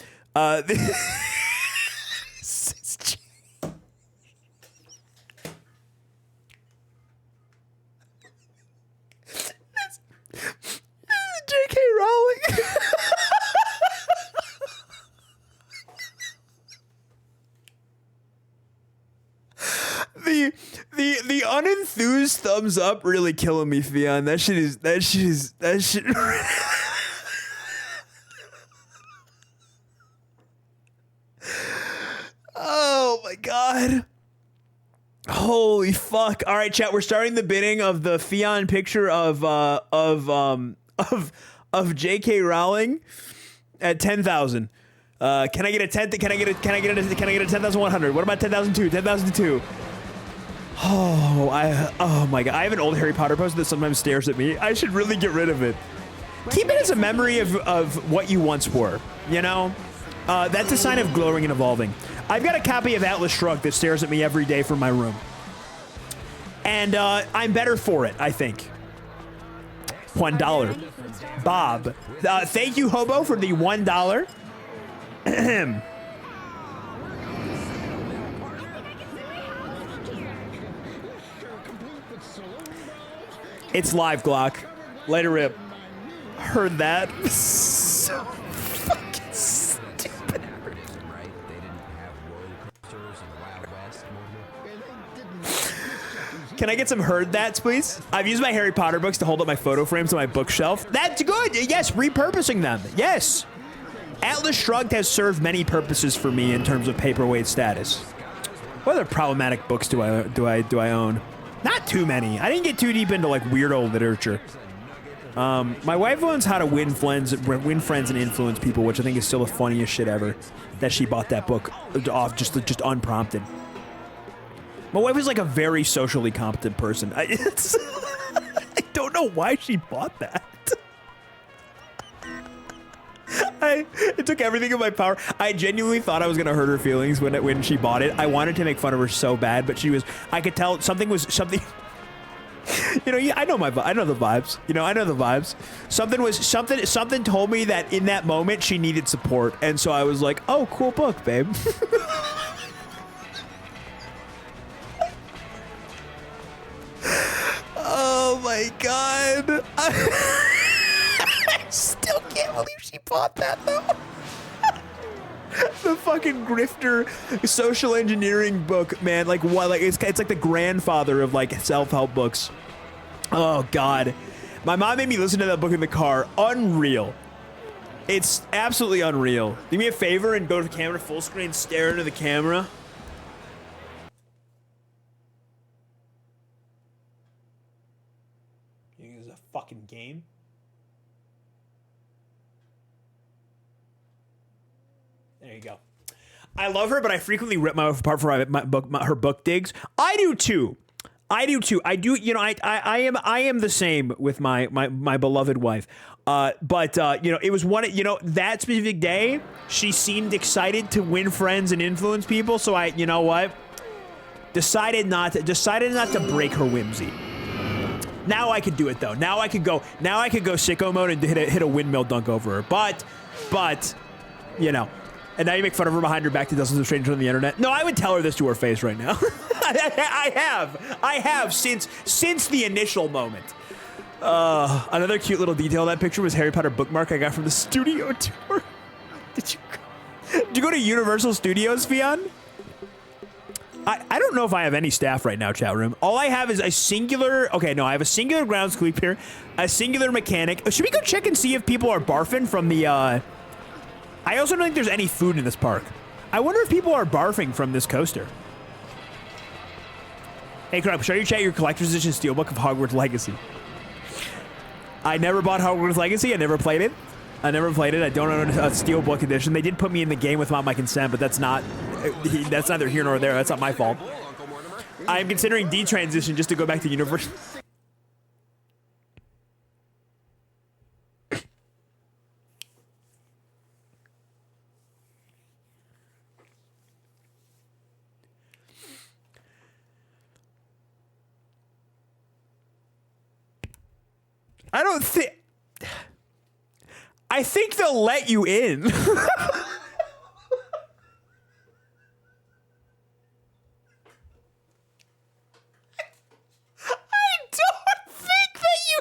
J.K. Rowling. The unenthused thumbs up really killing me, Theon. That shit. Oh my god. Holy fuck. All right, chat, we're starting the bidding of the Theon picture of J.K. Rowling at 10,000. Can I get a 10? Can I get a 10,100? What about 10,002? 10,002. Oh my god. I have an old Harry Potter poster that sometimes stares at me. I should really get rid of it. Keep it as a memory of what you once were, you know? That's a sign of growing and evolving. I've got a copy of Atlas Shrugged that stares at me every day from my room. And I'm better for it, I think. $1. Bob. Thank you, Hobo, for the $1. It's live, Glock. Later, rip. Heard that. So fucking stupid. Can I get some heard that's, please? I've used my Harry Potter books to hold up my photo frames on my bookshelf. That's good. Yes, repurposing them. Yes. Atlas Shrugged has served many purposes for me in terms of paperweight status. What other problematic books do I own? Not too many. I didn't get too deep into like weirdo literature. My wife owns How to Win Friends and Influence People, which I think is still the funniest shit ever. That she bought that book off just unprompted. My wife is like a very socially competent person. I don't know why she bought that. It took everything in my power. I genuinely thought I was gonna hurt her feelings when she bought it. I wanted to make fun of her so bad, but I could tell something You know, yeah, I know the vibes. You know, I know the vibes. Something told me that in that moment she needed support, and so I was like, "Oh, cool book, babe." Oh my god! I still can't believe she bought that though. The fucking grifter social engineering book, man. Like what? Like it's like the grandfather of like self-help books. Oh god, my mom made me listen to that book in the car. Unreal. It's absolutely unreal. Do me a favor and go to the camera full screen, stare into the camera. You think this is a fucking game? There you go. I love her, but I frequently rip my wife apart for her book digs. I do too. I do. You know, I am the same with my beloved wife. But you know, it was that specific day, she seemed excited to win friends and influence people. So you know what? Decided not to break her whimsy. Now I could do it though. Now I could go sicko mode and hit a windmill dunk over her. But, you know. And now you make fun of her behind her back to dozens of strangers on the internet. No, I would tell her this to her face right now. I have since the initial moment. Another cute little detail of that picture was Harry Potter bookmark I got from the studio tour. Did you go to Universal Studios, Fion? I don't know if I have any staff right now, chat room. All I have is a singular... Okay, no, I have a singular groundskeeper, a singular mechanic. Should we go check and see if people are barfing from the... I also don't think there's any food in this park. I wonder if people are barfing from this coaster. Hey, Crop, show your chat your collector's edition steelbook of Hogwarts Legacy. I never bought Hogwarts Legacy. I never played it. I don't own a steelbook edition. They did put me in the game without my consent, but that's neither here nor there. That's not my fault. I am considering detransition just to go back to university. I think they'll let you in. I don't think that you...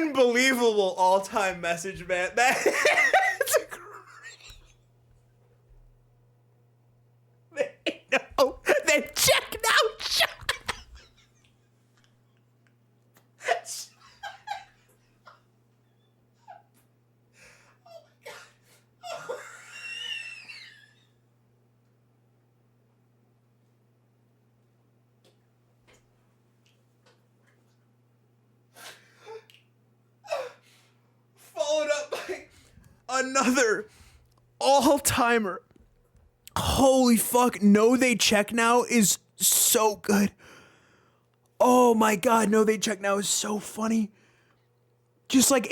Unbelievable all-time message, man. That's check now, followed up by another all-timer. Holy fuck, No They Check Now is so good. Oh my god, No They Check Now is so funny. Just like,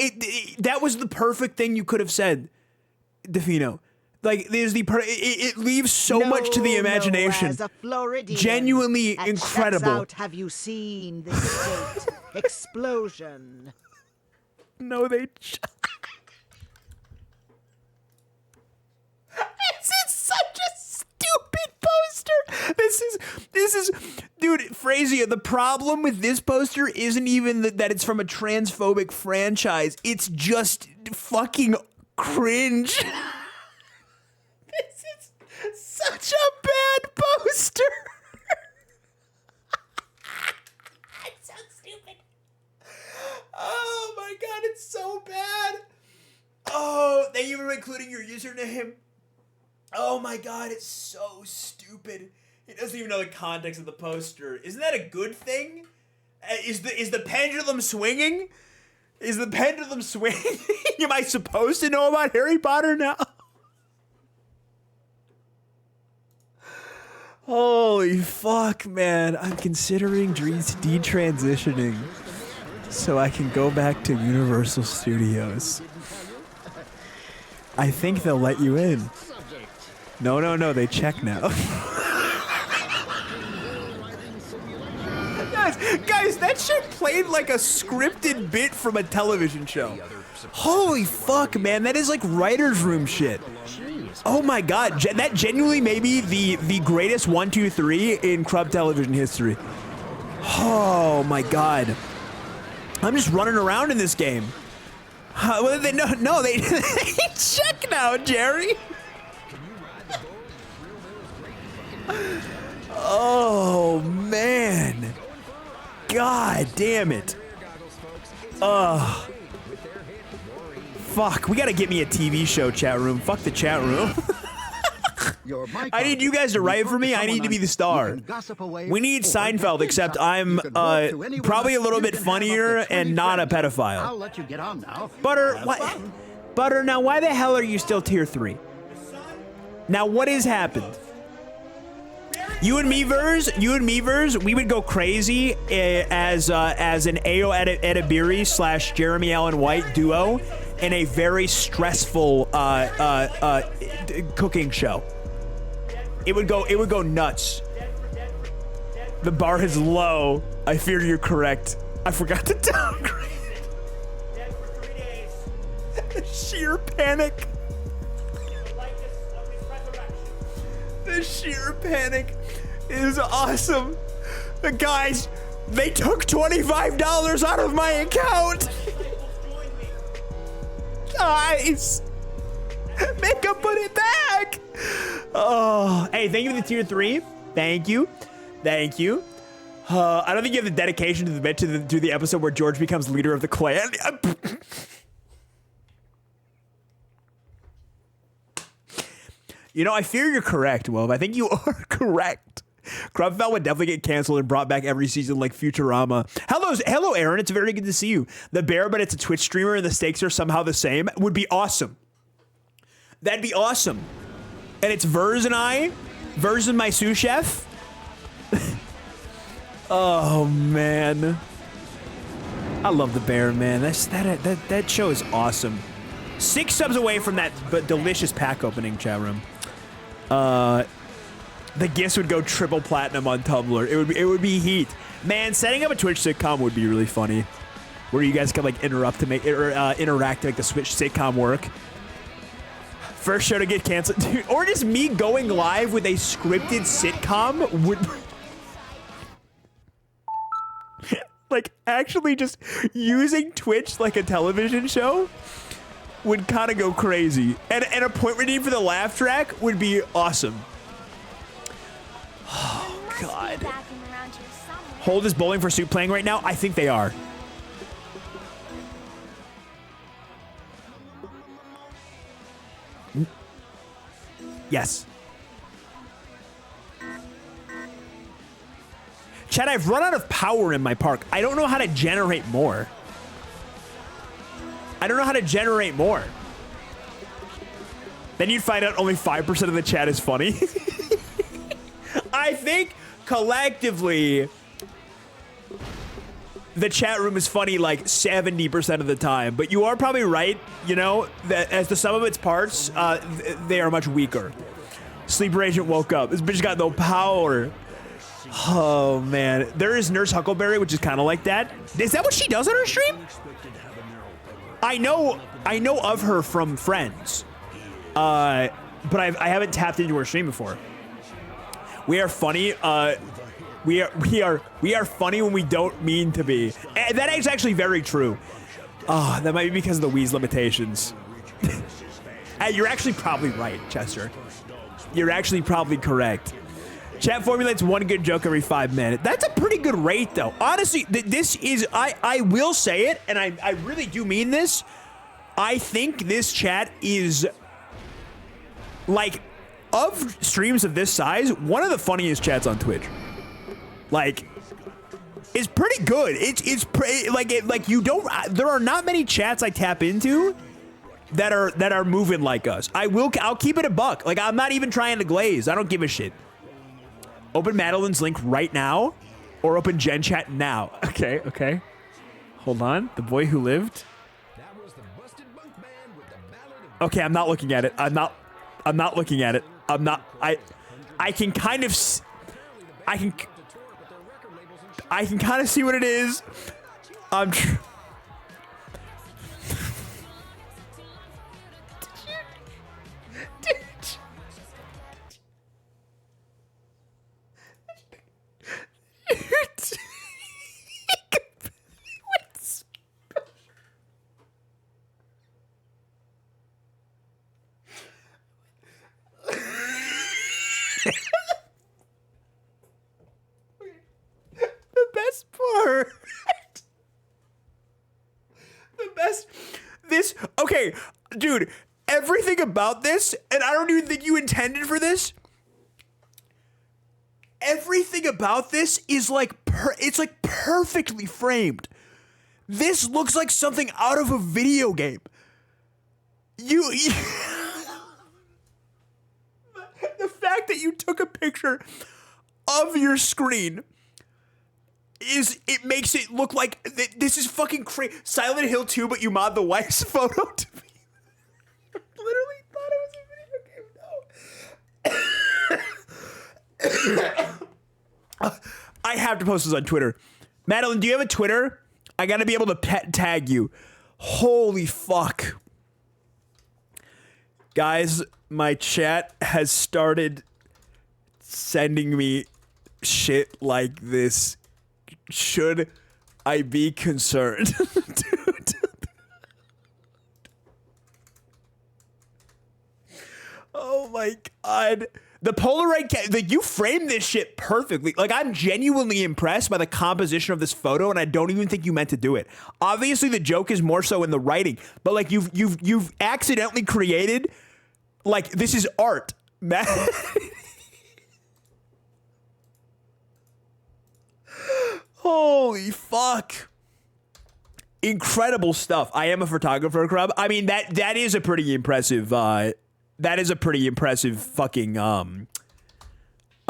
that was the perfect thing you could have said, Defino. Like, it leaves so much to the imagination. As a Floridian, genuinely incredible. Out, have you seen this state explosion? No, they... This is such a stupid poster. This is, dude, Phrasia, the problem with this poster isn't even that it's from a transphobic franchise. It's just fucking cringe. This is such a bad poster. It's so stupid. Oh my god, it's so bad. Oh, thank you for including your username. Oh my god, it's so stupid. He doesn't even know the context of the poster. Isn't that a good thing? Is the pendulum swinging? Is the pendulum swinging? Am I supposed to know about Harry Potter now? Holy fuck, man. I'm considering detransitioning so I can go back to Universal Studios. I think they'll let you in. No, they check now. Guys, that shit played like a scripted bit from a television show. Holy fuck, man, that is like writer's room shit. Oh my god, that genuinely may be the greatest 1, 2, 3 in Crub television history. Oh my god. I'm just running around in this game. Well, they check now, Jerry. Oh man. God damn it. Fuck, we gotta get me a TV show, chat room. Fuck the chat room. I need you guys to write for me. I need to be the star. We need Seinfeld, except I'm probably a little bit funnier and not a pedophile. I'll let you get on now. Butter, what? Butter, now why the hell are you still tier 3? Now what has happened? You and me, Vers, we would go crazy as an Ayo Edibiri / Jeremy Allen White duo in a very stressful cooking show. It would go nuts. The bar is low. I fear you're correct. I forgot to downgrade. The sheer panic. The sheer panic is awesome. Guys, they took $25 out of my account. Guys, make them put it back. Oh, hey, thank you for the tier 3. Thank you. Thank you. I don't think you have the dedication to the bit to the episode where George becomes leader of the clan. You know, I fear you're correct, Wolf. I think you are correct. Crumfell would definitely get canceled and brought back every season like Futurama. Hello, Aaron. It's very good to see you. The bear, but it's a Twitch streamer and the stakes are somehow the same. Would be awesome. That'd be awesome. And it's Vers and I. Vers and my sous chef. Oh, man. I love the bear, man. That show is awesome. 6 subs away from that delicious pack opening, chat room. The gifts would go triple platinum on Tumblr. It would be heat. Man, setting up a Twitch sitcom would be really funny. Where you guys can like interrupt to make interact to make the Switch sitcom work. First show to get canceled, dude. Or just me going live with a scripted sitcom would like actually just using Twitch like a television show would kind of go crazy. And a point redeem for the laugh track would be awesome. Oh, God. Hold is Bowling for Soup playing right now? I think they are. Yes. Chad, I've run out of power in my park. I don't know how to generate more. Then you'd find out only 5% of the chat is funny. I think collectively the chat room is funny like 70% of the time, but you are probably right, you know, that as the sum of its parts, they are much weaker. Sleeper Agent woke up. This bitch got no power. Oh, man. There is Nurse Huckleberry, which is kind of like that. Is that what she does on her stream? I know of her from Friends, but I haven't tapped into her stream before. We are funny. We are funny when we don't mean to be. And that is actually very true. Oh, that might be because of the Wii's limitations. You're actually probably right, Chester. You're actually probably correct. Chat formulates one good joke every 5 minutes. That's a pretty good rate, though. Honestly, this is, I will say it, and I really do mean this. I think this chat is, like, of streams of this size, one of the funniest chats on Twitch. Like, it's pretty good. It's pretty, like you don't, there are not many chats I tap into that are moving like us. I'll keep it a buck. Like, I'm not even trying to glaze. I don't give a shit. Open Madeline's link right now, or open Gen Chat now. Okay. Hold on. The Boy Who Lived. Okay, I'm not looking at it. I'm not looking at it. I can kind of I can kind of see what it is. Okay, dude, everything about this, and I don't even think you intended for this. Everything about this is like, it's like perfectly framed. This looks like something out of a video game. The fact that you took a picture of your screen it makes it look like this is fucking crazy. Silent Hill 2, but you mod the wife's photo to be. I literally thought it was a video game. No. I have to post this on Twitter. Madeline, do you have a Twitter? I gotta be able to tag you. Holy fuck. Guys, my chat has started sending me shit like this. Should I be concerned? Dude. Oh my God. The Polaroid, you framed this shit perfectly. Like, I'm genuinely impressed by the composition of this photo, and I don't even think you meant to do it. Obviously, the joke is more so in the writing, but like you've accidentally created, like, this is art, man. Holy fuck. Incredible stuff. I am a photographer, Crub. I mean, that is a pretty impressive, fucking, Matty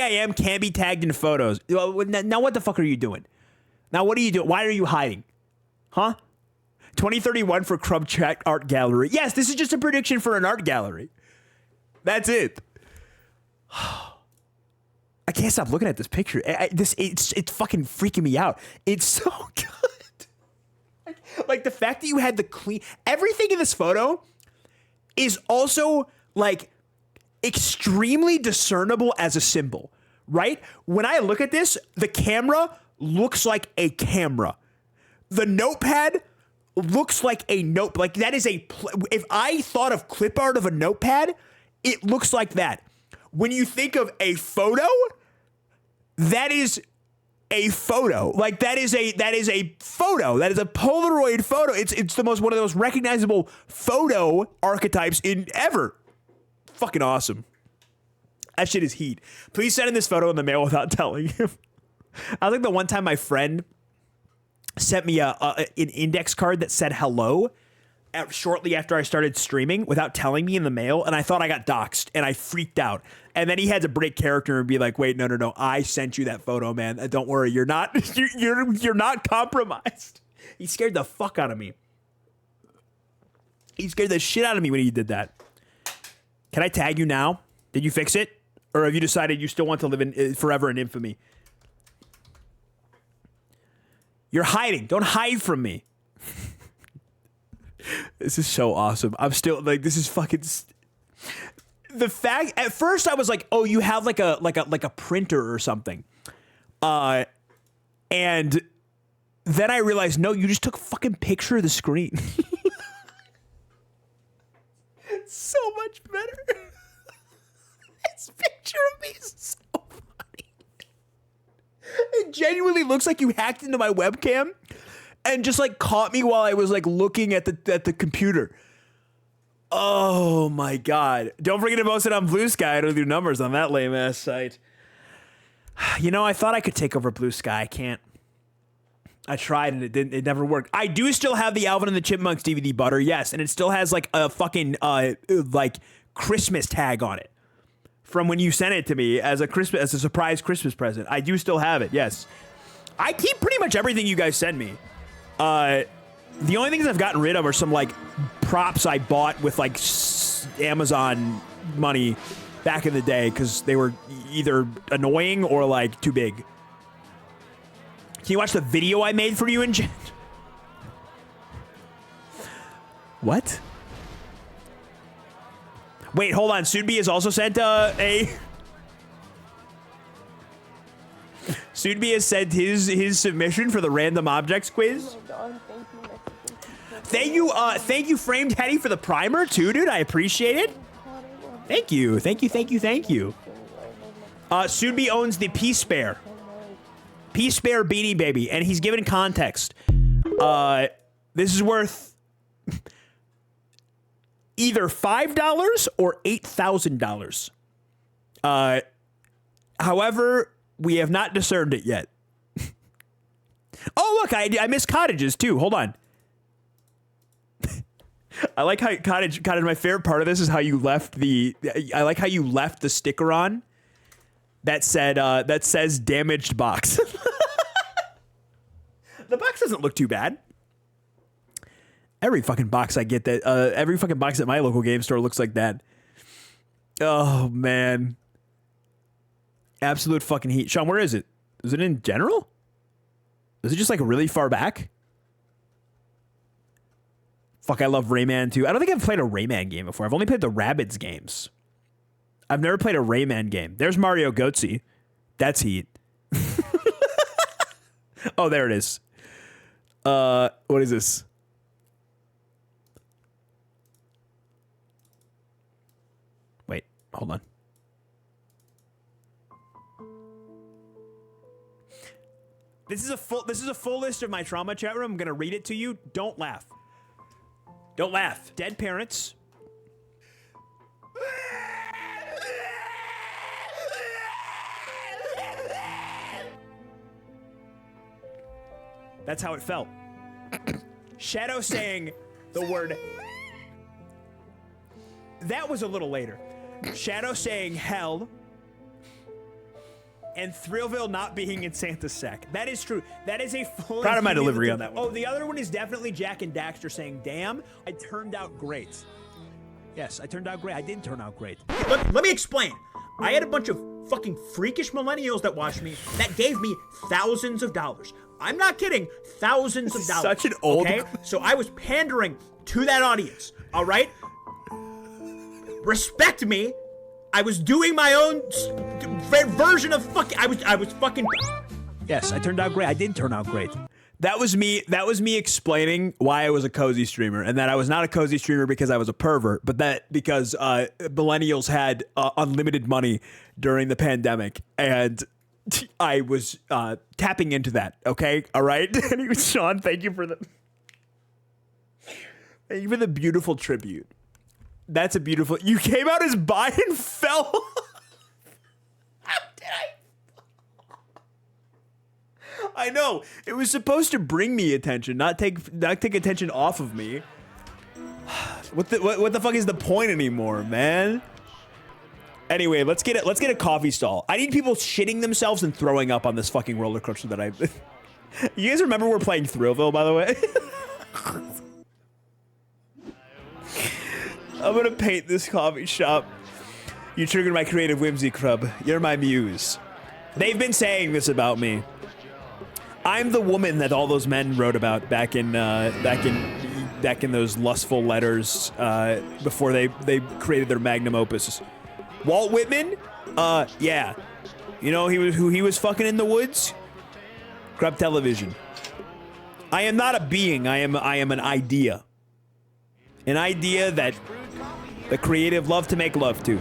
I am can be tagged in photos. Now what the fuck are you doing? Now what are you doing? Why are you hiding? Huh? 2031 for Crub Chat Art Gallery. Yes, this is just a prediction for an art gallery. That's it. I can't stop looking at this picture. It's fucking freaking me out. It's so good. Like the fact that you had the clean, everything in this photo is also like extremely discernible as a symbol, right? When I look at this, the camera looks like a camera. The notepad looks like a note. Like that is if I thought of clip art of a notepad, it looks like that. When you think of a photo, that is a photo. Like that is a photo. That is a Polaroid photo. It's one of the most recognizable photo archetypes in ever. Fucking awesome. That shit is heat. Please send in this photo in the mail without telling him. I think the one time my friend sent me an index card that said hello shortly after I started streaming without telling me in the mail, and I thought I got doxxed, and I freaked out. And then he had to break character and be like, "Wait, no, I sent you that photo, man. Don't worry, you're not you're not compromised." He scared the fuck out of me. He scared the shit out of me when he did that. Can I tag you now? Did you fix it, or have you decided you still want to live in forever in infamy? You're hiding. Don't hide from me. This is so awesome. I'm still like, this is fucking. The fact at first I was like, oh, you have like a printer or something, and then I realized no, you just took a fucking picture of the screen. It's so much better. This picture of me is so funny. It genuinely looks like you hacked into my webcam and just like caught me while I was like looking at the computer. Oh my God. Don't forget to post it on Blue Sky. I don't do numbers on that lame ass site. You know, I thought I could take over Blue Sky. I can't. I tried and it never worked. I do still have the Alvin and the Chipmunks DVD butter, yes, and it still has like a fucking like Christmas tag on it from when you sent it to me as a surprise Christmas present. I do still have it, yes. I keep pretty much everything you guys send me. The only things I've gotten rid of are some like props I bought with like Amazon money back in the day because they were either annoying or like too big. Can you watch the video I made for you in chat? What? Wait, hold on. Soonby has also sent a... Soonby has sent his submission for the random objects quiz. Thank you, Framed Teddy, for the primer too, dude. I appreciate it. Thank you. Soonby owns the Peace Bear Beanie Baby, and he's given context. This is worth either $5 or $8,000. However, we have not discerned it yet. Oh, look, I missed cottages too. Hold on. I like how cottage. My favorite part of this is how you left the. I like how you left the sticker on that says damaged box. The box doesn't look too bad. Every fucking box I get every fucking box at my local game store looks like that. Oh man. Absolute fucking heat. Sean, where is it? Is it in general? Is it just like really far back? Fuck, I love Rayman too. I don't think I've played a Rayman game before. I've only played the Rabbids games. I've never played a Rayman game. There's Mario Goatsy. That's heat. Oh, there it is. What is this? Wait, hold on. This is a full list of my trauma chat room. I'm gonna read it to you. Don't laugh. Don't laugh. Dead parents. That's how it felt. Shadow saying the word. That was a little later. Shadow saying hell. And Thrillville not being in Santa's sack. That is true. That is a full... Proud of my delivery on that one. Oh, the other one is definitely Jack and Daxter saying, damn, I turned out great. Yes, I turned out great. I didn't turn out great. Let me explain. I had a bunch of fucking freakish millennials that watched me that gave me thousands of dollars. I'm not kidding. Thousands of dollars. Such an old... Okay? So I was pandering to that audience. All right? Respect me. I was doing my own version of fucking. I was fucking. Yes, I turned out great. I didn't turn out great. That was me. That was me explaining why I was a cozy streamer, and that I was not a cozy streamer because I was a pervert, but that because millennials had unlimited money during the pandemic, and I was tapping into that. Okay, all right. Anyway, Sean, thank you for the beautiful tribute. That's a beautiful... You came out as bi and fell... How did I know. It was supposed to bring me attention, not take attention off of me. What the fuck is the point anymore, man? Anyway, let's get a coffee stall. I need people shitting themselves and throwing up on this fucking roller coaster that I... You guys remember we're playing Thrillville, by the way? I'm gonna paint this coffee shop. You triggered my creative whimsy, Crub. You're my muse. They've been saying this about me. I'm the woman that all those men wrote about back in those lustful letters before they created their magnum opus. Walt Whitman? Yeah. You know who he was fucking in the woods? Crub Television. I am not a being. I am an idea. An idea that the creative love to make love to.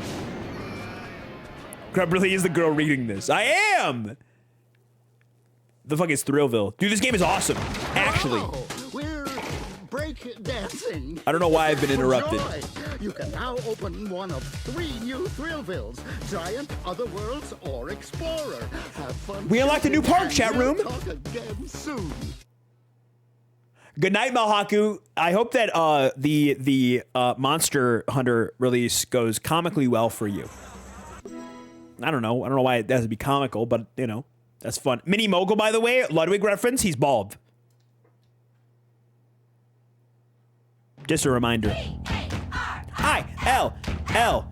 Crub really is the girl reading this. I am! The fuck is Thrillville? Dude, this game is awesome. Actually. We're break dancing. I don't know why I've been interrupted. You can now open one of 3 new Thrillvilles. Giant, Otherworlds, or Explorer. Have fun. We unlocked a new park, chat room. Talk again soon. Good night, Malhaku. I hope that the Monster Hunter release goes comically well for you. I don't know why it has to be comical, but you know, that's fun. Mini Mogul, by the way, Ludwig reference. He's bald. Just a reminder. I-L-L-V-L-L-E.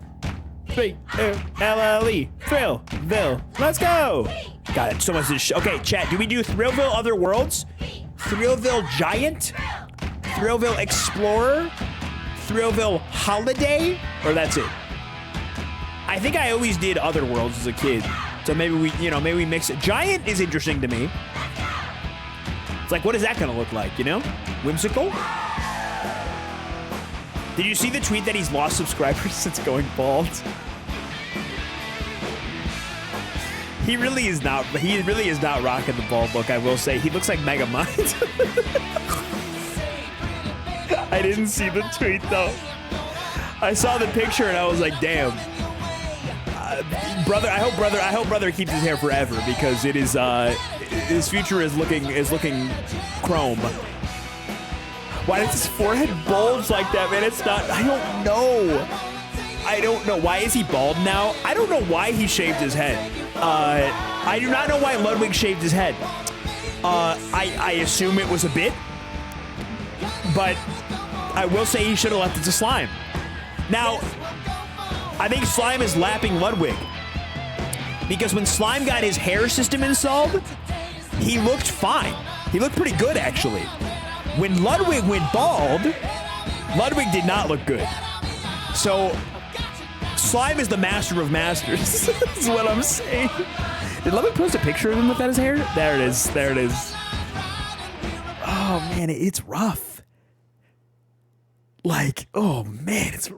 Thrillville. Let's go. Got it. So much this okay, chat. Do we do Thrillville Other Worlds? Thrillville Giant? Thrillville Explorer? Thrillville Holiday? Or that's it? I think I always did Other Worlds as a kid. So maybe we mix it. Giant is interesting to me. It's like, what is that gonna look like, you know? Whimsical? Did you see the tweet that he's lost subscribers since going bald? He really is not rocking the bald look, I will say. He looks like Megamind. I didn't see the tweet though. I saw the picture and I was like, damn. Brother, I hope brother keeps his hair forever because it is his future is looking chrome. Why does his forehead bulge like that, man? It's not. I don't know. Why is he bald now? I don't know why he shaved his head. I do not know why Ludwig shaved his head. I assume it was a bit, but I will say he should have left it to Slime. Now, I think Slime is lapping Ludwig because when Slime got his hair system installed, he looked fine. He looked pretty good, actually. When Ludwig went bald, Ludwig did not look good. So, Slime is the master of masters, is what I'm saying. Did Ludwig post a picture of him without his hair? There it is. There it is. Oh, man, it's rough. Like, oh, man, it's...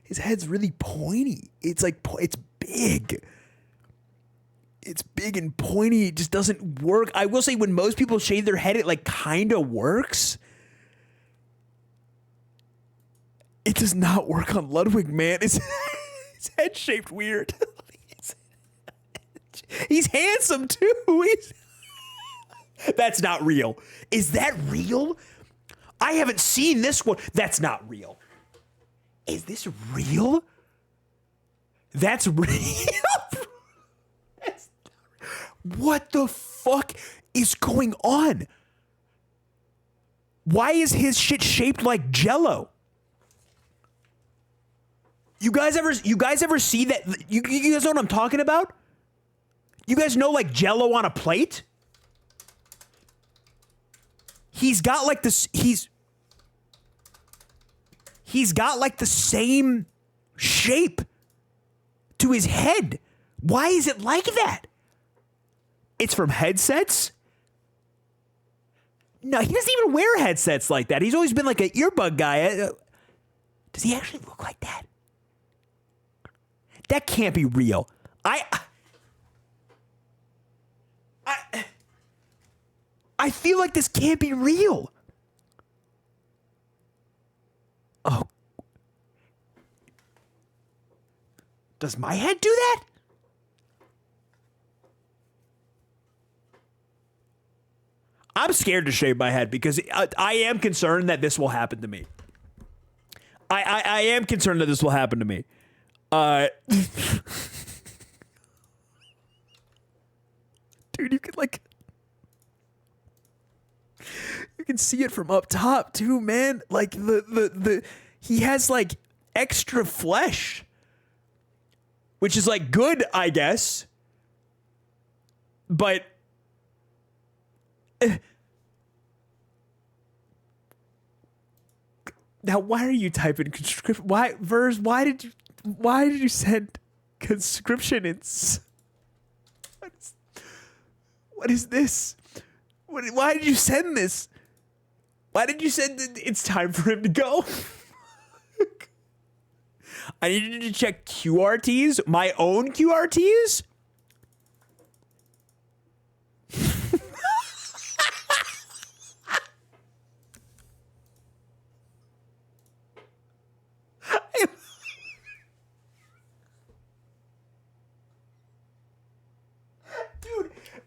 His head's really pointy. It's like, it's big. It's big and pointy. It just doesn't work. I will say when most people shave their head, it like kind of works. It does not work on Ludwig, man. His head shaped weird. He's handsome too. That's not real. Is that real? I haven't seen this one. That's not real. Is this real? That's real. What the fuck is going on? Why is his shit shaped like Jello? You guys ever see that? You guys know what I'm talking about? You guys know like Jello on a plate? He's got like this. He's got like the same shape to his head. Why is it like that? It's from headsets? No, he doesn't even wear headsets like that. He's always been like an earbud guy. Does he actually look like that? That can't be real. I feel like this can't be real. Oh. Does my head do that? I'm scared to shave my head because I am concerned that this will happen to me. I am concerned that this will happen to me. Dude, you can see it from up top too, man. Like he has like extra flesh, which is like good, I guess. But now, why are you typing conscription? Why did you send conscription? What is this? Why did you send this? Why did you send it's time for him to go? I needed to check QRTs, my own QRTs.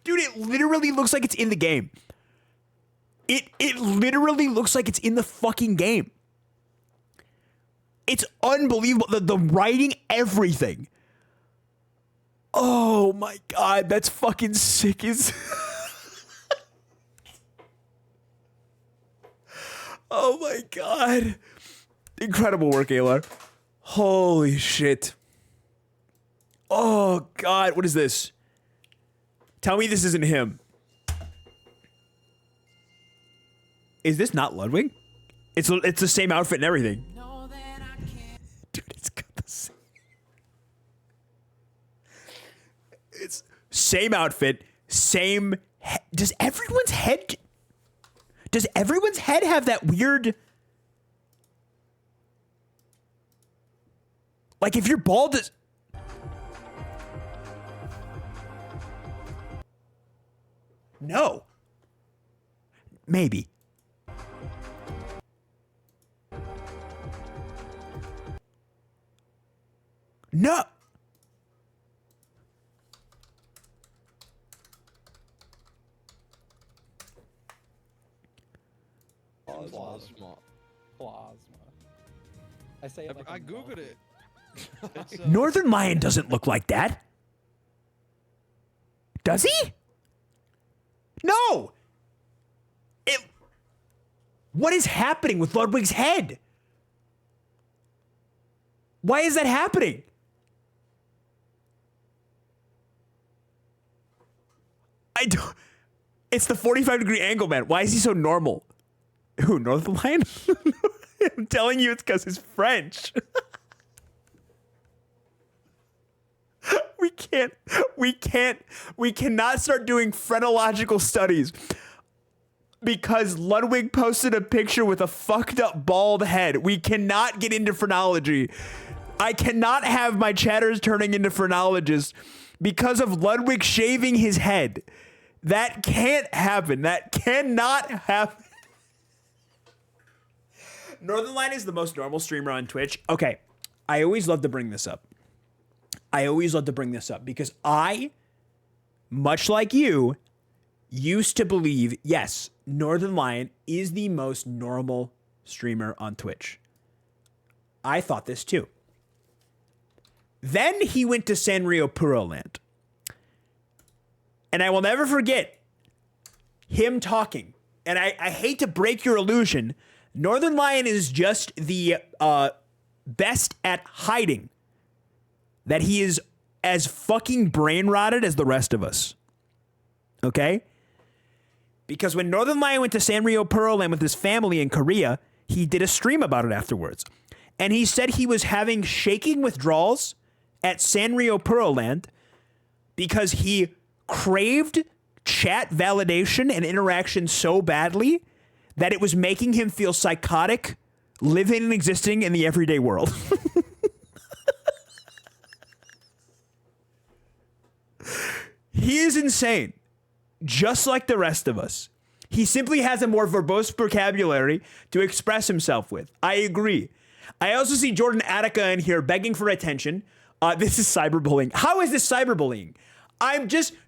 Dude, it literally looks like it's in the game. It literally looks like it's in the fucking game. It's unbelievable. The writing, everything. Oh my God, that's fucking sick as... Oh my god. Incredible work, Aylar. Holy shit. Oh god, what is this? Tell me this isn't him. Is this not Ludwig? It's the same outfit and everything. Dude, it's got the same. It's same outfit, same. Does everyone's head have that weird? Like if you're bald, no. Maybe. No. Plasma. I say it like I googled it. It's, Northern Lion doesn't look like that. Does he? No. What is happening with Ludwig's head? Why is that happening? I don't. It's the 45-degree angle, man. Why is he so normal? Who, Northern Lion? I'm telling you, it's because he's French. We cannot start doing phrenological studies because Ludwig posted a picture with a fucked up bald head. We cannot get into phrenology. I cannot have my chatters turning into phrenologists because of Ludwig shaving his head. That can't happen. That cannot happen. Northern Lion is the most normal streamer on Twitch. Okay, I always love to bring this up. Because I, much like you, used to believe, yes, Northern Lion is the most normal streamer on Twitch. I thought this too. Then he went to Sanrio Puro Land. And I will never forget him talking. And I hate to break your illusion. Northern Lion is just the best at hiding that he is as fucking brain rotted as the rest of us. Okay? Because when Northern Lion went to Sanrio Puro Land with his family in Korea, he did a stream about it afterwards. And he said he was having shaking withdrawals at Sanrio Puro Land because he craved chat validation and interaction so badly that it was making him feel psychotic living and existing in the everyday world. He is insane, just like the rest of us. He simply has a more verbose vocabulary to express himself with. I agree. I also see Jordan Attica in here begging for attention. This is cyberbullying. How is this cyberbullying?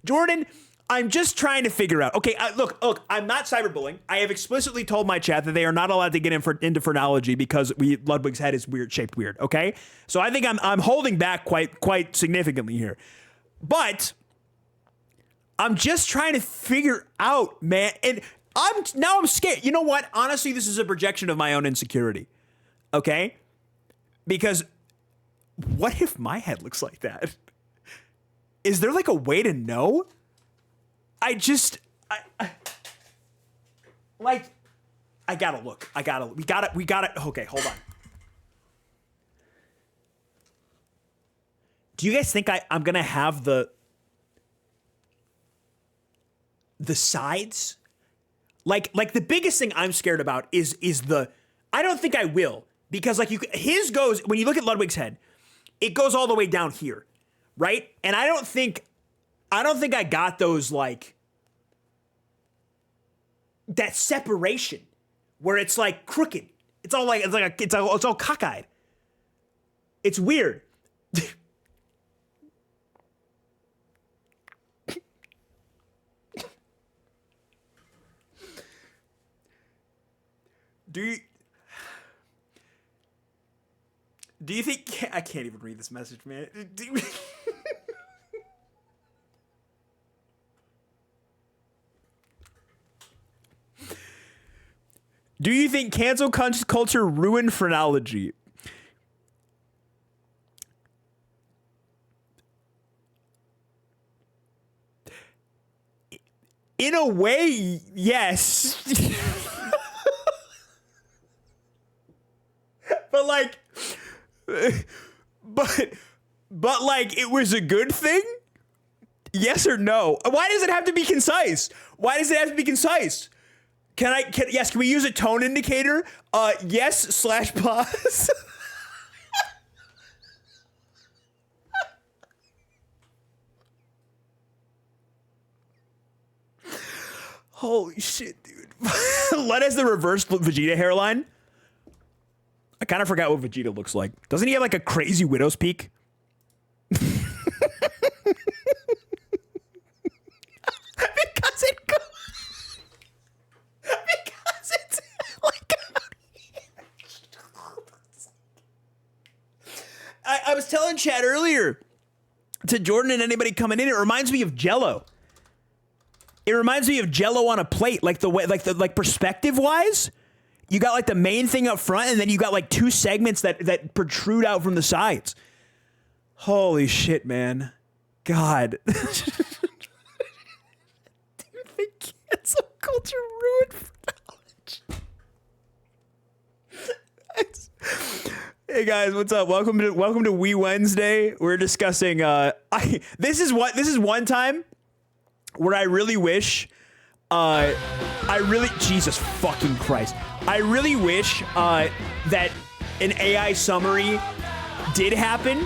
Jordan, I'm just trying to figure out. Okay, look, I'm not cyberbullying. I have explicitly told my chat that they are not allowed to get into phrenology because Ludwig's head is shaped weird, okay? So I think I'm holding back quite significantly here. But I'm just trying to figure out, man, and I'm scared. You know what? Honestly, this is a projection of my own insecurity. Okay? Because what if my head looks like that? Is there like a way to know? I gotta look. We gotta. Okay, hold on. Do you guys think I'm gonna have the sides? Like the biggest thing I'm scared about is I don't think I will, because his goes, when you look at Ludwig's head, it goes all the way down here, right? And I don't think I got those, like, that separation where it's like crooked. It's all cockeyed. It's weird. Do you think, I can't even read this message, man. Do you think cancel culture ruined phrenology? In a way, yes. But like, but like, it was a good thing? Yes or no? Why does it have to be concise? Why does it have to be concise? Yes, can we use a tone indicator? Yes/pause. Holy shit, dude. Led has the reverse Vegeta hairline. I kind of forgot what Vegeta looks like. Doesn't he have like a crazy widow's peak? Because it's like I was telling Chad earlier to Jordan and anybody coming in, it reminds me of Jello. It reminds me of Jello on a plate, like the way, like perspective wise. You got like the main thing up front, and then you got like two segments that protrude out from the sides. Holy shit, man. God. Dude, the cancel culture ruined knowledge. Hey guys, what's up? Welcome to Wee Wednesday. We're discussing this is one time where I really wish Jesus fucking Christ. I really wish that an AI summary did happen,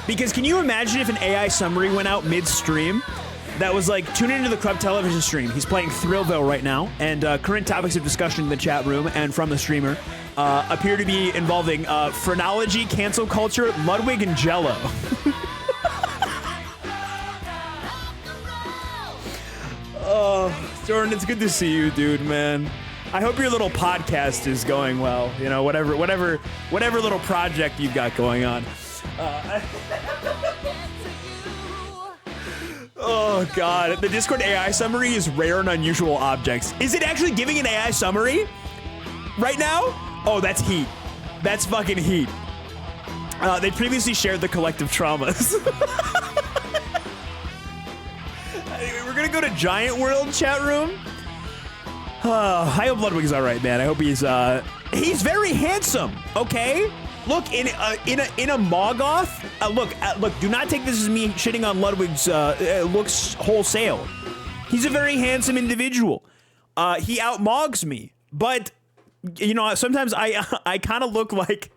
because can you imagine if an AI summary went out midstream that was like, tune into the club television stream. He's playing Thrillville right now, and current topics of discussion in the chat room and from the streamer appear to be involving phrenology, cancel culture, Ludwig, and Jello. Oh, Jordan, it's good to see you, dude, man. I hope your little podcast is going well. You know, whatever little project you've got going on. Oh, God. The Discord AI summary is rare and unusual objects. Is it actually giving an AI summary right now? Oh, that's heat. That's fucking heat. They previously shared the collective traumas. Anyway, we're gonna go to Giant World chat room. I hope Ludwig's all right, man. I hope he's very handsome. Okay, look in a Mogoth. Look. Do not take this as me shitting on Ludwig's looks wholesale. He's a very handsome individual. He outmogs me, but you know, sometimes I kind of look like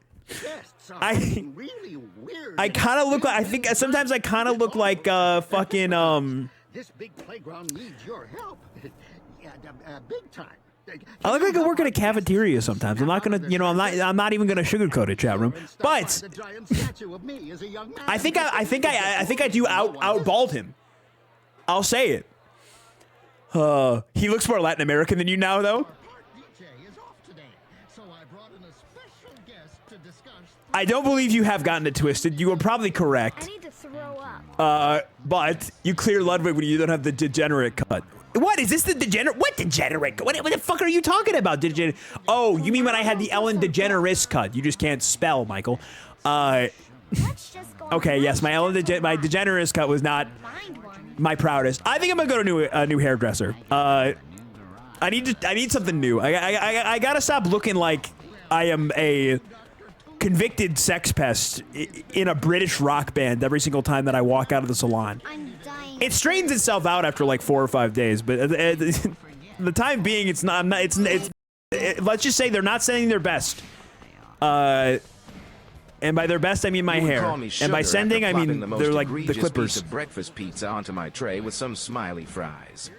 really weird. I kind of look like sometimes I kind of look like fucking This big playground needs your help. Big time. I look like I work in a cafeteria sometimes. I'm not gonna, you know, I'm not even gonna sugarcoat it, chat room. But I think I do outbald him. I'll say it. He looks more Latin American than you now, though. I don't believe you have gotten it twisted. You are probably correct. I need to throw up. But you clear Ludwig when you don't have the degenerate cut. What is this? The degenerate? What degenerate? What the fuck are you talking about? Degenerate? Oh, you mean when I had the Ellen DeGeneres cut? You just can't spell, Michael. Okay, yes, my my DeGeneres cut was not my proudest. I think I'm gonna go to a new hairdresser. I need something new. I gotta stop looking like I am a convicted sex pest in a British rock band every single time that I walk out of the salon. It straightens itself out after like 4 or 5 days, but the time being, it's not. Let's just say they're not sending their best. And by their best, I mean my hair. And by sending, I mean they're like the Clippers. Piece of breakfast pizza onto my tray with some smiley fries.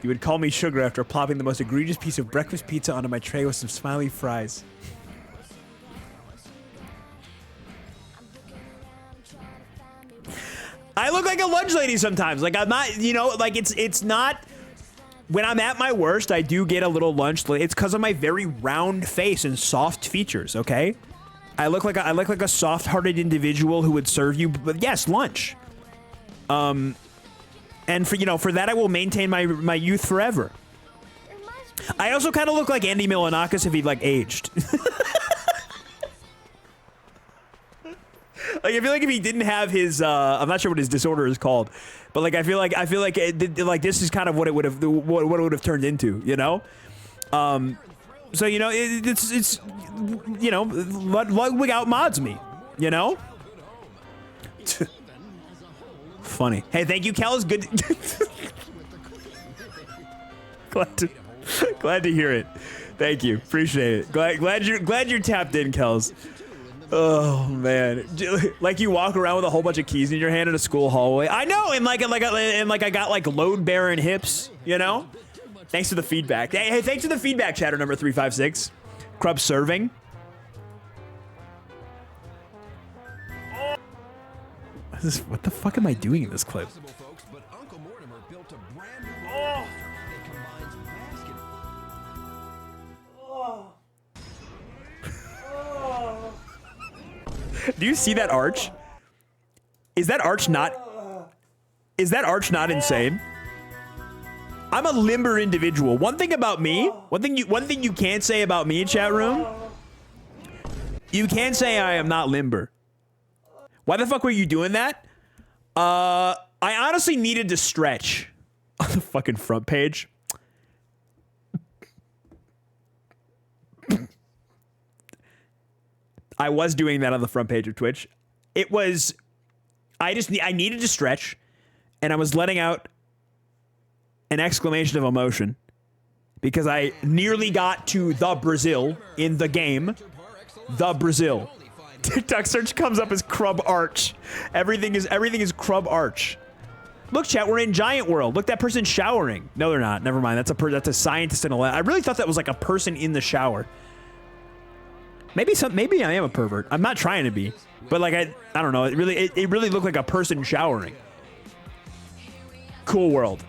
You would call me sugar after plopping the most egregious piece of breakfast pizza onto my tray with some smiley fries. I look like a lunch lady sometimes. Like, I'm not, you know, like it's not. When I'm at my worst, I do get a little lunch. It's because of my very round face and soft features. Okay, I look like a soft-hearted individual who would serve you. But yes, lunch. And for that, I will maintain my youth forever. I also kind of look like Andy Milonakis if he'd like aged. Like I feel like if he didn't have his, I'm not sure what his disorder is called, but like I feel like like this is kind of what it would have turned into, you know. So you know it's you know Ludwig outmods me, you know. Funny. Hey, thank you, Kel. It's good. glad to hear it. Thank you. Appreciate it. Glad you're tapped in, Kels. Oh man, like you walk around with a whole bunch of keys in your hand in a school hallway. I know, and like I got like load bearing hips, you know. Thanks for the feedback. Hey, thanks for the feedback, chatter number 356. Crub serving. What the fuck am I doing in this clip? Do you see that arch? Is that arch not insane? I'm a limber individual. One thing about me, one thing you can't say about me, chat room. You can't say I am not limber. Why the fuck were you doing that? I honestly needed to stretch on the fucking front page. I was doing that on the front page of Twitch. It was, I needed to stretch, and I was letting out an exclamation of emotion because I nearly got to the Brazil in the game. The Brazil. TikTok search comes up as Crub Arch. Everything is Crub Arch. Look, chat, we're in Giant World. Look, that person's showering. No, they're not. Never mind. That's a scientist in a lab. I really thought that was like a person in the shower. Maybe I am a pervert. I'm not trying to be, but like I don't know. It really looked like a person showering. Cool world.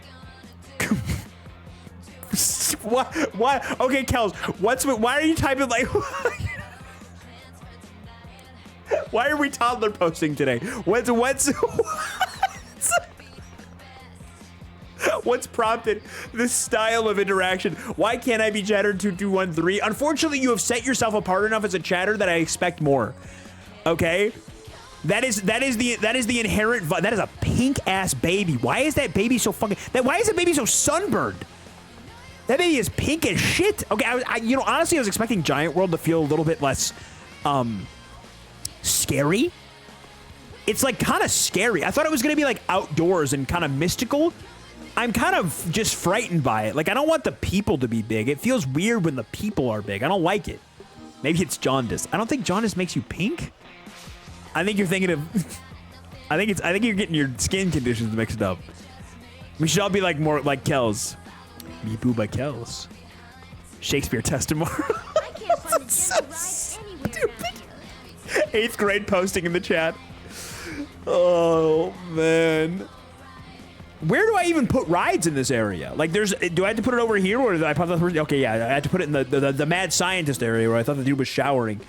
What? Okay, Kels. Why are you typing like? Why are we toddler posting today? What's prompted this style of interaction? Why can't I be chatter 2213? Unfortunately, you have set yourself apart enough as a chatter that I expect more. Okay, that is the inherent. That is a pink ass baby. Why is that baby so fucking? Why is that baby so sunburned? That baby is pink as shit. Okay, honestly, I was expecting Giant World to feel a little bit less, scary. It's like kind of scary. I thought it was gonna be like outdoors and kind of mystical. I'm kind of just frightened by it. Like, I don't want the people to be big. It feels weird when the people are big. I don't like it. Maybe it's jaundice. I don't think jaundice makes you pink. I think you're thinking of. I think you're getting your skin conditions mixed up. We should all be like more like Kels. Me boo by Kels. Shakespeare test tomorrow. I can't find the so damn rice anywhere. 8th grade posting in the chat. Oh man. Where do I even put rides in this area? Like, do I have to put it over here, or did I put the? Okay, yeah, I had to put it in the mad scientist area where I thought the dude was showering.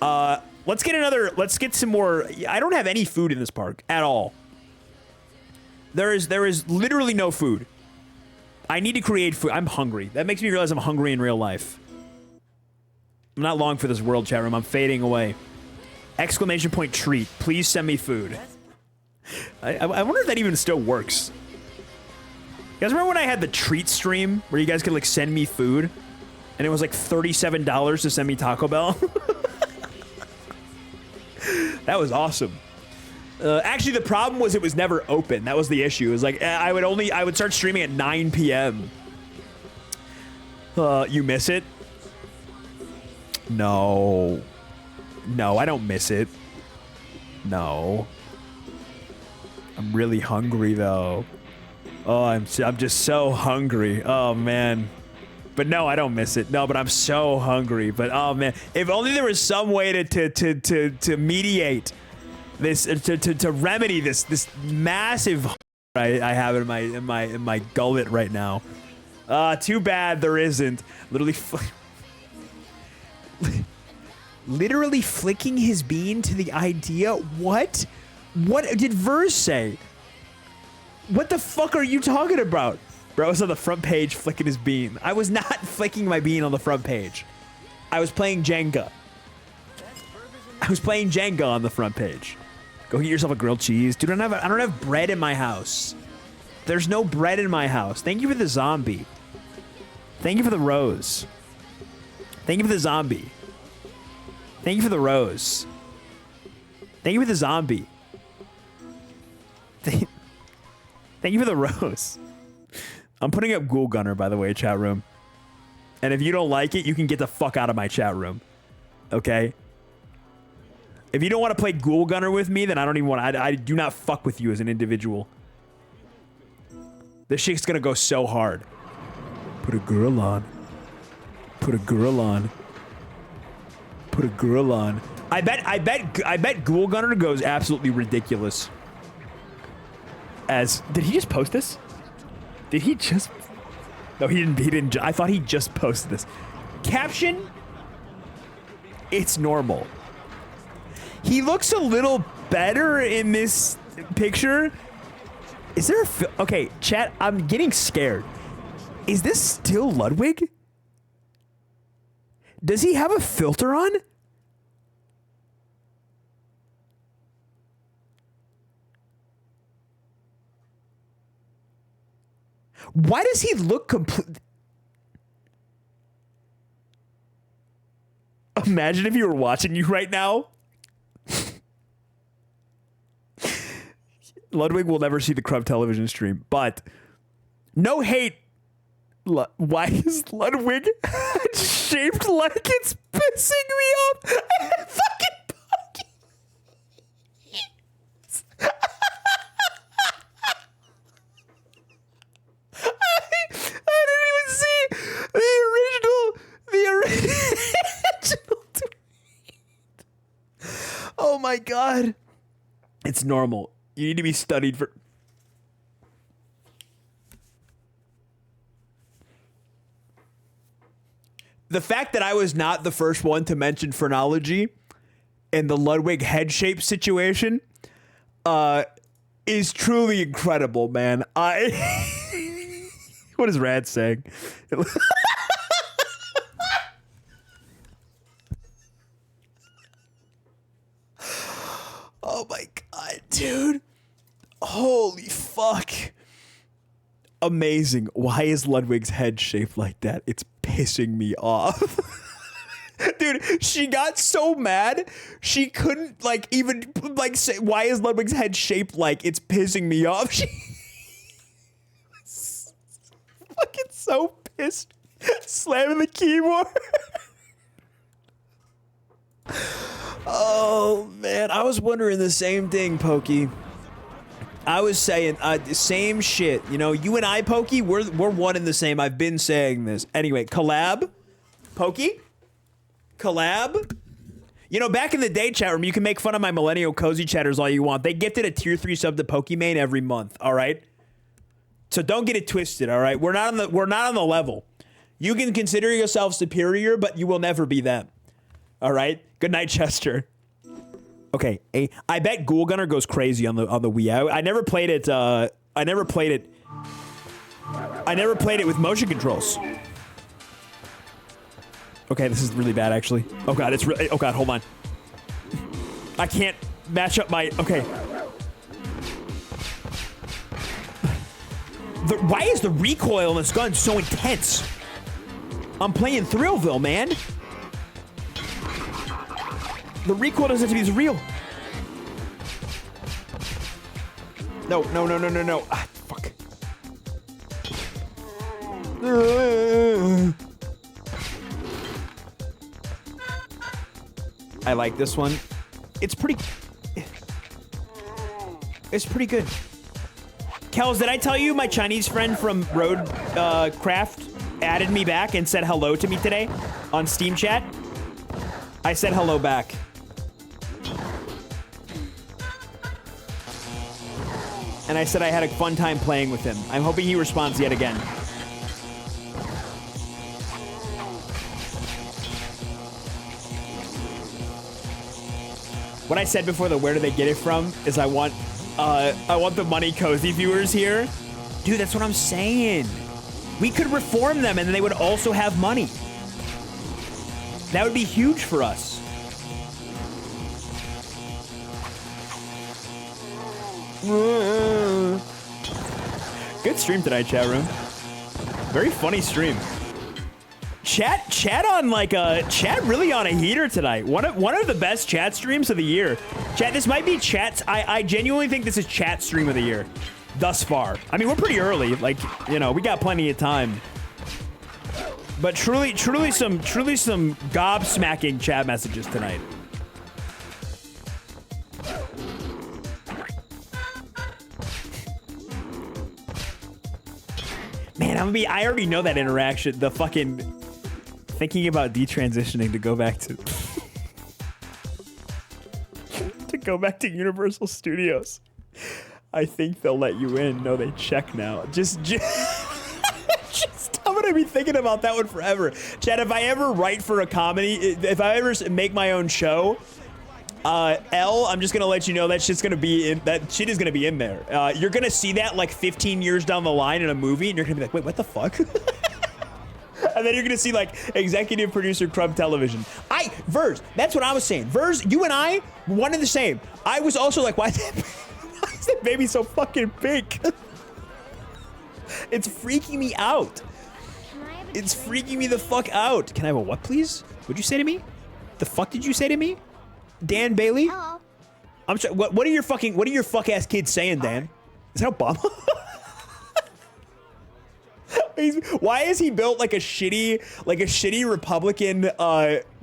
Let's get some more. I don't have any food in this park at all. There is literally no food. I need to create food. I'm hungry. That makes me realize I'm hungry in real life. I'm not long for this world, chat room. I'm fading away. Exclamation point treat. Please send me food. I wonder if that even still works. You guys remember when I had the treat stream where you guys could like send me food and it was like $37 to send me Taco Bell? That was awesome. Actually, the problem was it was never open. That was the issue. It was like I would start streaming at 9 p.m. You miss it? No, I don't miss it. No. I'm really hungry though. Oh, I'm just so hungry. Oh man. But no, I don't miss it. No, but I'm so hungry. But oh man, if only there was some way to mediate this, to remedy this massive I have in my gullet right now. Too bad there isn't. Literally flicking his bean to the idea. What? What did Verse say? What the fuck are you talking about? Bro was on the front page flicking his bean. I was not flicking my bean on the front page. I was playing Jenga. I was playing Jenga on the front page. Go get yourself a grilled cheese. Dude, I don't have bread in my house. There's no bread in my house. Thank you for the zombie. Thank you for the rose. Thank you for the zombie. Thank you for the rose. Thank you for the zombie. Thank you for the rose. I'm putting up Ghoul Gunner, by the way, chat room. And if you don't like it, you can get the fuck out of my chat room. Okay? If you don't want to play Ghoul Gunner with me, then I don't even want to. I do not fuck with you as an individual. This shit's gonna go so hard. Put a girl on. Put a girl on. Put a girl on. I bet Ghoul Gunner goes absolutely ridiculous. Did he just post this? Did he just? No, he didn't. I thought he just posted this. Caption: it's normal. He looks a little better in this picture. Is there a okay, chat, I'm getting scared. Is this still Ludwig? Does he have a filter on? Why does he look complete? Imagine if you were watching you right now. Ludwig will never see the Crumb television stream, but no hate. Why is Ludwig shaped like it's pissing me off? Fucking Pokey. I didn't even see the original tweet. Oh my god. It's normal. You need to be studied for... The fact that I was not the first one to mention phrenology in the Ludwig head shape situation is truly incredible, man. What is Rad saying? Oh my god, dude. Holy fuck. Amazing. Why is Ludwig's head shaped like that? It's pissing me off. Dude, she got so mad, she couldn't, like, even, like, say, why is Ludwig's head shaped like it's pissing me off? She was fucking so pissed. Slamming the keyboard. Oh, man. I was wondering the same thing, Pokey. I was saying the same shit. You know, you and I, Pokey, we're one and the same. I've been saying this. Anyway, collab? Pokey? Collab? You know, back in the day, chat room, you can make fun of my millennial cozy chatters all you want. They gifted a tier 3 sub to Pokimane every month, all right? So don't get it twisted, all right? We're not on the level. You can consider yourself superior, but you will never be them. All right? Good night, Chester. Okay, I bet Ghoul Gunner goes crazy on the Wii. I never played it. I never played it with motion controls. Okay, this is really bad, actually. Oh god, it's really. Oh god, hold on. I can't match up my. Okay. Why is the recoil on this gun so intense? I'm playing Thrillville, man. The recoil doesn't have to be as real. No. Ah, fuck. I like this one. It's pretty good. Kels, did I tell you my Chinese friend from Road Craft added me back and said hello to me today on Steam chat? I said hello back. And I said I had a fun time playing with him. I'm hoping he responds yet again. What I said before the where do they get it from is I want the Money Cozy viewers here. Dude, that's what I'm saying. We could reform them and then they would also have money. That would be huge for us. Good stream tonight, chat room. Very funny stream. Chat on like chat really on a heater tonight. One of the best chat streams of the year. Chat, this might be chat's. I genuinely think this is chat stream of the year, thus far. I mean, we're pretty early. Like, you know, we got plenty of time. But truly some gobsmacking chat messages tonight. Man, I already know that interaction. The fucking thinking about detransitioning to go back to go back to Universal Studios. I think they'll let you in. No, they check now. Just I'm gonna be thinking about that one forever. Chad, if I ever write for a comedy, if I ever make my own show, I'm just gonna let you know that shit's gonna be in. That shit is gonna be in there. You're gonna see that like 15 years down the line in a movie, and you're gonna be like, wait, what the fuck? And then you're gonna see like executive producer Crumb Television. Verz, that's what I was saying. Verz, you and I, one and the same. I was also like, why is that baby so fucking big? It's freaking me out. It's freaking me the fuck out. Can I have a what, please? What'd you say to me? The fuck did you say to me? Dan Bailey? Hello. I'm sorry. What are your fuck ass kids saying, Dan? Is that Obama? Why is he built like a shitty Republican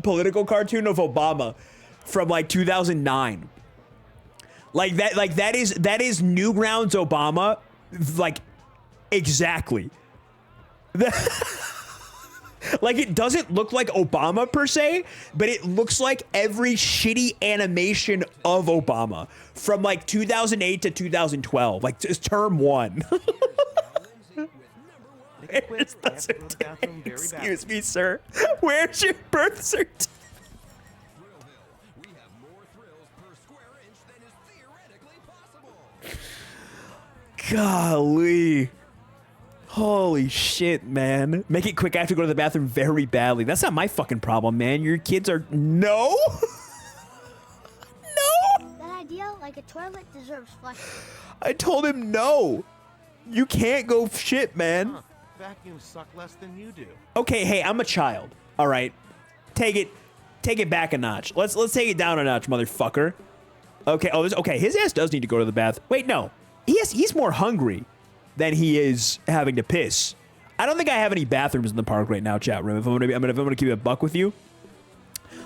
political cartoon of Obama from like 2009? Like that is Newgrounds Obama, like exactly. Like, it doesn't look like Obama per se, but it looks like every shitty animation of Obama from like 2008 to 2012, like just term one. Where's the certificate? Excuse me, sir. Where's your birth certificate? Golly. Holy shit, man. Make it quick. I have to go to the bathroom very badly. That's not my fucking problem, man. Your kids are... No? No? That idea, like a toilet, deserves flushing. I told him no. You can't go shit, man. Vacuums suck less than you do. Okay, hey, I'm a child. All right. Take it back a notch. Let's take it down a notch, motherfucker. Okay, okay, his ass does need to go to the bath. Wait, no. He's more hungry than he is having to piss. I don't think I have any bathrooms in the park right now, chat room. If I'm gonna keep it a buck with you.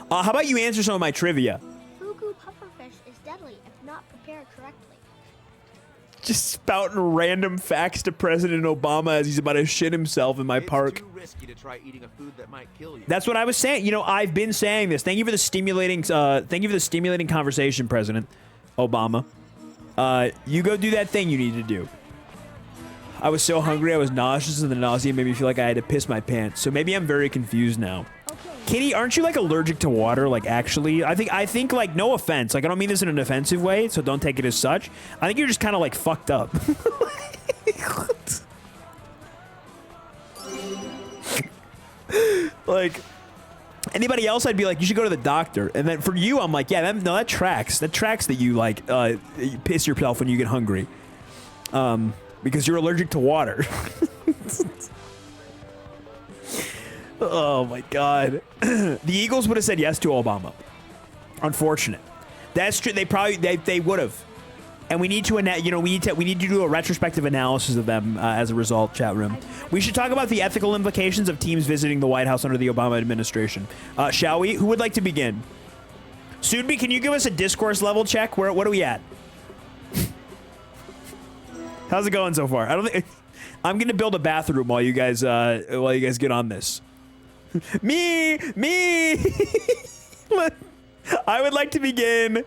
How about you answer some of my trivia? Fugu pufferfish is deadly if not prepared correctly. Just spouting random facts to President Obama as he's about to shit himself in my park. It's too risky to try eating a food that might kill you. That's what I was saying. You know, I've been saying this. Thank you for the stimulating. Thank you for the stimulating conversation, President Obama. You go do that thing you need to do. I was so hungry, I was nauseous, and the nausea made me feel like I had to piss my pants. So maybe I'm very confused now. Okay. Kitty, aren't you like allergic to water? Like actually, I think like no offense. Like I don't mean this in an offensive way, so don't take it as such. I think you're just kind of like fucked up. Like anybody else, I'd be like, you should go to the doctor. And then for you, I'm like, yeah, that tracks. That tracks that you like you piss yourself when you get hungry. Because you're allergic to water. Oh my God. The Eagles would have said yes to Obama. Unfortunate. That's true. They would have. And we need to, we need to do a retrospective analysis of them as a result, chat room. We should talk about the ethical implications of teams visiting the White House under the Obama administration. Shall we? Who would like to begin? Soonby, can you give us a discourse level check? What are we at? How's it going so far? I don't think I'm gonna build a bathroom while you guys get on this. me. I would like to begin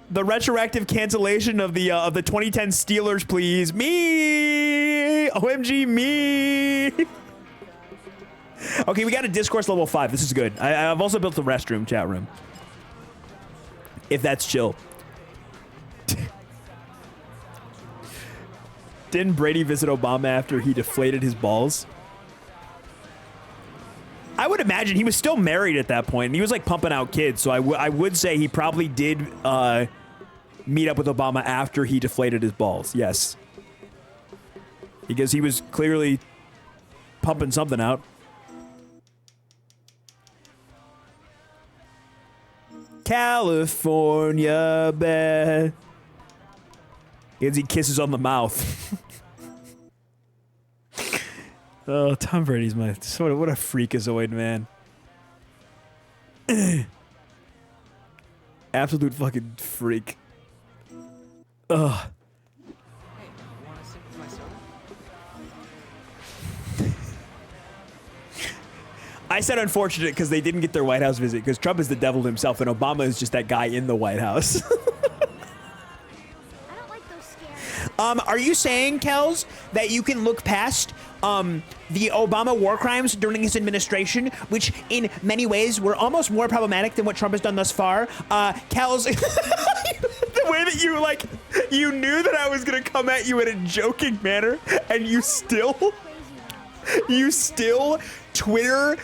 the retroactive cancellation of the 2010 Steelers, please. Me, OMG, me. Okay, we got a discourse level 5. This is good. I've also built the restroom, chat room. If that's chill. Didn't Brady visit Obama after he deflated his balls? I would imagine he was still married at that point, and he was like pumping out kids. So I would say he probably did meet up with Obama after he deflated his balls. Yes, because he was clearly pumping something out. California bed. As he kisses on the mouth. Oh, Tom Brady's my... What a freakazoid, man. Absolute fucking freak. Ugh. I said unfortunate because they didn't get their White House visit because Trump is the devil himself and Obama is just that guy in the White House. Are you saying, Kels, that you can look past the Obama war crimes during his administration, which in many ways were almost more problematic than what Trump has done thus far? Kels, the way that you knew that I was going to come at you in a joking manner, and you still Twitter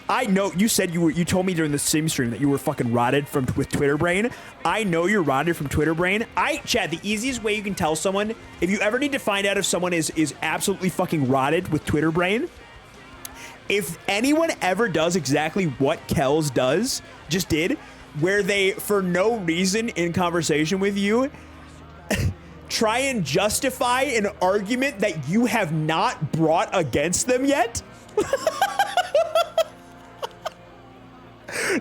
I know you said you told me during the sim stream that you were fucking rotted with Twitter brain. I know you're rotted from Twitter brain. Chad, the easiest way you can tell someone, if you ever need to find out if someone is absolutely fucking rotted with Twitter brain, if anyone ever does exactly what Kels just did, where they, for no reason in conversation with you, try and justify an argument that you have not brought against them yet.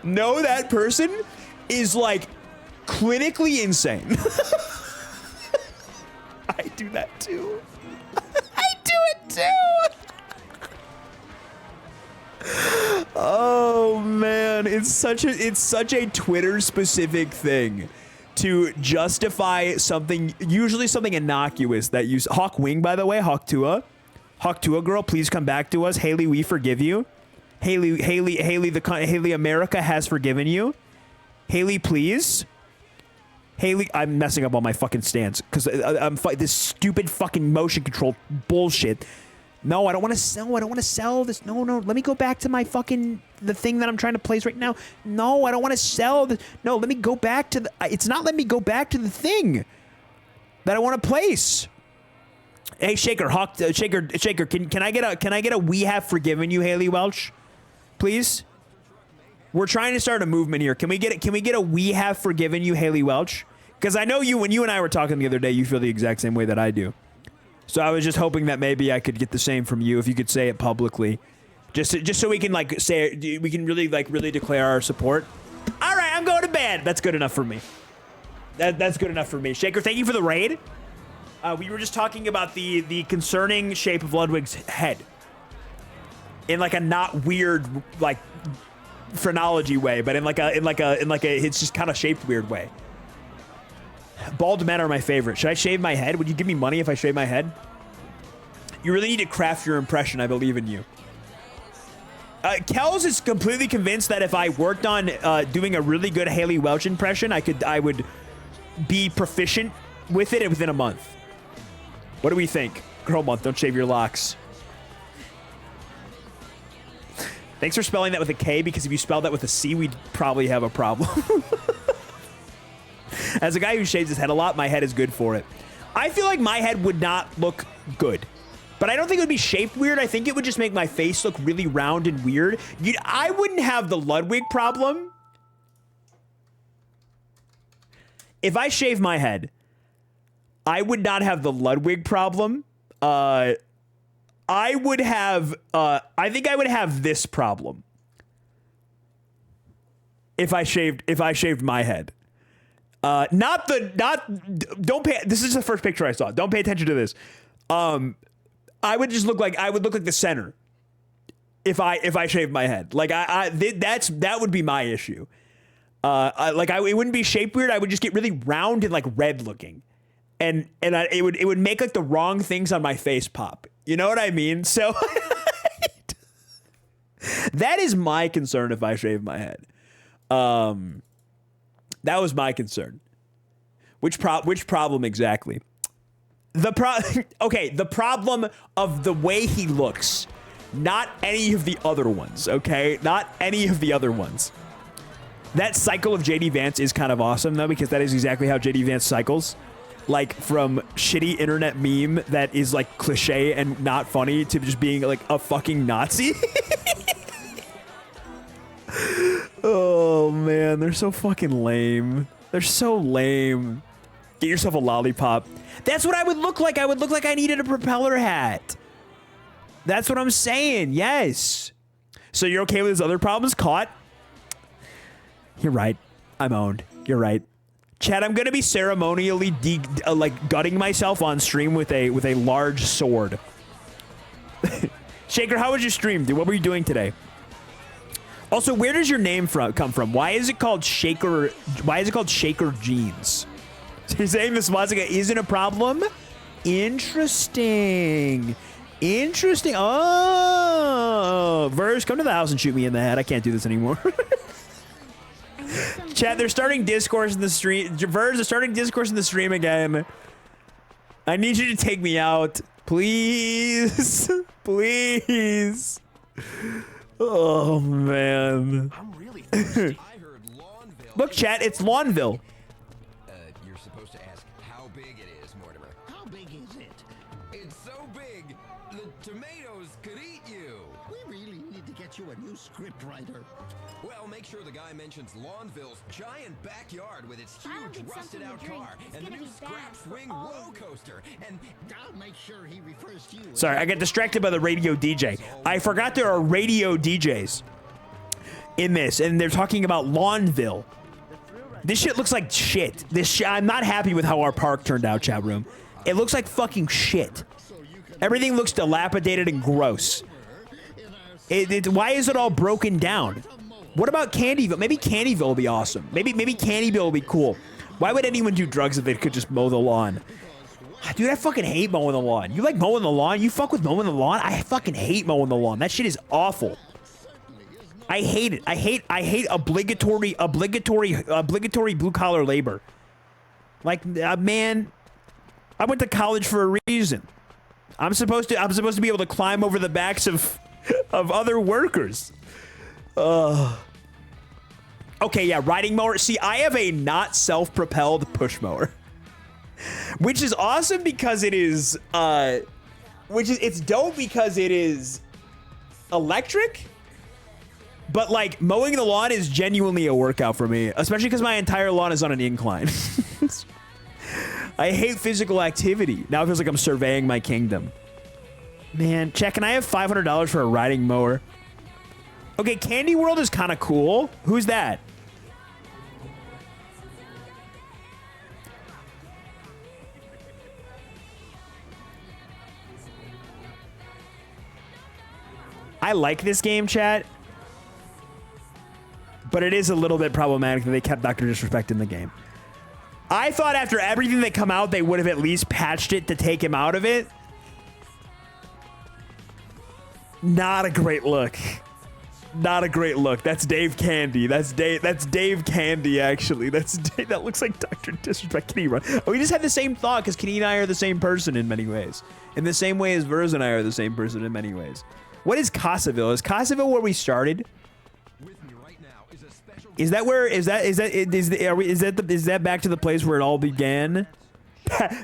No, that person is like clinically insane. I do that too. I do it too. Oh man, it's such a Twitter specific thing to justify something, usually something innocuous that you... Hawk Wing, by the way, Hawk Tua girl, please come back to us. Haley, we forgive you. Haley, America has forgiven you. Haley, please. Haley, I'm messing up on my fucking stance because I'm this stupid fucking motion control bullshit. No, I don't want to sell. I don't want to sell this. No. Let me go back to my fucking the thing that I'm trying to place right now. No, I don't want to sell this. No, let me go back to the. It's not letting me go back to the thing that I want to place. Hey, Shaker, Shaker, can I get a we have forgiven you, Haley Welch? Please? We're trying to start a movement here. Can we get a we have forgiven you, Haley Welch? Because I know when you and I were talking the other day, you feel the exact same way that I do. So I was just hoping that maybe I could get the same from you if you could say it publicly. Just so we can say it, we can really declare our support. All right, I'm going to bed. That's good enough for me. That's good enough for me. Shaker, thank you for the raid. We were just talking about the concerning shape of Ludwig's head. In like a not weird like phrenology way, but in like a it's just kind of shaped weird way. Bald men are my favorite. Should I shave my head? Would you give me money if I shave my head? You really need to craft your impression. I believe in you. Kels is completely convinced that if I worked on doing a really good Haley Welch impression, I would be proficient with it within a month. What do we think? Girl month, don't shave your locks. Thanks for spelling that with a K, because if you spelled that with a C, we'd probably have a problem. As a guy who shaves his head a lot, my head is good for it. I feel like my head would not look good. But I don't think it would be shaped weird. I think it would just make my face look really round and weird. I wouldn't have the Ludwig problem. If I shave my head, I would not have the Ludwig problem. I think I would have this problem. If I shaved my head. This is the first picture I saw. Don't pay attention to this. I would look like the center. If I shaved my head. Like that would be my issue. It wouldn't be shaped weird. I would just get really round and like red looking. And it would make like the wrong things on my face pop. You know what I mean? So that is my concern if I shave my head. That was my concern. Which problem exactly? Okay, the problem of the way he looks, not any of the other ones, okay? Not any of the other ones. That cycle of JD Vance is kind of awesome, though, because that is exactly how JD Vance cycles. Like, from shitty internet meme that is, like, cliche and not funny to just being, like, a fucking Nazi. Oh, man, they're so fucking lame. They're so lame. Get yourself a lollipop. That's what I would look like. I would look like I needed a propeller hat. That's what I'm saying. Yes. So you're okay with his other problems? Caught? You're right. I'm owned. You're right. Chad, I'm gonna be ceremonially like gutting myself on stream with a large sword. Shaker, how was your stream, dude? What were you doing today? Also, where does your name come from? Why is it called Shaker? Why is it called Shaker Jeans? So you're saying the swastika isn't a problem? Interesting. Interesting. Oh, Verge, come to the house and shoot me in the head. I can't do this anymore. Chat, they're starting discourse in the stream. Verge, they're starting discourse in the stream again. I need you to take me out. Please. Please. Oh, man. I'm really thirsty. Look, chat, it's Lawnville. You're supposed to ask how big it is, Mortimer. How big is it? It's so big, the tomatoes could eat you. We really need to get you a new script writer. Well, make sure the guy mentions Lawnville's giant backyard with its huge rusted-out car and the new scrap swing roller coaster. And I'll make sure he refers to you. Sorry, I got distracted by the radio DJ. I forgot there are radio DJs in this, and they're talking about Lawnville. This shit looks like shit. I'm not happy with how our park turned out, chat room. It looks like fucking shit. Everything looks dilapidated and gross. Why is it all broken down? What about Candyville? Maybe Candyville will be awesome. Maybe Candyville will be cool. Why would anyone do drugs if they could just mow the lawn? Dude, I fucking hate mowing the lawn. You like mowing the lawn? You fuck with mowing the lawn? I fucking hate mowing the lawn. That shit is awful. I hate it. I hate obligatory blue collar labor. Like, man, I went to college for a reason. I'm supposed to be able to climb over the backs of other workers. Okay, yeah, riding mower. See, I have a not self-propelled push mower, which is awesome because it is, it's dope because it is electric. But, like, mowing the lawn is genuinely a workout for me, especially because my entire lawn is on an incline. I hate physical activity. Now it feels like I'm surveying my kingdom. Man, chat, can I have $500 for a riding mower? Okay, Candy World is kind of cool. Who's that? I like this game, chat. But it is a little bit problematic that they kept Dr. Disrespect in the game. I thought after everything that come out, they would have at least patched it to take him out of it. Not a great look. Not a great look. That's Dave Candy. That's Dave Candy, actually. That looks like Dr. Disrespect. Kenny Run. Oh, we just had the same thought because Kenny and I are the same person in many ways. In the same way as Verz and I are the same person in many ways. What is Casaville? Is Casaville where we started? Is that where is that back to the place where it all began?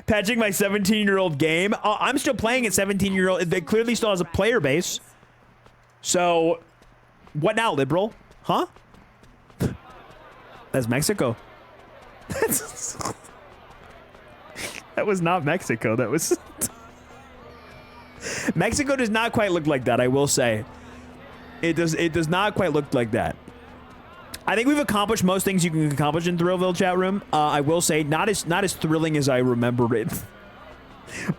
Patching my 17-year-old game. Oh, I'm still playing at 17-year-old. It clearly still has a player base. So, what now, liberal? Huh? That's Mexico. That was not Mexico. That was Mexico does not quite look like that, I will say. It does not quite look like that. I think we've accomplished most things you can accomplish in Thrillville chat room. I will say not as thrilling as I remember it.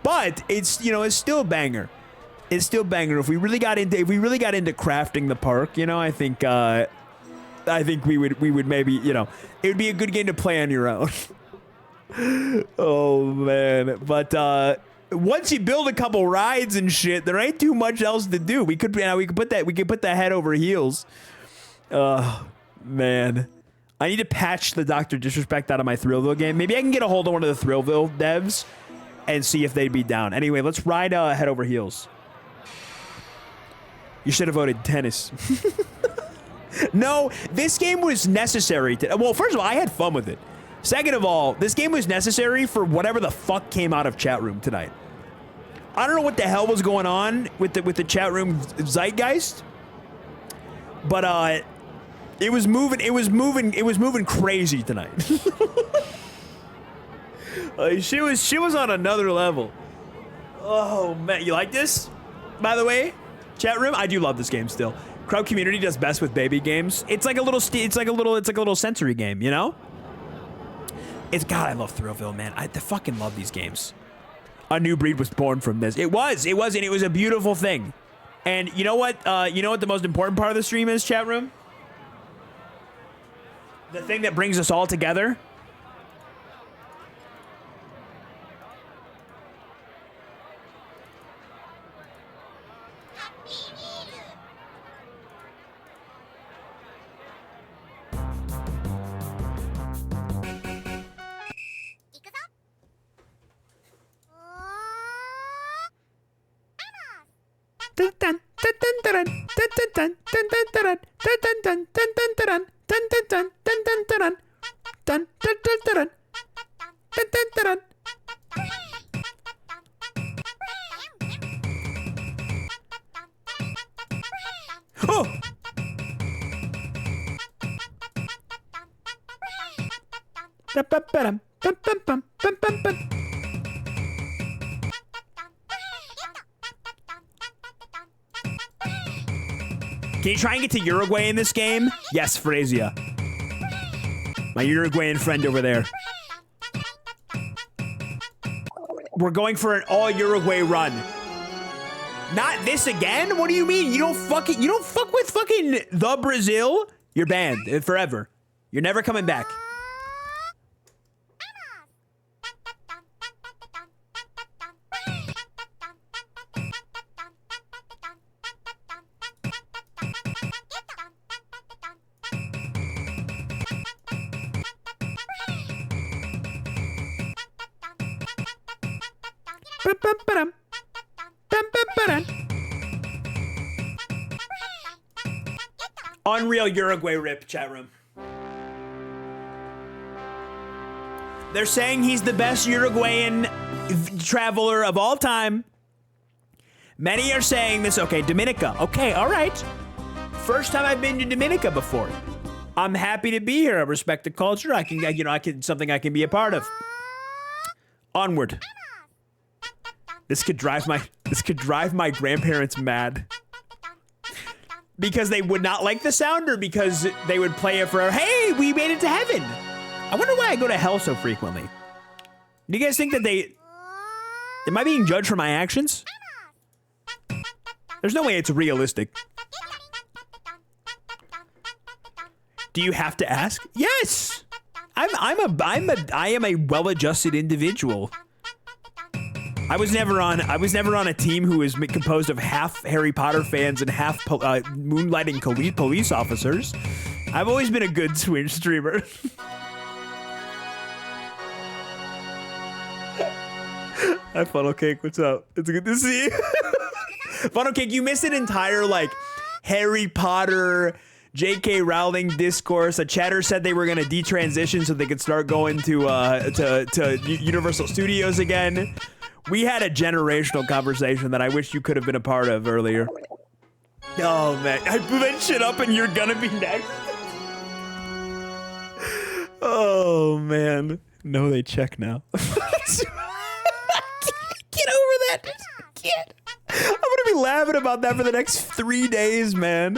But it's, you know, it's still a banger. It's still a banger. If we really got into crafting the park, you know, I think we would maybe, you know, it would be a good game to play on your own. Oh man. But once you build a couple rides and shit, there ain't too much else to do. We could put that head over heels. Man, I need to patch the Dr. Disrespect out of my Thrillville game. Maybe I can get a hold of one of the Thrillville devs and see if they'd be down. Anyway, let's ride head over heels. You should have voted tennis. No, this game was necessary. Well, first of all, I had fun with it. Second of all, this game was necessary for whatever the fuck came out of chat room tonight. I don't know what the hell was going on with the chat room zeitgeist, but it was moving crazy tonight. She was on another level. Oh man, you like this? By the way, chat room, I do love this game still. Crowd community does best with baby games. It's like a little sensory game, you know? God, I love Thrillville, man. I fucking love these games. A new breed was born from this. It was, and it was a beautiful thing. And you know what? You know what the most important part of the stream is, chat room? The thing that brings us all together. Oh! Can you try and get to Uruguay in this game? Yes, Frezia. My Uruguayan friend over there. We're going for an all Uruguay run. Not this again? What do you mean? You don't fuck with fucking the Brazil? You're banned forever. You're never coming back. Unreal Uruguay rip, chat room. They're saying he's the best Uruguayan traveler of all time. Many are saying this. Okay, Dominica. Okay, all right. First time I've been to Dominica before. I'm happy to be here. I respect the culture. I can something I can be a part of. Onward. This could drive my grandparents mad. Because they would not like the sound, or because they would play it for, hey, we made it to heaven. I wonder why I go to hell so frequently. Do you guys think that am I being judged for my actions? There's no way it's realistic. Do you have to ask? Yes. I am a well-adjusted individual. I was never on a team who was composed of half Harry Potter fans and half moonlighting police officers. I've always been a good Twitch streamer. Hi, Funnel Cake. What's up? It's good to see you. Funnel Cake, you missed an entire Harry Potter, J.K. Rowling discourse. A chatter said they were gonna detransition so they could start going to Universal Studios again. We had a generational conversation that I wish you could have been a part of earlier. Oh man, I blew that shit up and you're gonna be next. Oh man, no, they check now. Get over that. Get. I'm gonna be laughing about that for the next 3 days, man.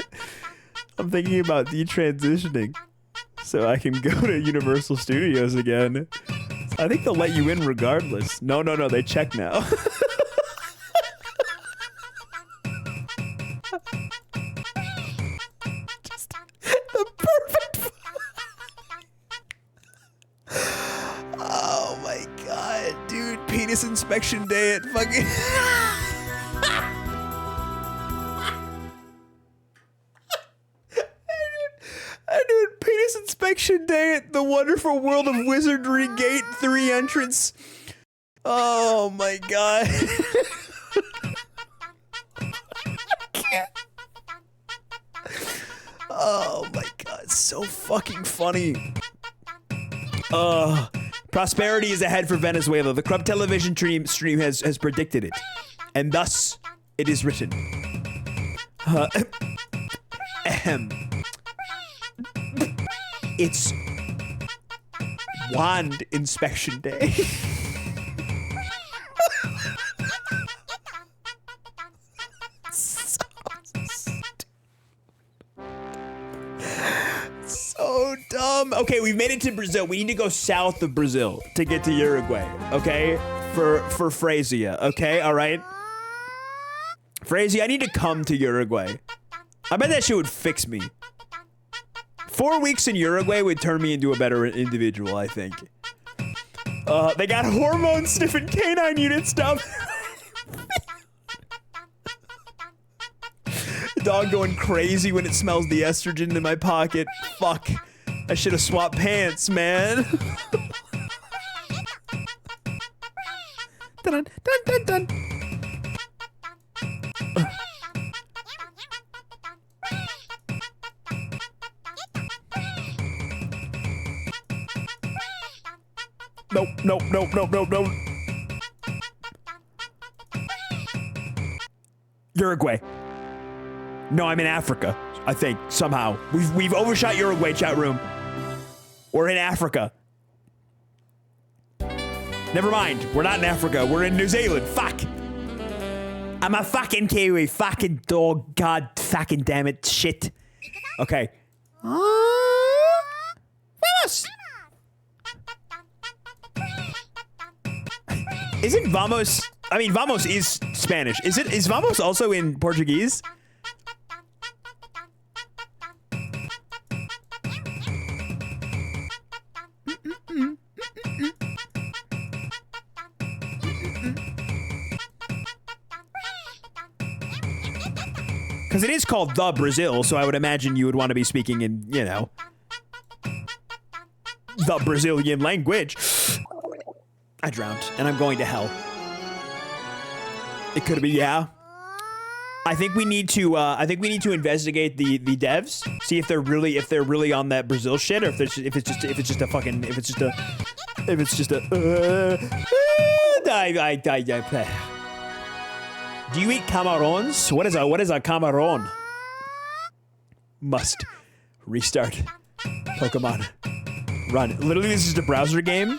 I'm thinking about detransitioning so I can go to Universal Studios again. I think they'll let you in regardless. No, they check now. Just the perfect. Oh my god, dude. Penis inspection day at fucking. I'm doing penis inspection day at the wonderful world of Wizardry Gate 3 entrance. Oh my god. Oh my god, so fucking funny. Prosperity is ahead for Venezuela. The Crumb Television stream has predicted it. And thus, it is written. It's Wand Inspection Day. So dumb. Okay, we've made it to Brazil. We need to go south of Brazil to get to Uruguay. Okay, for Phrasia. Okay, all right. Phrasia, I need to come to Uruguay. I bet that shit would fix me. 4 weeks in Uruguay would turn me into a better individual, I think. They got hormone sniffing canine unit stuff. Dog going crazy when it smells the estrogen in my pocket. Fuck. I should have swapped pants, man. Dun, dun, dun, dun. Nope. Uruguay. No, I'm in Africa, I think, somehow. We've overshot Uruguay, chat room. We're in Africa. Never mind, we're not in Africa, we're in New Zealand, fuck. I'm a fucking Kiwi, fucking dog, god, fucking damn it, shit. Okay. Vamos! Isn't vamos, I mean, vamos is Spanish. Is vamos also in Portuguese? Because it is called the Brazil, so I would imagine you would want to be speaking in, you know, the Brazilian language. I drowned, and I'm going to hell. It could be, yeah. I think we need to investigate the devs, see if they're really on that Brazil shit, or if it's just a Do you eat camarons? What is a camaron? Must restart Pokemon Run. Literally, this is a browser game.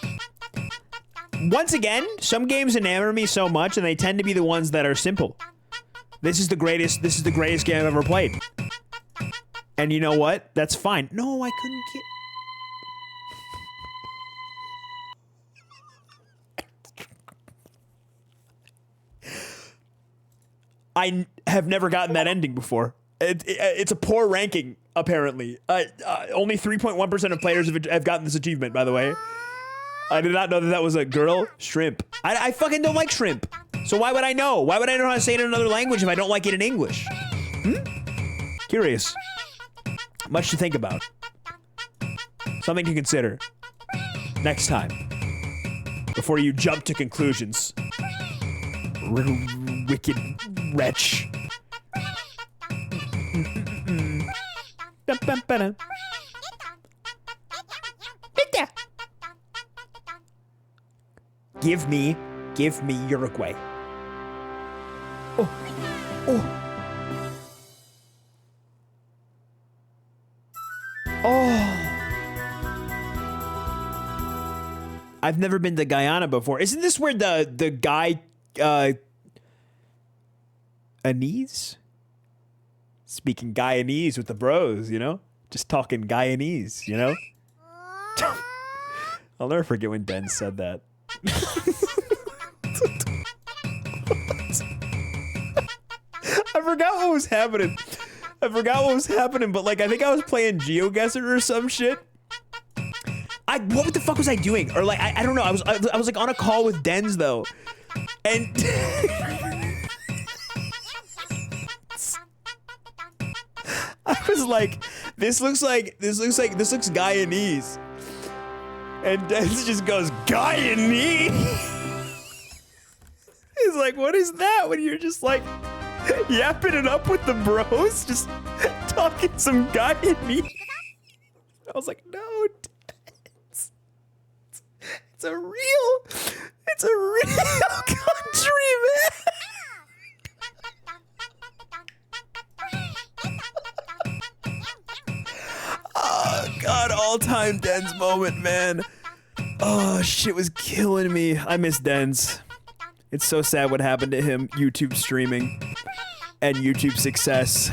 Once again, some games enamor me so much, and they tend to be the ones that are simple. This is the greatest game I've ever played. And you know what? That's fine. No, I couldn't get... I have never gotten that ending before. It's a poor ranking, apparently. Only 3.1% of players have gotten this achievement, by the way. I did not know that was a girl. Shrimp. I fucking don't like shrimp. So why would I know? Why would I know how to say it in another language if I don't like it in English? Curious. Much to think about. Something to consider. Next time. Before you jump to conclusions. Wicked wretch. Give me Uruguay. Oh. I've never been to Guyana before. Isn't this where the guy Guyanese? Speaking Guyanese with the bros, you know? Just talking Guyanese, you know? I'll never forget when Ben said that. I forgot what was happening. But like I think I was playing GeoGuessr or some shit. What the fuck was I doing? Or like I don't know. I was like on a call with Denz though. And I was like, this looks Guyanese. And Denz just goes, Guyanese? He's like, what is that? When you're just like yapping it up with the bros, just talking some guy in me. I was like, no, it's a real country, man. Oh God, all-time Den's moment, man. Oh, shit was killing me. I miss Den's. It's so sad what happened to him. YouTube streaming and YouTube success.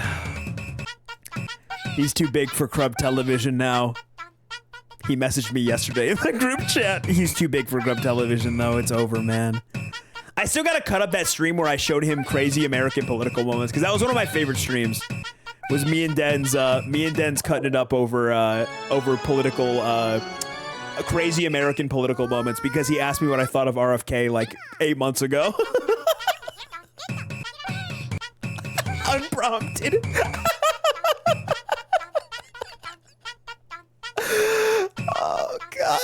He's too big for Grub Television now. He messaged me yesterday in the group chat. He's too big for Grub Television, though. It's over, man. I still gotta cut up that stream where I showed him crazy American political moments, because that was one of my favorite streams. Was me and Den's cutting it up over political crazy American political moments, because he asked me what I thought of RFK like 8 months ago. Unprompted. Oh God.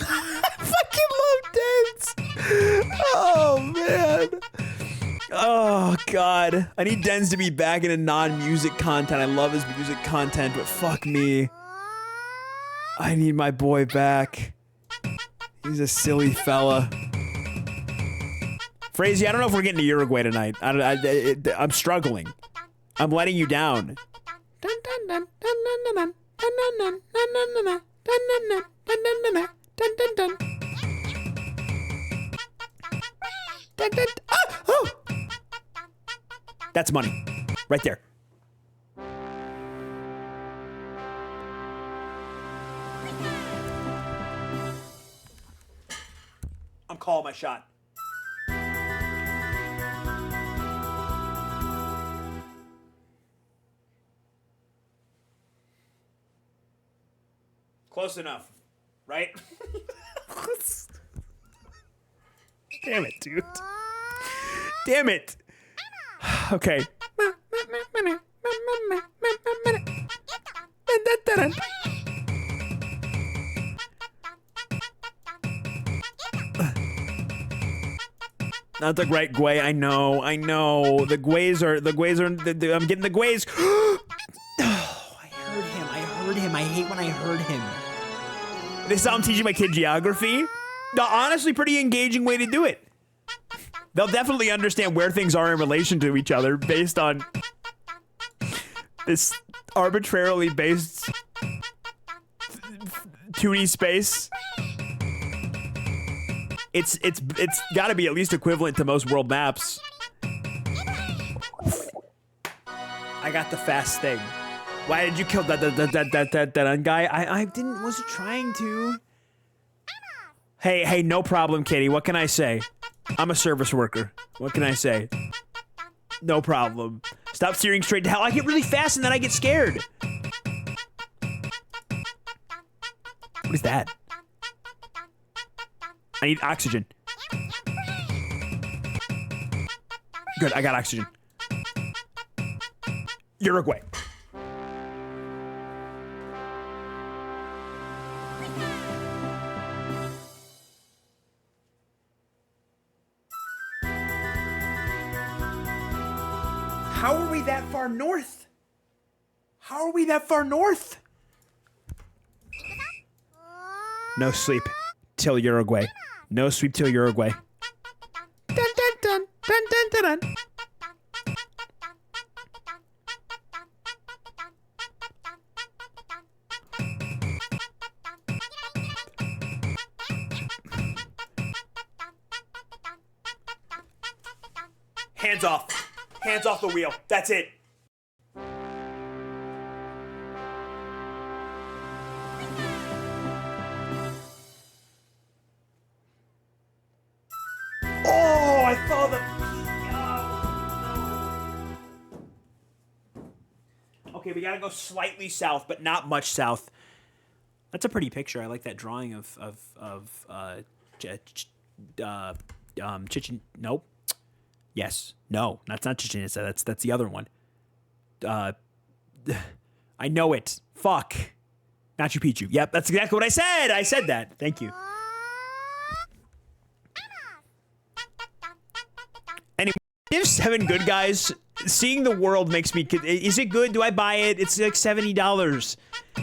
I fucking love Den's. Oh man. Oh God. I need Den's to be back into non-music content. I love his music content, but fuck me. I need my boy back. He's a silly fella. Frazee, I don't know if we're getting to Uruguay tonight. I'm struggling. I'm letting you down. Oh! That's money. Right there. I'm calling my shot. Close enough, right? Damn it, dude. Damn it. Okay. Not the right Gway. I know. The Gways are, I'm getting the Gways. Oh, I heard him. I hate when I heard him. This is how I'm teaching my kid geography. No, honestly, pretty engaging way to do it. They'll definitely understand where things are in relation to each other based on this arbitrarily based 2D space. It's got to be at least equivalent to most world maps. I got the fast thing. Why did you kill that guy? I wasn't trying to. Hey, no problem, kitty. What can I say? I'm a service worker. What can I say? No problem. Stop steering straight to hell. I get really fast and then I get scared. What is that? I need oxygen. Good, I got oxygen. Uruguay. How are we that far north? How are we that far north? No sleep till Uruguay. No sleep till Uruguay. Dun, dun, dun, dun, dun, dun, dun. Hands off. Hands off the wheel. That's it. Oh, I saw the... Oh, no. Okay, we gotta go slightly south, but not much south. That's a pretty picture. I like that drawing of Chichen... Nope. Yes. No, that's not Chichen Itza. That's the other one. I know it. Fuck. Machu Picchu. Yep, that's exactly what I said. I said that. Thank you. Civ 7 good, guys. Seeing the world makes me... Is it good? Do I buy it? It's like $70.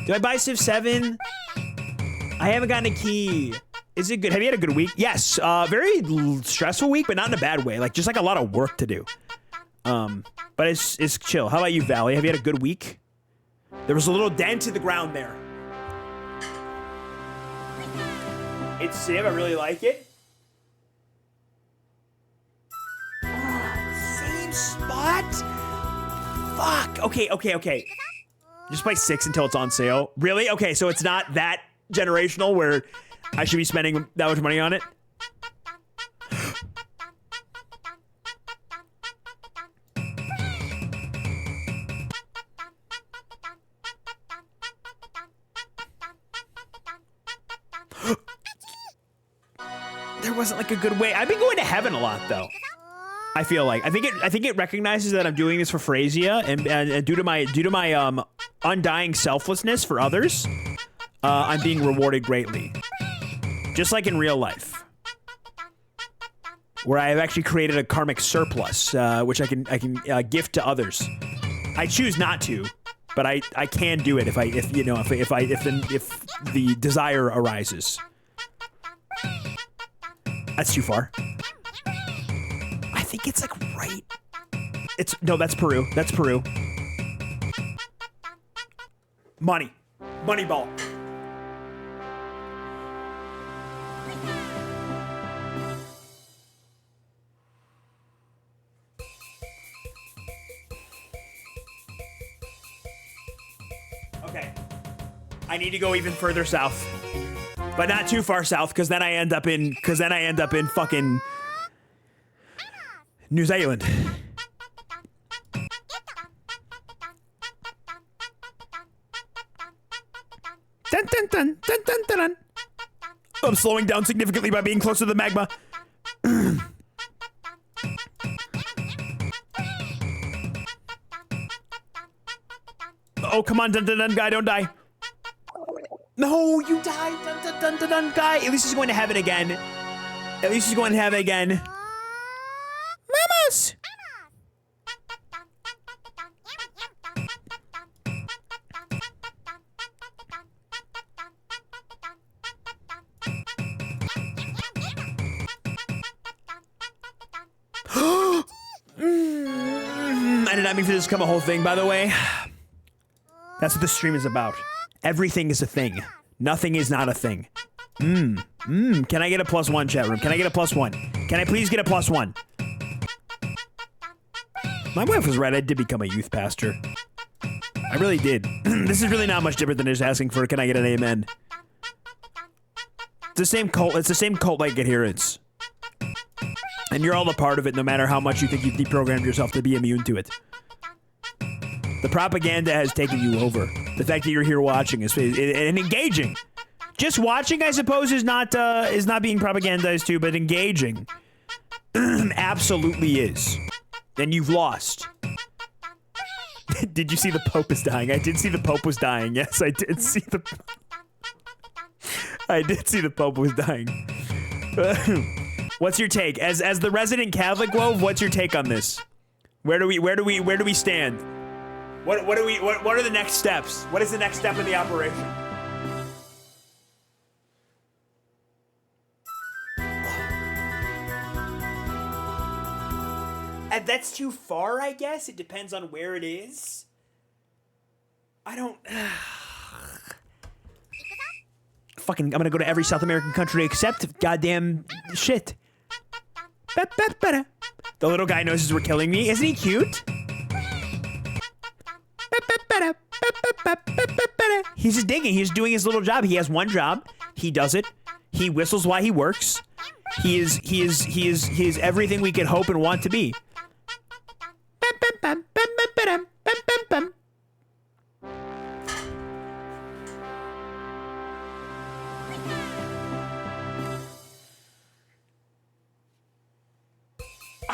Do I buy Civ 7? I haven't gotten a key. Is it good? Have you had a good week? Yes. Very stressful week, but not in a bad way. Like, just like a lot of work to do. But it's chill. How about you, Valley? Have you had a good week? There was a little dent in the ground there. It's Civ. I really like it. Same spot? Fuck. Okay. Just play 6 until it's on sale. Really? Okay, so it's not that generational where I should be spending that much money on it? There wasn't like a good way. I've been going to heaven a lot though. I feel like I think it recognizes that I'm doing this for Phrasia and due to my undying selflessness for others, I'm being rewarded greatly. Just like in real life, where I have actually created a karmic surplus, which I can gift to others. I choose not to, but I can do it if the desire arises. That's too far. I think it's like right. No, that's Peru. That's Peru. Money ball. Okay. I need to go even further south. But not too far south, because then I end up in fucking New Zealand. Dun, dun, dun, dun, dun, dun, dun. I'm slowing down significantly by being closer to the magma. Oh, come on, dun, dun, dun, guy, don't die. No, you died, dun, dun, dun, dun, dun, guy. At least he's going to heaven again. Mamas! I did not mean for this to become a whole thing, by the way. That's what this stream is about. Everything is a thing. Nothing is not a thing. Can I get a +1, chat room? Can I get a +1? Can I please get a +1? My wife was right. I did become a youth pastor. I really did. This is really not much different than just asking for, can I get an amen? It's the same cult. It's the same cult-like adherence. And you're all a part of it, no matter how much you think you've deprogrammed yourself to be immune to it. The propaganda has taken you over. The fact that you're here watching is and engaging. Just watching, I suppose, is not being propagandized too, but engaging absolutely is. And you've lost. Did you see the Pope is dying? I did see the Pope was dying. Yes, I did see the. I did see the Pope was dying. What's your take, as the resident Catholic, Wove? What's your take on this? Where do we stand? What are the next steps? What is the next step in the operation? And that's too far, I guess. It depends on where it is. I don't. Fucking, I'm gonna go to every South American country except goddamn shit. The little guy notices we're killing me. Isn't he cute? He's just digging. He's doing his little job. He has one job. He does it. He whistles while he works. He is everything we could hope and want to be.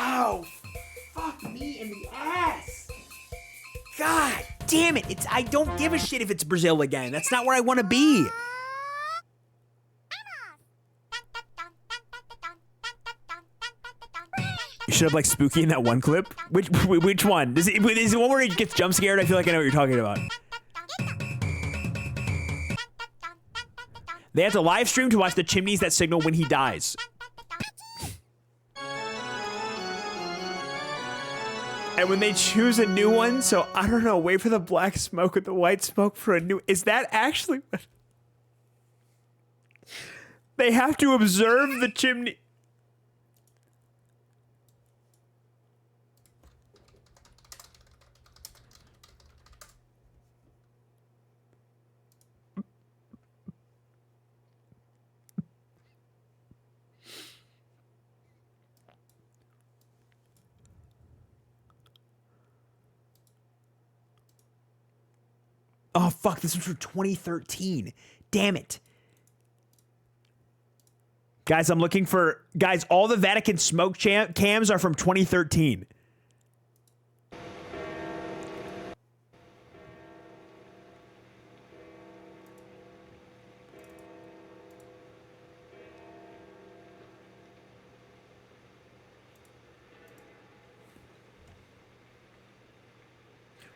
Oh, fuck me in the ass. God damn it. I don't give a shit if it's Brazil again. That's not where I want to be. shit up like Spooky in that one clip? Which one? Is it the one where he gets jump scared? I feel like I know what you're talking about. They have to live stream to watch the chimneys that signal when he dies. And when they choose a new one, so I don't know, wait for the black smoke with the white smoke for a new... Is that actually what... They have to observe the chimney... Oh, fuck, this was from 2013. Damn it. Guys, I'm looking for... Guys, all the Vatican smoke cams are from 2013.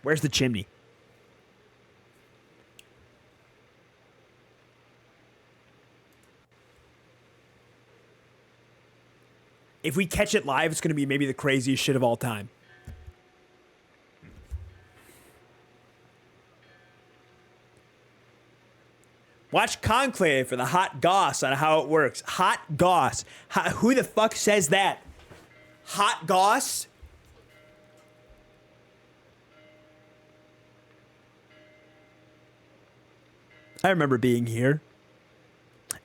Where's the chimney? If we catch it live, it's going to be maybe the craziest shit of all time. Watch Conclave for the hot goss on how it works. Hot goss. Who the fuck says that? Hot goss? I remember being here.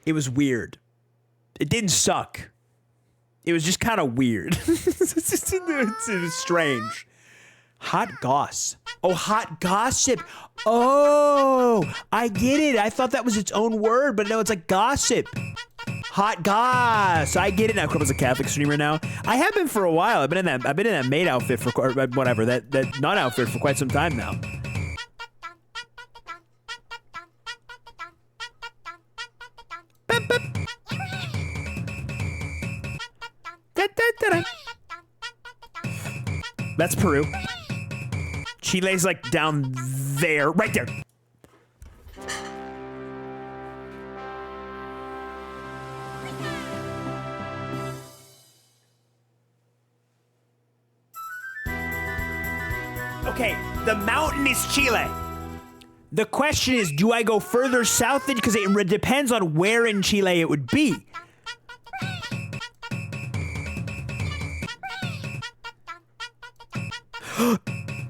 It was weird. It didn't suck. It was just kind of weird. It was strange. Hot goss. Oh, hot gossip. Oh, I get it. I thought that was its own word, but no, it's like gossip. Hot goss. I get it now. Cripple's a Catholic streamer now. I have been for a while. I've been in that maid outfit for whatever, that nun outfit for quite some time now. That's Peru. Chile's like down there, right there. Okay, the mountain is Chile. The question is, do I go further south? Because it depends on where in Chile it would be.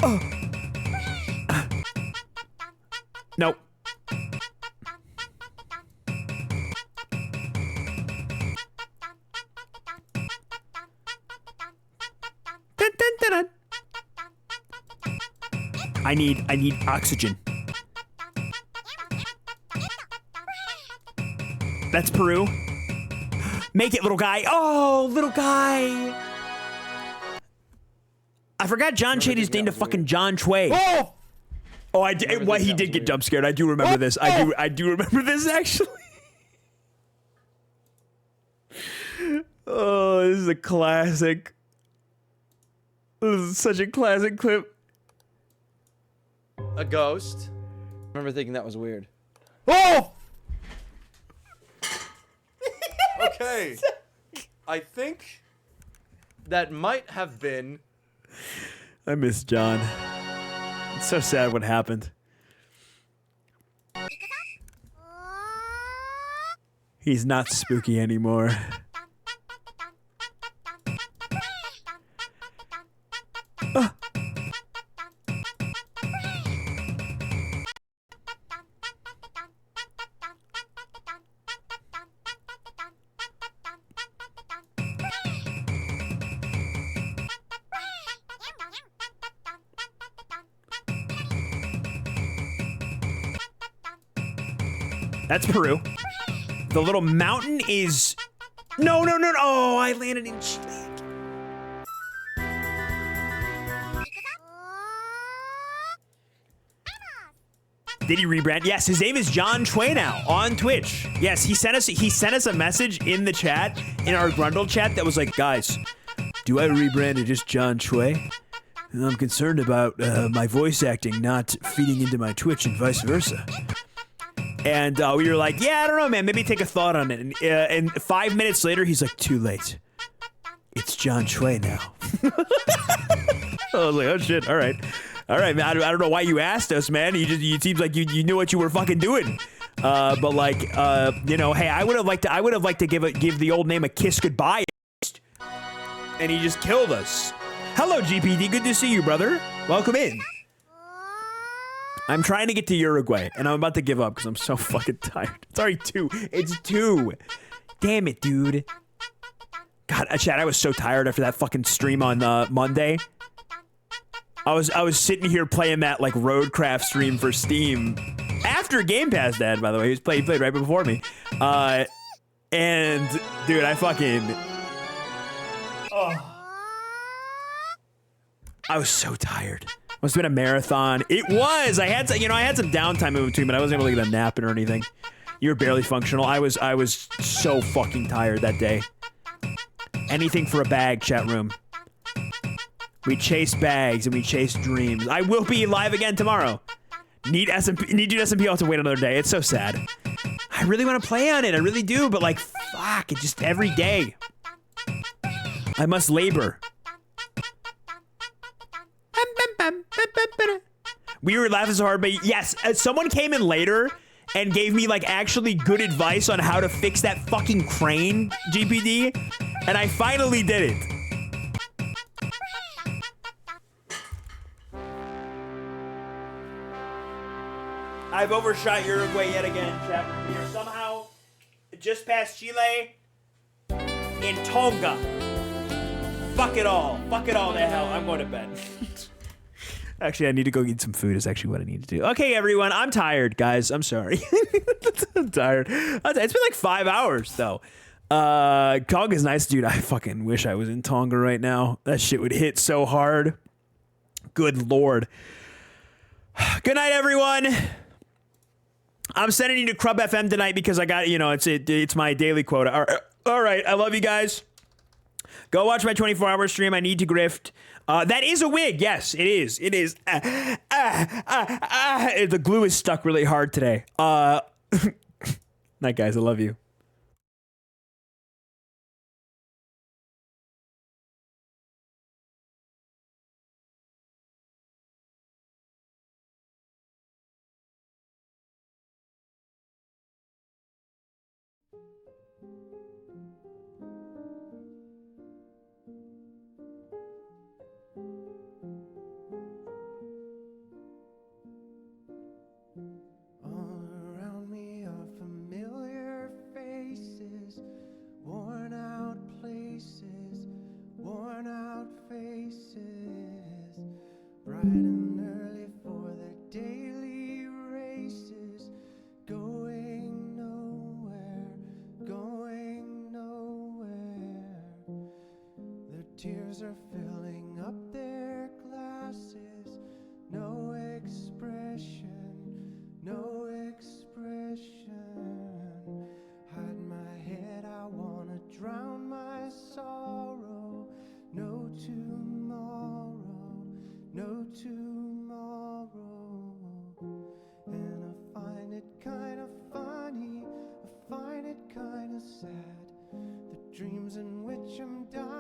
Oh. Nope. Dun, dun, dun, dun. I need oxygen. That's Peru. Make it, little guy. Oh, little guy. I forgot John changed his name to fucking John Choi. Oh! Oh, I did. Well, he did get jump scared. I do remember this. I do remember this actually. Oh, this is a classic. This is such a classic clip. A ghost. I remember thinking that was weird. Oh! Okay. I think that might have been... I miss John. It's so sad what happened. He's not spooky anymore. That's Peru. The little mountain is... No. Oh, I landed in Chile. Did he rebrand? Yes, his name is John Choi now on Twitch. Yes, he sent us a message in the chat, in our Grundle chat, that was like, guys, do I rebrand it just John Choi? And I'm concerned about my voice acting not feeding into my Twitch and vice versa. And we were like, yeah, I don't know, man. Maybe take a thought on it. And 5 minutes later, he's like, too late. It's John Choi now. I was like, oh shit, all right, man. I don't know why you asked us, man. It seems like you knew what you were fucking doing. But like, you know, hey, I would have liked to give the old name a kiss goodbye, and he just killed us. Hello, GPD. Good to see you, brother. Welcome in. I'm trying to get to Uruguay, and I'm about to give up because I'm so fucking tired. It's already 2. It's 2. Damn it, dude. God, Chad, I was so tired after that fucking stream on Monday. I was sitting here playing that like Roadcraft stream for Steam after Game Pass Dad, by the way. He played right before me. And dude, I fucking I was so tired. Must have been a marathon. It was. I had some downtime in between, but I wasn't able to get a nap or anything. You were barely functional. I was so fucking tired that day. Anything for a bag, chat room. We chase bags and we chase dreams. I will be live again tomorrow. Need you SMP. I'll have to wait another day. It's so sad. I really want to play on it. I really do, but like, fuck, it just every day. I must labor. We were laughing so hard, but yes, someone came in later and gave me like actually good advice on how to fix that fucking crane, GPD, and I finally did it. I've overshot Uruguay yet again, chat. We are somehow just past Chile in Tonga. Fuck it all. Fuck it all to hell. I'm going to bed. Actually, I need to go eat some food is actually what I need to do. Okay, everyone. I'm tired, guys. I'm sorry. I'm tired. It's been like 5 hours, though. Tonga's nice, dude. I fucking wish I was in Tonga right now. That shit would hit so hard. Good Lord. Good night, everyone. I'm sending you to Crub FM tonight because I got, you know, it's my daily quota. All right. I love you guys. Go watch my 24-hour stream. I need to grift. That is a wig. Yes, it is. It is. The glue is stuck really hard today. Night, guys. I love you. All around me are familiar faces, worn out places, worn out faces, bright and early for their daily races, going nowhere, going nowhere. Their tears are filling up their glasses, no expression. No expression. Hide my head, I wanna drown my sorrow. No tomorrow, no tomorrow. And I find it kinda funny, I find it kinda sad. The dreams in which I'm dying.